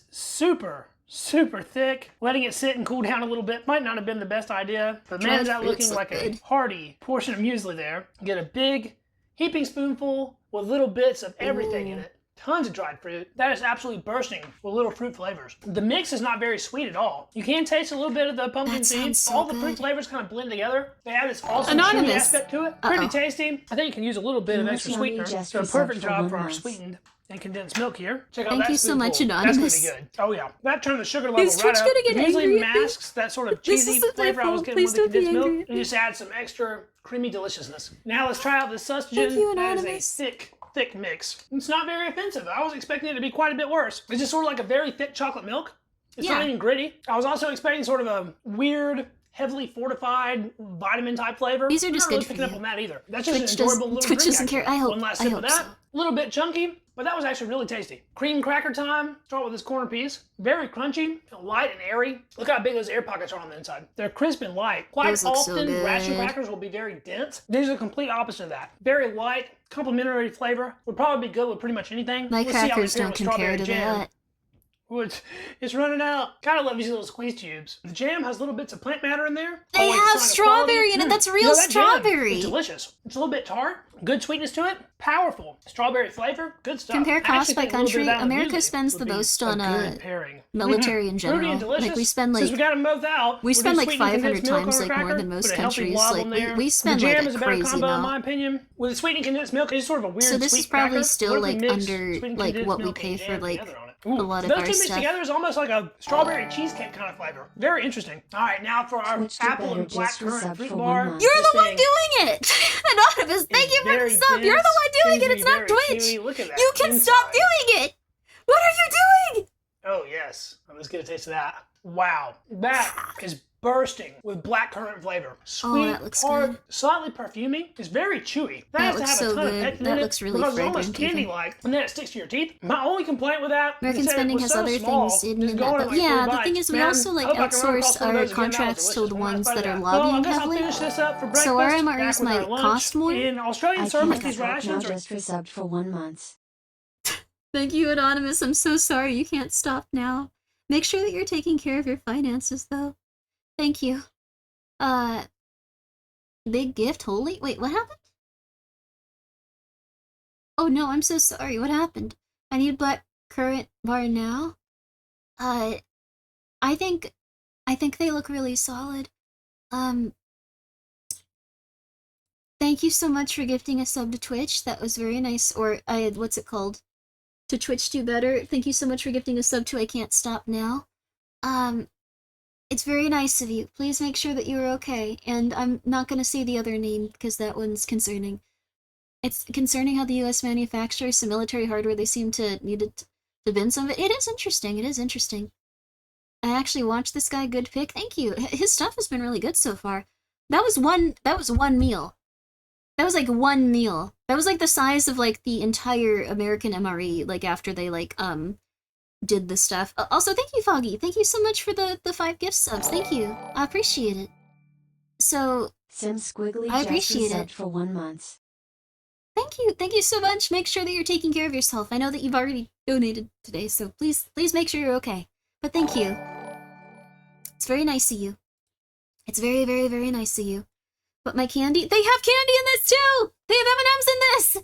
Speaker 7: super thick. Letting it sit and cool down a little bit might not have been the best idea, but man,
Speaker 1: Dried
Speaker 7: is that
Speaker 1: fruits
Speaker 7: looking
Speaker 1: look
Speaker 7: like
Speaker 1: good.
Speaker 7: a hearty portion of muesli there. Get a big heaping spoonful with little bits of everything in it. Tons of dried fruit. That is absolutely bursting with little fruit flavors. The mix is not very sweet at all. You can taste a little bit of the pumpkin
Speaker 1: That
Speaker 7: seeds.
Speaker 1: sounds so
Speaker 7: All the fruit
Speaker 1: good.
Speaker 7: flavors kind of blend together. They have this awesome chewy
Speaker 1: Anonymous.
Speaker 7: aspect to it. Pretty tasty. I think you can use a little bit of extra
Speaker 2: Yummy
Speaker 7: sweetener.
Speaker 2: just
Speaker 7: So a
Speaker 2: reserved
Speaker 7: perfect
Speaker 2: for
Speaker 7: job
Speaker 2: 1
Speaker 7: for our
Speaker 2: month.
Speaker 7: sweetened and condensed milk here. Check out
Speaker 1: Thank
Speaker 7: that
Speaker 1: you so much,
Speaker 7: spoonful.
Speaker 1: Anonymous.
Speaker 7: That's gonna be good. Oh yeah. That turned the sugar level
Speaker 1: Is
Speaker 7: right
Speaker 1: Twitch
Speaker 7: up.
Speaker 1: gonna get
Speaker 7: Usually
Speaker 1: angry at me?
Speaker 7: masks that sort of
Speaker 1: This
Speaker 7: cheesy
Speaker 1: isn't their
Speaker 7: flavor I was
Speaker 1: fault.
Speaker 7: getting
Speaker 1: Please
Speaker 7: with the
Speaker 1: don't be
Speaker 7: condensed milk.
Speaker 1: angry at
Speaker 7: You just add some extra creamy deliciousness. Now let's try out the sausagen.
Speaker 1: Thank you,
Speaker 7: That is
Speaker 1: Anonymous.
Speaker 7: a thick mix. It's not very offensive. I was expecting it to be quite a bit worse. It's just sort of like a very thick chocolate milk. It's
Speaker 1: Yeah.
Speaker 7: not even gritty. I was also expecting sort of a weird, heavily fortified vitamin type flavor.
Speaker 1: These are just
Speaker 7: I'm not
Speaker 1: good
Speaker 7: really
Speaker 1: for
Speaker 7: picking up
Speaker 1: you.
Speaker 7: on that either. That's just
Speaker 1: Twitch
Speaker 7: an enjoyable little
Speaker 1: Twitch
Speaker 7: drink.
Speaker 1: doesn't care. I
Speaker 7: One last sip of
Speaker 1: hope
Speaker 7: that.
Speaker 1: so.
Speaker 7: A little bit chunky, but that was actually really tasty. Cream cracker time. Start with this corner piece. Very crunchy, light and airy. Look how big those air pockets are on the inside. They're crisp and light. Quite
Speaker 1: Those look so
Speaker 7: often,
Speaker 1: good.
Speaker 7: ration crackers will be very dense. These are the complete opposite of that. Very light, complementary flavor. Would probably be good with pretty much anything.
Speaker 1: My
Speaker 7: We'll see how
Speaker 1: crackers
Speaker 7: they pair
Speaker 1: don't
Speaker 7: with
Speaker 1: compare
Speaker 7: strawberry
Speaker 1: to
Speaker 7: jam.
Speaker 1: that.
Speaker 7: It's running out. Gotta love these little squeeze tubes. The jam has little bits of plant matter in there.
Speaker 1: They
Speaker 7: Always a
Speaker 1: have
Speaker 7: sign of
Speaker 1: strawberry
Speaker 7: quality.
Speaker 1: in it. That's real
Speaker 7: You know, that jam
Speaker 1: strawberry.
Speaker 7: is delicious. It's a little bit tart. Good sweetness to it. Powerful. Strawberry flavor. Good stuff.
Speaker 1: Compare
Speaker 7: I actually
Speaker 1: cost by
Speaker 7: think a little bit
Speaker 1: country.
Speaker 7: of that in
Speaker 1: America
Speaker 7: music
Speaker 1: spends
Speaker 7: would
Speaker 1: the
Speaker 7: be
Speaker 1: most
Speaker 7: a
Speaker 1: on
Speaker 7: good pairing.
Speaker 1: military in
Speaker 7: Fruity and
Speaker 1: general.
Speaker 7: delicious.
Speaker 1: Like we spend
Speaker 7: Since we got them both out,
Speaker 1: we
Speaker 7: we'll
Speaker 1: spend
Speaker 7: do
Speaker 1: like
Speaker 7: sweetened
Speaker 1: 500
Speaker 7: condensed milk
Speaker 1: times
Speaker 7: on a
Speaker 1: like more
Speaker 7: cracker,
Speaker 1: than most
Speaker 7: put a healthy
Speaker 1: countries.
Speaker 7: blob
Speaker 1: Like
Speaker 7: on there.
Speaker 1: we spend
Speaker 7: the jam
Speaker 1: like
Speaker 7: is
Speaker 1: a
Speaker 7: a better
Speaker 1: crazy
Speaker 7: combo in
Speaker 1: amount.
Speaker 7: my opinion. With the sweetened condensed milk, it's sort of a weird
Speaker 1: So this
Speaker 7: sweet
Speaker 1: is probably
Speaker 7: cracker.
Speaker 1: still
Speaker 7: What if we
Speaker 1: like
Speaker 7: mix
Speaker 1: under
Speaker 7: sweetened
Speaker 1: like
Speaker 7: condensed
Speaker 1: what we
Speaker 7: milk
Speaker 1: pay
Speaker 7: and
Speaker 1: for
Speaker 7: jam
Speaker 1: like
Speaker 7: together on it?
Speaker 1: a lot of
Speaker 7: Those
Speaker 1: our
Speaker 7: two mixed
Speaker 1: stuff.
Speaker 7: together is almost like a strawberry cheesecake kind of flavor. Very interesting. All right, now for our
Speaker 2: Switch to
Speaker 7: apple
Speaker 2: better
Speaker 7: and black
Speaker 2: just
Speaker 7: currant
Speaker 2: resub
Speaker 7: fruit
Speaker 2: for
Speaker 7: bar.
Speaker 2: 1 month.
Speaker 1: You're
Speaker 7: This
Speaker 1: the one
Speaker 7: thing
Speaker 1: doing it! Anonymous, thank
Speaker 7: is
Speaker 1: you for the
Speaker 7: very
Speaker 1: sub! You're the
Speaker 7: dense,
Speaker 1: one doing
Speaker 7: seems
Speaker 1: it,
Speaker 7: to
Speaker 1: it's
Speaker 7: be
Speaker 1: not
Speaker 7: very
Speaker 1: Twitch!
Speaker 7: chewy. Look at that
Speaker 1: You can stop
Speaker 7: inside.
Speaker 1: doing it! What are you doing?
Speaker 7: Oh yes, let's get a taste of that. Wow, that is bursting with black currant flavor. Sweet,
Speaker 1: that looks
Speaker 7: tart,
Speaker 1: good.
Speaker 7: slightly perfumey. It's very chewy. That,
Speaker 1: That
Speaker 7: has to
Speaker 1: looks
Speaker 7: have
Speaker 1: so
Speaker 7: a ton
Speaker 1: good.
Speaker 7: of pectin
Speaker 1: That
Speaker 7: in it
Speaker 1: looks really
Speaker 7: because it's almost
Speaker 1: fragrant even.
Speaker 7: candy-like, and then it sticks to your teeth. My only complaint with that,
Speaker 1: American
Speaker 7: is that it
Speaker 1: Spending
Speaker 7: was
Speaker 1: has
Speaker 7: so
Speaker 1: other
Speaker 7: small,
Speaker 1: things hidden
Speaker 7: just
Speaker 1: in
Speaker 7: going
Speaker 1: that.
Speaker 7: in,
Speaker 1: But
Speaker 7: like,
Speaker 1: yeah,
Speaker 7: 3
Speaker 1: the thing
Speaker 7: bites.
Speaker 1: is we
Speaker 7: Man,
Speaker 1: also like
Speaker 7: I hope I can run across
Speaker 1: outsourced
Speaker 7: one of
Speaker 1: our
Speaker 7: those again. That was
Speaker 1: contracts to
Speaker 7: delicious.
Speaker 1: the
Speaker 7: One last
Speaker 1: ones
Speaker 7: bite
Speaker 1: that
Speaker 7: of
Speaker 1: are
Speaker 7: that. Well, I
Speaker 1: lobbying
Speaker 7: guess I'll
Speaker 1: heavily.
Speaker 7: finish this up for breakfast.
Speaker 1: So our
Speaker 7: back
Speaker 1: MREs
Speaker 7: with our
Speaker 1: might
Speaker 7: lunch.
Speaker 1: cost more.
Speaker 7: In Australian
Speaker 2: I
Speaker 7: service,
Speaker 2: can't
Speaker 7: these
Speaker 2: now
Speaker 7: rations are
Speaker 2: just resubbed for 1 month.
Speaker 1: Thank you, Anonymous. I'm so sorry you can't stop now. Make sure that you're taking care of your finances, though. Thank you. Big gift? Holy? Wait, what happened? Oh no, I'm so sorry. What happened? I need black currant bar now. I think they look really solid. Thank you so much for gifting a sub to Twitch. That was very nice. Or what's it called? To Twitch Do Better. Thank you so much for gifting a sub to I Can't Stop Now. It's very nice of you. Please make sure that you are okay. And I'm not gonna say the other name because that one's concerning. It's concerning how the US manufactures some military hardware. They seem to need to bin some of it. It is interesting. It is interesting. I actually watched this guy. Good pick. Thank you. His stuff has been really good so far. That was one meal. That was like one meal. That was like the size of like the entire American MRE, like after they like did the stuff. Also, thank you, Foggy. Thank you so much for the 5 gift subs. Thank you. I appreciate it. So
Speaker 2: Sim Squiggly
Speaker 1: I
Speaker 2: just
Speaker 1: appreciate
Speaker 2: resubbed
Speaker 1: it.
Speaker 2: for 1 month.
Speaker 1: Thank you. Thank you so much. Make sure that you're taking care of yourself. I know that you've already donated today, so please make sure you're okay. But thank you. It's very nice of you. It's very, very, very nice of you. But my candy, they have candy in this too! They have M&Ms in this!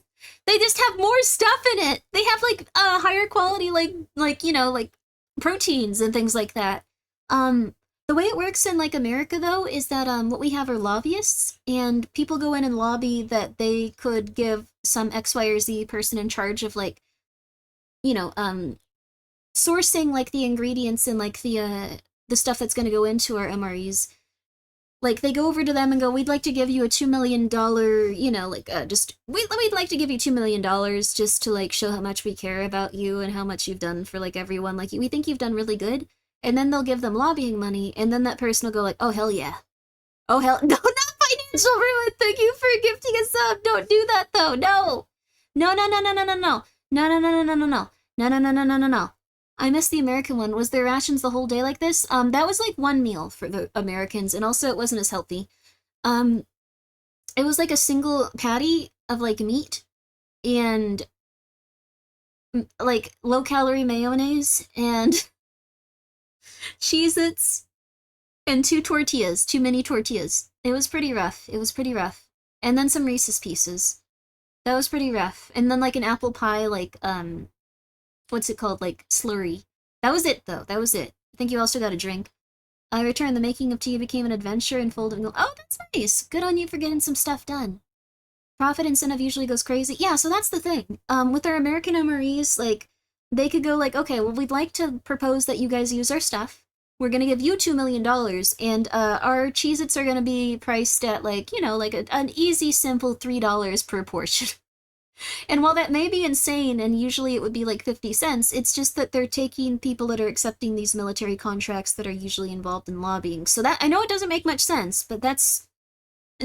Speaker 1: They just have more stuff in it! They have like higher quality like you know, like proteins and things like that. The way it works in like America though is that what we have are lobbyists, and people go in and lobby that they could give some X, Y, or Z person in charge of like, you know, sourcing like the ingredients and like the stuff that's going to go into our MREs. Like, they go over to them and go, we'd like to give you a $2 million, you know, like, we'd like to give you $2 million just to, like, show how much we care about you and how much you've done for, like, everyone. Like, we think you've done really good. And then they'll give them lobbying money, and then that person will go like, oh, hell yeah. Oh, hell, no, not financial ruin. Thank you for gifting a sub. Don't do that, though. No. No, no, no, no, no, no, no. No, no, no, no, no, no, no. No, no, no, no, no, no, no. I missed the American one. Was there rations the whole day like this? That was like one meal for the Americans, and also it wasn't as healthy. It was like a single patty of like meat and like low-calorie mayonnaise and Cheez-Its and 2 tortillas, 2 mini tortillas. It was pretty rough. It was pretty rough. And then some Reese's Pieces. That was pretty rough. And then like an apple pie, like, what's it called? Like, slurry. That was it, though. That was it. I think you also got a drink. I returned. The making of tea became an adventure and folding. Oh, that's nice. Good on you for getting some stuff done. Profit incentive usually goes crazy. Yeah, so that's the thing. With our American MREs, like, they could go like, okay, well, we'd like to propose that you guys use our stuff. We're gonna give you $2 million, and our Cheez-Its are gonna be priced at, like, you know, like an easy, simple $3 per portion. And while that may be insane, and usually it would be like 50 cents, it's just that they're taking people that are accepting these military contracts that are usually involved in lobbying. So that, I know it doesn't make much sense, but it's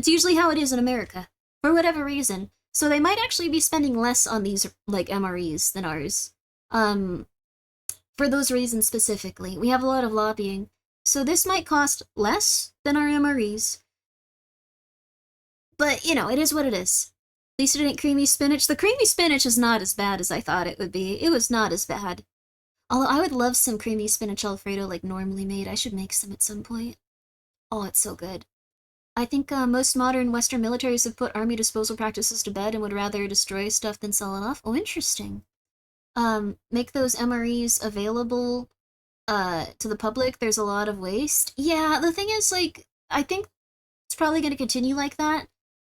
Speaker 1: usually how it is in America, for whatever reason. So they might actually be spending less on these, like, MREs than ours. For those reasons specifically. We have a lot of lobbying. So this might cost less than our MREs. But, you know, it is what it is. At least it ain't creamy spinach. The creamy spinach is not as bad as I thought it would be. It was not as bad. Although I would love some creamy spinach Alfredo like normally made. I should make some at some point. Oh, it's so good. I think most modern Western militaries have put army disposal practices to bed and would rather destroy stuff than sell it off. Oh, interesting. Make those MREs available to the public. There's a lot of waste. Yeah, the thing is, like, I think it's probably going to continue like that.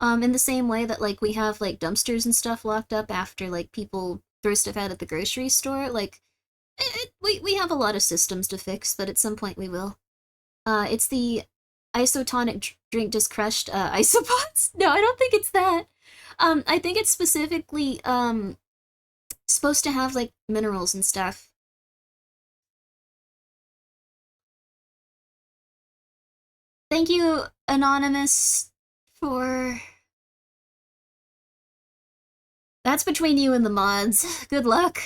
Speaker 1: In the same way that, like, we have, like, dumpsters and stuff locked up after, like, people throw stuff out at the grocery store. Like, we have a lot of systems to fix, but at some point we will. It's the isotonic drink just crushed isopods? No, I don't think it's that. I think it's specifically supposed to have, like, minerals and stuff. Thank you, Anonymous, for... That's between you and the mods. Good luck.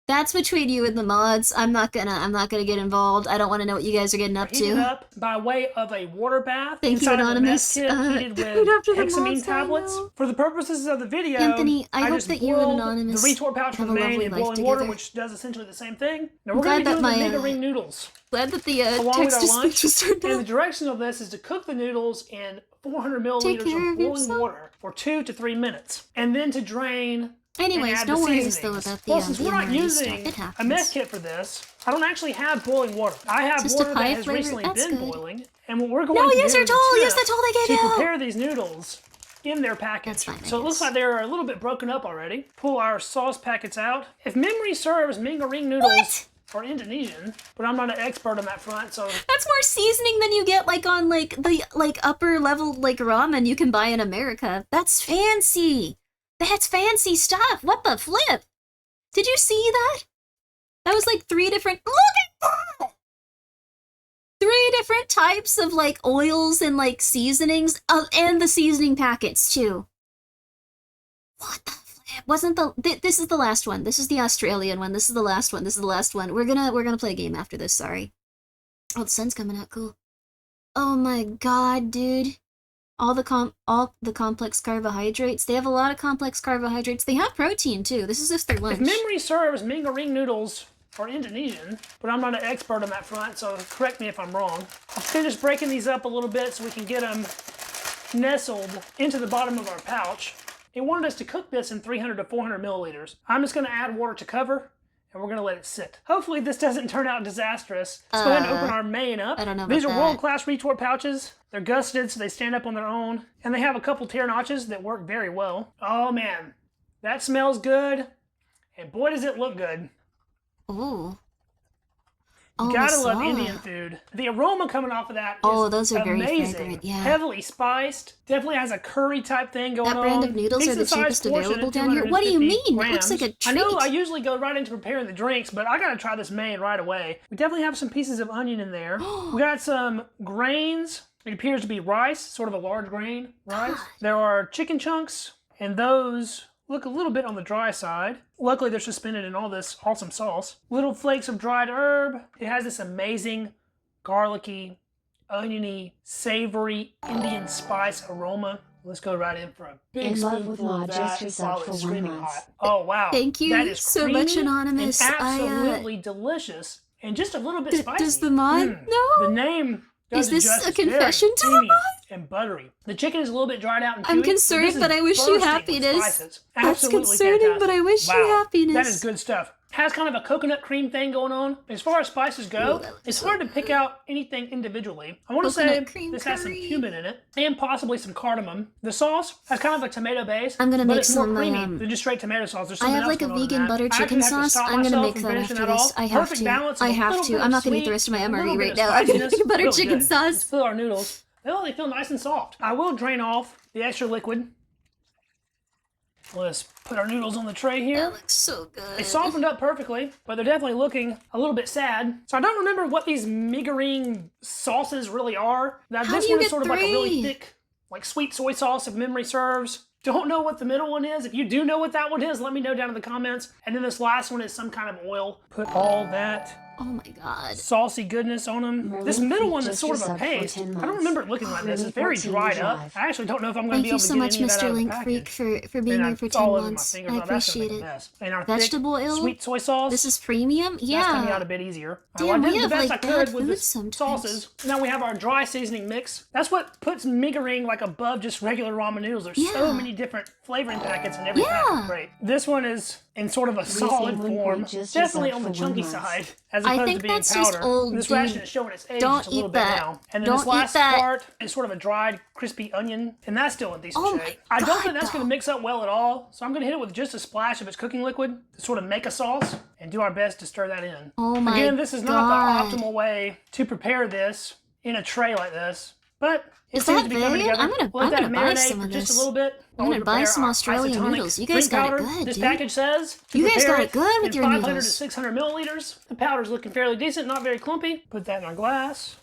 Speaker 1: That's between you and the mods. I'm not gonna get involved. I don't want to know what you guys are getting up
Speaker 7: Heated
Speaker 1: to.
Speaker 7: up by way of a water bath.
Speaker 1: Thank you,
Speaker 7: inside
Speaker 1: Anonymous.
Speaker 7: Of a mess kit heated with hexamine tablets. For the purposes of the video,
Speaker 1: Anthony, I hope
Speaker 7: just
Speaker 1: that you and
Speaker 7: boiled
Speaker 1: Anonymous
Speaker 7: the retort pouch
Speaker 1: have
Speaker 7: with
Speaker 1: a
Speaker 7: main
Speaker 1: lovely
Speaker 7: in
Speaker 1: life
Speaker 7: boiling water,
Speaker 1: together.
Speaker 7: which does essentially the same thing. Now
Speaker 1: I'm
Speaker 7: we're going
Speaker 1: glad
Speaker 7: to be
Speaker 1: that
Speaker 7: doing the
Speaker 1: my,
Speaker 7: mega ring noodles.
Speaker 1: Glad that the
Speaker 7: along with
Speaker 1: text
Speaker 7: our
Speaker 1: to
Speaker 7: lunch.
Speaker 1: speech was turned
Speaker 7: And the
Speaker 1: off.
Speaker 7: direction of this is to cook the noodles in 400 milliliters
Speaker 1: Take care
Speaker 7: of
Speaker 1: of
Speaker 7: boiling
Speaker 1: yourself.
Speaker 7: water for 2 to 3 minutes, and then to drain.
Speaker 1: Anyways, no worries though about the
Speaker 7: Well, since we're not
Speaker 1: MRE stuff.
Speaker 7: using
Speaker 1: It
Speaker 7: a
Speaker 1: happens.
Speaker 7: mess kit for this, I don't actually have boiling water. I have
Speaker 1: Just a
Speaker 7: water that
Speaker 1: pie
Speaker 7: has
Speaker 1: flavor?
Speaker 7: recently
Speaker 1: That's
Speaker 7: been
Speaker 1: good.
Speaker 7: boiling, and what we're going
Speaker 1: No,
Speaker 7: to
Speaker 1: yes,
Speaker 7: do
Speaker 1: you're
Speaker 7: is
Speaker 1: told.
Speaker 7: a
Speaker 1: Yes,
Speaker 7: tip
Speaker 1: that's all they
Speaker 7: to
Speaker 1: gave you.
Speaker 7: prepare these noodles in their package.
Speaker 1: That's fine, I
Speaker 7: So it looks
Speaker 1: guess.
Speaker 7: like they're a little bit broken up already. Pull our sauce packets out. If memory serves, Minga ring noodles are Indonesian, but I'm not an expert on that front, so...
Speaker 1: That's more seasoning than you get, like, on, like, the, like, upper level, like, ramen you can buy in America. That's fancy. That's fancy stuff. What the flip? Did you see that? That was, like, 3 different... Look at that! 3 different types of, like, oils and, like, seasonings, and the seasoning packets, too. What the flip? Wasn't the... This is the last one. This is the Australian one. This is the last one. This is the last one. We're gonna play a game after this, sorry. Oh, the sun's coming out, cool. Oh my god, dude. All the complex carbohydrates. They have a lot of complex carbohydrates. They have protein, too. This is just their lunch.
Speaker 7: If memory serves, Minga ring noodles are Indonesian, but I'm not an expert on that front, so correct me if I'm wrong. I'll finish breaking these up a little bit so we can get them nestled into the bottom of our pouch. It wanted us to cook this in 300 to 400 milliliters. I'm just going to add water to cover, and we're going to let it sit. Hopefully this doesn't turn out disastrous. Let's go ahead and open our main up.
Speaker 1: I don't know
Speaker 7: These
Speaker 1: about
Speaker 7: are
Speaker 1: that.
Speaker 7: world-class retort pouches. They're gusseted so they stand up on their own, and they have a couple tear notches that work very well. Oh man, that smells good, and boy does it look good.
Speaker 1: Ooh.
Speaker 7: You
Speaker 1: Oh,
Speaker 7: gotta love
Speaker 1: masala.
Speaker 7: Indian food. The aroma coming off of that is
Speaker 1: Oh, those are very
Speaker 7: amazing.
Speaker 1: fragrant, yeah.
Speaker 7: Heavily spiced. Definitely has a curry type thing going on.
Speaker 1: That brand of noodles are the
Speaker 7: Decent-sized
Speaker 1: cheapest
Speaker 7: portion
Speaker 1: available
Speaker 7: at
Speaker 1: down here. What do you
Speaker 7: 250
Speaker 1: mean? It looks like a
Speaker 7: grams. I know
Speaker 1: treat.
Speaker 7: I usually go right into preparing the drinks, but I gotta try this main right away. We definitely have some pieces of onion in there. We got some grains. It appears to be rice, sort of a large grain rice. There are chicken chunks, and those look a little bit on the dry side. Luckily, they're suspended in all this awesome sauce. Little flakes of dried herb. It has this amazing garlicky, oniony, savory Indian spice aroma. Let's go right in for a big
Speaker 2: In love with
Speaker 7: spoonful of
Speaker 2: Ma,
Speaker 7: that
Speaker 2: just yourself
Speaker 7: while
Speaker 2: for
Speaker 7: it's
Speaker 2: 1
Speaker 7: screaming
Speaker 2: month.
Speaker 7: hot. Oh wow!
Speaker 1: Thank you
Speaker 7: That is
Speaker 1: so much,
Speaker 7: creamy
Speaker 1: Anonymous.
Speaker 7: And
Speaker 1: I,
Speaker 7: absolutely delicious, and just a little bit spicy.
Speaker 1: does the mod know?
Speaker 7: The name does
Speaker 1: Is this
Speaker 7: it justice.
Speaker 1: a confession to
Speaker 7: Very
Speaker 1: the
Speaker 7: creamy
Speaker 1: mod?
Speaker 7: and buttery. The chicken is a little bit dried out and chewy.
Speaker 1: I'm
Speaker 7: but
Speaker 1: concerned,
Speaker 7: this is
Speaker 1: but I wish you
Speaker 7: bursting with
Speaker 1: happiness.
Speaker 7: spices.
Speaker 1: That's
Speaker 7: Absolutely
Speaker 1: concerning,
Speaker 7: fantastic.
Speaker 1: but I wish you
Speaker 7: Wow,
Speaker 1: happiness.
Speaker 7: That is good stuff. Has kind of a coconut cream thing going on. As far as spices go,
Speaker 1: Ooh, that looks
Speaker 7: it's
Speaker 1: so
Speaker 7: hard to
Speaker 1: good.
Speaker 7: pick out anything individually. I want to
Speaker 1: Coconut
Speaker 7: say
Speaker 1: cream
Speaker 7: this has some
Speaker 1: curry.
Speaker 7: cumin in it and possibly some cardamom. The sauce has kind of a tomato base,
Speaker 1: I'm gonna
Speaker 7: but
Speaker 1: make
Speaker 7: it's more
Speaker 1: some,
Speaker 7: creamy
Speaker 1: um,
Speaker 7: than just straight tomato sauce. There's
Speaker 1: I
Speaker 7: something
Speaker 1: have
Speaker 7: else
Speaker 1: like a
Speaker 7: going on in
Speaker 1: vegan
Speaker 7: that.
Speaker 1: butter
Speaker 7: I actually
Speaker 1: chicken
Speaker 7: have to
Speaker 1: sauce.
Speaker 7: stop
Speaker 1: I'm gonna
Speaker 7: myself
Speaker 1: make
Speaker 7: from
Speaker 1: that
Speaker 7: finishing
Speaker 1: after
Speaker 7: that
Speaker 1: this.
Speaker 7: all.
Speaker 1: I have
Speaker 7: Perfect
Speaker 1: to.
Speaker 7: balance of
Speaker 1: I
Speaker 7: a
Speaker 1: have
Speaker 7: little
Speaker 1: to.
Speaker 7: bit
Speaker 1: I'm
Speaker 7: of
Speaker 1: not gonna eat
Speaker 7: sweet,
Speaker 1: the rest of my
Speaker 7: a
Speaker 1: MRE
Speaker 7: little bit
Speaker 1: right
Speaker 7: of
Speaker 1: now. I'm gonna
Speaker 7: spiciness.
Speaker 1: make a butter
Speaker 7: Really
Speaker 1: chicken
Speaker 7: good.
Speaker 1: sauce.
Speaker 7: Let's fill our noodles. Oh, they feel nice and soft. I will drain off the extra liquid. Let's put our noodles on the tray here.
Speaker 1: That looks so good.
Speaker 7: They softened up perfectly, but they're definitely looking a little bit sad. So I don't remember what these meagering sauces really are. Now
Speaker 1: How
Speaker 7: this
Speaker 1: do you
Speaker 7: one is
Speaker 1: get
Speaker 7: sort of like a really
Speaker 1: 3?
Speaker 7: thick, like sweet soy sauce, if memory serves. Don't know what the middle one is. If you do know what that one is, let me know down in the comments. And then this last one is some kind of oil. Put all that
Speaker 1: Oh my god.
Speaker 7: saucy goodness on them.
Speaker 2: Merlin
Speaker 7: This middle one is
Speaker 2: just
Speaker 7: sort of a
Speaker 2: resubbed for
Speaker 7: paste.
Speaker 2: 10
Speaker 7: I don't
Speaker 2: months.
Speaker 7: remember it looking like this. It's very
Speaker 2: 14
Speaker 7: dried up.
Speaker 2: drive.
Speaker 7: I actually don't know if I'm going to
Speaker 1: Thank
Speaker 7: be able
Speaker 1: you
Speaker 7: to
Speaker 1: so
Speaker 7: get
Speaker 1: much,
Speaker 7: any of that
Speaker 1: Mr.
Speaker 7: out of the
Speaker 1: Link
Speaker 7: package.
Speaker 1: Freak, for being
Speaker 7: And
Speaker 1: here for
Speaker 7: it's
Speaker 1: 10
Speaker 7: all over my
Speaker 1: months.
Speaker 7: fingers.
Speaker 1: I
Speaker 7: Oh, that's gonna
Speaker 1: appreciate
Speaker 7: make a
Speaker 1: it.
Speaker 7: mess. And our
Speaker 1: Vegetable
Speaker 7: thick,
Speaker 1: oil?
Speaker 7: sweet soy sauce.
Speaker 1: This is premium?
Speaker 7: That's coming out
Speaker 1: Yeah.
Speaker 7: a bit easier.
Speaker 1: Damn,
Speaker 7: Well, I
Speaker 1: we
Speaker 7: did the
Speaker 1: have,
Speaker 7: best
Speaker 1: like,
Speaker 7: I could
Speaker 1: bad
Speaker 7: with
Speaker 1: food
Speaker 7: the
Speaker 1: sometimes.
Speaker 7: sauces. Now we have our dry seasoning mix. That's what puts meagering like above just regular ramen noodles. There's so
Speaker 1: Yeah.
Speaker 7: many different flavoring packets in every
Speaker 1: Yeah.
Speaker 7: packet. Great. This one is in sort of a solid
Speaker 2: One
Speaker 7: form.
Speaker 2: point just
Speaker 7: Definitely
Speaker 2: resubbed
Speaker 7: on the
Speaker 2: for 1
Speaker 7: chunky
Speaker 2: month.
Speaker 7: side, as
Speaker 1: I
Speaker 7: opposed
Speaker 1: think
Speaker 7: to being
Speaker 1: that's just
Speaker 7: powder.
Speaker 1: old,
Speaker 7: This
Speaker 1: dude.
Speaker 7: ration is showing its age
Speaker 1: Don't
Speaker 7: just a little
Speaker 1: eat
Speaker 7: bit
Speaker 1: that.
Speaker 7: now. And then
Speaker 1: Don't
Speaker 7: this
Speaker 1: eat
Speaker 7: last
Speaker 1: that.
Speaker 7: part is sort of a dried, crispy onion, and that's still in decent
Speaker 1: Oh my
Speaker 7: shape. I don't
Speaker 1: God,
Speaker 7: think that's going
Speaker 1: though.
Speaker 7: to mix up well at all, so I'm going to hit it with just a splash of its cooking liquid to sort of make a sauce and do our best to stir that in.
Speaker 1: Oh my
Speaker 7: Again, this is not
Speaker 1: God.
Speaker 7: the optimal way to prepare this in a tray like this, but it
Speaker 1: Is
Speaker 7: seems
Speaker 1: that
Speaker 7: to be coming
Speaker 1: vegan?
Speaker 7: together.
Speaker 1: I'm
Speaker 7: Let
Speaker 1: gonna
Speaker 7: that
Speaker 1: buy
Speaker 7: marinate
Speaker 1: some
Speaker 7: for
Speaker 1: of
Speaker 7: just a
Speaker 1: this.
Speaker 7: little bit.
Speaker 1: I'm gonna buy some Australian noodles. You guys got it good,
Speaker 7: This
Speaker 1: dude.
Speaker 7: package says to
Speaker 1: You guys
Speaker 7: prepare
Speaker 1: got it good with
Speaker 7: in
Speaker 1: your
Speaker 7: 500
Speaker 1: noodles.
Speaker 7: to 600 milliliters. The powder's looking fairly decent, not very clumpy. Put that in our glass.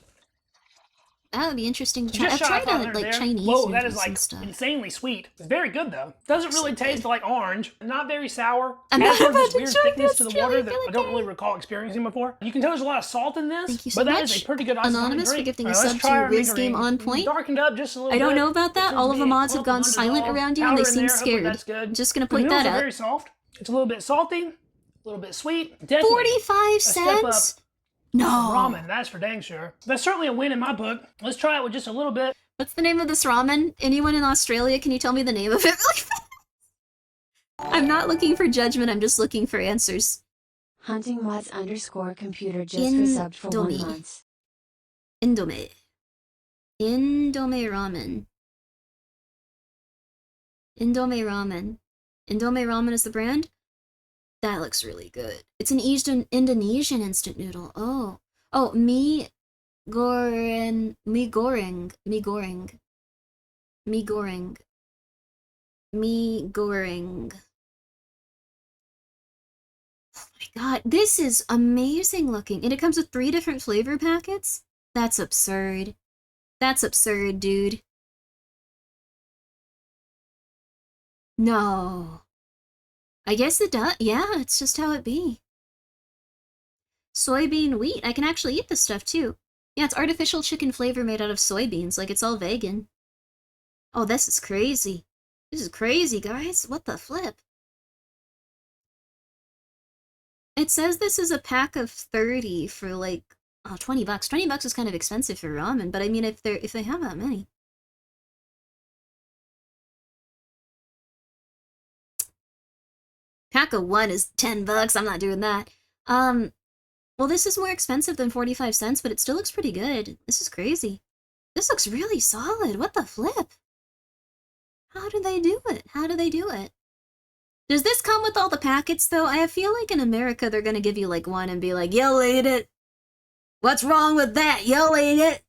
Speaker 1: That would be interesting to try.
Speaker 7: Just
Speaker 1: I've
Speaker 7: shy of
Speaker 1: tried
Speaker 7: 500
Speaker 1: like
Speaker 7: there.
Speaker 1: Chinese
Speaker 7: Whoa,
Speaker 1: noodles
Speaker 7: that is
Speaker 1: and
Speaker 7: like
Speaker 1: stuff.
Speaker 7: insanely sweet. It's very good though. Doesn't really taste like orange. Not very sour.
Speaker 1: I'm
Speaker 7: Adds
Speaker 1: not
Speaker 7: sort of
Speaker 1: about
Speaker 7: this
Speaker 1: to
Speaker 7: weird
Speaker 1: try
Speaker 7: thickness
Speaker 1: this.
Speaker 7: to the
Speaker 1: It's really
Speaker 7: water that I don't
Speaker 1: good.
Speaker 7: really recall experiencing before. You can tell there's a lot of salt in this,
Speaker 1: Thank you so
Speaker 7: but that
Speaker 1: much,
Speaker 7: is a pretty good isotonic
Speaker 1: Anonymous, for
Speaker 7: drink.
Speaker 1: gifting a
Speaker 7: All right, let's
Speaker 1: sub
Speaker 7: try
Speaker 1: to
Speaker 7: our
Speaker 1: Riz
Speaker 7: meagering.
Speaker 1: Game On Point.
Speaker 7: Darkened up just a little
Speaker 1: I don't
Speaker 7: bit.
Speaker 1: know about that.
Speaker 7: There
Speaker 1: All
Speaker 7: seems
Speaker 1: of
Speaker 7: to
Speaker 1: the
Speaker 7: be a
Speaker 1: mods have
Speaker 7: clump
Speaker 1: gone
Speaker 7: of
Speaker 1: silent
Speaker 7: undissolved
Speaker 1: around you and they
Speaker 7: powder in
Speaker 1: seem
Speaker 7: there. Hopefully
Speaker 1: scared.
Speaker 7: that's good.
Speaker 1: Just gonna
Speaker 7: The
Speaker 1: point
Speaker 7: noodles
Speaker 1: that
Speaker 7: are
Speaker 1: out.
Speaker 7: very soft. It's a little bit salty, a little bit sweet. Definitely
Speaker 1: 45
Speaker 7: a step up
Speaker 1: cents?
Speaker 7: from
Speaker 1: No.
Speaker 7: ramen, that's for dang sure. That's certainly a win in my book. Let's try it with just a little bit.
Speaker 1: What's the name of this ramen? Anyone in Australia, can you tell me the name of it really fast? I'm not looking for judgment, I'm just looking for answers.
Speaker 2: Huntingmods_computer just resubbed for 1
Speaker 1: Indomie.
Speaker 2: month.
Speaker 1: Indomie. Indomie ramen. Indomie ramen. Indomie ramen is the brand? That looks really good. It's an Indonesian instant noodle. Oh. Oh, mi goreng. Mi goreng. Mi goreng. Mi goreng. Mi goreng. Oh my god, this is amazing looking. And it comes with 3 different flavor packets? That's absurd. That's absurd, dude. No. I guess it does. Yeah, it's just how it be. Soybean wheat. I can actually eat this stuff too. Yeah, it's artificial chicken flavor made out of soybeans. Like, it's all vegan. Oh, this is crazy. This is crazy, guys. What the flip? It says this is a pack of 30 for like, oh, 20 bucks. 20 bucks is kind of expensive for ramen, but I mean, if they have that many. Pack of 1 is 10 bucks. I'm not doing that. Well, this is more expensive than 45 cents, but it still looks pretty good. This is crazy. This looks really solid. What the flip? How do they do it? How do they do it? Does this come with all the packets, though? I feel like in America, they're gonna give you, like, one and be like, you'll eat it. What's wrong with that? You'll eat it.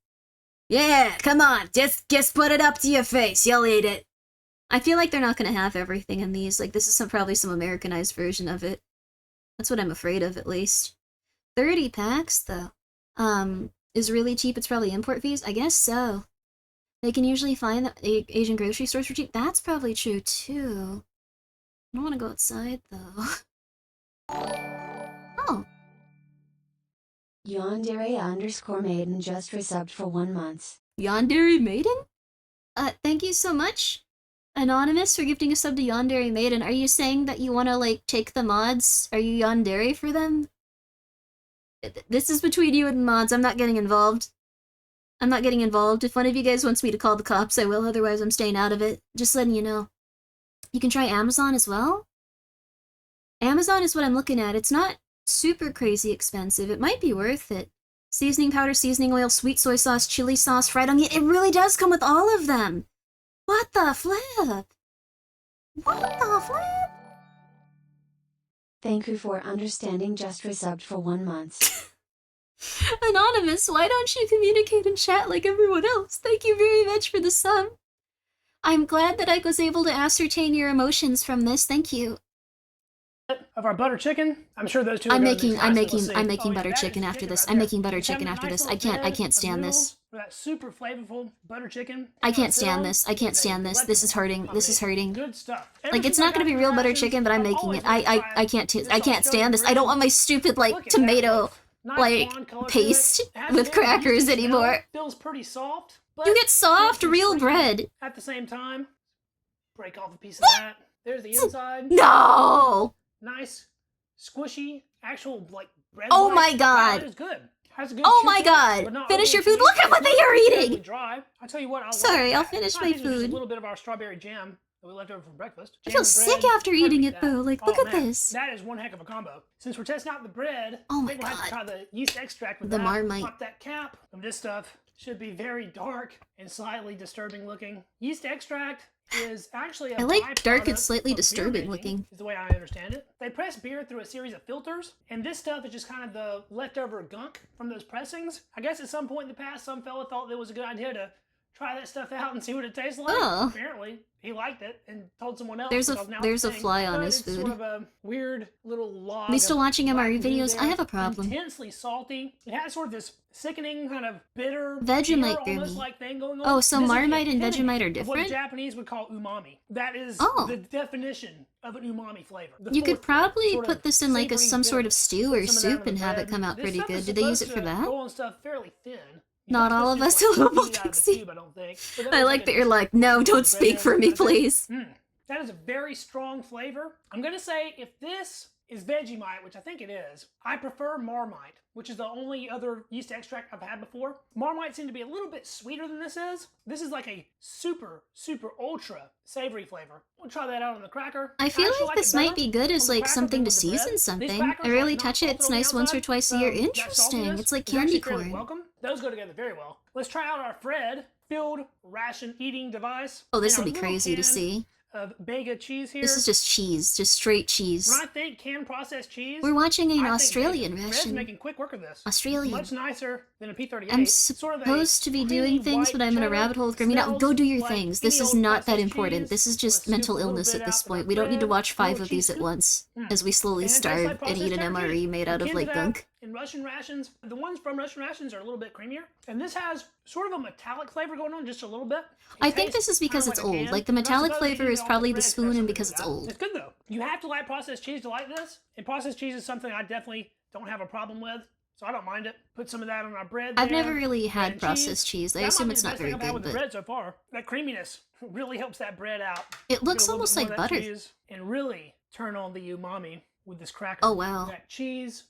Speaker 1: Yeah, come on. Just put it up to your face. You'll eat it. I feel like they're not gonna have everything in these. Like, this is probably some Americanized version of it. That's what I'm afraid of, at least. 30 packs, though. Is really cheap. It's probably import fees. I guess so. They can usually find that Asian grocery stores for cheap. That's probably true, too. I don't want to go outside, though. Oh.
Speaker 2: Yandere_maiden just resubbed for 1 month.
Speaker 1: Yandere Maiden? Thank you so much, Anonymous, for gifting a sub to Yandere Maiden. Are you saying that you want to, like, take the mods? Are you Yandere for them? This is between you and the mods. I'm not getting involved. I'm not getting involved. If one of you guys wants me to call the cops, I will. Otherwise, I'm staying out of it. Just letting you know. You can try Amazon as well. Amazon is what I'm looking at. It's not super crazy expensive. It might be worth it. Seasoning powder, seasoning oil, sweet soy sauce, chili sauce, fried onion. It really does come with all of them. What the flip? What the flip?
Speaker 2: Thank you for understanding just resubbed for 1 month.
Speaker 1: Anonymous, why don't you communicate in chat like everyone else? Thank you very much for the sub. I'm glad that I was able to ascertain your emotions from this. Thank you.
Speaker 7: Of our butter chicken, I'm sure those two.
Speaker 1: I'm making butter chicken after this. I'm making butter chicken after this. I can't stand this.
Speaker 7: That super flavorful butter chicken.
Speaker 1: I can't stand this. I can't stand this. This is hurting. This is hurting.
Speaker 7: Good stuff.
Speaker 1: Like, it's not gonna be real butter chicken, but I'm making it. I can't stand this. I don't want my stupid, like, tomato, like, paste with crackers anymore.
Speaker 7: Feels pretty soft.
Speaker 1: You get soft, real bread.
Speaker 7: At the same time, break off a piece of that. There's the inside.
Speaker 1: No!
Speaker 7: Nice, squishy, actual, like, bread.
Speaker 1: Oh my god.
Speaker 7: That is good. Has a good
Speaker 1: Oh my
Speaker 7: chicken,
Speaker 1: god.
Speaker 7: but not
Speaker 1: Finish your
Speaker 7: overly
Speaker 1: food. Look at what they are
Speaker 7: sweet,
Speaker 1: eating.
Speaker 7: dry. I'll tell you what.
Speaker 1: Sorry, I'll
Speaker 7: that.
Speaker 1: finish
Speaker 7: I
Speaker 1: my
Speaker 7: think there's
Speaker 1: food.
Speaker 7: a little bit of our strawberry jam that we left over from breakfast.
Speaker 1: I
Speaker 7: Jam
Speaker 1: feel
Speaker 7: and
Speaker 1: sick
Speaker 7: bread,
Speaker 1: after eating it,
Speaker 7: that.
Speaker 1: though. Like, look at
Speaker 7: Man,
Speaker 1: this.
Speaker 7: That is one heck of a combo. Since we're testing out the bread,
Speaker 1: Oh
Speaker 7: I
Speaker 1: my
Speaker 7: think we'll have to try
Speaker 1: god.
Speaker 7: the yeast extract with
Speaker 1: The
Speaker 7: that.
Speaker 1: Marmite.
Speaker 7: Pop that cap of this stuff. Should be very dark and slightly disturbing looking. Yeast extract is actually a
Speaker 1: I like dark and
Speaker 7: byproduct
Speaker 1: slightly
Speaker 7: of beer
Speaker 1: disturbing
Speaker 7: making,
Speaker 1: looking.
Speaker 7: is the way I understand it. They press beer through a series of filters, and this stuff is just kind of the leftover gunk from those pressings. I guess at some point in the past, some fella thought it was a good idea to try that stuff out and see what it tastes like.
Speaker 1: Oh.
Speaker 7: Apparently, he liked it and told someone else.
Speaker 1: There's a
Speaker 7: because now
Speaker 1: there's a
Speaker 7: it's
Speaker 1: fly on
Speaker 7: but
Speaker 1: his
Speaker 7: it's
Speaker 1: food.
Speaker 7: Sort of a weird little log.
Speaker 1: Me still
Speaker 7: of
Speaker 1: watching
Speaker 7: black
Speaker 1: MRE
Speaker 7: goo
Speaker 1: videos?
Speaker 7: there.
Speaker 1: I have a problem.
Speaker 7: Intensely salty. It has sort of this sickening kind of bitter,
Speaker 1: Vegemite
Speaker 7: beer almost
Speaker 1: Grimmi.
Speaker 7: like thing going on.
Speaker 1: Oh, so
Speaker 7: This is the
Speaker 1: Marmite and
Speaker 7: epitome
Speaker 1: Vegemite are
Speaker 7: of what the
Speaker 1: different?
Speaker 7: Japanese would call umami. That is
Speaker 1: Oh.
Speaker 7: the definition of an umami flavor. The
Speaker 1: You could
Speaker 7: fourth
Speaker 1: probably
Speaker 7: sort
Speaker 1: put
Speaker 7: of
Speaker 1: this in like a
Speaker 7: savory
Speaker 1: some sort of
Speaker 7: bitterness.
Speaker 1: stew or
Speaker 7: Put some of that
Speaker 1: soup
Speaker 7: on the
Speaker 1: and have it
Speaker 7: bread.
Speaker 1: come out
Speaker 7: This
Speaker 1: pretty
Speaker 7: stuff
Speaker 1: good.
Speaker 7: is
Speaker 1: Do they use it
Speaker 7: supposed
Speaker 1: for
Speaker 7: to
Speaker 1: that?
Speaker 7: Go on stuff fairly thin.
Speaker 1: Not all of us
Speaker 7: You're
Speaker 1: will
Speaker 7: not supposed to, like,
Speaker 1: Pixie.
Speaker 7: eat out of the tube, I don't think. But that
Speaker 1: I
Speaker 7: was
Speaker 1: like
Speaker 7: a
Speaker 1: that you're like, no, don't
Speaker 7: bread
Speaker 1: speak
Speaker 7: there
Speaker 1: for
Speaker 7: with
Speaker 1: me,
Speaker 7: kind of thing.
Speaker 1: please.
Speaker 7: That is a very strong flavor. I'm gonna say if this is Vegemite, which I think it is, I prefer Marmite, which is the only other yeast extract I've had before. Marmite seemed to be a little bit sweeter than this is. This is like a super, super ultra savory flavor. We'll try that out on the cracker.
Speaker 1: I feel
Speaker 7: actually
Speaker 1: like
Speaker 7: it
Speaker 1: this
Speaker 7: better
Speaker 1: might be good as
Speaker 7: on the
Speaker 1: like
Speaker 7: cracker
Speaker 1: something
Speaker 7: than
Speaker 1: to
Speaker 7: with the bread.
Speaker 1: season
Speaker 7: These
Speaker 1: something.
Speaker 7: crackers
Speaker 1: I
Speaker 7: are
Speaker 1: rarely
Speaker 7: not
Speaker 1: touch it.
Speaker 7: salted
Speaker 1: It's
Speaker 7: on the
Speaker 1: nice once or
Speaker 7: outside,
Speaker 1: twice a
Speaker 7: so
Speaker 1: year.
Speaker 7: that
Speaker 1: Interesting.
Speaker 7: saltiness
Speaker 1: It's like
Speaker 7: is
Speaker 1: candy
Speaker 7: actually fairly
Speaker 1: corn.
Speaker 7: welcome. Those go together very well. Let's try out our Fred filled ration eating device.
Speaker 1: Oh, this
Speaker 7: and
Speaker 1: would
Speaker 7: our
Speaker 1: be
Speaker 7: little
Speaker 1: crazy to
Speaker 7: can
Speaker 1: see.
Speaker 7: Of Bega cheese here.
Speaker 1: This is just cheese, just straight cheese.
Speaker 7: When I think canned processed cheese,
Speaker 1: We're watching an
Speaker 7: I think
Speaker 1: Australian
Speaker 7: Bega. Fred's
Speaker 1: ration.
Speaker 7: making quick work of this.
Speaker 1: Australian.
Speaker 7: Much nicer than a P38.
Speaker 1: I'm
Speaker 7: Sort of a
Speaker 1: supposed to be
Speaker 7: creamy
Speaker 1: doing things,
Speaker 7: white
Speaker 1: but I'm in a
Speaker 7: cheddar.
Speaker 1: rabbit hole with Grimmi. Now,
Speaker 7: Smells
Speaker 1: go do your
Speaker 7: like
Speaker 1: things. This
Speaker 7: any
Speaker 1: is
Speaker 7: old
Speaker 1: not that
Speaker 7: processed
Speaker 1: important.
Speaker 7: cheese.
Speaker 1: This is
Speaker 7: Let's
Speaker 1: just
Speaker 7: scoop
Speaker 1: mental
Speaker 7: a little
Speaker 1: illness
Speaker 7: bit
Speaker 1: at this
Speaker 7: out with our
Speaker 1: point. We don't need to
Speaker 7: bread,
Speaker 1: watch 5
Speaker 7: little
Speaker 1: of these
Speaker 7: cheese
Speaker 1: at
Speaker 7: scoop.
Speaker 1: once as we slowly
Speaker 7: And it tastes
Speaker 1: starve
Speaker 7: like
Speaker 1: and
Speaker 7: processed
Speaker 1: eat an
Speaker 7: cheddar
Speaker 1: MRE
Speaker 7: cheese.
Speaker 1: made out of
Speaker 7: Akin
Speaker 1: like
Speaker 7: to that
Speaker 1: gunk.
Speaker 7: In Russian rations, the ones from Russian rations are a little bit creamier, and this has sort of a metallic flavor going on just a little bit.
Speaker 1: I think this is because it's old. Like the metallic flavor is probably the spoon and because it's old.
Speaker 7: It's good though. You have to like processed cheese to like this, and processed cheese is something I definitely don't have a problem with, so I don't mind it. Put some of that on our bread.
Speaker 1: I've
Speaker 7: there.
Speaker 1: never really had
Speaker 7: And
Speaker 1: processed cheese. I
Speaker 7: That
Speaker 1: assume
Speaker 7: might be
Speaker 1: it's
Speaker 7: the
Speaker 1: not
Speaker 7: best
Speaker 1: very
Speaker 7: thing I've had
Speaker 1: good,
Speaker 7: with the
Speaker 1: but
Speaker 7: bread so far. That creaminess really helps that bread out.
Speaker 1: it looks
Speaker 7: Get a little
Speaker 1: almost
Speaker 7: bit
Speaker 1: like
Speaker 7: more of that
Speaker 1: butter.
Speaker 7: cheese and really turn on the umami with this cracker.
Speaker 1: Oh, wow.
Speaker 7: That cheese,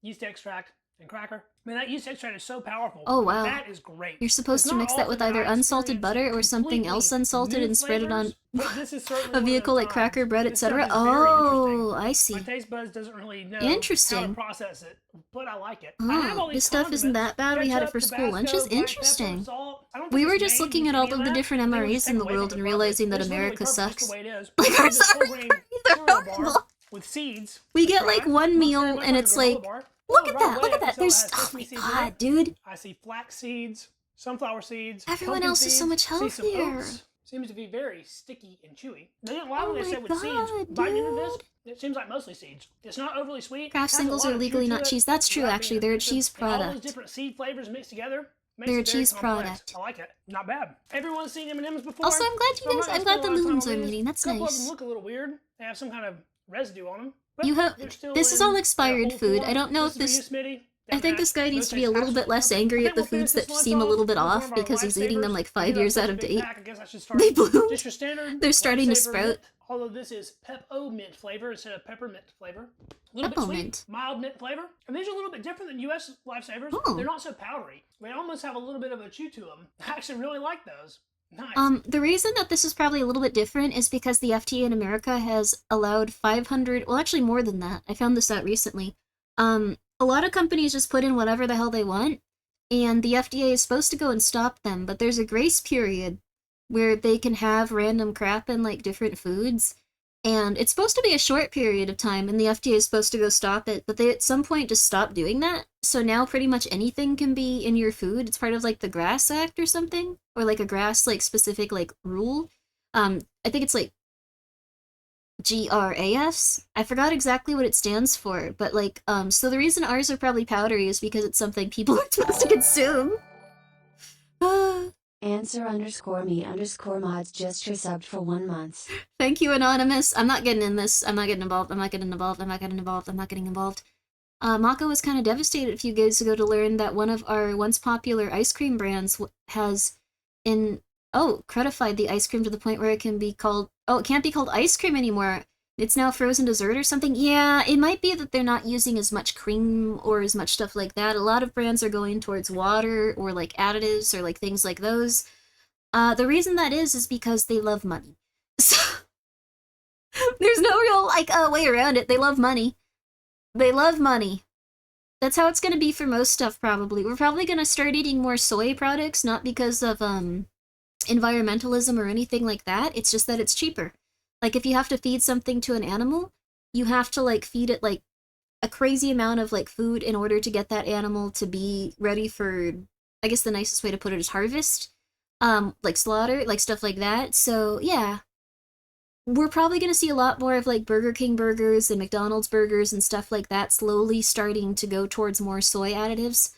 Speaker 7: yeast extract, and cracker. Man, that yeast extract is so powerful.
Speaker 1: Oh, wow.
Speaker 7: That is great.
Speaker 1: You're supposed
Speaker 7: It's
Speaker 1: to
Speaker 7: not
Speaker 1: mix that with
Speaker 7: often
Speaker 1: either
Speaker 7: I
Speaker 1: unsalted
Speaker 7: experience
Speaker 1: butter or something
Speaker 7: completely
Speaker 1: else unsalted
Speaker 7: new
Speaker 1: and spread it on
Speaker 7: flavors, but this is certainly
Speaker 1: a
Speaker 7: one of
Speaker 1: vehicle
Speaker 7: those
Speaker 1: like cracker
Speaker 7: times.
Speaker 1: bread,
Speaker 7: This stuff
Speaker 1: etc.
Speaker 7: is very
Speaker 1: Oh,
Speaker 7: interesting.
Speaker 1: I see.
Speaker 7: My taste buds doesn't really know how to
Speaker 1: Interesting.
Speaker 7: process it, but I like it. I have all
Speaker 1: Oh,
Speaker 7: these
Speaker 1: this stuff isn't
Speaker 7: condiments,
Speaker 1: that bad. We had it
Speaker 7: ketchup,
Speaker 1: for school
Speaker 7: Tabasco,
Speaker 1: lunches.
Speaker 7: black pepper,
Speaker 1: Interesting.
Speaker 7: salt. I don't
Speaker 1: We
Speaker 7: think
Speaker 1: were
Speaker 7: it's
Speaker 1: just
Speaker 7: made
Speaker 1: looking
Speaker 7: with
Speaker 1: at all
Speaker 7: any
Speaker 1: of the
Speaker 7: that.
Speaker 1: different
Speaker 7: I think it was
Speaker 1: MREs
Speaker 7: just
Speaker 1: in the
Speaker 7: taken away
Speaker 1: world
Speaker 7: from
Speaker 1: and
Speaker 7: the
Speaker 1: realizing that
Speaker 7: product. It's literally
Speaker 1: America
Speaker 7: perfect just
Speaker 1: sucks.
Speaker 7: the way it is.
Speaker 1: Like,
Speaker 7: This
Speaker 1: our
Speaker 7: is a whole grain
Speaker 1: They're
Speaker 7: cereal bar
Speaker 1: horrible.
Speaker 7: with seeds.
Speaker 1: We get
Speaker 7: Try.
Speaker 1: like one
Speaker 7: Looks
Speaker 1: meal
Speaker 7: very much
Speaker 1: and
Speaker 7: like
Speaker 1: it's
Speaker 7: a granola
Speaker 1: like,
Speaker 7: bar.
Speaker 1: look
Speaker 7: Oh,
Speaker 1: at
Speaker 7: right
Speaker 1: that,
Speaker 7: away,
Speaker 1: look at
Speaker 7: I can
Speaker 1: that.
Speaker 7: tell it
Speaker 1: There's,
Speaker 7: has
Speaker 1: oh
Speaker 7: sesame
Speaker 1: my
Speaker 7: seeds in
Speaker 1: god,
Speaker 7: it.
Speaker 1: dude.
Speaker 7: I see flax seeds, sunflower seeds.
Speaker 1: Everyone
Speaker 7: pumpkin
Speaker 1: else is so
Speaker 7: seeds,
Speaker 1: much
Speaker 7: see some
Speaker 1: healthier.
Speaker 7: oats. Seems to be very sticky and chewy. They didn't lie
Speaker 1: Oh
Speaker 7: when they
Speaker 1: my
Speaker 7: said with seeds.
Speaker 1: God,
Speaker 7: Biting into this,
Speaker 1: dude.
Speaker 7: it seems like mostly seeds. It's not overly sweet.
Speaker 1: Kraft
Speaker 7: Has a
Speaker 1: singles
Speaker 7: lot
Speaker 1: are
Speaker 7: of chew
Speaker 1: legally
Speaker 7: to
Speaker 1: not
Speaker 7: it
Speaker 1: cheese. That's true,
Speaker 7: without
Speaker 1: actually.
Speaker 7: being
Speaker 1: They're a
Speaker 7: offensive.
Speaker 1: cheese
Speaker 7: And all those
Speaker 1: product.
Speaker 7: different seed flavors mixed together makes
Speaker 1: They're a
Speaker 7: it very
Speaker 1: cheese
Speaker 7: complex.
Speaker 1: product.
Speaker 7: I like it. Not bad. Everyone's seen M&Ms before.
Speaker 1: Also, I'm glad you
Speaker 7: so I'm
Speaker 1: guys.
Speaker 7: not
Speaker 1: I'm
Speaker 7: gonna
Speaker 1: glad
Speaker 7: spend
Speaker 1: the
Speaker 7: a lot of time
Speaker 1: loons
Speaker 7: on
Speaker 1: are
Speaker 7: these.
Speaker 1: meeting. That's
Speaker 7: A couple of
Speaker 1: nice.
Speaker 7: them look a little weird. They have some kind of residue on them. But
Speaker 1: You have.
Speaker 7: they're still
Speaker 1: This is
Speaker 7: in
Speaker 1: all
Speaker 7: their
Speaker 1: expired
Speaker 7: whole
Speaker 1: food.
Speaker 7: form.
Speaker 1: I don't know if
Speaker 7: This is
Speaker 1: this.
Speaker 7: for you, Smitty.
Speaker 1: I think this guy needs to be a little bit less angry at the foods that seem a little bit off because he's eating them like 5 years out of date. They bloom.
Speaker 7: Just your standard
Speaker 1: They're starting to
Speaker 7: lifesaver
Speaker 1: sprout.
Speaker 7: mint, although this is pep-o-mint flavor instead of peppermint flavor. A little bit sweet,
Speaker 1: Peppermint.
Speaker 7: mild mint flavor. And these are a little bit different than U.S. lifesavers.
Speaker 1: Oh.
Speaker 7: They're not so powdery. They almost have a little bit of a chew to them. I actually really like those. Nice.
Speaker 1: The reason that this is probably a little bit different is because the FDA in America has allowed 500, well actually more than that. I found this out recently. A lot of companies just put in whatever the hell they want, and the FDA is supposed to go and stop them, but there's a grace period where they can have random crap in like different foods, And it's supposed to be a short period of time, and the FDA is supposed to go stop it, but they at some point just stopped doing that. So now pretty much anything can be in your food. It's part of like the GRAS Act or something, or like a GRAS like specific like rule. I think it's like GRAS. I forgot exactly what it stands for, but like so the reason ours are probably powdery is because it's something people are supposed to consume.
Speaker 2: Answer_me_mods just resubbed for 1 month.
Speaker 1: Thank you, Anonymous. I'm not getting in this. I'm not getting involved. I'm not getting involved. I'm not getting involved. I'm not getting involved. Mako was kind of devastated a few days ago to learn that one of our once popular ice cream brands has credified the ice cream to the point where it can be called, it can't be called ice cream anymore. It's now frozen dessert or something. Yeah, it might be that they're not using as much cream or as much stuff like that. A lot of brands are going towards water or like additives or like things like those. The reason that is because they love money. So there's no real like way around it. They love money. They love money. That's how it's gonna be for most stuff probably. We're probably gonna start eating more soy products, not because of environmentalism or anything like that. It's just that it's cheaper. Like, if you have to feed something to an animal, you have to, like, feed it, like, a crazy amount of, like, food in order to get that animal to be ready for, I guess the nicest way to put it is harvest. Like, slaughter, like, stuff like that. So, yeah. We're probably gonna see a lot more of, like, Burger King burgers and McDonald's burgers and stuff like that slowly starting to go towards more soy additives.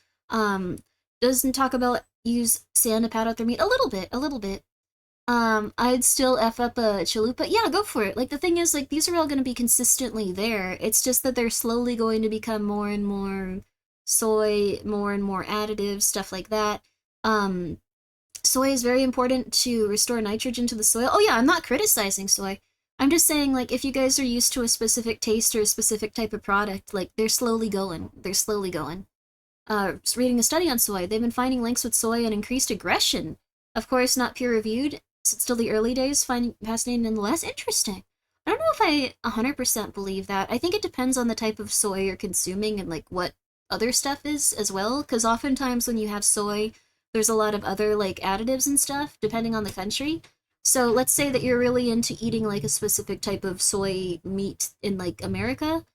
Speaker 1: Doesn't talk about use sand to pad out their meat. A little bit. I'd still F up a chalupa. Yeah, go for it. Like, the thing is, like, these are all going to be consistently there. It's just that they're slowly going to become more and more soy, more and more additives, stuff like that. Soy is very important to restore nitrogen to the soil. Oh yeah, I'm not criticizing soy. I'm just saying, like, if you guys are used to a specific taste or a specific type of product, like, they're slowly going. Just reading a study on soy, they've been finding links with soy and increased aggression. Of course, not peer-reviewed. It's still the early days, finding fascinating nonetheless. Interesting. I don't know if I 100% believe that. I think it depends on the type of soy you're consuming and, like, what other stuff is as well, because oftentimes when you have soy, there's a lot of other, like, additives and stuff, depending on the country. So let's say that you're really into eating, like, a specific type of soy meat in, like, America.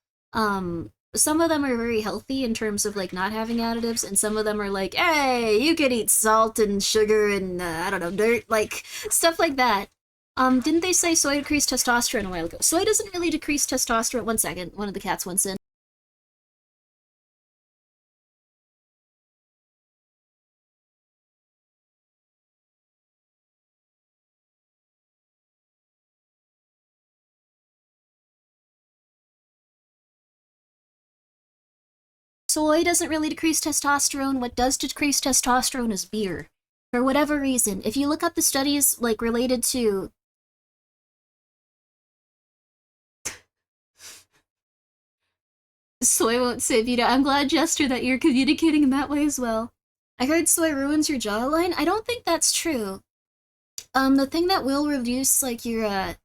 Speaker 1: Some of them are very healthy in terms of, like, not having additives, and some of them are like, hey, you could eat salt and sugar and, I don't know, dirt, like, stuff like that. Didn't they say soy decreased testosterone a while ago? Soy doesn't really decrease testosterone. 1 second, one of the cats wants in. Soy doesn't really decrease testosterone. What does decrease testosterone is beer. For whatever reason. If you look up the studies, like, related to... Soy won't save you. I'm glad, Jester, that you're communicating in that way as well. I heard soy ruins your jawline. I don't think that's true. The thing that will reduce, like, your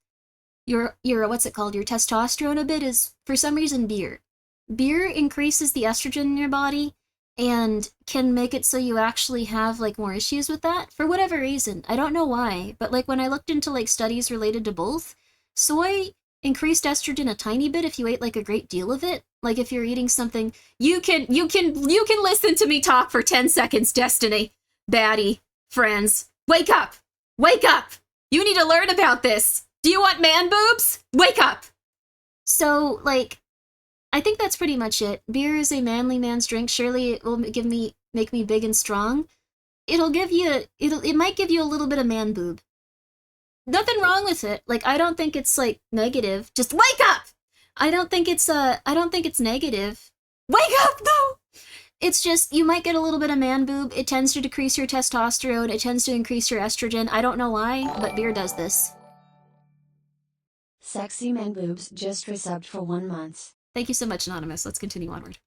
Speaker 1: what's it called, your testosterone a bit is, for some reason, beer. Beer increases the estrogen in your body and can make it so you actually have, like, more issues with that for whatever reason. I don't know why, but, like, when I looked into, like, studies related to both, soy increased estrogen a tiny bit if you ate, like, a great deal of it. Like, if you're eating something, you can listen to me talk for 10 seconds, Destiny. Baddie, friends, wake up! Wake up! You need to learn about this! Do you want man boobs? Wake up! So, like, I think that's pretty much it. Beer is a manly man's drink. Surely it will make me big and strong. It might give you a little bit of man boob. Nothing wrong with it. Like, I don't think it's, like, negative. Just wake up! I don't think it's negative. Wake up, though! It's just, you might get a little bit of man boob. It tends to decrease your testosterone. It tends to increase your estrogen. I don't know why, but beer does this.
Speaker 2: Sexy man boobs just resubbed for 1 month.
Speaker 1: Thank you so much, Anonymous. Let's continue onward.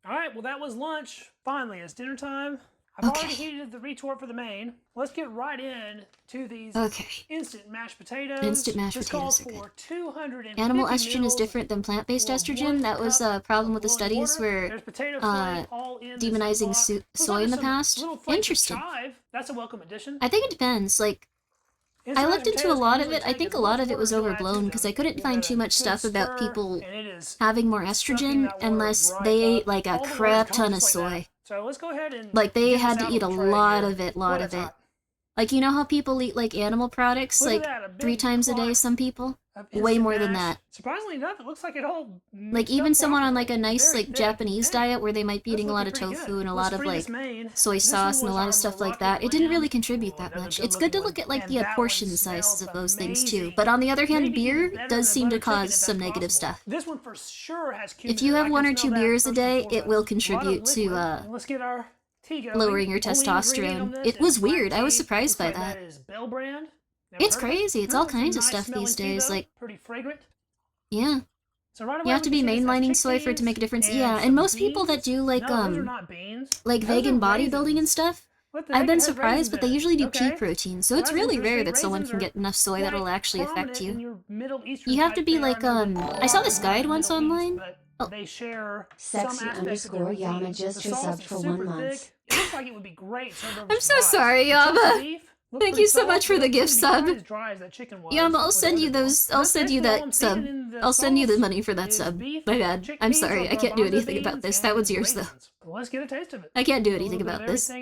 Speaker 7: Alright, well that was lunch. Finally, it's dinner time. I've already heated the retort for the main. Let's get right in to these instant mashed potatoes.
Speaker 1: Instant mashed
Speaker 7: this
Speaker 1: potatoes
Speaker 7: calls for 250
Speaker 1: Animal estrogen is different than plant-based estrogen. That was a problem with the studies where demonizing soy in the past. Interesting.
Speaker 7: That's a welcome addition.
Speaker 1: I think it depends. Like, I looked into a lot of it. I think a lot of it was overblown because I couldn't find too much stuff about people having more estrogen unless they ate like a crap ton of soy.
Speaker 7: So let's go ahead and
Speaker 1: like they had to eat a lot of it, Like, you know how people eat like animal products like 3 times a day, some people? Way more than that.
Speaker 7: Surprisingly enough, it looks like it all
Speaker 1: like even someone on like a nice like Japanese diet where they might be eating a lot of tofu and a lot of like soy sauce and a lot of stuff like that, it didn't really contribute that much. It's good to look at like the portion sizes of those things too. But on the other hand, beer does seem to cause some negative stuff.
Speaker 7: This one for sure has
Speaker 1: if you have 1 or 2 beers a day, it will contribute to
Speaker 7: let's get our
Speaker 1: lowering your testosterone. It was weird. I was surprised by that. It's crazy. It's all kinds of stuff these days. Like,
Speaker 7: pretty fragrant.
Speaker 1: Yeah. You have to be mainlining soy for it to make a difference. Yeah, and most people that do like vegan bodybuilding and stuff, I've been surprised, but they usually do pea protein, so it's really rare that someone can get enough soy that'll actually affect you. You have to be like, I saw this guide once online. Oh.
Speaker 7: They share
Speaker 2: Sexy_Yama just resubbed for 1 month.
Speaker 7: It looks like it would be great.
Speaker 1: I'm so sorry, Yama. Thank you so much for the gift sub. Yama, I'll send you those. I'll send you that sub. I'll send you the money for that sub. My bad. I'm sorry. I can't do anything about this. That one's yours, though.
Speaker 7: Let's get a taste of it.
Speaker 1: I can't do anything about this.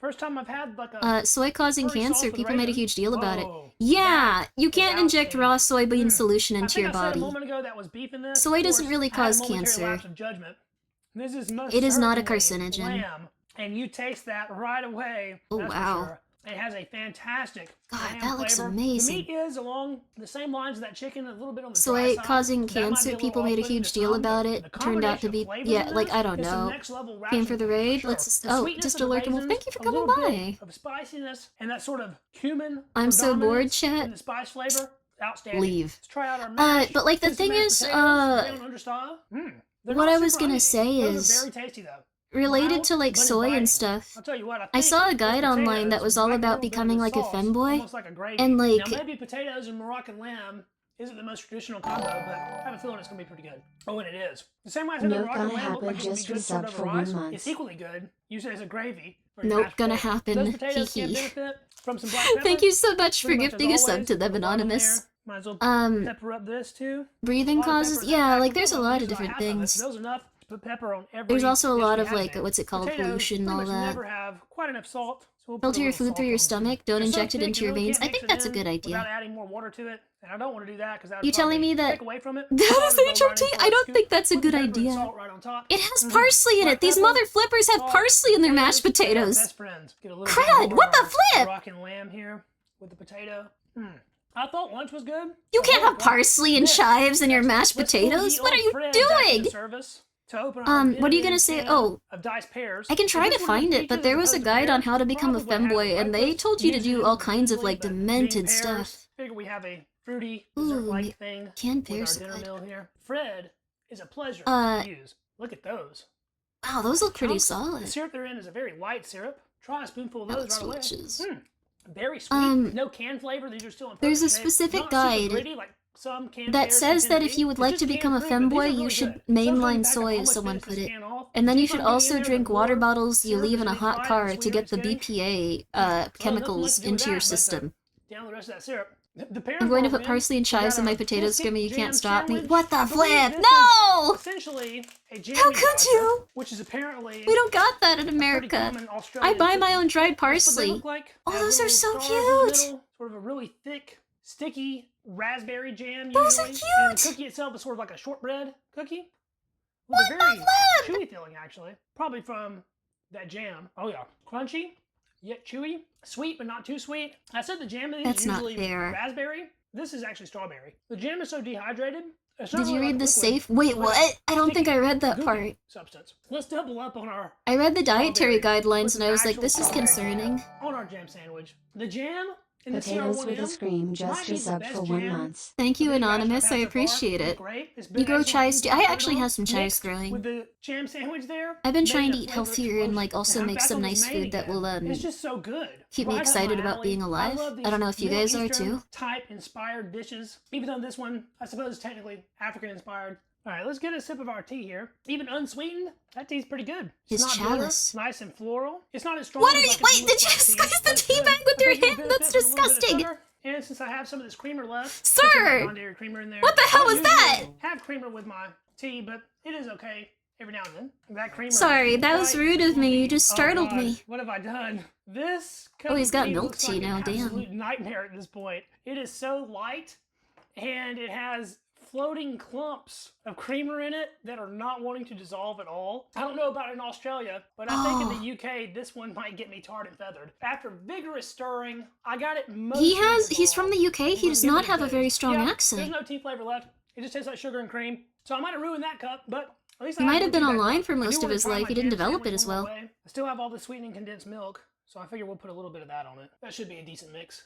Speaker 7: First time I've had like a
Speaker 1: soy causing cancer. People made a huge deal about it. Yeah, you can't inject raw soybean solution into your body. Soy doesn't really cause cancer. It is not a carcinogen.
Speaker 7: And you taste that right away.
Speaker 1: Oh wow.
Speaker 7: It has a fantastic
Speaker 1: that looks amazing.
Speaker 7: The meat is along the same lines as that chicken, a little bit on the
Speaker 1: soy causing cancer. People made a huge deal about it. Turned out to be, yeah, like I don't know. Came for the raid. Let's just alert them. Well, thank you for coming by.
Speaker 7: Of spiciness and that sort of cumin.
Speaker 1: I'm so bored, chat.
Speaker 7: The spice flavor, outstanding.
Speaker 1: Leave.
Speaker 7: Let's try out our mash.
Speaker 1: But like the thing is, what I was gonna say is,
Speaker 7: very tasty though.
Speaker 1: Related to like soy and stuff, I saw a guide online that was all about becoming like a femboy, and like
Speaker 7: now maybe potatoes and Moroccan lamb isn't the most traditional combo, but I have a feeling it's gonna be pretty good. Oh, and it is. The same way I said the Moroccan lamb looked like it would be good sort of rice. It's equally good. Use it as a gravy.
Speaker 1: Nope, gonna happen. Hee. Thank you so much for gifting a sub to them, Anonymous.
Speaker 7: Might as well pepper up this too.
Speaker 1: Breathing causes, yeah, like there's a lot of different things.
Speaker 7: Put pepper on every
Speaker 1: There's also a lot of like, what's it called, pollution and all that.
Speaker 7: Never have quite enough salt. So
Speaker 1: filter your food through your stomach, don't inject it into your veins. I think that's a good idea.
Speaker 7: Without adding more water to it, and I don't want to do that because
Speaker 1: you telling me that
Speaker 7: take away from it.
Speaker 1: That is HRT? I don't think that's a good idea. It has parsley in it. These mother flippers have parsley in their mashed potatoes. Crud! What the flip?
Speaker 7: Moroccan lamb here with the potato. I thought lunch was good.
Speaker 1: You can't have parsley and chives in your mashed potatoes. What are you doing? What are you gonna say? Oh, I can try to find it, but there was a guide on how to become a femboy, and they told you to do all kinds of like demented stuff.
Speaker 7: Figure we have a fruity dessert-like thing.
Speaker 1: Canned pears are good.
Speaker 7: Here. Fred is a pleasure to use. Look at those.
Speaker 1: Wow, those look pretty solid.
Speaker 7: The syrup they're in is a very light syrup. Try a spoonful of those right away. Very sweet. No canned flavor. These are still in
Speaker 1: there's a specific guide that says that if you would like to become a femboy, you should mainline soy, as someone put it. And then you should also drink water bottles you leave in a hot car to get the BPA chemicals into your system.
Speaker 7: Down the rest of that syrup.
Speaker 1: I'm going to put parsley and chives on my potatoes, Grimmi. You can't stop me. What the flip? No!
Speaker 7: Essentially, a
Speaker 1: how could you?
Speaker 7: Which is apparently
Speaker 1: we don't got that in America. I buy my own dried parsley. Oh, those are so cute.
Speaker 7: Sort of a really thick, sticky raspberry jam.
Speaker 1: Those are cute.
Speaker 7: And the cookie itself is sort of like a shortbread cookie. With a very chewy feeling, actually. Probably from that jam. Oh yeah, crunchy. Yet chewy, sweet but not too sweet. I said the jam is usually raspberry. This is actually strawberry. The jam is so dehydrated.
Speaker 1: Did you read the safe? Wait, what? I don't think I read that part.
Speaker 7: Substance. Let's double up on our.
Speaker 1: I read the dietary guidelines and I was like, this is concerning.
Speaker 7: On our jam sandwich, the jam.
Speaker 2: Potatoes with a scream just resubbed for 1 month.
Speaker 1: Thank you, Anonymous. I appreciate it. You grow chives? I actually have some chives growing.
Speaker 7: With the jam sandwich there.
Speaker 1: I've been trying to eat healthier and like also make some nice food that will
Speaker 7: it's just so good.
Speaker 1: Keep me excited about being alive. I don't know if you guys are too.
Speaker 7: Type inspired dishes. Even though this one, I suppose, is technically African inspired. All right, let's get a sip of our tea here. Even unsweetened, that tea's pretty good.
Speaker 1: His
Speaker 7: It's not
Speaker 1: chalice.
Speaker 7: bitter, nice and floral. It's not as strong
Speaker 1: What
Speaker 7: as
Speaker 1: are you?
Speaker 7: like a
Speaker 1: Wait, did you
Speaker 7: English tea,
Speaker 1: squeeze the
Speaker 7: but it's
Speaker 1: tea
Speaker 7: good.
Speaker 1: bag with
Speaker 7: I
Speaker 1: your
Speaker 7: think it
Speaker 1: hand?
Speaker 7: would
Speaker 1: That's
Speaker 7: benefit from a little bit of
Speaker 1: disgusting.
Speaker 7: sugar. And since I have some of this creamer left,
Speaker 1: Sir!
Speaker 7: put some non-dairy creamer in there.
Speaker 1: What the hell
Speaker 7: I
Speaker 1: was
Speaker 7: usually
Speaker 1: that?
Speaker 7: have creamer with my tea, but it is okay every now and then. That creamer.
Speaker 1: Sorry, that was rude of me. You just startled
Speaker 7: God,
Speaker 1: me.
Speaker 7: What have I done? This
Speaker 1: Oh, he's got
Speaker 7: company
Speaker 1: milk
Speaker 7: looks
Speaker 1: tea
Speaker 7: like
Speaker 1: now,
Speaker 7: an
Speaker 1: damn.
Speaker 7: absolute nightmare at this point. It is so light, and it has floating clumps of creamer in it that are not wanting to dissolve at all. I don't know about in Australia, but I think in the UK, this one might get me tarred and feathered. After vigorous stirring, I got it mostly
Speaker 1: He's from the UK. He does not have a very strong
Speaker 7: There's
Speaker 1: accent.
Speaker 7: no tea flavor left. It just tastes like sugar and cream. So I might have ruined that cup, but at least
Speaker 1: He
Speaker 7: I
Speaker 1: might
Speaker 7: have
Speaker 1: have been
Speaker 7: one tea
Speaker 1: online
Speaker 7: back.
Speaker 1: for
Speaker 7: I do
Speaker 1: most of
Speaker 7: wanna
Speaker 1: his
Speaker 7: try
Speaker 1: life.
Speaker 7: my
Speaker 1: He didn't
Speaker 7: jam
Speaker 1: develop it
Speaker 7: sandwich
Speaker 1: as
Speaker 7: one
Speaker 1: well.
Speaker 7: more way. I still have all the sweetening condensed milk, so I figure we'll put a little bit of that on it. That should be a decent mix.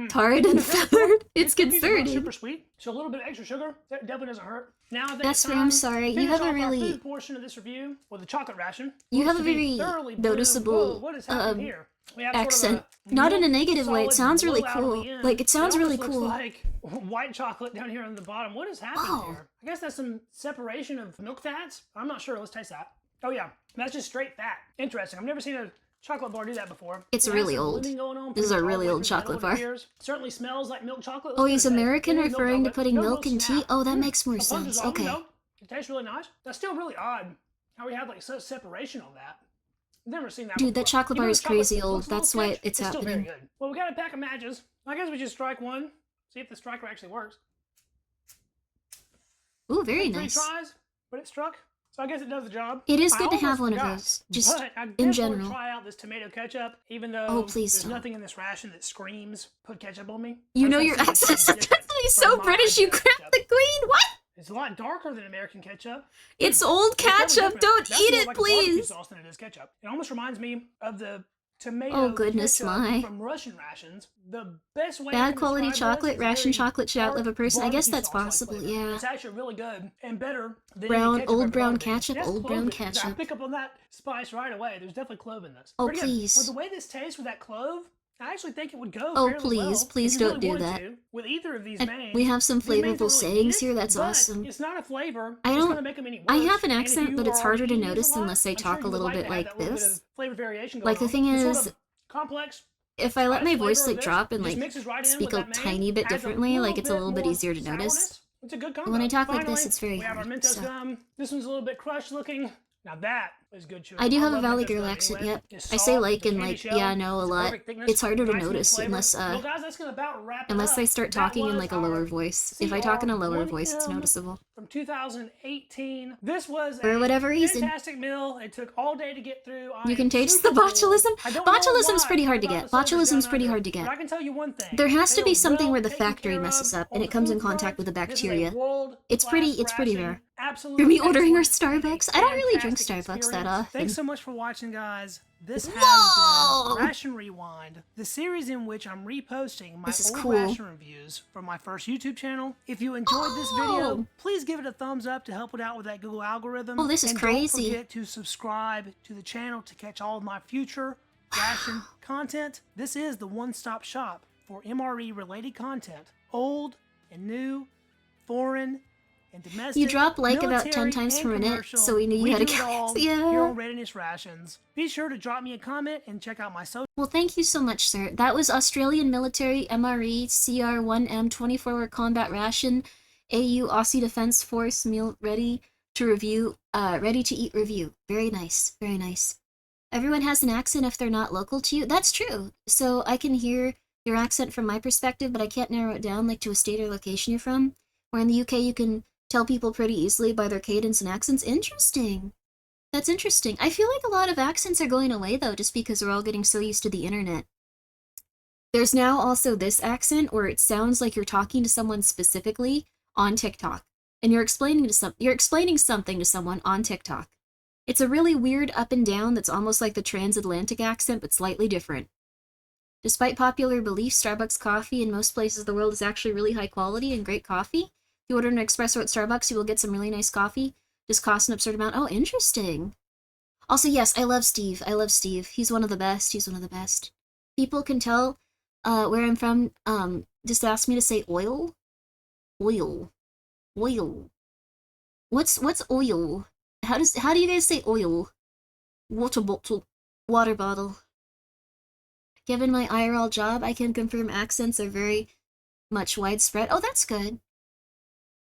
Speaker 1: Tarred and feathered. It's
Speaker 7: These cookies are not
Speaker 1: concerning.
Speaker 7: super sweet, so a little bit of extra sugar that definitely doesn't hurt. Now I think
Speaker 1: That's
Speaker 7: it's
Speaker 1: where
Speaker 7: time
Speaker 1: I'm
Speaker 7: to
Speaker 1: sorry. You
Speaker 7: finish
Speaker 1: have a
Speaker 7: off our
Speaker 1: really-
Speaker 7: food portion of this review with a chocolate ration.
Speaker 1: You
Speaker 7: Looks
Speaker 1: have a
Speaker 7: to be
Speaker 1: very
Speaker 7: thoroughly blue.
Speaker 1: noticeable,
Speaker 7: Whoa, what is happening here? We have
Speaker 1: accent.
Speaker 7: Sort of
Speaker 1: Not in a
Speaker 7: milk
Speaker 1: negative way. It
Speaker 7: solid
Speaker 1: sounds really
Speaker 7: blowout on
Speaker 1: cool.
Speaker 7: the end.
Speaker 1: Like, it sounds really
Speaker 7: almost
Speaker 1: cool.
Speaker 7: looks like white chocolate down here on the bottom. What is happening
Speaker 1: Wow.
Speaker 7: here? I guess that's some separation of milk fats. I'm not sure. Let's taste that. Oh yeah, that's just straight fat. Interesting. I've never seen a chocolate bar do that before.
Speaker 1: It's
Speaker 7: It has
Speaker 1: really
Speaker 7: some
Speaker 1: old.
Speaker 7: blending going on
Speaker 1: This is
Speaker 7: pretty
Speaker 1: a
Speaker 7: much all
Speaker 1: really
Speaker 7: the way
Speaker 1: old
Speaker 7: through the
Speaker 1: chocolate
Speaker 7: middle, it
Speaker 1: bar.
Speaker 7: appears. Certainly smells like milk chocolate.
Speaker 1: Oh,
Speaker 7: Let's
Speaker 1: he's
Speaker 7: give it a taste.
Speaker 1: American,
Speaker 7: It is milk
Speaker 1: referring to
Speaker 7: chocolate.
Speaker 1: putting
Speaker 7: No
Speaker 1: milk in tea?
Speaker 7: snap.
Speaker 1: Oh, that makes more
Speaker 7: A punch
Speaker 1: sense.
Speaker 7: dissolve,
Speaker 1: Okay.
Speaker 7: you know. It tastes really nice. That's still really odd how we have like such separation on that. Never seen that
Speaker 1: Dude,
Speaker 7: before.
Speaker 1: that chocolate
Speaker 7: Even
Speaker 1: bar
Speaker 7: though
Speaker 1: is
Speaker 7: chocolate
Speaker 1: crazy
Speaker 7: looks a
Speaker 1: old.
Speaker 7: little
Speaker 1: That's why
Speaker 7: sketch,
Speaker 1: it's
Speaker 7: still very
Speaker 1: happening.
Speaker 7: good. Well, we got a pack of matches. I guess we just strike one. See if the striker actually works.
Speaker 1: Ooh, very
Speaker 7: Three
Speaker 1: nice.
Speaker 7: tries, but it struck. So I guess it does the job.
Speaker 1: It is
Speaker 7: I
Speaker 1: good to have
Speaker 7: almost
Speaker 1: one of
Speaker 7: forgot,
Speaker 1: those, just
Speaker 7: but I
Speaker 1: in
Speaker 7: did want
Speaker 1: general.
Speaker 7: to try out this tomato ketchup, even though
Speaker 1: Oh, please
Speaker 7: there's
Speaker 1: don't.
Speaker 7: nothing in this ration that screams "put ketchup on me."
Speaker 1: You
Speaker 7: I
Speaker 1: know
Speaker 7: just
Speaker 1: your
Speaker 7: wanna see if it's
Speaker 1: accent's
Speaker 7: different
Speaker 1: definitely
Speaker 7: from
Speaker 1: so
Speaker 7: my
Speaker 1: British. You
Speaker 7: idea of
Speaker 1: grabbed
Speaker 7: ketchup.
Speaker 1: the green. What?
Speaker 7: It's a lot darker than American ketchup.
Speaker 1: It's old
Speaker 7: It's totally
Speaker 1: ketchup.
Speaker 7: different.
Speaker 1: Don't
Speaker 7: That's
Speaker 1: eat
Speaker 7: more
Speaker 1: it,
Speaker 7: like a barbecue
Speaker 1: please.
Speaker 7: sauce than it is ketchup. It almost reminds me of the tomato
Speaker 1: Oh, goodness
Speaker 7: ketchup
Speaker 1: my.
Speaker 7: from Russian rations. The best way I
Speaker 1: Bad
Speaker 7: can
Speaker 1: quality
Speaker 7: describe this
Speaker 1: chocolate,
Speaker 7: is
Speaker 1: ration
Speaker 7: very
Speaker 1: chocolate should outlive a
Speaker 7: dark
Speaker 1: person. I guess
Speaker 7: barbecue
Speaker 1: that's
Speaker 7: sauce-like
Speaker 1: possible,
Speaker 7: flavor.
Speaker 1: yeah.
Speaker 7: It's actually really good and better than
Speaker 1: Brown-
Speaker 7: any ketchup
Speaker 1: old
Speaker 7: I've
Speaker 1: brown
Speaker 7: ever been.
Speaker 1: ketchup,
Speaker 7: That's
Speaker 1: old
Speaker 7: clove
Speaker 1: brown
Speaker 7: in it. I
Speaker 1: ketchup.
Speaker 7: pick up on that spice right away. There's definitely clove in this.
Speaker 1: Oh,
Speaker 7: Pretty good.
Speaker 1: please.
Speaker 7: With the way this tastes with that clove, I actually think it would go
Speaker 1: Oh,
Speaker 7: fairly
Speaker 1: please,
Speaker 7: well.
Speaker 1: please
Speaker 7: if you
Speaker 1: don't
Speaker 7: really
Speaker 1: do
Speaker 7: wanted
Speaker 1: that.
Speaker 7: to, with either of these
Speaker 1: And
Speaker 7: mains.
Speaker 1: we have some
Speaker 7: These mains
Speaker 1: flavorful
Speaker 7: don't really need
Speaker 1: sayings
Speaker 7: it,
Speaker 1: here. That's
Speaker 7: but
Speaker 1: awesome.
Speaker 7: It's not a flavor.
Speaker 1: I
Speaker 7: It's
Speaker 1: don't-
Speaker 7: gonna make them any
Speaker 1: I
Speaker 7: worse.
Speaker 1: have an
Speaker 7: And if
Speaker 1: accent,
Speaker 7: you
Speaker 1: but it's
Speaker 7: are
Speaker 1: harder to
Speaker 7: eating these a
Speaker 1: notice
Speaker 7: lot,
Speaker 1: unless I
Speaker 7: I'm sure
Speaker 1: talk a
Speaker 7: you would
Speaker 1: little
Speaker 7: like
Speaker 1: bit
Speaker 7: to have
Speaker 1: like
Speaker 7: that little bit
Speaker 1: this.
Speaker 7: of flavor variation
Speaker 1: Like,
Speaker 7: going
Speaker 1: the thing
Speaker 7: on. It's
Speaker 1: is,
Speaker 7: sort of complex.
Speaker 1: if I let my
Speaker 7: spice
Speaker 1: voice
Speaker 7: flavor of
Speaker 1: like
Speaker 7: this,
Speaker 1: drop and
Speaker 7: just
Speaker 1: like
Speaker 7: mixes right in
Speaker 1: speak
Speaker 7: with
Speaker 1: a
Speaker 7: that main,
Speaker 1: tiny bit
Speaker 7: adds a
Speaker 1: differently, like
Speaker 7: little
Speaker 1: it's a little bit
Speaker 7: more
Speaker 1: easier to notice.
Speaker 7: sourness. It's a good combo.
Speaker 1: And when I talk like this,
Speaker 7: Finally,
Speaker 1: it's very
Speaker 7: we have our
Speaker 1: hard.
Speaker 7: Mentos
Speaker 1: So.
Speaker 7: gum. This one's a little bit crushed looking. Now that is good chewing.
Speaker 1: I do have a
Speaker 7: love
Speaker 1: Valley
Speaker 7: Mentos
Speaker 1: Girl
Speaker 7: gum
Speaker 1: accent,
Speaker 7: anyway.
Speaker 1: yep.
Speaker 7: It's
Speaker 1: I say
Speaker 7: soft,
Speaker 1: like
Speaker 7: the
Speaker 1: and
Speaker 7: candy
Speaker 1: like,
Speaker 7: shell
Speaker 1: yeah, no, a
Speaker 7: is the
Speaker 1: lot.
Speaker 7: perfect thickness,
Speaker 1: It's harder to
Speaker 7: nice and
Speaker 1: notice
Speaker 7: flavor.
Speaker 1: unless
Speaker 7: Well, guys, that's gonna about wrap it
Speaker 1: unless
Speaker 7: up.
Speaker 1: I start
Speaker 7: That
Speaker 1: talking in
Speaker 7: was
Speaker 1: like a lower
Speaker 7: our
Speaker 1: voice. If I talk in a lower voice, it's
Speaker 7: CR1M
Speaker 1: noticeable.
Speaker 7: From 2018. This was
Speaker 1: For
Speaker 7: a
Speaker 1: whatever reason.
Speaker 7: fantastic meal. It took all day to get through. I
Speaker 1: You can
Speaker 7: am
Speaker 1: taste the
Speaker 7: super full.
Speaker 1: botulism.
Speaker 7: I don't know
Speaker 1: Botulism's
Speaker 7: why
Speaker 1: pretty hard to
Speaker 7: about
Speaker 1: get.
Speaker 7: the soldiers
Speaker 1: Botulism's
Speaker 7: down
Speaker 1: pretty
Speaker 7: under,
Speaker 1: hard to
Speaker 7: but
Speaker 1: get.
Speaker 7: I can tell you one thing.
Speaker 1: There has to
Speaker 7: They
Speaker 1: be
Speaker 7: are
Speaker 1: something
Speaker 7: well
Speaker 1: where the
Speaker 7: taken
Speaker 1: factory
Speaker 7: care
Speaker 1: messes
Speaker 7: of
Speaker 1: up
Speaker 7: on
Speaker 1: and
Speaker 7: the
Speaker 1: it comes in
Speaker 7: food front.
Speaker 1: contact with the
Speaker 7: This is a
Speaker 1: bacteria. It's pretty
Speaker 7: world-class
Speaker 1: rare.
Speaker 7: ration. Absolute
Speaker 1: For me ordering our
Speaker 7: excellence.
Speaker 1: Starbucks, I don't really drink
Speaker 7: Fantastic
Speaker 1: Starbucks that
Speaker 7: experience.
Speaker 1: often.
Speaker 7: Thanks so much for watching, guys. This has
Speaker 1: Whoa!
Speaker 7: been Ration Rewind, the series in which I'm reposting my
Speaker 1: This is
Speaker 7: old
Speaker 1: cool.
Speaker 7: ration reviews from my first YouTube channel. If you enjoyed this video, please give it a thumbs up to help it out with that Google algorithm.
Speaker 1: Oh, this is
Speaker 7: and
Speaker 1: crazy.
Speaker 7: Don't forget to subscribe to the channel to catch all of my future ration content. This is the one-stop shop for MRE related content, old and new, foreign and domestic.
Speaker 1: You drop like about
Speaker 7: military,
Speaker 1: 10 times
Speaker 7: and
Speaker 1: per minute,
Speaker 7: commercial.
Speaker 1: so we knew you
Speaker 7: We
Speaker 1: had a
Speaker 7: do it all
Speaker 1: count.
Speaker 7: here
Speaker 1: Yeah.
Speaker 7: on Readiness Rations. Be sure to drop me a comment and check out my social.
Speaker 1: Well, thank you so much, sir. That was Australian Military MRE CR1M 24-hour combat ration AU Aussie Defense Force meal ready to review, ready to eat review. Very nice, very nice. Everyone has an accent if they're not local to you. That's true. So I can hear your accent from my perspective, but I can't narrow it down like to a state or location you're from. Where in the UK you can tell people pretty easily by their cadence and accents. Interesting. That's interesting. I feel like a lot of accents are going away though, just because we're all getting so used to the internet. There's now also this accent where it sounds like you're talking to someone specifically on TikTok, and you're explaining something to someone on TikTok. It's a really weird up and down that's almost like the transatlantic accent, but slightly different. Despite popular belief, Starbucks coffee in most places of the world is actually really high quality and great coffee. If you order an espresso at Starbucks, you will get some really nice coffee. Just costs an absurd amount. Oh, interesting. Also, yes, I love Steve. I love Steve. He's one of the best. He's one of the best. People can tell where I'm from. Just ask me to say oil. Oil. Oil. What's oil? How do you guys say oil? Water bottle. Water bottle. Given my IRL job, I can confirm accents are very much widespread. Oh, that's good.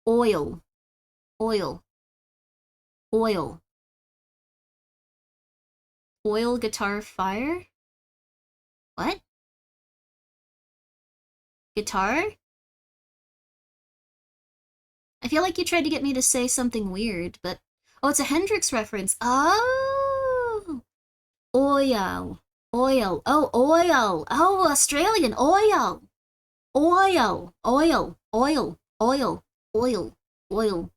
Speaker 1: Oil. Oil. Oil. Oil, guitar, fire? What? Guitar? I feel like you tried to get me to say something weird, but... Oh, it's a Hendrix reference. Oh! Oil. Oil. Oh, oil. Oh, Australian. Oil. Oil. Oil. Oil. Oil. Oil. Oil.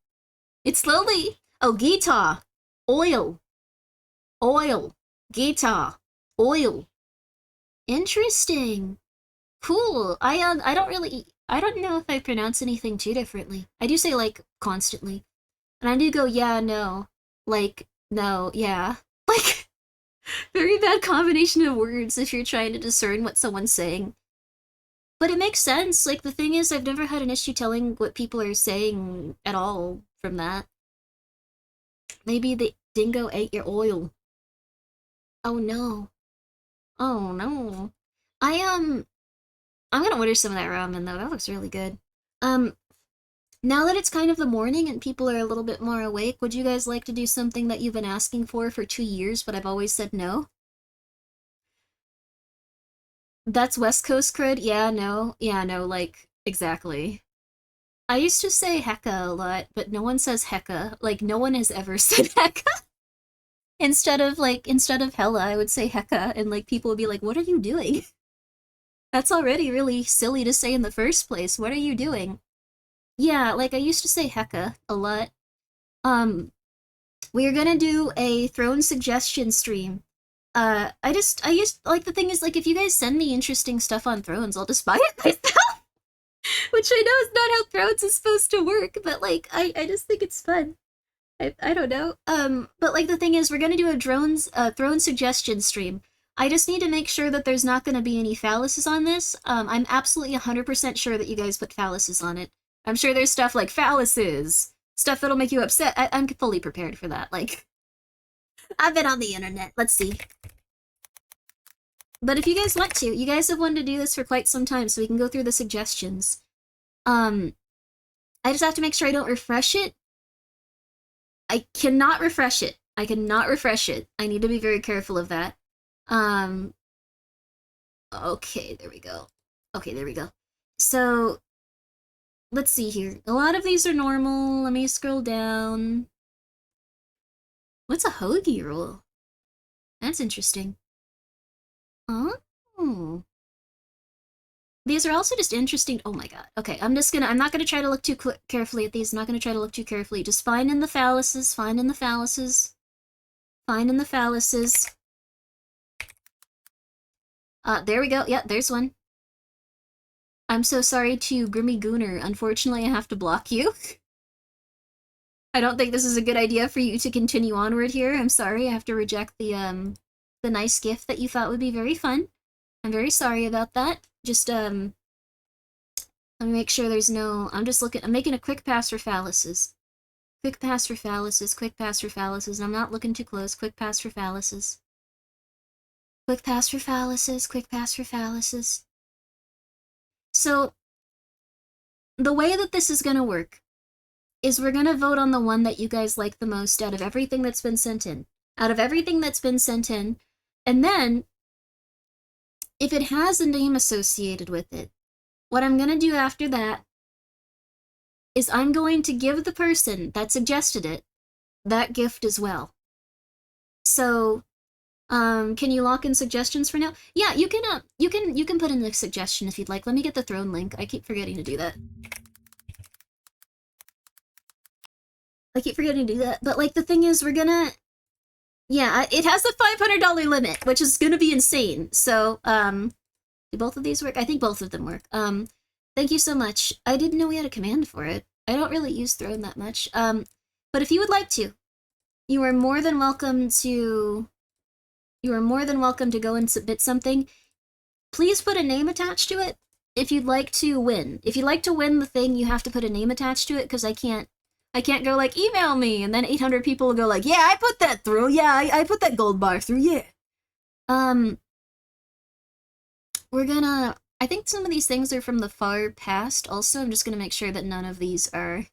Speaker 1: It's slowly. Oh, guitar. Oil. Oil. Guitar. Oil. Interesting. Cool. I don't know if I pronounce anything too differently. I do say like constantly. And I do go yeah, no. Like, no, yeah. Like, very bad combination of words if you're trying to discern what someone's saying. But it makes sense. Like, the thing is, I've never had an issue telling what people are saying at all from that. Maybe the dingo ate your oil. Oh no. Oh no. I'm gonna order some of that ramen though. That looks really good. Now that it's kind of the morning and people are a little bit more awake, would you guys like to do something that you've been asking for 2 years, but I've always said no? That's West Coast cred? Yeah, no. Yeah, no, like, exactly. I used to say hecka a lot, but no one says hecka. Like, no one has ever said hecka. Instead of hella, I would say hecka, and, like, people would be like, what are you doing? That's already really silly to say in the first place. What are you doing? Yeah, like, I used to say hecka a lot. We're gonna do a throne suggestion stream. Like, the thing is, like, if you guys send me interesting stuff on Thrones, I'll just buy it myself! Which I know is not how Thrones is supposed to work, but, like, I just think it's fun. I don't know. But, like, the thing is, we're gonna do a throne suggestion stream. I just need to make sure that there's not gonna be any phalluses on this. I'm absolutely 100% sure that you guys put phalluses on it. I'm sure there's stuff like phalluses, stuff that'll make you upset. I'm fully prepared for that, like... I've been on the internet, let's see. But if you guys want to, you guys have wanted to do this for quite some time, so we can go through the suggestions. I just have to make sure I don't refresh it. I cannot refresh it. I cannot refresh it. I need to be very careful of that. Okay, there we go. Okay, there we go. So, let's see here. A lot of these are normal. Let me scroll down. What's a hoagie rule? That's interesting. Oh. These are also just interesting. Oh my god. Okay, I'm not gonna try to look too carefully at these. I'm not gonna try to look too carefully. Just find in the phalluses. Find in the phalluses. Find in the phalluses. There we go. Yeah, there's one. I'm so sorry to Grimmi Gooner. Unfortunately, I have to block you. I don't think this is a good idea for you to continue onward here. I'm sorry, I have to reject the nice gift that you thought would be very fun. I'm very sorry about that. Just, let me make sure there's no... I'm making a quick pass for phalluses. Quick pass for phalluses, quick pass for phalluses. I'm not looking too close. Quick pass for phalluses. Quick pass for phalluses, quick pass for phalluses. So, the way that this is gonna work is we're gonna vote on the one that you guys like the most out of everything that's been sent in. Out of everything that's been sent in. And then, if it has a name associated with it, what I'm gonna do after that is I'm going to give the person that suggested it that gift as well. So, can you lock in suggestions for now? Yeah, you can put in the suggestion if you'd like. Let me get the throne link. I keep forgetting to do that. But, like, the thing is, we're gonna... Yeah, it has a $500 limit, which is gonna be insane. So, do both of these work? I think both of them work. Thank you so much. I didn't know we had a command for it. I don't really use throne that much. But if you would like to, you are more than welcome to... You are more than welcome to go and submit something. Please put a name attached to it if you'd like to win. If you'd like to win the thing, you have to put a name attached to it, because I can't I can't go like, email me, and then 800 people will go like, yeah, I put that through, yeah, I put that gold bar through, yeah. We're gonna... I think some of these things are from the far past, also. I'm just gonna make sure that none of these are...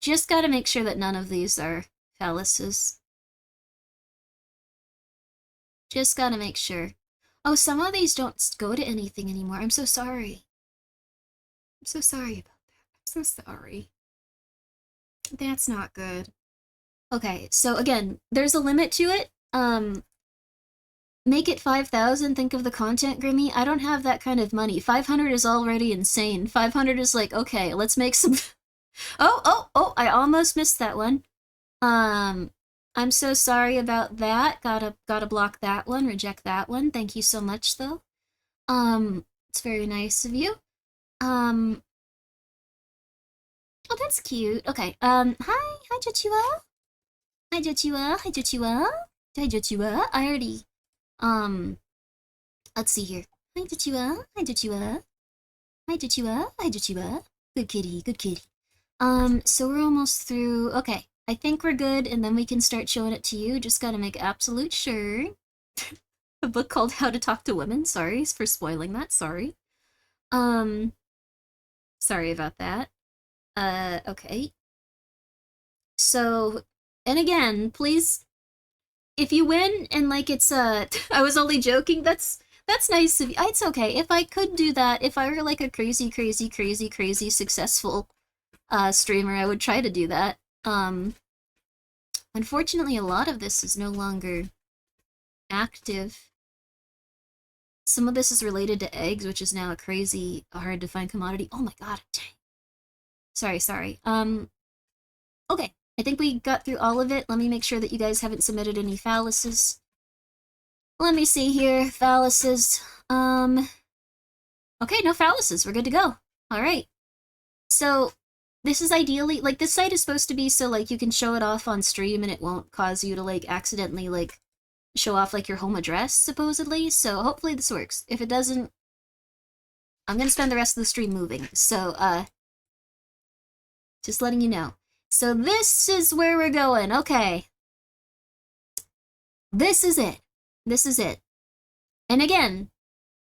Speaker 1: Just gotta make sure that none of these are phalluses. Just gotta make sure. Oh, some of these don't go to anything anymore. I'm so sorry. I'm so sorry about that. I'm so sorry. That's not good. Okay, so again, there's a limit to it. Make it 5,000, think of the content, Grimmy. I don't have that kind of money. 500 is already insane. 500 is like, okay, let's make some... Oh, I almost missed that one. I'm so sorry about that. Gotta block that one, reject that one. Thank you so much, though. It's very nice of you. Oh, that's cute. Okay, hi Joshua. Hi Joshua, hi Joshua. Hi Joshua. I already, let's see here. Hi Joshua, hi Joshua. Hi Joshua, hi Joshua. Good kitty, good kitty. So we're almost through. Okay, I think we're good, and then we can start showing it to you. Just gotta make absolute sure. A book called How to Talk to Women. Sorry for spoiling that, sorry. Sorry about that. Okay. So, and again, please, if you win and like it's, I was only joking, that's nice of you. It's okay. If I could do that, if I were like a crazy successful streamer, I would try to do that. Unfortunately, a lot of this is no longer active. Some of this is related to eggs, which is now a crazy hard to find commodity. Oh my god, dang. Sorry. Okay, I think we got through all of it. Let me make sure that you guys haven't submitted any phalluses. Let me see here, phalluses. Okay, no phalluses, we're good to go. Alright. So, this is ideally, like, this site is supposed to be so, like, you can show it off on stream and it won't cause you to, like, accidentally, like, show off, like, your home address, supposedly. So, hopefully this works. If it doesn't, I'm gonna spend the rest of the stream moving. So, just letting you know. So, this is where we're going. Okay. This is it. This is it. And again,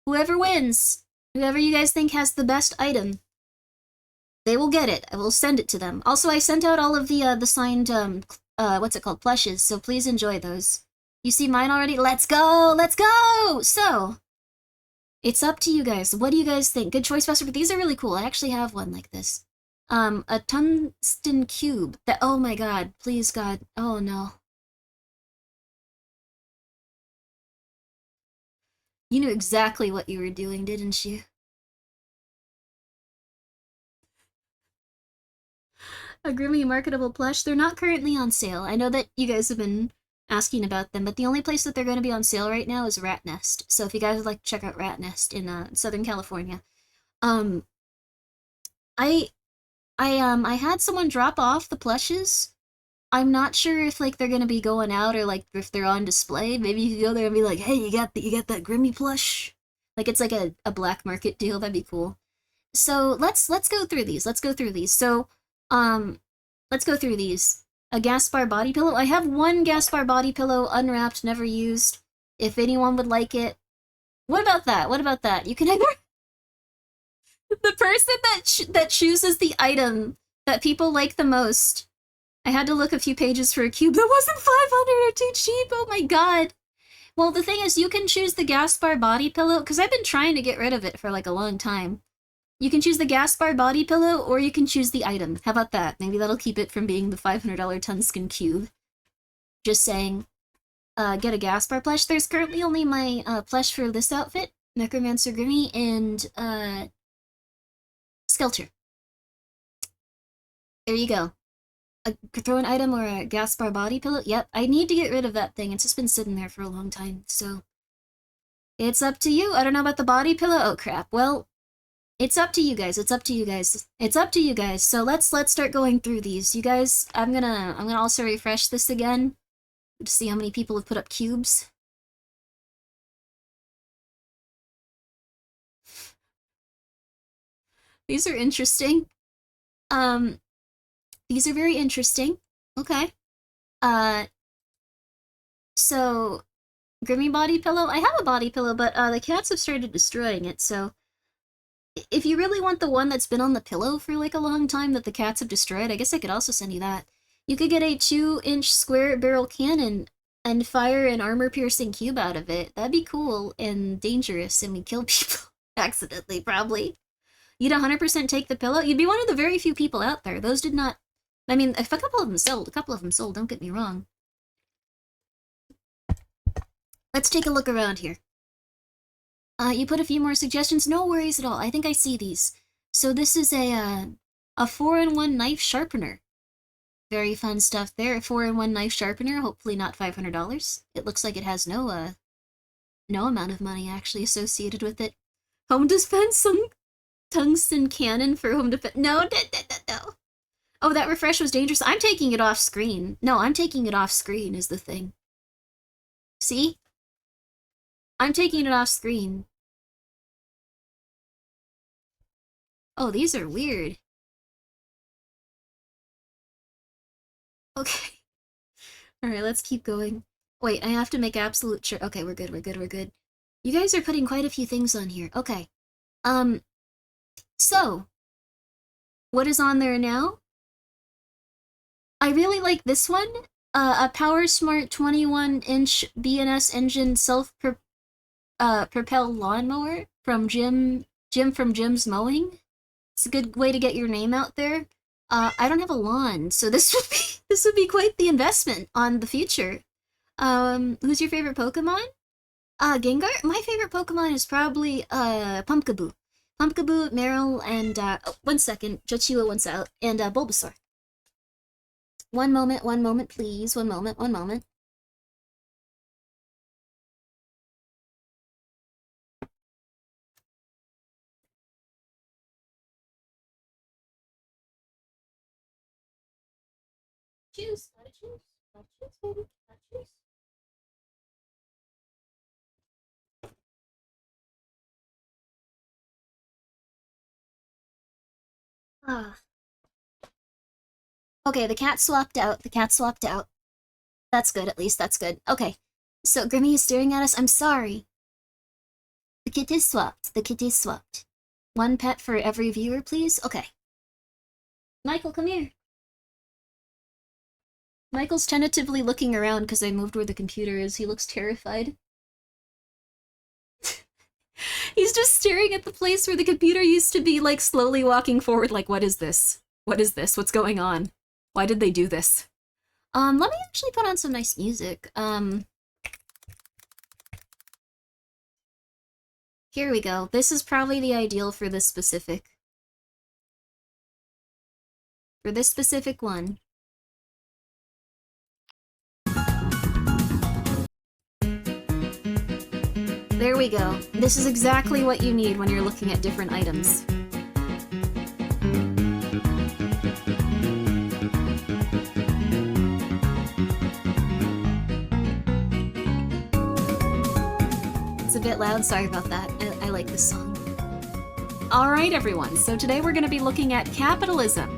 Speaker 1: whoever wins, whoever you guys think has the best item, they will get it. I will send it to them. Also, I sent out all of the signed, what's it called? Plushes, so please enjoy those. You see mine already? Let's go! Let's go! So, it's up to you guys. What do you guys think? Good choice, Buster, but these are really cool. I actually have one like this. A tungsten cube. That, oh my god. Please, God. Oh no. You knew exactly what you were doing, didn't you? A Grimmi marketable plush. They're not currently on sale. I know that you guys have been asking about them, but the only place that they're going to be on sale right now is Rat Nest. So if you guys would like to check out Rat Nest in Southern California, I had someone drop off the plushes. I'm not sure if like they're gonna be going out or like if they're on display. Maybe you could go there and be like, hey, you got that Grimmi plush? Like it's like a black market deal. That'd be cool. So let's go through these. Let's go through these. So let's go through these. A Gaspar body pillow. I have one Gaspar body pillow unwrapped, never used. If anyone would like it. What about that? What about that? You can either the person that chooses the item that people like the most. I had to look a few pages for a cube that wasn't 500 or too cheap. Oh my god. Well, the thing is, you can choose the Gaspar body pillow, because I've been trying to get rid of it for like a long time. You can choose the Gaspar body pillow, or you can choose the item. How about that? Maybe that'll keep it from being the $500 Tungsten cube. Just saying. Get a Gaspar plush. There's currently only my plush for this outfit, Necromancer Grimmi, and Skelter. There you go. Throw an item or a Gaspar body pillow? Yep, I need to get rid of that thing. It's just been sitting there for a long time, so... It's up to you. I don't know about the body pillow. Oh, crap. Well, it's up to you guys. It's up to you guys. It's up to you guys. So let's start going through these. You guys, I'm gonna also refresh this again to see how many people have put up cubes. These are interesting. These are very interesting. Okay. So, Grimmi body pillow? I have a body pillow, but the cats have started destroying it, so... If you really want the one that's been on the pillow for like a long time that the cats have destroyed, I guess I could also send you that. You could get a 2-inch square barrel cannon and fire an armor-piercing cube out of it. That'd be cool and dangerous, and we kill people accidentally, probably. You'd 100% take the pillow? You'd be one of the very few people out there. Those did not... I mean, if a couple of them sold, don't get me wrong. Let's take a look around here. You put a few more suggestions? No worries at all. I think I see these. So this is a 4-in-1 knife sharpener. Very fun stuff there. A 4-in-1 knife sharpener, hopefully not $500. It looks like it has no amount of money actually associated with it. Home defense, some tungsten cannon for home defense. No. Oh, that refresh was dangerous. I'm taking it off screen. No, I'm taking it off screen is the thing. See? I'm taking it off screen. Oh, these are weird. Okay. Alright, let's keep going. Wait, I have to make absolute sure. Okay, we're good. You guys are putting quite a few things on here. Okay. So, what is on there now? I really like this one. A PowerSmart 21-inch BNS engine self-propelled lawnmower from Jim from Jim's Mowing. It's a good way to get your name out there. I don't have a lawn, so this would be quite the investment on the future. Who's your favorite Pokemon? Gengar? My favorite Pokemon is probably Pumpkaboo. Pumpkaboo, Marill, and one second, Jochua wants out, and Bulbasaur. One moment, please. One moment. Choose, gotta choose, baby, gotta choose. Okay, the cat swapped out. That's good, at least that's good. Okay, so Grimmi is staring at us. I'm sorry. The kit is swapped. One pet for every viewer, please? Okay. Michael, come here. Michael's tentatively looking around because I moved where the computer is. He looks terrified. He's just staring at the place where the computer used to be, like, slowly walking forward, like, what is this? What's going on? Why did they do this? Let me actually put on some nice music. Here we go. This is probably the ideal for this specific one. There we go. This is exactly what you need when you're looking at different items. It's a bit loud, sorry about that. I like this song. Alright everyone, so today we're going to be looking at capitalism.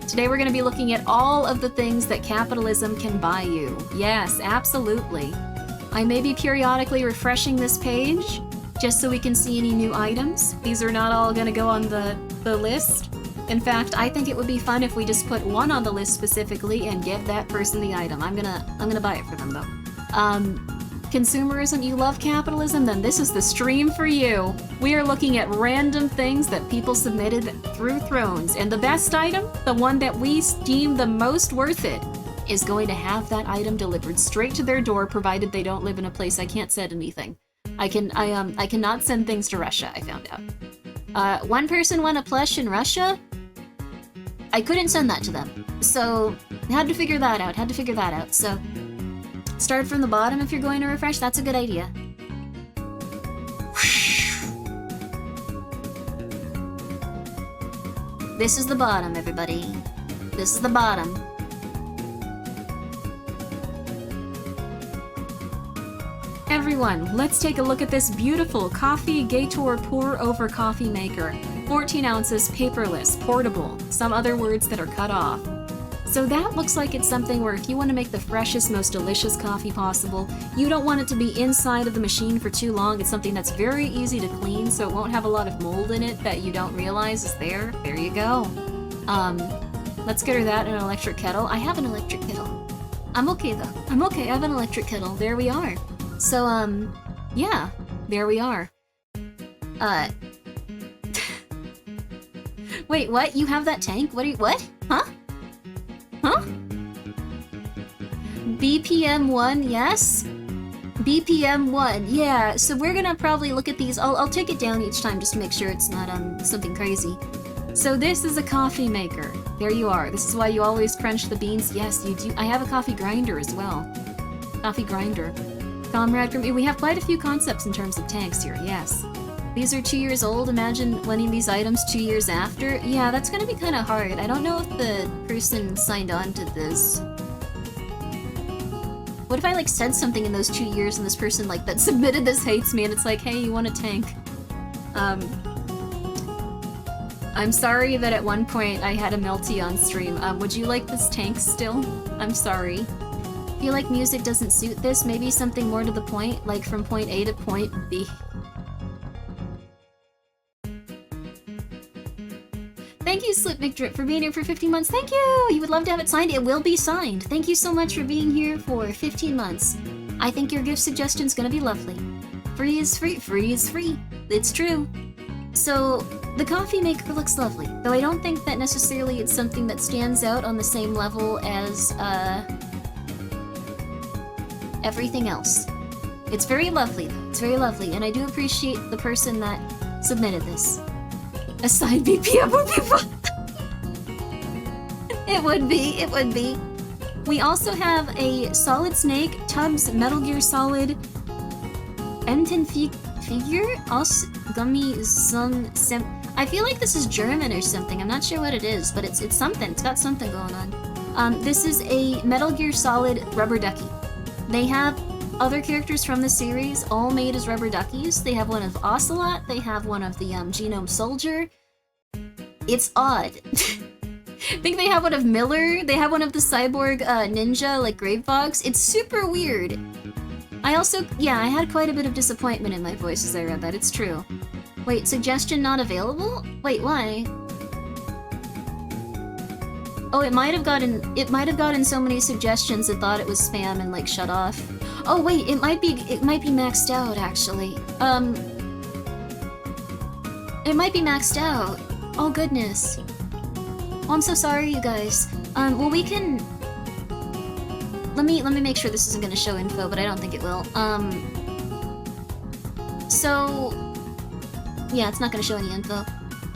Speaker 1: Today we're going to be looking at all of the things that capitalism can buy you. Yes, absolutely. I may be periodically refreshing this page, just so we can see any new items. These are not all gonna go on the list. In fact, I think it would be fun if we just put one on the list specifically and give that person the item. I'm gonna buy it for them though. Consumerism, you love capitalism, then this is the stream for you. We are looking at random things that people submitted through Thrones, and the best item, the one that we deem the most worth it, is going to have that item delivered straight to their door, provided they don't live in a place I can't send anything. I cannot send things to Russia, I found out. One person won a plush in Russia? I couldn't send that to them. So, had to figure that out. So, start from the bottom if you're going to refresh, that's a good idea. This is the bottom, everybody. This is the bottom. Everyone, let's take a look at this beautiful Coffee Gator pour-over coffee maker. 14 ounces, paperless, portable, some other words that are cut off. So that looks like it's something where if you want to make the freshest, most delicious coffee possible, you don't want it to be inside of the machine for too long. It's something that's very easy to clean, so it won't have a lot of mold in it that you don't realize is there. There you go. Let's get her that in an electric kettle. I have an electric kettle. I'm okay though. I'm okay, I have an electric kettle. There we are. So, yeah, there we are. Wait, what? You have that tank? What? Huh? Huh? BPM 1, yes? BPM 1, yeah, so we're gonna probably look at these. I'll take it down each time just to make sure it's not, something crazy. So this is a coffee maker. There you are. This is why you always crunch the beans. Yes, you do. I have a coffee grinder as well. Coffee grinder. Comrade Grimmi. We have quite a few concepts in terms of tanks here, yes. These are 2 years old. Imagine winning these items 2 years after. Yeah, that's gonna be kind of hard. I don't know if the person signed on to this. What if I, like, said something in those 2 years and this person, like, that submitted this hates me and it's like, hey, you want a tank? I'm sorry that at one point I had a melty on stream. Would you like this tank still? I'm sorry. Feel like music doesn't suit this? Maybe something more to the point, like from point A to point B. Thank you, Slip McDrip, for being here for 15 months. Thank you! You would love to have it signed? It will be signed. Thank you so much for being here for 15 months. I think your gift suggestion's gonna be lovely. Free is free. Free is free. It's true. So, the coffee maker looks lovely, though I don't think that necessarily it's something that stands out on the same level as, everything else. It's very lovely, though. It's very lovely, and I do appreciate the person that submitted this. A side BPM would be fun. It would be. We also have a Solid Snake, Tubbs, Metal Gear Solid, Enten figure, Aus Gummi Sung Sem. I feel like this is German or something. I'm not sure what it is, but it's something. It's got something going on. This is a Metal Gear Solid rubber ducky. They have other characters from the series, all made as rubber duckies. They have one of Ocelot, they have one of the Genome Soldier. It's odd. I think they have one of Miller, they have one of the cyborg ninja, like Gravefox. It's super weird. I also, yeah, I had quite a bit of disappointment in my voice as I read that, it's true. Wait, suggestion not available? Wait, why? Oh, it might have gotten so many suggestions it thought it was spam and like shut off. Oh wait, it might be maxed out actually. It might be maxed out. Oh goodness. Oh, I'm so sorry, you guys. Well, we can. Let me make sure this isn't gonna show info, but I don't think it will. So yeah, it's not gonna show any info.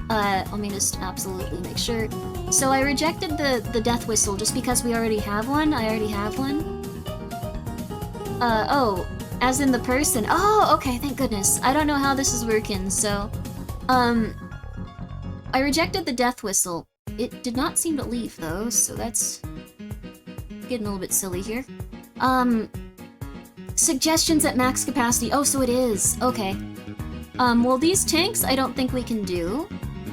Speaker 1: Let me just absolutely make sure. So I rejected the death whistle just because we already have one. I already have one. Oh, as in the person. Oh, okay, thank goodness. I don't know how this is working, so... I rejected the death whistle. It did not seem to leave, though, so that's... getting a little bit silly here. Suggestions at max capacity. Oh, so it is. Okay. Well, these tanks I don't think we can do.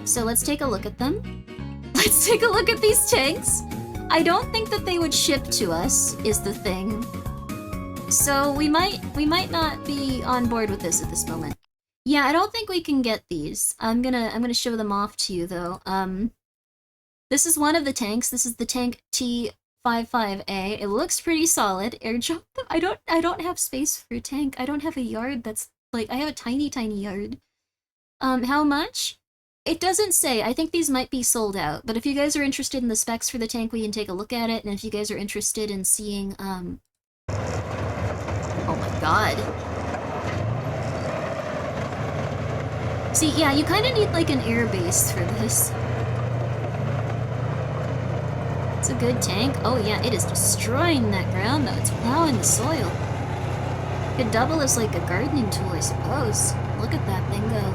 Speaker 1: So let's take a look at them. Let's take a look at these tanks. I don't think that they would ship to us, is the thing. So we might not be on board with this at this moment. Yeah, I don't think we can get these. I'm gonna show them off to you though. This is one of the tanks. This is the tank T55A. It looks pretty solid. Airdrop them. I don't have space for a tank. I don't have a yard that's like, I have a tiny yard. How much? It doesn't say. I think these might be sold out, but if you guys are interested in the specs for the tank, we can take a look at it, and if you guys are interested in seeing, oh my god. See, yeah, you kind of need, like, an air base for this. It's a good tank. Oh yeah, it is destroying that ground, though. It's plowing the soil. Could double as, like, a gardening tool, I suppose. Look at that thing go.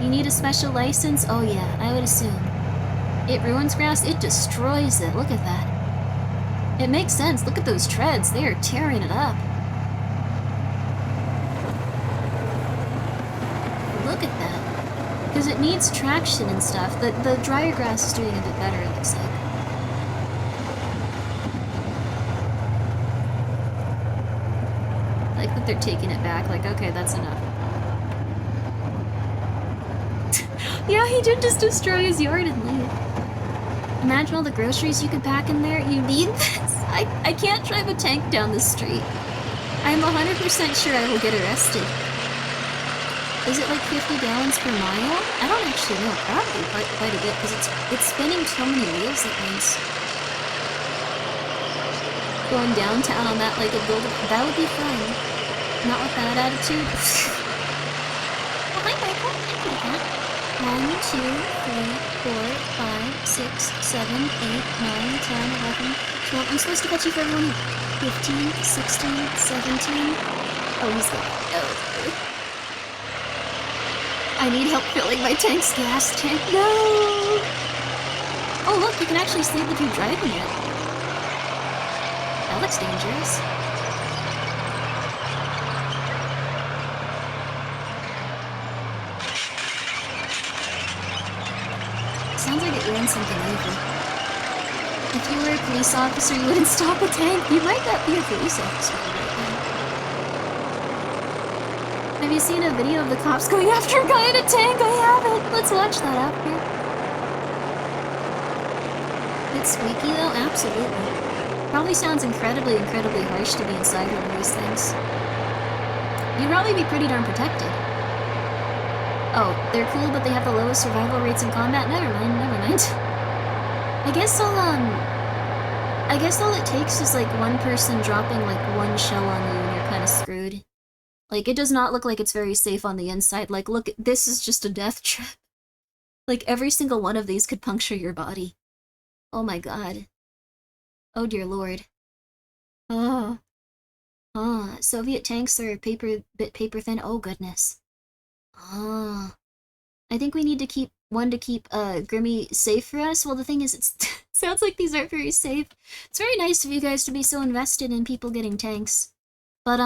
Speaker 1: You need a special license? Oh yeah, I would assume. It ruins grass? It destroys it. Look at that. It makes sense. Look at those treads. They are tearing it up. Look at that. Because it needs traction and stuff. The dryer grass is doing a bit better, it looks like. I like that they're taking it back, like, okay, that's enough. Yeah, he did just destroy his yard and leave. Imagine all the groceries you could pack in there. You need this? I can't drive a tank down the street. I'm 100% sure I will get arrested. Is it like 50 gallons per mile? I don't actually know. Probably quite a bit, because it's spinning so many wheels at once. Going downtown on that like a builder, that would be fun. Not with that attitude. Oh, hi, Michael. Hi, Kitty Cat. 1, 2, 3, 4, 5, 6, 7, 8, 9, 10, 11, 12. I'm supposed to catch you for everyone. 15, 16, 17. Oh, he's got it. Oh. I need help filling my tank's gas tank. No! Oh, look, you can actually sleep if you're driving it. That looks dangerous. Sounds like it ran something over. If you were a police officer, you wouldn't stop a tank. You might not be a police officer right now. Have you seen a video of the cops going after a guy in a tank? I haven't. Let's watch that after. It's squeaky though? Absolutely. Probably sounds incredibly harsh to be inside one of these things. You'd probably be pretty darn protected. Oh, they're cool, but they have the lowest survival rates in combat? Never mind. I guess all it takes is like one person dropping like one shell on you and you're kind of screwed. Like, it does not look like it's very safe on the inside. Like, look, this is just a death trap. Like, every single one of these could puncture your body. Oh my god. Oh dear lord. Oh. Ah, Soviet tanks are bit paper thin. Oh goodness. Ah. I think we need to keep Grimmi safe for us. Well, the thing is, it sounds like these aren't very safe. It's very nice of you guys to be so invested in people getting tanks. But,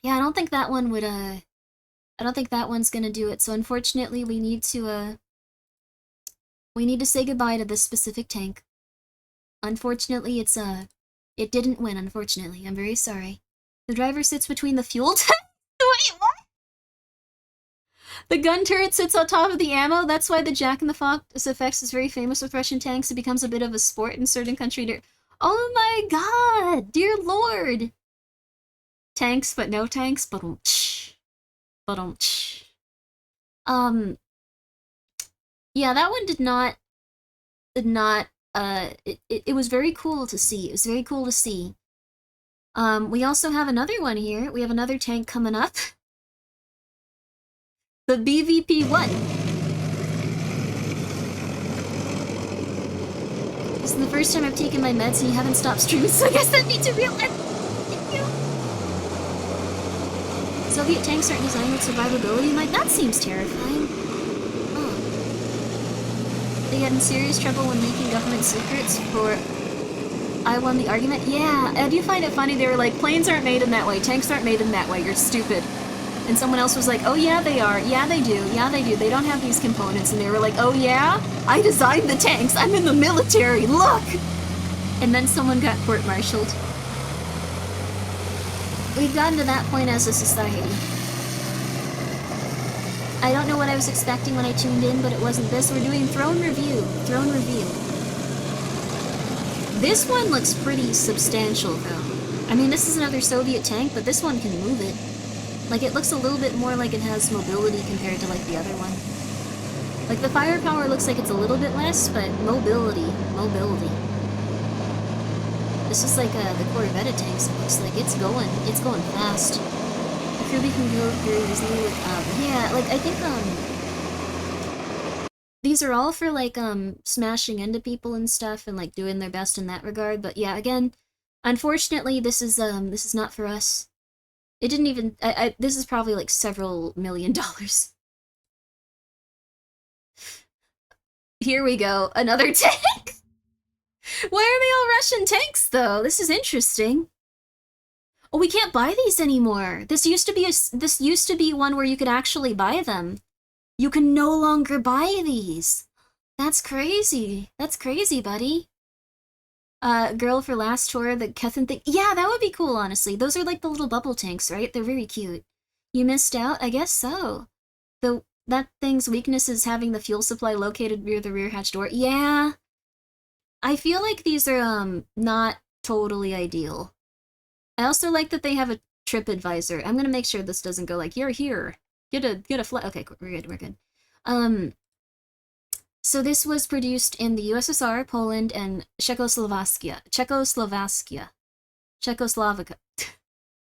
Speaker 1: yeah, I don't think that one would, I don't think that one's gonna do it. So unfortunately, we need to say goodbye to this specific tank. Unfortunately, it didn't win, unfortunately. I'm very sorry. The driver sits between the fuel tank. Wait, what? The gun turret sits on top of the ammo. That's why the Jack in the Fox effects is very famous with Russian tanks. It becomes a bit of a sport in certain countries. Oh my god! Dear lord! Tanks, but no tanks. Yeah, that one did not, it was very cool to see. It was very cool to see. We also have another one here. We have another tank coming up. The BVP-1. This is the first time I've taken my meds and you haven't stopped streaming, so I guess that means you're real. Thank you. Soviet tanks aren't designed with survivability. That seems terrifying. Oh. They get in serious trouble when leaking government secrets for I won the argument? Yeah, I do find it funny. They were like, planes aren't made in that way, tanks aren't made in that way, you're stupid. And someone else was like, oh yeah they are, yeah they do, they don't have these components. And they were like, oh yeah? I designed the tanks, I'm in the military, look! And then someone got court-martialed. We've gotten to that point as a society. I don't know what I was expecting when I tuned in, but it wasn't this. We're doing Throne Review. This one looks pretty substantial, though. I mean, this is another Soviet tank, but this one can move it. Like, it looks a little bit more like it has mobility compared to, like, the other one. Like, the firepower looks like it's a little bit less, but mobility. This is like the Corvette tanks, it looks like. It's going fast. The Kirby can go very easily with, yeah, like, I think, these are all for, like, smashing into people and stuff and, like, doing their best in that regard, but yeah, again, unfortunately, this is not for us. It didn't even, this is probably, like, several $1 million. Here we go, another tank! Why are they all Russian tanks, though? This is interesting. Oh, we can't buy these anymore. This used to be one where you could actually buy them. You can no longer buy these. That's crazy. That's crazy, buddy. Girl for last tour, the Kethan thing. Yeah, that would be cool, honestly. Those are like the little bubble tanks, right? They're very cute. You missed out? I guess so. That thing's weakness is having the fuel supply located near the rear hatch door. Yeah. I feel like these are, not totally ideal. I also like that they have a trip advisor. I'm gonna make sure this doesn't go like, you're here. Get a flight. Okay, we're good. So this was produced in the USSR, Poland, and Czechoslovakia.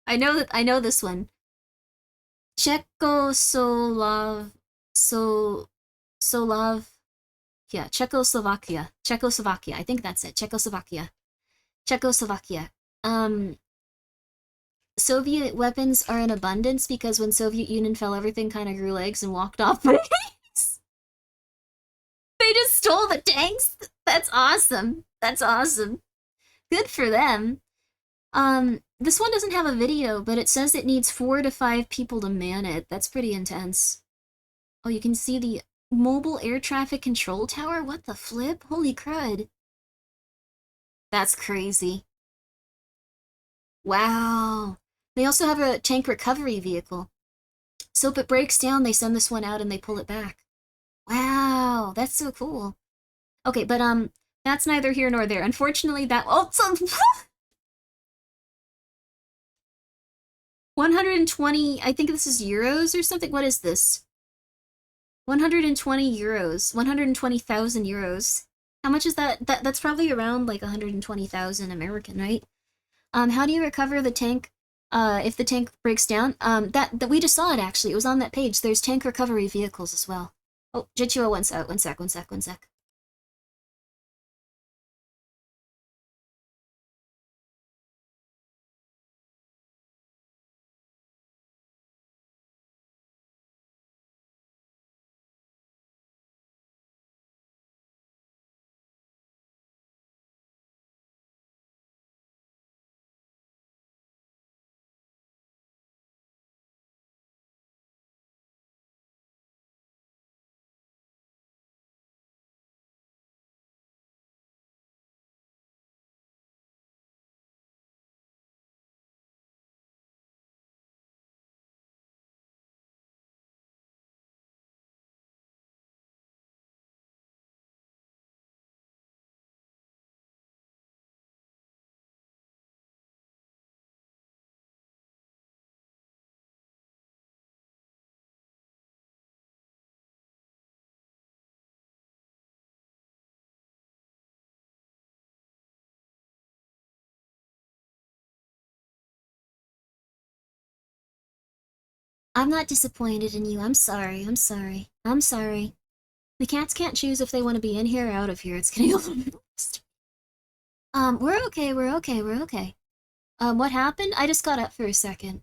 Speaker 1: I know this one. Czechoslovakia. I think that's it. Czechoslovakia. Soviet weapons are in abundance because when Soviet Union fell, everything kind of grew legs and walked off. They just stole the tanks. That's awesome. Good for them. This one doesn't have a video, but it says it needs 4 to 5 people to man it. That's pretty intense. Oh, you can see the mobile air traffic control tower? What the flip? Holy crud. That's crazy. Wow. They also have a tank recovery vehicle. So if it breaks down, they send this one out and they pull it back. Wow, that's so cool. Okay, but that's neither here nor there. Unfortunately, that also 120, I think this is euros or something. What is this? 120 euros. 120,000 euros. How much is that? That's probably around like 120,000 American, right? How do you recover the tank if the tank breaks down? That we just saw it actually. It was on that page. There's tank recovery vehicles as well. Oh, Jitchua, one sec. I'm not disappointed in you. I'm sorry. The cats can't choose if they want to be in here or out of here. It's getting a little lost. We're okay. What happened? I just got up for a second.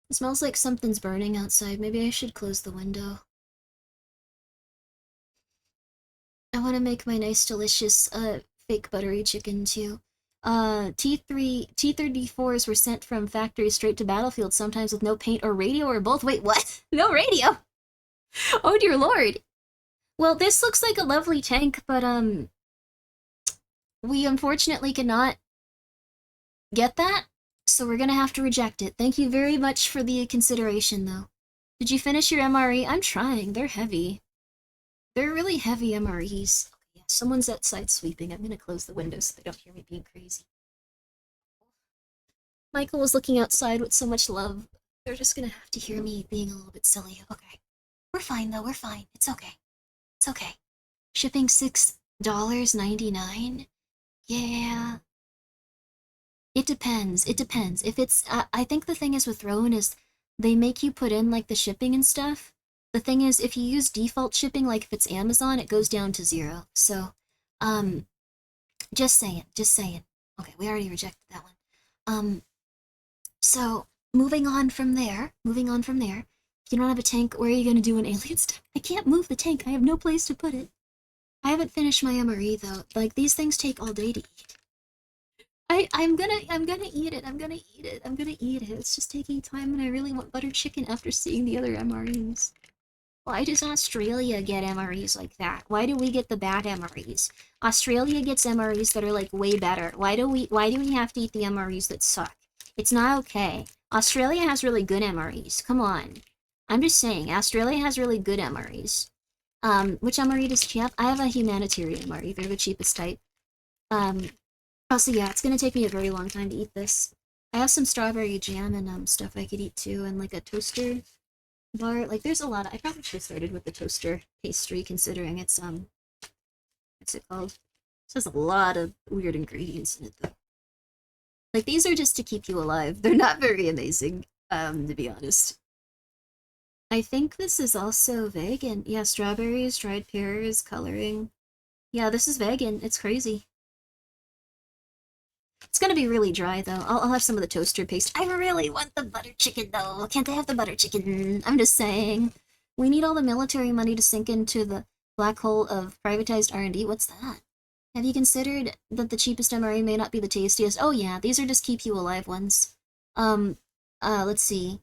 Speaker 1: It smells like something's burning outside. Maybe I should close the window. I want to make my nice, delicious, fake buttery chicken, too. T-34s were sent from factory straight to battlefield, sometimes with no paint or radio or both. Wait, what? No radio? Oh dear lord. Well, this looks like a lovely tank, but, we unfortunately cannot get that, so we're gonna have to reject it. Thank you very much for the consideration, though. Did you finish your MRE? I'm trying. They're heavy. They're really heavy MREs. Yeah, someone's outside sweeping. I'm gonna close the window so they don't hear me being crazy. Michael was looking outside with so much love. They're just gonna have to hear me being a little bit silly. Okay. We're fine, though. We're fine. It's okay. Shipping $6.99? Yeah. It depends. If it's, I think the thing is with Rowan is they make you put in, like, the shipping and stuff. The thing is, if you use default shipping, like if it's Amazon, it goes down to 0. So, just saying. Okay, we already rejected that one. So, moving on from there. If you don't have a tank, where are you gonna do an alien stuff? I can't move the tank. I have no place to put it. I haven't finished my MRE, though. Like, these things take all day to eat. I'm gonna eat it. I'm gonna eat it. I'm gonna eat it. It's just taking time, and I really want butter chicken after seeing the other MREs. Why does Australia get MREs like that? Why do we get the bad MREs? Australia gets MREs that are like way better. Why do we have to eat the MREs that suck? It's not okay. Australia has really good MREs. Come on. I'm just saying, Australia has really good MREs. Which MRE does she have? I have a humanitarian MRE. They're the cheapest type. Also, yeah, it's gonna take me a very long time to eat this. I have some strawberry jam and stuff I could eat too, and like a toaster bar. Like, there's a lot. I probably should have started with the toaster pastry, considering it's what's it called? This has a lot of weird ingredients in it, though. Like, these are just to keep you alive. They're not very amazing, to be honest. I think this is also vegan. Yeah, strawberries, dried pears, coloring. Yeah, this is vegan. It's crazy. It's gonna be really dry, though. I'll have some of the toaster paste. I really want the butter chicken, though. Can't I have the butter chicken? I'm just saying. We need all the military money to sink into the black hole of privatized R&D. What's that? Have you considered that the cheapest MRE may not be the tastiest? Oh yeah, these are just keep you alive ones. Let's see.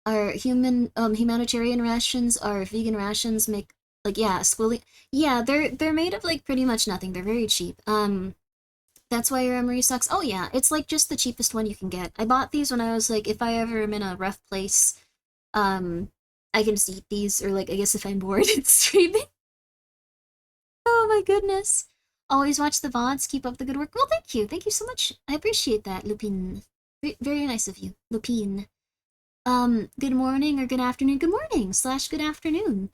Speaker 1: Our humanitarian rations, our vegan rations make, like, yeah, squilly. Yeah, they're made of, like, pretty much nothing. They're very cheap. That's why your MRE sucks. Oh yeah, it's, like, just the cheapest one you can get. I bought these when I was, like, if I ever am in a rough place, I can just eat these, or, like, I guess if I'm bored and streaming. Oh my goodness. Always watch the VODs, keep up the good work. Well, thank you. Thank you so much. I appreciate that, Lupin. Very nice of you, Lupin. Good morning or good afternoon. Good morning / good afternoon.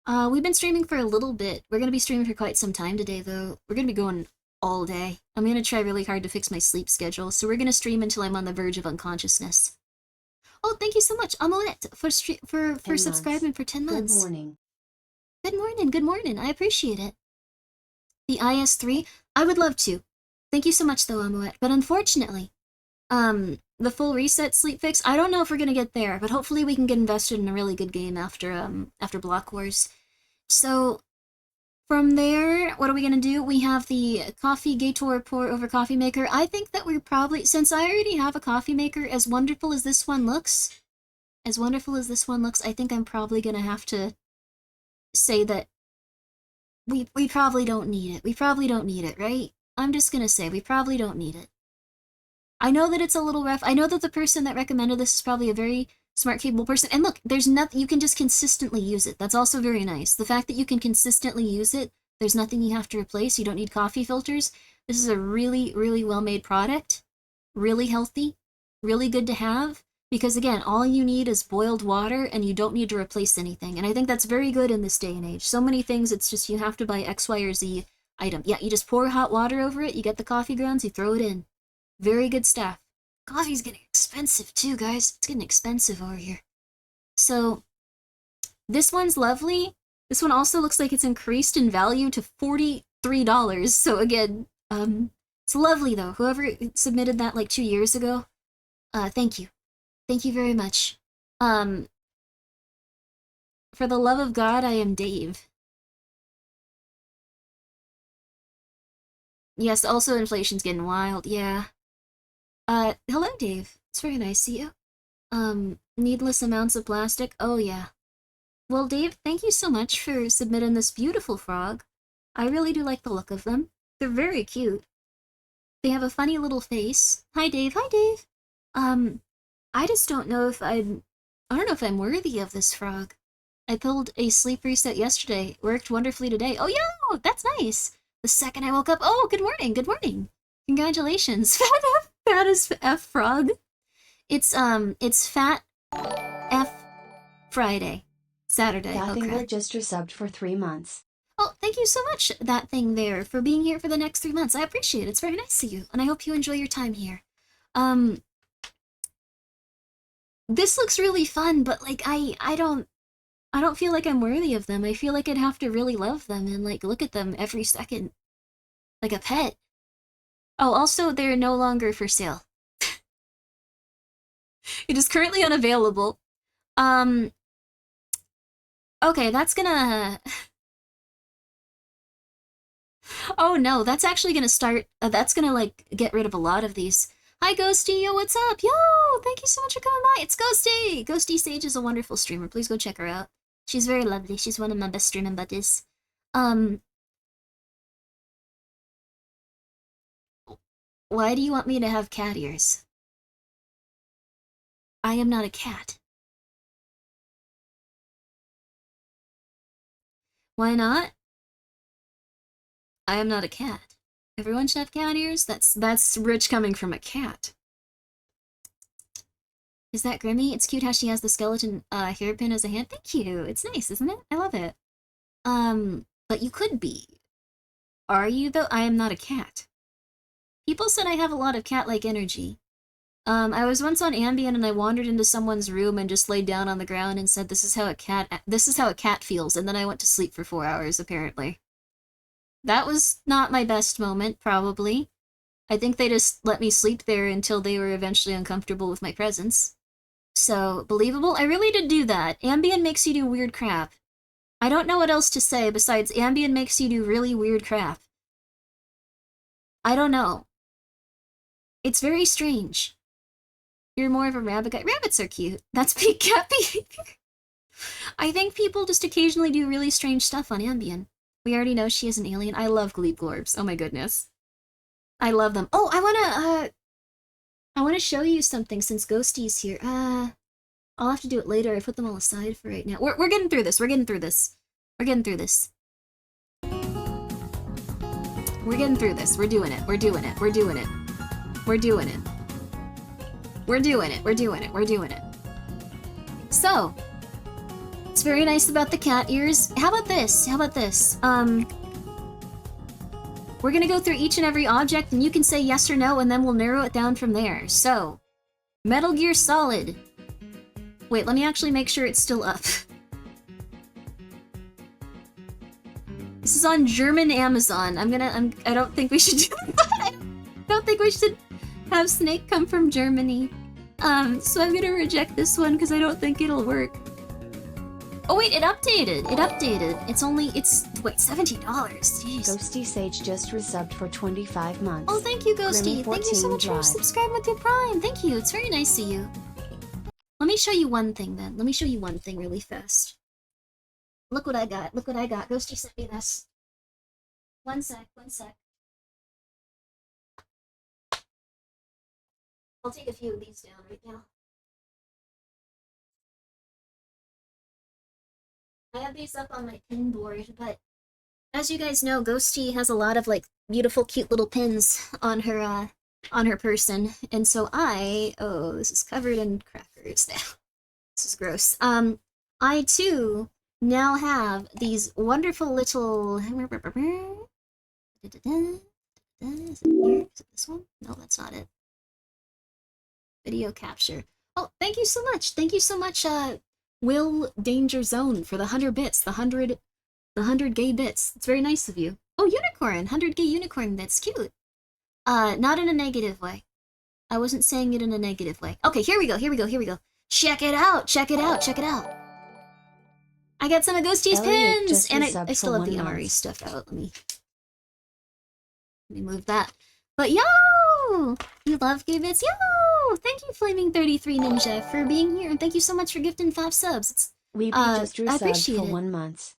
Speaker 1: We've been streaming for a little bit. We're gonna be streaming for quite some time today, though. We're gonna be going all day. I'm gonna try really hard to fix my sleep schedule, so we're gonna stream until I'm on the verge of unconsciousness. Oh, thank you so much, Amolet, for subscribing for 10 months.
Speaker 2: Good morning.
Speaker 1: Good morning, good morning. I appreciate it. The IS3? I would love to. Thank you so much, though, Amolet. But unfortunately, the full reset sleep fix, I don't know if we're gonna get there, but hopefully we can get invested in a really good game after Block Wars. So, from there, what are we gonna do? We have the coffee Gator pour over coffee maker. I think that we're probably, since I already have a coffee maker, as wonderful as this one looks, I think I'm probably gonna have to say that we probably don't need it. We probably don't need it, right? I'm just gonna say, we probably don't need it. I know that it's a little rough. I know that the person that recommended this is probably a very smart, capable person. And look, there's nothing, you can just consistently use it. That's also very nice. The fact that you can consistently use it, there's nothing you have to replace. You don't need coffee filters. This is a really, really well-made product. Really healthy. Really good to have. Because again, all you need is boiled water and you don't need to replace anything. And I think that's very good in this day and age. So many things, it's just you have to buy X, Y, or Z item. Yeah, you just pour hot water over it, you get the coffee grounds, you throw it in. Very good stuff. Coffee's getting expensive too, guys. It's getting expensive over here. So, this one's lovely. This one also looks like it's increased in value to $43. So again, it's lovely though. Whoever submitted that like 2 years ago, thank you. Thank you very much. For the love of God, I am Dave. Yes, also inflation's getting wild, yeah. Hello, Dave. It's very nice to see you. Needless amounts of plastic. Oh, yeah. Well, Dave, thank you so much for submitting this beautiful frog. I really do like the look of them. They're very cute. They have a funny little face. Hi, Dave. Hi, Dave. I just don't know if I don't know if I'm worthy of this frog. I pulled a sleep reset yesterday. Worked wonderfully today. Oh, yeah, that's nice. The second I woke up, oh, good morning, good morning. Congratulations. Fat as F frog. It's Fat F Friday. Saturday.
Speaker 2: That thing
Speaker 1: Okay.
Speaker 2: there just resubbed for 3 months.
Speaker 1: Oh, thank you so much, that thing there, for being here for the next 3 months. I appreciate it. It's very nice of you, and I hope you enjoy your time here. This looks really fun, but like I don't feel like I'm worthy of them. I feel like I'd have to really love them and like look at them every second. Like a pet. Oh, also, they're no longer for sale. It is currently unavailable. Okay, that's gonna... Oh no, that's actually gonna start, that's gonna like get rid of a lot of these. Hi Ghosty, yo, what's up? Yo, thank you so much for coming by. It's Ghosty! Ghosty Sage is a wonderful streamer. Please go check her out. She's very lovely. She's one of my best streaming buddies. Why do you want me to have cat ears? I am not a cat. Why not? I am not a cat. Everyone should have cat ears? That's rich coming from a cat. Is that Grimmi? It's cute how she has the skeleton hairpin as a hand. Thank you. It's nice, isn't it? I love it. But you could be. Are you though? I am not a cat. People said I have a lot of cat-like energy. I was once on Ambien and I wandered into someone's room and just laid down on the ground and said, this is how a cat feels, and then I went to sleep for 4 hours, apparently. That was not my best moment, probably. I think they just let me sleep there until they were eventually uncomfortable with my presence. So, believable? I really did do that. Ambien makes you do weird crap. I don't know what else to say besides Ambien makes you do really weird crap. I don't know. It's very strange. You're more of a rabbit guy. Rabbits are cute. That's big cat behavior. I think people just occasionally do really strange stuff on Ambien. We already know she is an alien. I love Gleep Glorbs. Oh my goodness. I love them. Oh, I wanna show you something since Ghosty's here. I'll have to do it later. I put them all aside for right now. We're getting through this. We're getting through this. We're getting through this. We're getting through this. We're doing it. We're doing it. We're doing it. We're doing it. We're doing it. We're doing it. We're doing it. So, it's very nice about the cat ears. How about this? How about this? We're gonna go through each and every object and you can say yes or no and then we'll narrow it down from there. So, Metal Gear Solid. Wait, let me actually make sure it's still up. This is on German Amazon. I don't think we should do that. I don't think we should have Snake come from Germany. So I'm gonna reject this one because I don't think it'll work. Oh wait, it updated. It updated. Wait, $70. Jeez.
Speaker 2: Ghosty Sage just resubbed for 25 months.
Speaker 1: Oh, thank you, Ghosty. Thank you so much for
Speaker 2: Drive.
Speaker 1: subscribing with your Prime. Thank you. It's very nice of you. Let me show you one thing then. Let me show you one thing really fast. Look what I got. Look what I got. Ghosty sent me this. One sec. One sec. I'll take a few of these down right now. I have these up on my pin board, but as you guys know, Ghosty has a lot of like beautiful, cute little pins on her person, and so oh, this is covered in crackers now. This is gross. I too now have these wonderful little. Is it here? Is it this one? No, that's not it. Video capture. Oh, thank you so much. Thank you so much, Will Danger Zone for the 100 bits. The 100 gay bits. It's very nice of you. Oh, unicorn. 100 gay unicorn bits. Cute. Not in a negative way. I wasn't saying it in a negative way. Okay, here we go. Here we go. Here we go. Check it out. Check it out. Check it out. I got some of Ghosty's pins, and I still have the MRE stuff out. Let me move that. But yo, you love gay bits. Yo, thank you, Flaming 33 Ninja, for being here, and thank you so much for gifting 5 subs.
Speaker 2: We just
Speaker 1: I
Speaker 2: resubbed
Speaker 1: appreciate
Speaker 2: for
Speaker 1: it.
Speaker 2: 1 month.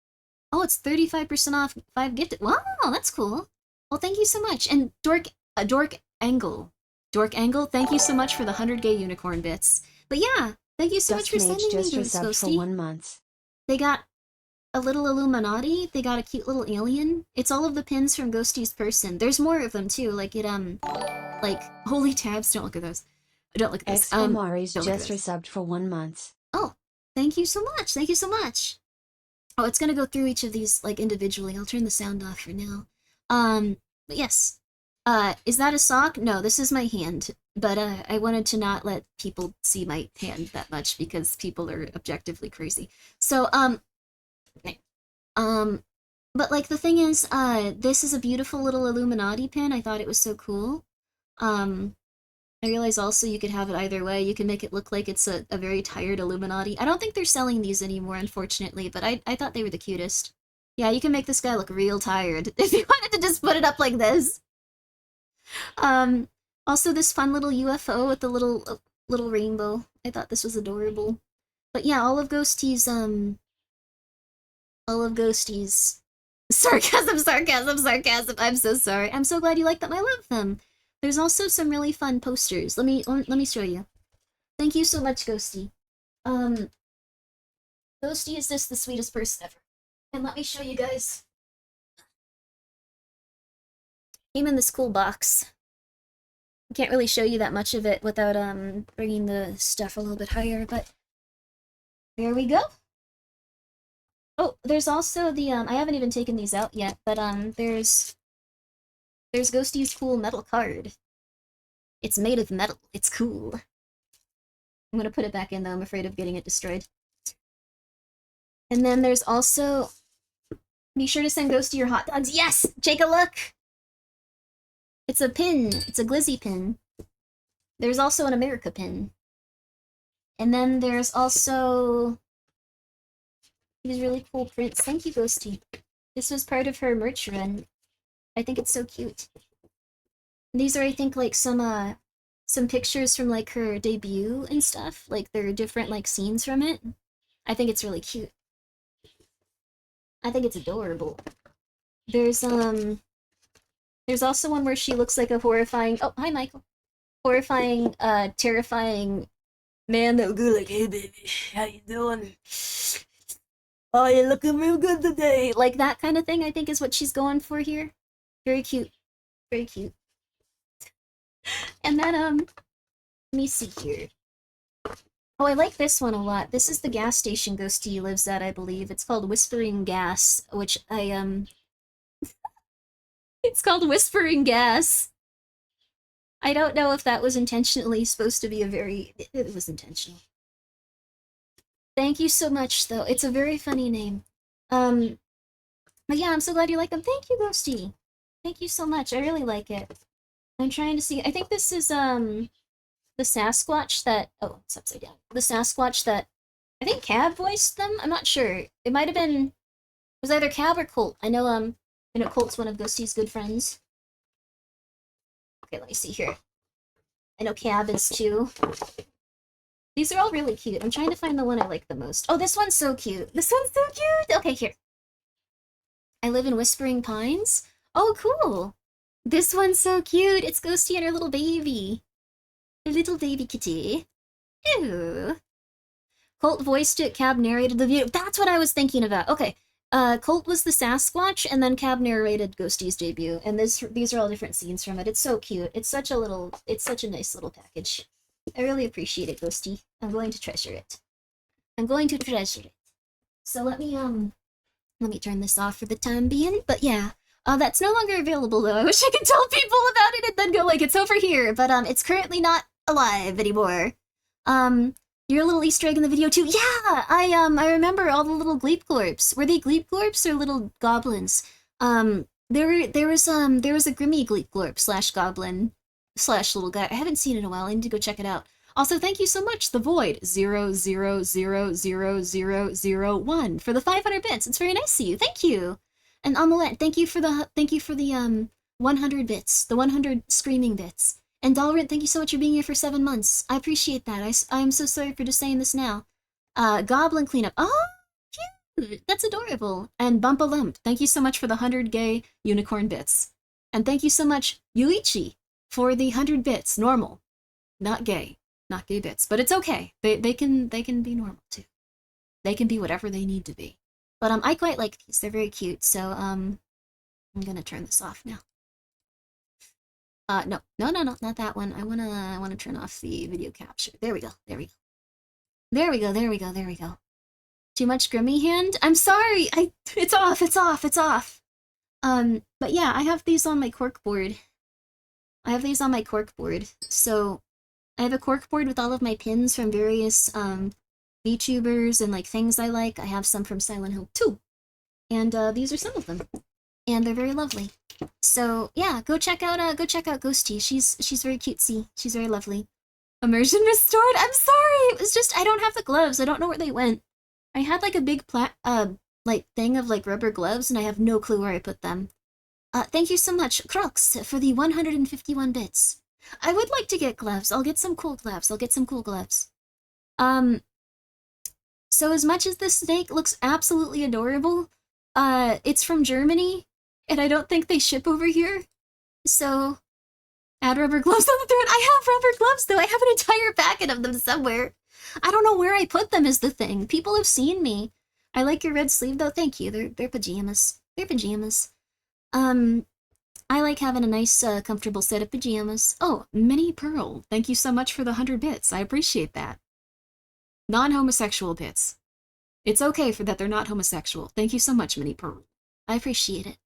Speaker 1: Oh, it's 35% off 5 gifted. Wow, that's cool. Well, thank you so much. And Dork Angle, thank you so much for the 100 gay unicorn bits. But yeah, thank you so much for sending me
Speaker 2: just
Speaker 1: these,
Speaker 2: resubbed for
Speaker 1: Ghosty.
Speaker 2: 1 month.
Speaker 1: They got a little Illuminati. They got a cute little alien. It's all of the pins from Ghosty's person. There's more of them too. Like like holy tabs. Don't look at those. Don't look at this.
Speaker 2: Mari's just resubbed for 1 month.
Speaker 1: Oh, thank you so much. Thank you so much. Oh, it's gonna go through each of these like individually. I'll turn the sound off for now. But yes. Is that a sock? No, this is my hand. But I wanted to not let people see my hand that much because people are objectively crazy. So but like the thing is, this is a beautiful little Illuminati pin. I thought it was so cool. I realize also you could have it either way. You can make it look like it's a very tired Illuminati. I don't think they're selling these anymore, unfortunately, but I thought they were the cutest. Yeah, you can make this guy look real tired if you wanted to just put it up like this. Also this fun little UFO with the little rainbow. I thought this was adorable. But yeah, all of Ghosty's sarcasm, I'm so sorry. I'm so glad you like them. I love them. There's also some really fun posters. Let me show you. Thank you so much, Ghosty. Ghosty is just the sweetest person ever. And let me show you guys. Came in this cool box. I can't really show you that much of it without bringing the stuff a little bit higher, but there we go. Oh, there's also the I haven't even taken these out yet, but there's Ghosty's cool metal card. It's made of metal. It's cool. I'm gonna put it back in though, I'm afraid of getting it destroyed. And then there's also, be sure to send Ghosty your hot dogs. Yes! Take a look! It's a pin. It's a glizzy pin. There's also an America pin. And then there's also these really cool prints. Thank you, Ghosty. This was part of her merch run. I think it's so cute. These are, I think, like some pictures from like her debut and stuff. Like there are different like scenes from it. I think it's really cute. I think it's adorable. There's also one where she looks like a horrifying, oh, hi Michael. Horrifying, terrifying man that would go like, hey baby, how you doing? Oh, you're looking real good today. Like that kind of thing, I think is what she's going for here. Very cute. Very cute. And then, let me see here. Oh, I like this one a lot. This is the gas station Ghosty lives at, I believe. It's called Whispering Gas, which I, It's called Whispering Gas. I don't know if that was intentionally supposed to be a very... It was intentional. Thank you so much, though. It's a very funny name. But yeah, I'm so glad you like them. Thank you, Ghosty. Thank you so much. I really like it. I'm trying to see... I think this is, the Sasquatch that... Oh, it's upside down. The Sasquatch that... I think Cab voiced them? I'm not sure. It might have been... It was either Cab or Colt. I know Colt's one of Ghosty's good friends. Okay, let me see here. I know Cab is too. These are all really cute. I'm trying to find the one I like the most. Oh, this one's so cute. This one's so cute! Okay, here. I live in Whispering Pines. Oh, cool! This one's so cute! It's Ghosty and her little baby. Her little baby kitty. Ew. Colt voiced it, Cab narrated the video. That's what I was thinking about. Okay. Colt was the Sasquatch, and then Cab narrated Ghosty's debut, and these are all different scenes from it. It's so cute. It's such a nice little package. I really appreciate it, Ghosty. I'm going to treasure it. I'm going to treasure it. So let me turn this off for the time being, but yeah. That's no longer available, though. I wish I could tell people about it and then go like, it's over here, but, it's currently not alive anymore. Your little Easter egg in the video too. Yeah, I remember all the little Gleep Glorps. Were they Gleep Glorps or little goblins? There was a Grimmi Gleep Glorp / goblin / little guy. I haven't seen it in a while. I need to go check it out. Also, thank you so much, The Void 00000001 for the 500 bits. It's very nice of you. Thank you. And Amulet, thank you for the 100 bits, the 100 screaming bits. And Dalrint, thank you so much for being here for 7 months. I appreciate that. I'm so sorry for just saying this now. Goblin Cleanup. Oh, cute! That's adorable. And Bumpalump, thank you so much for the 100 gay unicorn bits. And thank you so much, Yuichi, for the 100 bits. Normal. Not gay. Not gay bits. But it's okay. They can be normal, too. They can be whatever they need to be. But I quite like these. They're very cute. So, I'm gonna turn this off now. No, not that one. I wanna turn off the video capture. There we go. Too much Grimmi hand? I'm sorry. It's off. But yeah, I have these on my cork board. So I have a cork board with all of my pins from various VTubers and like things I like. I have some from Silent Hill 2. And these are some of them. And they're very lovely. So yeah, go check out Ghosty. She's very cutesy. She's very lovely. Immersion restored? I'm sorry! It was just I don't have the gloves. I don't know where they went. I had like a big like, thing of, like, rubber gloves, and I have no clue where I put them. Thank you so much, Crocs, for the 151 bits. I would like to get gloves. I'll get some cool gloves. So as much as this snake looks absolutely adorable, it's from Germany, and I don't think they ship over here. So, add rubber gloves on the thread. I have rubber gloves, though. I have an entire packet of them somewhere. I don't know where I put them is the thing. People have seen me. I like your red sleeve, though. Thank you. They're pajamas. They're pajamas. I like having a nice, comfortable set of pajamas. Oh, Mini Pearl. Thank you so much for the 100 bits. I appreciate that. Non-homosexual bits. It's okay for that they're not homosexual. Thank you so much, Mini Pearl. I appreciate it.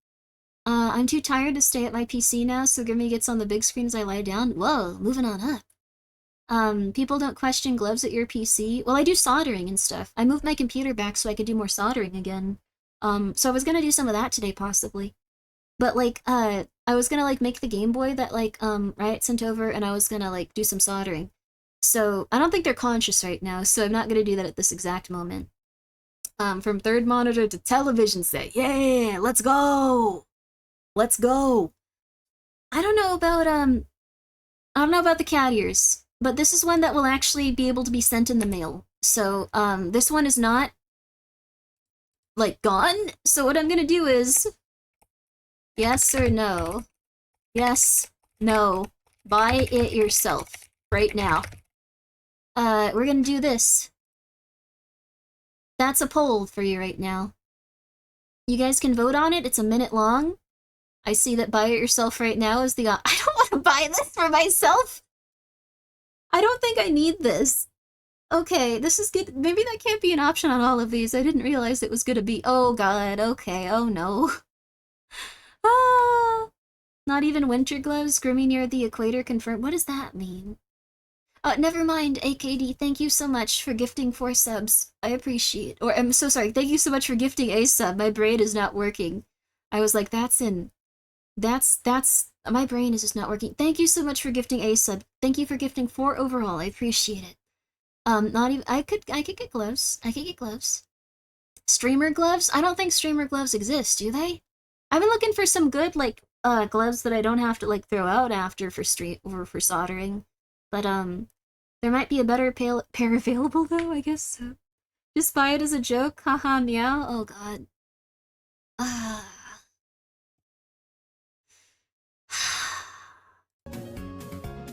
Speaker 1: I'm too tired to stay at my PC now, so Grimmi gets on the big screen as I lie down. Whoa, moving on up. People don't question gloves at your PC. Well, I do soldering and stuff. I moved my computer back so I could do more soldering again. So I was gonna do some of that today, possibly. But, like, I was gonna, like, make the Game Boy that, like, Riot sent over, and I was gonna, like, do some soldering. So, I don't think they're conscious right now, so I'm not gonna do that at this exact moment. From third monitor to television set. Yeah, let's go! Let's go! I don't know about the cat ears, but this is one that will actually be able to be sent in the mail. So, this one is not, like, gone. So what I'm gonna do is, yes or no? Yes, no. Buy it yourself. Right now. We're gonna do this. That's a poll for you right now. You guys can vote on it. It's a minute long. I see that buy it yourself right now is the I don't want to buy this for myself. I don't think I need this. Okay, this is good. Maybe that can't be an option on all of these. I didn't realize it was gonna be. Oh god, okay, oh no. Ah, not even winter gloves, Grimmi near the equator confirmed. What does that mean? Never mind, AKD, thank you so much for gifting 4 subs. I appreciate. Or, I'm so sorry, thank you so much for gifting a sub. My brain is not working. I was like, my brain is just not working. Thank you so much for gifting a sub. Thank you for gifting 4 overall. I appreciate it. Not even, I could get gloves. I could get gloves. Streamer gloves? I don't think streamer gloves exist, do they? I've been looking for some good, like, gloves that I don't have to, like, throw out after for for soldering. But, there might be a better pair available, though, I guess so. Just buy it as a joke, haha, meow. Oh god.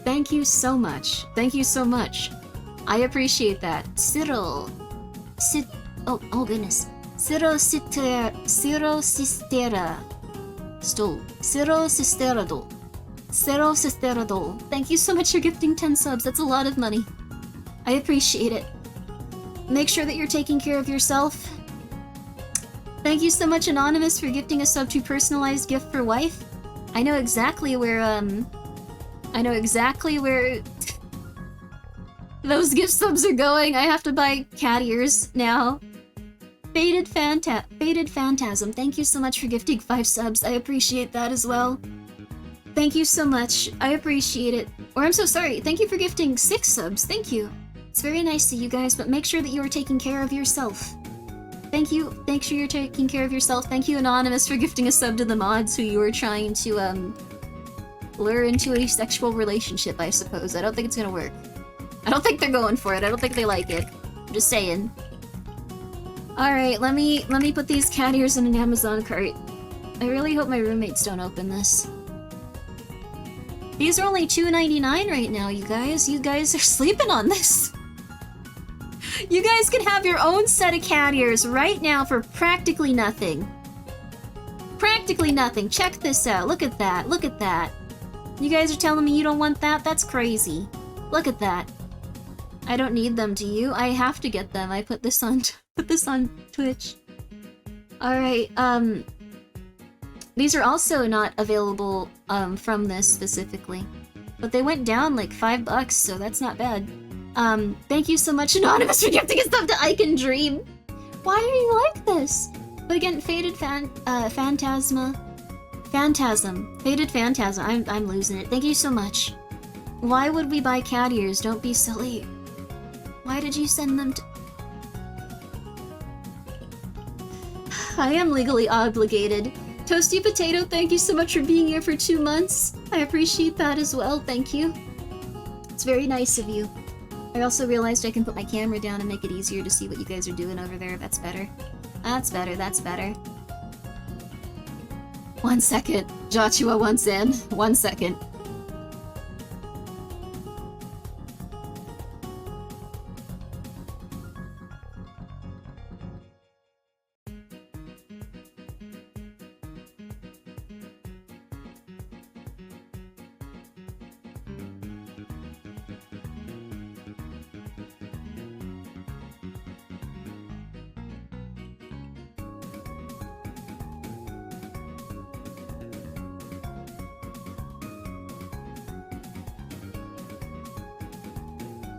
Speaker 1: Thank you so much. Thank you so much. I appreciate that. Cyril. Oh goodness. Cyril Sistera. Cero Sisteradol. Thank you so much for gifting 10 subs. That's a lot of money. I appreciate it. Make sure that you're taking care of yourself. Thank you so much, Anonymous, for gifting a sub to personalized gift for wife. I know exactly where, those gift subs are going. I have to buy cat ears now. Faded Phantasm. Thank you so much for gifting 5 subs. I appreciate that as well. Thank you so much. I appreciate it. Or I'm so sorry. Thank you for gifting 6 subs. Thank you. It's very nice of you guys, but make sure that you are taking care of yourself. Thank you. Make sure you're taking care of yourself. Thank you, Anonymous, for gifting a sub to the mods who you were trying to, lure into a sexual relationship, I suppose. I don't think it's gonna work. I don't think they're going for it. I don't think they like it. I'm just saying. Alright, let me put these cat ears in an Amazon cart. I really hope my roommates don't open this. These are only $2.99 right now, you guys. You guys are sleeping on this. You guys can have your own set of cat ears right now for practically nothing. Practically nothing. Check this out. Look at that. Look at that. You guys are telling me you don't want that? That's crazy. Look at that. I don't need them, do you? I have to get them. I put this on Twitch. Alright, these are also not available, from this specifically. But they went down like $5, so that's not bad. Thank you so much, Anonymous, for gifting us stuff to I Can Dream! Why are you like this? But again, Faded Phantasm. Faded Phantasm. I'm losing it. Thank you so much. Why would we buy cat ears? Don't be silly. Why did you send them to... I am legally obligated. Toasty Potato, thank you so much for being here for 2 months. I appreciate that as well, thank you. It's very nice of you. I also realized I can put my camera down and make it easier to see what you guys are doing over there. That's better. That's better, that's better. 1 second. Joshua wants in. 1 second.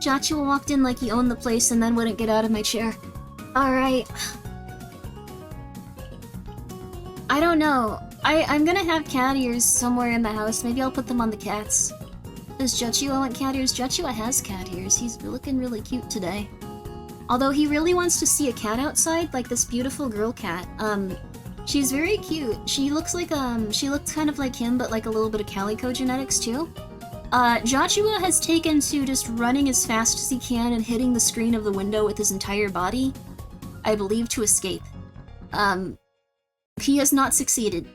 Speaker 1: Joshua walked in like he owned the place and then wouldn't get out of my chair. Alright. I don't know. I'm gonna have cat ears somewhere in the house. Maybe I'll put them on the cats. Does Joshua want cat ears? Joshua has cat ears. He's looking really cute today. Although he really wants to see a cat outside, like this beautiful girl cat. She's very cute. She looks like, she looks kind of like him, but like a little bit of calico genetics too. Joshua has taken to just running as fast as he can and hitting the screen of the window with his entire body, I believe to escape. He has not succeeded.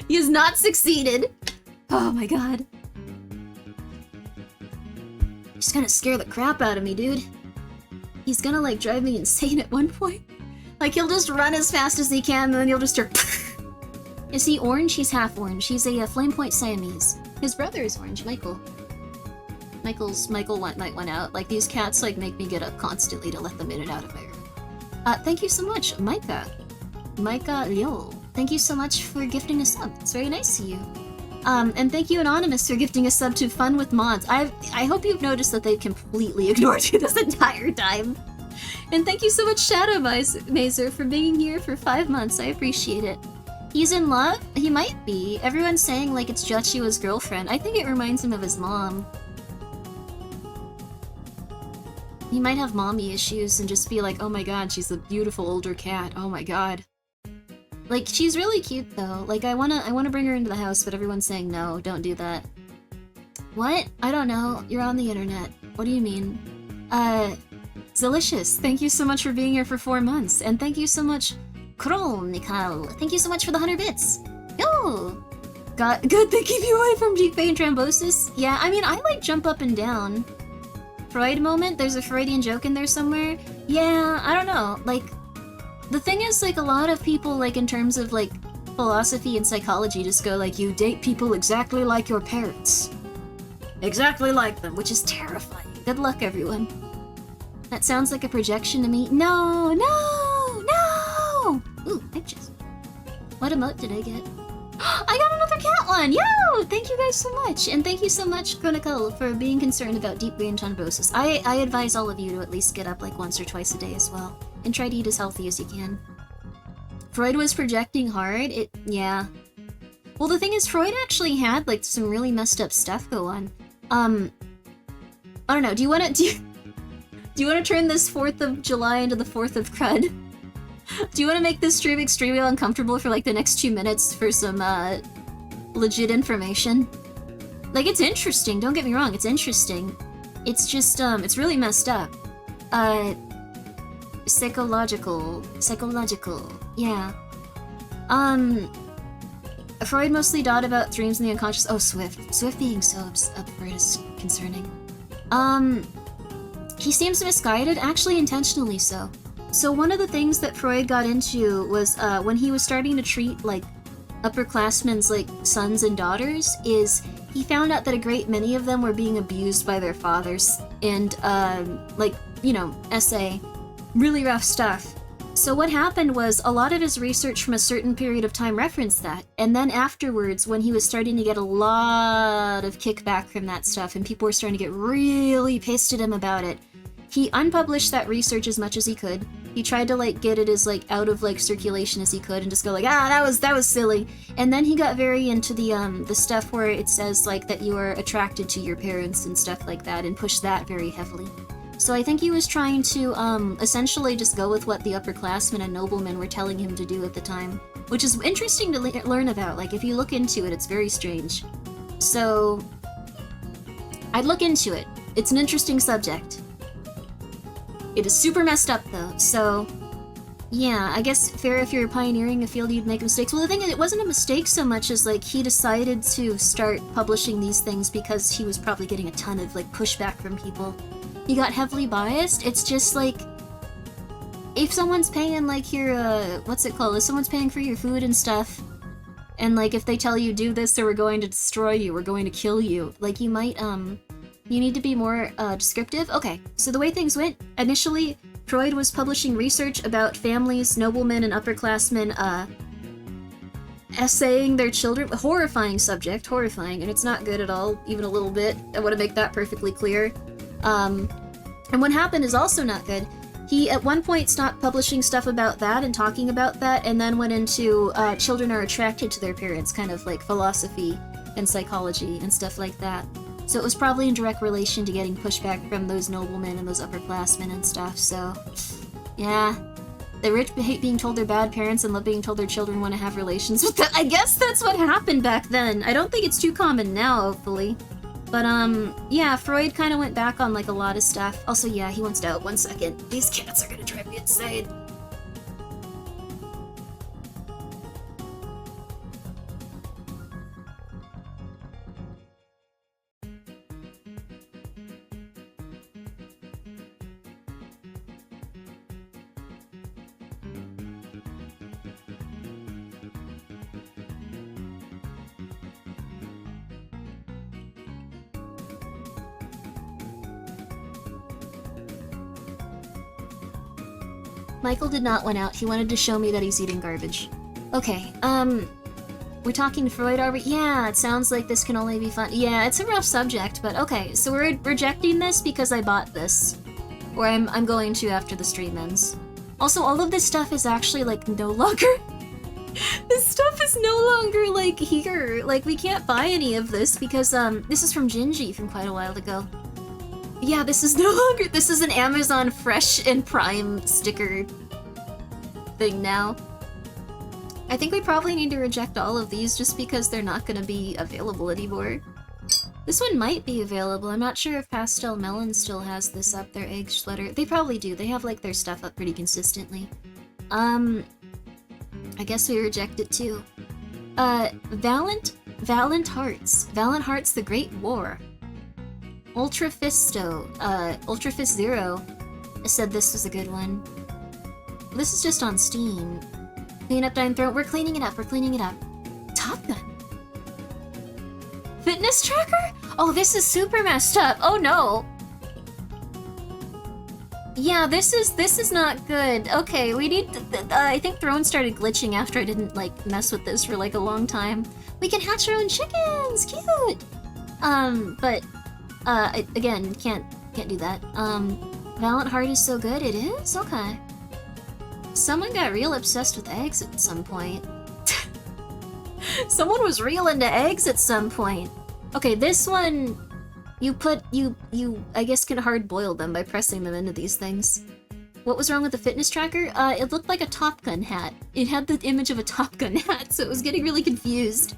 Speaker 1: He has not succeeded! Oh my god. He's gonna scare the crap out of me, dude. He's gonna, like, drive me insane at one point. Like, he'll just run as fast as he can, and then he'll just start... Is he orange? He's half orange. He's a Flame Point Siamese. His brother is orange, Michael. Michael went out. Like, these cats, like, make me get up constantly to let them in and out of my room. Thank you so much, Micah. Micah Leo. Thank you so much for gifting a sub. It's very nice of you. And thank you, Anonymous, for gifting a sub to Fun with Mods. I hope you've noticed that they've completely ignored you this entire time. And thank you so much, Shadow Mazer, for being here for 5 months. I appreciate it. He's in love? He might be. Everyone's saying, like, it's Joshua's girlfriend. I think it reminds him of his mom. He might have mommy issues and just be like, oh my god, she's a beautiful older cat. Oh my god. Like, she's really cute, though. Like, I wanna bring her into the house, but everyone's saying no, don't do that. What? I don't know. You're on the internet. What do you mean? Delicious. Thank you so much for being here for 4 months. And thank you so much... Nikal. Thank you so much for the 100 bits. Yo! God, good they keep you away from Jeep and Thrombosis. Yeah, I mean, I like jump up and down. Freud moment? There's a Freudian joke in there somewhere? Yeah, I don't know. Like, the thing is, like, a lot of people, like, in terms of, like, philosophy and psychology just go, like, you date people exactly like your parents. Exactly like them, which is terrifying. Good luck, everyone. That sounds like a projection to me. No, no, no! Ooh, pictures. What emote did I get? I got another cat one! Yo! Thank you guys so much! And thank you so much, Chronicle, for being concerned about deep brain thrombosis. I advise all of you to at least get up like once or twice a day as well. And try to eat as healthy as you can. Freud was projecting hard? Yeah. Well, the thing is, Freud actually had, like, some really messed up stuff go on. I don't know, do you wanna turn this 4th of July into the 4th of Crud? Do you want to make this stream extremely uncomfortable for like the next 2 minutes for some legit information? Like, it's interesting, don't get me wrong, it's interesting. It's just, it's really messed up. Psychological, yeah. Freud mostly dawdled about dreams in the unconscious. Oh, Swift being so upfront is concerning. He seems misguided, actually intentionally so. So one of the things that Freud got into was when he was starting to treat like upperclassmen's like sons and daughters, is he found out that a great many of them were being abused by their fathers and like, you know, SA, really rough stuff. So what happened was a lot of his research from a certain period of time referenced that, and then afterwards when he was starting to get a lot of kickback from that stuff and people were starting to get really pissed at him about it, he unpublished that research as much as he could. He tried to like get it as like out of like circulation as he could and just go like, that was silly. And then he got very into the stuff where it says like that you are attracted to your parents and stuff like that and pushed that very heavily. So I think he was trying to, essentially just go with what the upperclassmen and noblemen were telling him to do at the time. Which is interesting to learn about. Like, if you look into it, it's very strange. So, I'd look into it. It's an interesting subject. It is super messed up, though, so... Yeah, I guess fair if you're pioneering a field, you'd make mistakes. Well, the thing is, it wasn't a mistake so much as, like, he decided to start publishing these things because he was probably getting a ton of, like, pushback from people. He got heavily biased. It's just, like... If someone's paying, like, your, what's it called? If someone's paying for your food and stuff, and, like, if they tell you, do this or we're going to destroy you, we're going to kill you, like, you might, you need to be more, descriptive. Okay, so the way things went, initially, Freud was publishing research about families, noblemen, and upperclassmen, essaying their children. Horrifying subject, horrifying, and it's not good at all, even a little bit. I want to make that perfectly clear. And what happened is also not good. He, at one point, stopped publishing stuff about that and talking about that, and then went into, children are attracted to their parents, kind of like philosophy and psychology and stuff like that. So it was probably in direct relation to getting pushback from those noblemen and those upperclassmen and stuff, so... Yeah. The rich hate being told they're bad parents and love being told their children want to have relations with them. I guess that's what happened back then. I don't think it's too common now, hopefully. But, yeah, Freud kind of went back on, like, a lot of stuff. Also, yeah, he wants to out 1 second. These cats are gonna drive me insane. Michael did not want out. He wanted to show me that he's eating garbage. Okay, we're talking to Freud, are we? Yeah, it sounds like this can only be fun. Yeah, it's a rough subject, but okay. So we're rejecting this because I bought this. Or I'm going to after the stream ends. Also, all of this stuff is actually, like, no longer... This stuff is no longer, like, here. Like, we can't buy any of this because, this is from Gingy from quite a while ago. Yeah, this is no longer- this is an Amazon Fresh and Prime sticker thing now. I think we probably need to reject all of these just because they're not gonna be available anymore. This one might be available. I'm not sure if Pastel Melon still has this up, their egg sweater. They probably do. They have, like, their stuff up pretty consistently. I guess we reject it too. Valiant Hearts. Valiant Hearts The Great War. Ultra Fist Zero said this was a good one. This is just on Steam. Clean up Dime Throat. We're cleaning it up. We're cleaning it up. Top Gun. Fitness tracker? Oh, this is super messed up. Oh no. Yeah, this is not good. Okay, we need. I think Throne started glitching after I didn't like mess with this for like a long time. We can hatch our own chickens. Cute. But. Again, can't do that. Valiant Heart is so good, it is? Okay. Someone got real obsessed with eggs at some point. Someone was real into eggs at some point. Okay, this one, you I guess can hard boil them by pressing them into these things. What was wrong with the fitness tracker? It looked like a Top Gun hat. It had the image of a Top Gun hat, so it was getting really confused.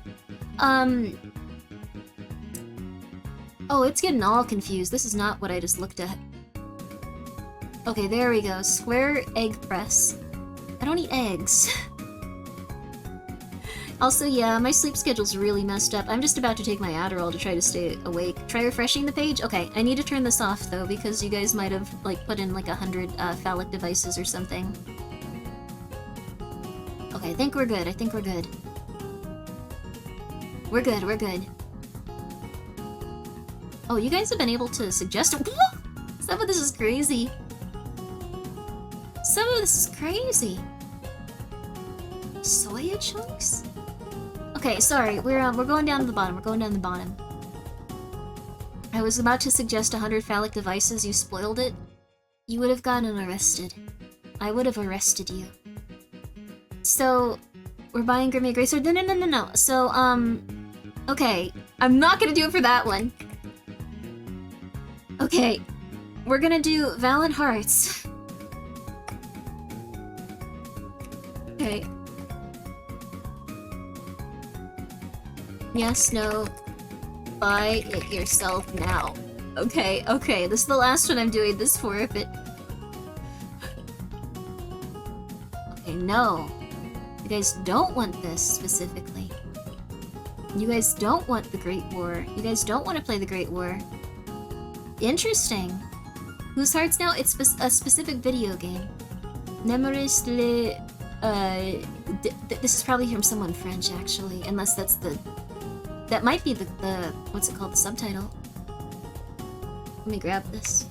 Speaker 1: Oh, it's getting all confused. This is not what I just looked at. Okay, there we go. Square egg press. I don't eat eggs. Also, yeah, my sleep schedule's really messed up. I'm just about to take my Adderall to try to stay awake. Try refreshing the page? Okay, I need to turn this off, though, because you guys might have, like, put in, like, 100 phallic devices or something. Okay, I think we're good. I think we're good. We're good. We're good. Oh, you guys have been able to suggest- Some of this is crazy. Some of this is crazy. Soya chunks? Okay, sorry, we're going down to the bottom. We're going down to the bottom. I was about to suggest 100 phallic devices. You spoiled it. You would have gotten arrested. I would have arrested you. So, we're buying Grimmi Grace. No. So, okay. I'm not gonna do it for that one. Okay. we're gonna do Valiant Hearts. Okay. Yes, no. Buy it yourself now. Okay, okay, this is the last one I'm doing this for, if it... Okay, no. You guys don't want this, specifically. You guys don't want the Great War. You guys don't want to play the Great War. Interesting. Whose Hearts now? It's a specific video game. Nemeris le... this is probably from someone French, actually. Unless that's the... That might be the what's it called? The subtitle. Let me grab this.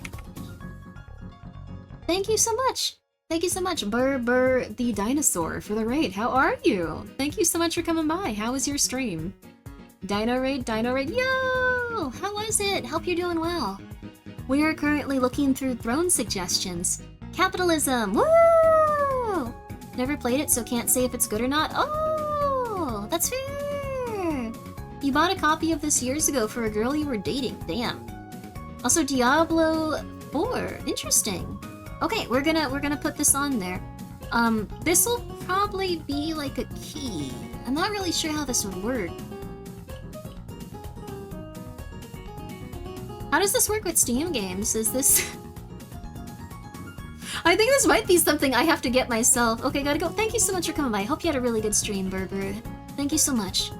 Speaker 1: Thank you so much! Thank you so much, Burr the Dinosaur, for the raid. How are you? Thank you so much for coming by. How was your stream? Dino raid, yo! How was it? Hope you're doing well. We are currently looking through throne suggestions. Capitalism! Woo! Never played it, so can't say if it's good or not. Oh! That's fair! You bought a copy of this years ago for a girl you were dating. Damn. Also, Diablo 4. Interesting. Okay, we're gonna put this on there. This will probably be like a key. I'm not really sure how this would work. How does this work with Steam games? Is this... I think this might be something I have to get myself. Okay, gotta go. Thank you so much for coming by. I hope you had a really good stream, Berber. Thank you so much.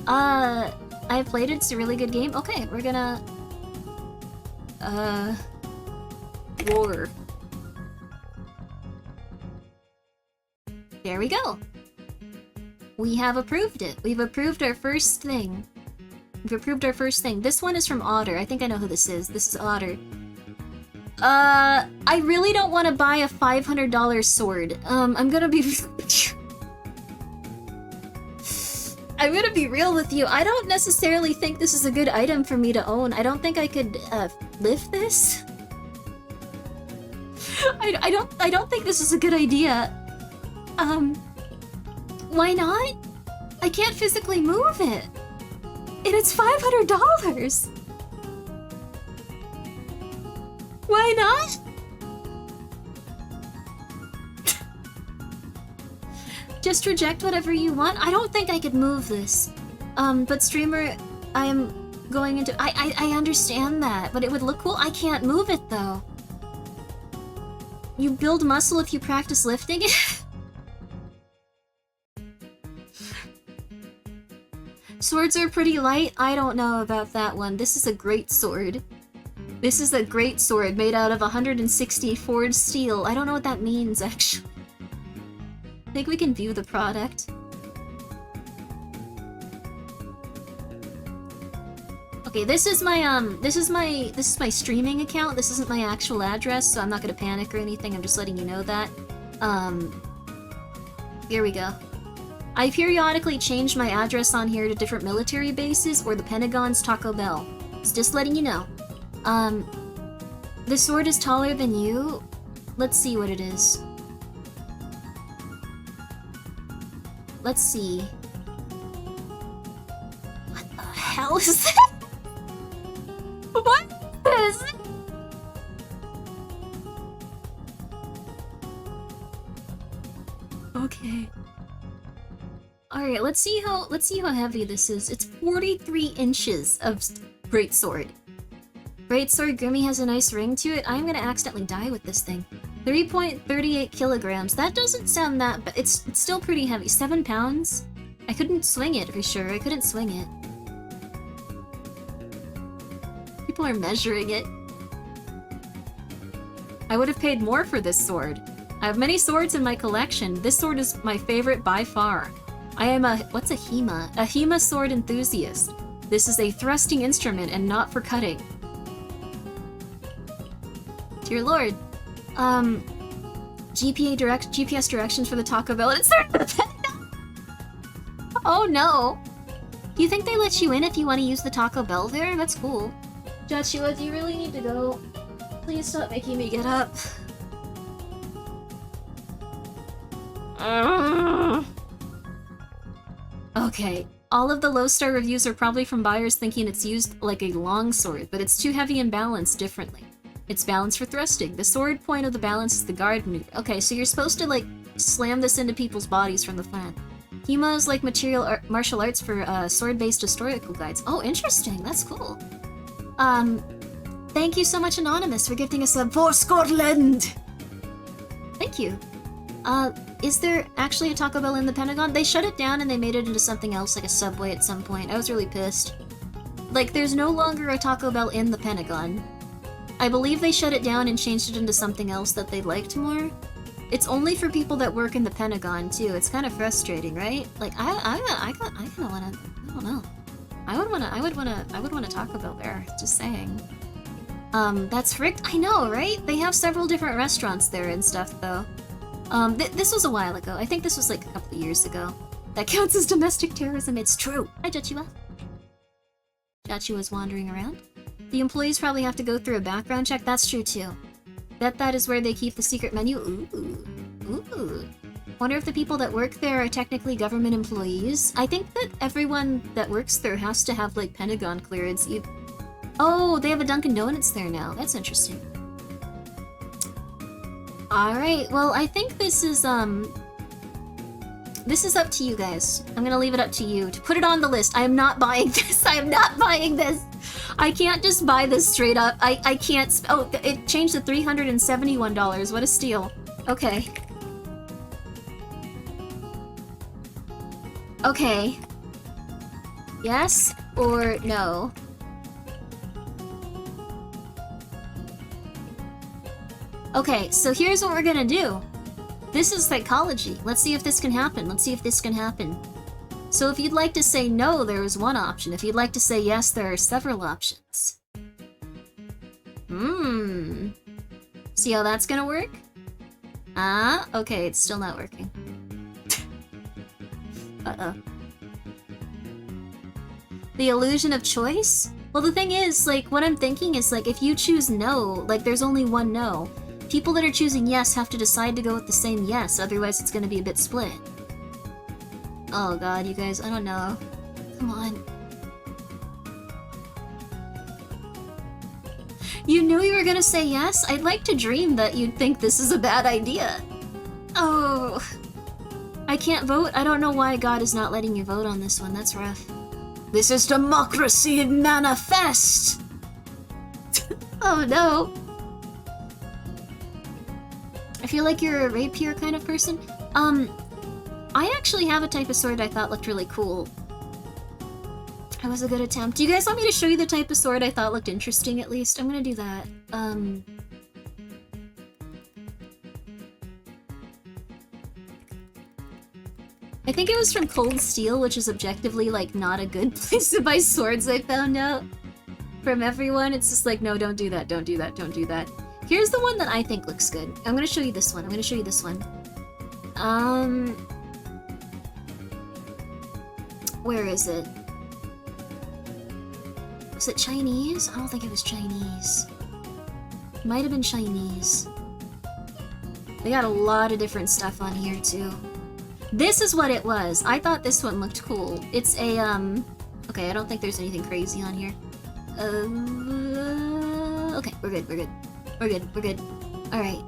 Speaker 1: I've played it. It's a really good game. Okay, we're gonna... War. There we go. We have approved it. We've approved our first thing. We've approved our first thing. This one is from Otter. I think I know who this is. This is Otter. I really don't want to buy a $500 sword. I'm gonna be... I'm gonna be real with you. I don't necessarily think this is a good item for me to own. I don't think I could, lift this. I don't think this is a good idea. Why not? I can't physically move it. And it's $500! Why not? Just reject whatever you want? I don't think I could move this. But streamer, I'm going into... I understand that, but it would look cool. I can't move it, though. You build muscle if you practice lifting it? Swords are pretty light? I don't know about that one. This is a great sword. This is a great sword made out of 160 forged steel. I don't know what that means, actually. I think we can view the product. Okay, this is my streaming account. This isn't my actual address, so I'm not gonna panic or anything. I'm just letting you know that. Here we go. I periodically change my address on here to different military bases or the Pentagon's Taco Bell. So just letting you know. The sword is taller than you. Let's see what it is. Let's see. What the hell is that? What is this? Okay. Alright, let's see how heavy this is. It's 43 inches of greatsword. Greatsword Grimmi has a nice ring to it. I'm gonna accidentally die with this thing. 3.38 kilograms. That doesn't sound that bad. It's still pretty heavy. 7 pounds? I couldn't swing it for sure. I couldn't swing it. People are measuring it. I would have paid more for this sword. I have many swords in my collection. This sword is my favorite by far. I am what's a HEMA? A HEMA sword enthusiast. This is a thrusting instrument and not for cutting. Dear Lord. GPS directions for the Taco Bell. It's Oh no. Do you think they let you in if you want to use the Taco Bell there? That's cool. Joshua, do you really need to go? Please stop making me get up. Okay, all of the low-star reviews are probably from buyers thinking it's used like a longsword, but it's too heavy and balanced differently. It's balanced for thrusting. The sword point of the balance is the guard maneuver. Okay, so you're supposed to, like, slam this into people's bodies from the front. HEMA is like martial arts for sword-based historical guides. Oh, interesting. That's cool. Thank you so much, Anonymous, for gifting a sub for Scotland! Thank you. Is there actually a Taco Bell in the Pentagon? They shut it down and they made it into something else, like a Subway at some point. I was really pissed. Like, there's no longer a Taco Bell in the Pentagon. I believe they shut it down and changed it into something else that they liked more. It's only for people that work in the Pentagon, too. It's kind of frustrating, right? Like, I kinda wanna, I don't know. I would wanna Taco Bell there, just saying. That's fricked. I know, right? They have several different restaurants there and stuff, though. This was a while ago. I think this was like a couple of years ago. That counts as domestic terrorism. It's true. Hi, Jachua. Jachua's wandering around. The employees probably have to go through a background check. That's true, too. Bet that is where they keep the secret menu. Ooh. Wonder if the people that work there are technically government employees. I think that everyone that works there has to have, like, Pentagon clearance. Oh, they have a Dunkin' Donuts there now. That's interesting. Alright, well, I think this is up to you guys. I'm gonna leave it up to you to put it on the list. I am not buying this. I am not buying this. I can't just buy this straight up. I can't. Oh, it changed to $371. What a steal. Okay. Okay. Yes or no? Okay, so here's what we're gonna do. This is psychology. Let's see if this can happen. Let's see if this can happen. So if you'd like to say no, there is one option. If you'd like to say yes, there are several options. See how that's gonna work? Okay, it's still not working. Uh-oh. The illusion of choice? Well, the thing is, like, what I'm thinking is, like, if you choose no, like, there's only one no. People that are choosing yes have to decide to go with the same yes, otherwise it's gonna be a bit split. Oh god, you guys, I don't know. Come on. You knew you were gonna say yes? I'd like to dream that you'd think this is a bad idea. Oh. I can't vote? I don't know why God is not letting you vote on this one, that's rough. This is democracy in manifest! Oh no. I feel like you're a rapier kind of person. I actually have a type of sword I thought looked really cool. It was a good attempt. Do you guys want me to show you the type of sword I thought looked interesting, at least? I'm gonna do that. I think it was from Cold Steel, which is objectively, like, not a good place to buy swords, I found out. From everyone, it's just like, no, don't do that, don't do that, don't do that. Here's the one that I think looks good. I'm gonna show you this one. I'm gonna show you this one. Where is it? Was it Chinese? I don't think it was Chinese. It might have been Chinese. They got a lot of different stuff on here, too. This is what it was. I thought this one looked cool. It's a, okay, I don't think there's anything crazy on here. Okay, we're good, we're good. We're good, we're good. Alright,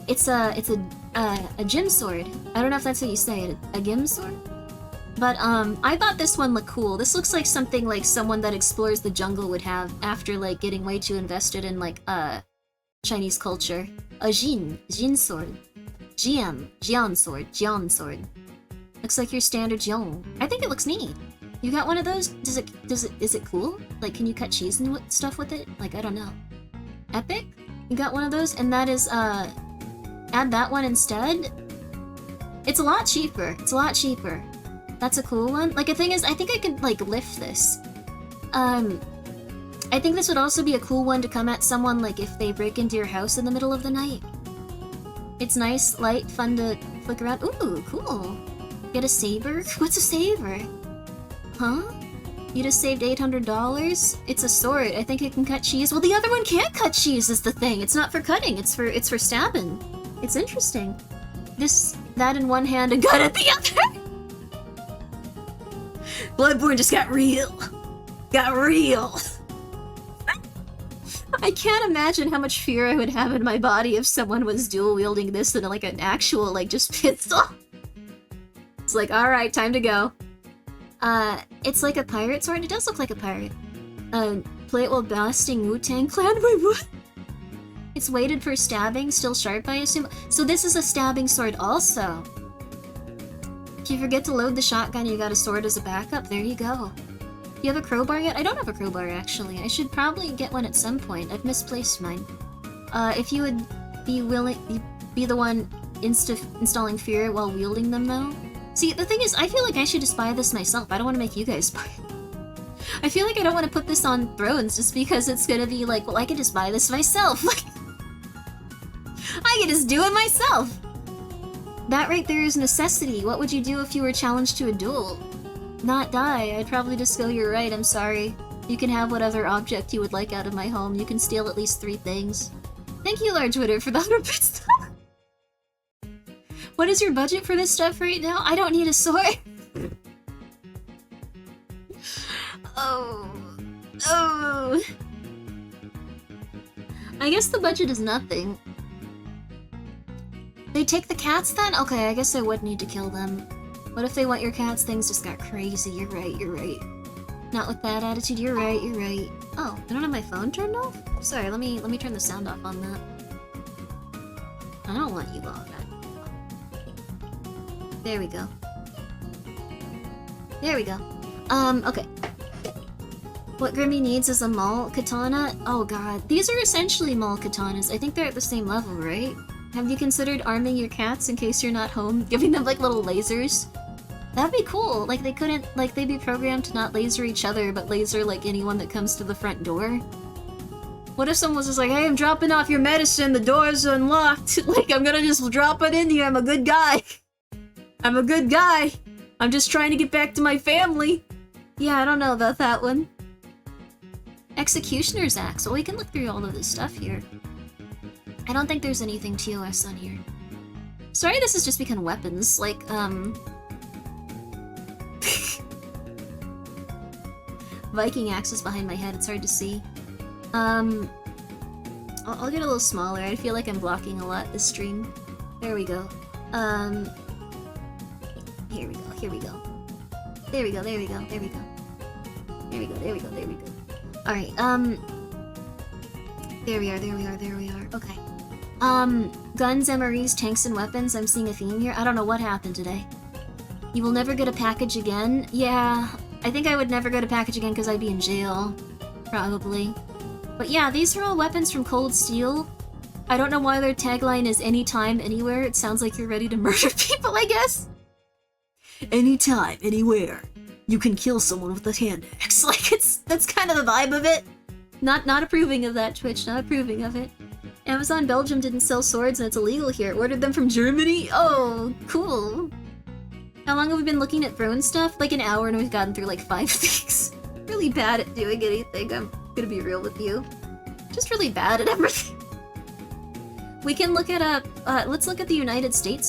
Speaker 1: it's a gym sword. I don't know if that's how you say it, a gym sword? But, I thought this one looked cool. This looks like something like someone that explores the jungle would have after, like, getting way too invested in, like, Chinese culture. A Jin sword. Jian sword. Looks like your standard Jian. I think it looks neat. You got one of those? Is it cool? Like, can you cut cheese and stuff with it? Like, I don't know. Epic? You got one of those? And that is, add that one instead? It's a lot cheaper. It's a lot cheaper. That's a cool one. Like, the thing is, I think I could, like, lift this. I think this would also be a cool one to come at someone, like, if they break into your house in the middle of the night. It's nice, light, fun to flick around. Ooh, cool. Get a saber? What's a saber? Huh? You just saved $800? It's a sword. I think it can cut cheese. Well, the other one can't cut cheese is the thing. It's not for cutting. It's for stabbing. It's interesting. That in one hand, a gun at the other. Bloodborne just got real. Got real. I can't imagine how much fear I would have in my body if someone was dual wielding this in like an actual like just pistol. It's like, alright, time to go. It's like a pirate sword. It does look like a pirate. Play it while blasting Wu-Tang Clan. Wait, what? It's weighted for stabbing, still sharp, I assume. So this is a stabbing sword also. If you forget to load the shotgun, you got a sword as a backup. There you go. Do you have a crowbar yet? I don't have a crowbar, actually. I should probably get one at some point. I've misplaced mine. If you would be the one installing fear while wielding them, though. See, the thing is, I feel like I should just buy this myself. I don't want to make you guys buy it. I feel like I don't want to put this on Thrones just because it's gonna be like, well, I could just buy this myself. I could just do it myself. That right there is necessity. What would you do if you were challenged to a duel? Not die. I'd probably just go, you're right, I'm sorry. You can have whatever object you would like out of my home. You can steal at least 3 things. Thank you, Large Witter, for the 100 bits. What is your budget for this stuff right now? I don't need a sword. Oh. I guess the budget is nothing. They take the cats then? Okay, I guess I would need to kill them. What if they want your cats? Things just got crazy. You're right. Not with that attitude. You're right. Oh, I don't have my phone turned off? Sorry, let me turn the sound off on that. I don't want you all that. There we go. Okay. What Grimmi needs is a maul katana. Oh god, these are essentially maul katanas. I think they're at the same level, right? Have you considered arming your cats in case you're not home? Giving them like little lasers? That'd be cool. Like they couldn't, like they'd be programmed to not laser each other, but laser like anyone that comes to the front door. What if someone was just like, hey, I'm dropping off your medicine, the door's unlocked. Like, I'm gonna just drop it in here, I'm a good guy. I'm just trying to get back to my family. Yeah, I don't know about that one. Executioner's Axe. Well, we can look through all of this stuff here. I don't think there's anything TOS on here. Sorry this has just become weapons, like, Viking axes behind my head, it's hard to see. I'll get a little smaller. I feel like I'm blocking a lot this stream. There we go. Here we go. There we go. Alright, there we are. Okay. Guns, MREs, tanks, and weapons. I'm seeing a theme here. I don't know what happened today. You will never get a package again? Yeah, I think I would never get a package again because I'd be in jail. Probably. But yeah, these are all weapons from Cold Steel. I don't know why their tagline is anytime, anywhere. It sounds like you're ready to murder people, I guess. Anytime, anywhere. You can kill someone with a hand axe. Like, that's kind of the vibe of it. Not approving of that, Twitch. Not approving of it. Amazon Belgium didn't sell swords and it's illegal here. Ordered them from Germany? Oh, cool. How long have we been looking at throne stuff? Like an hour and we've gotten through like 5 things. Really bad at doing anything, I'm gonna be real with you. Just really bad at everything. We can look at let's look at the United States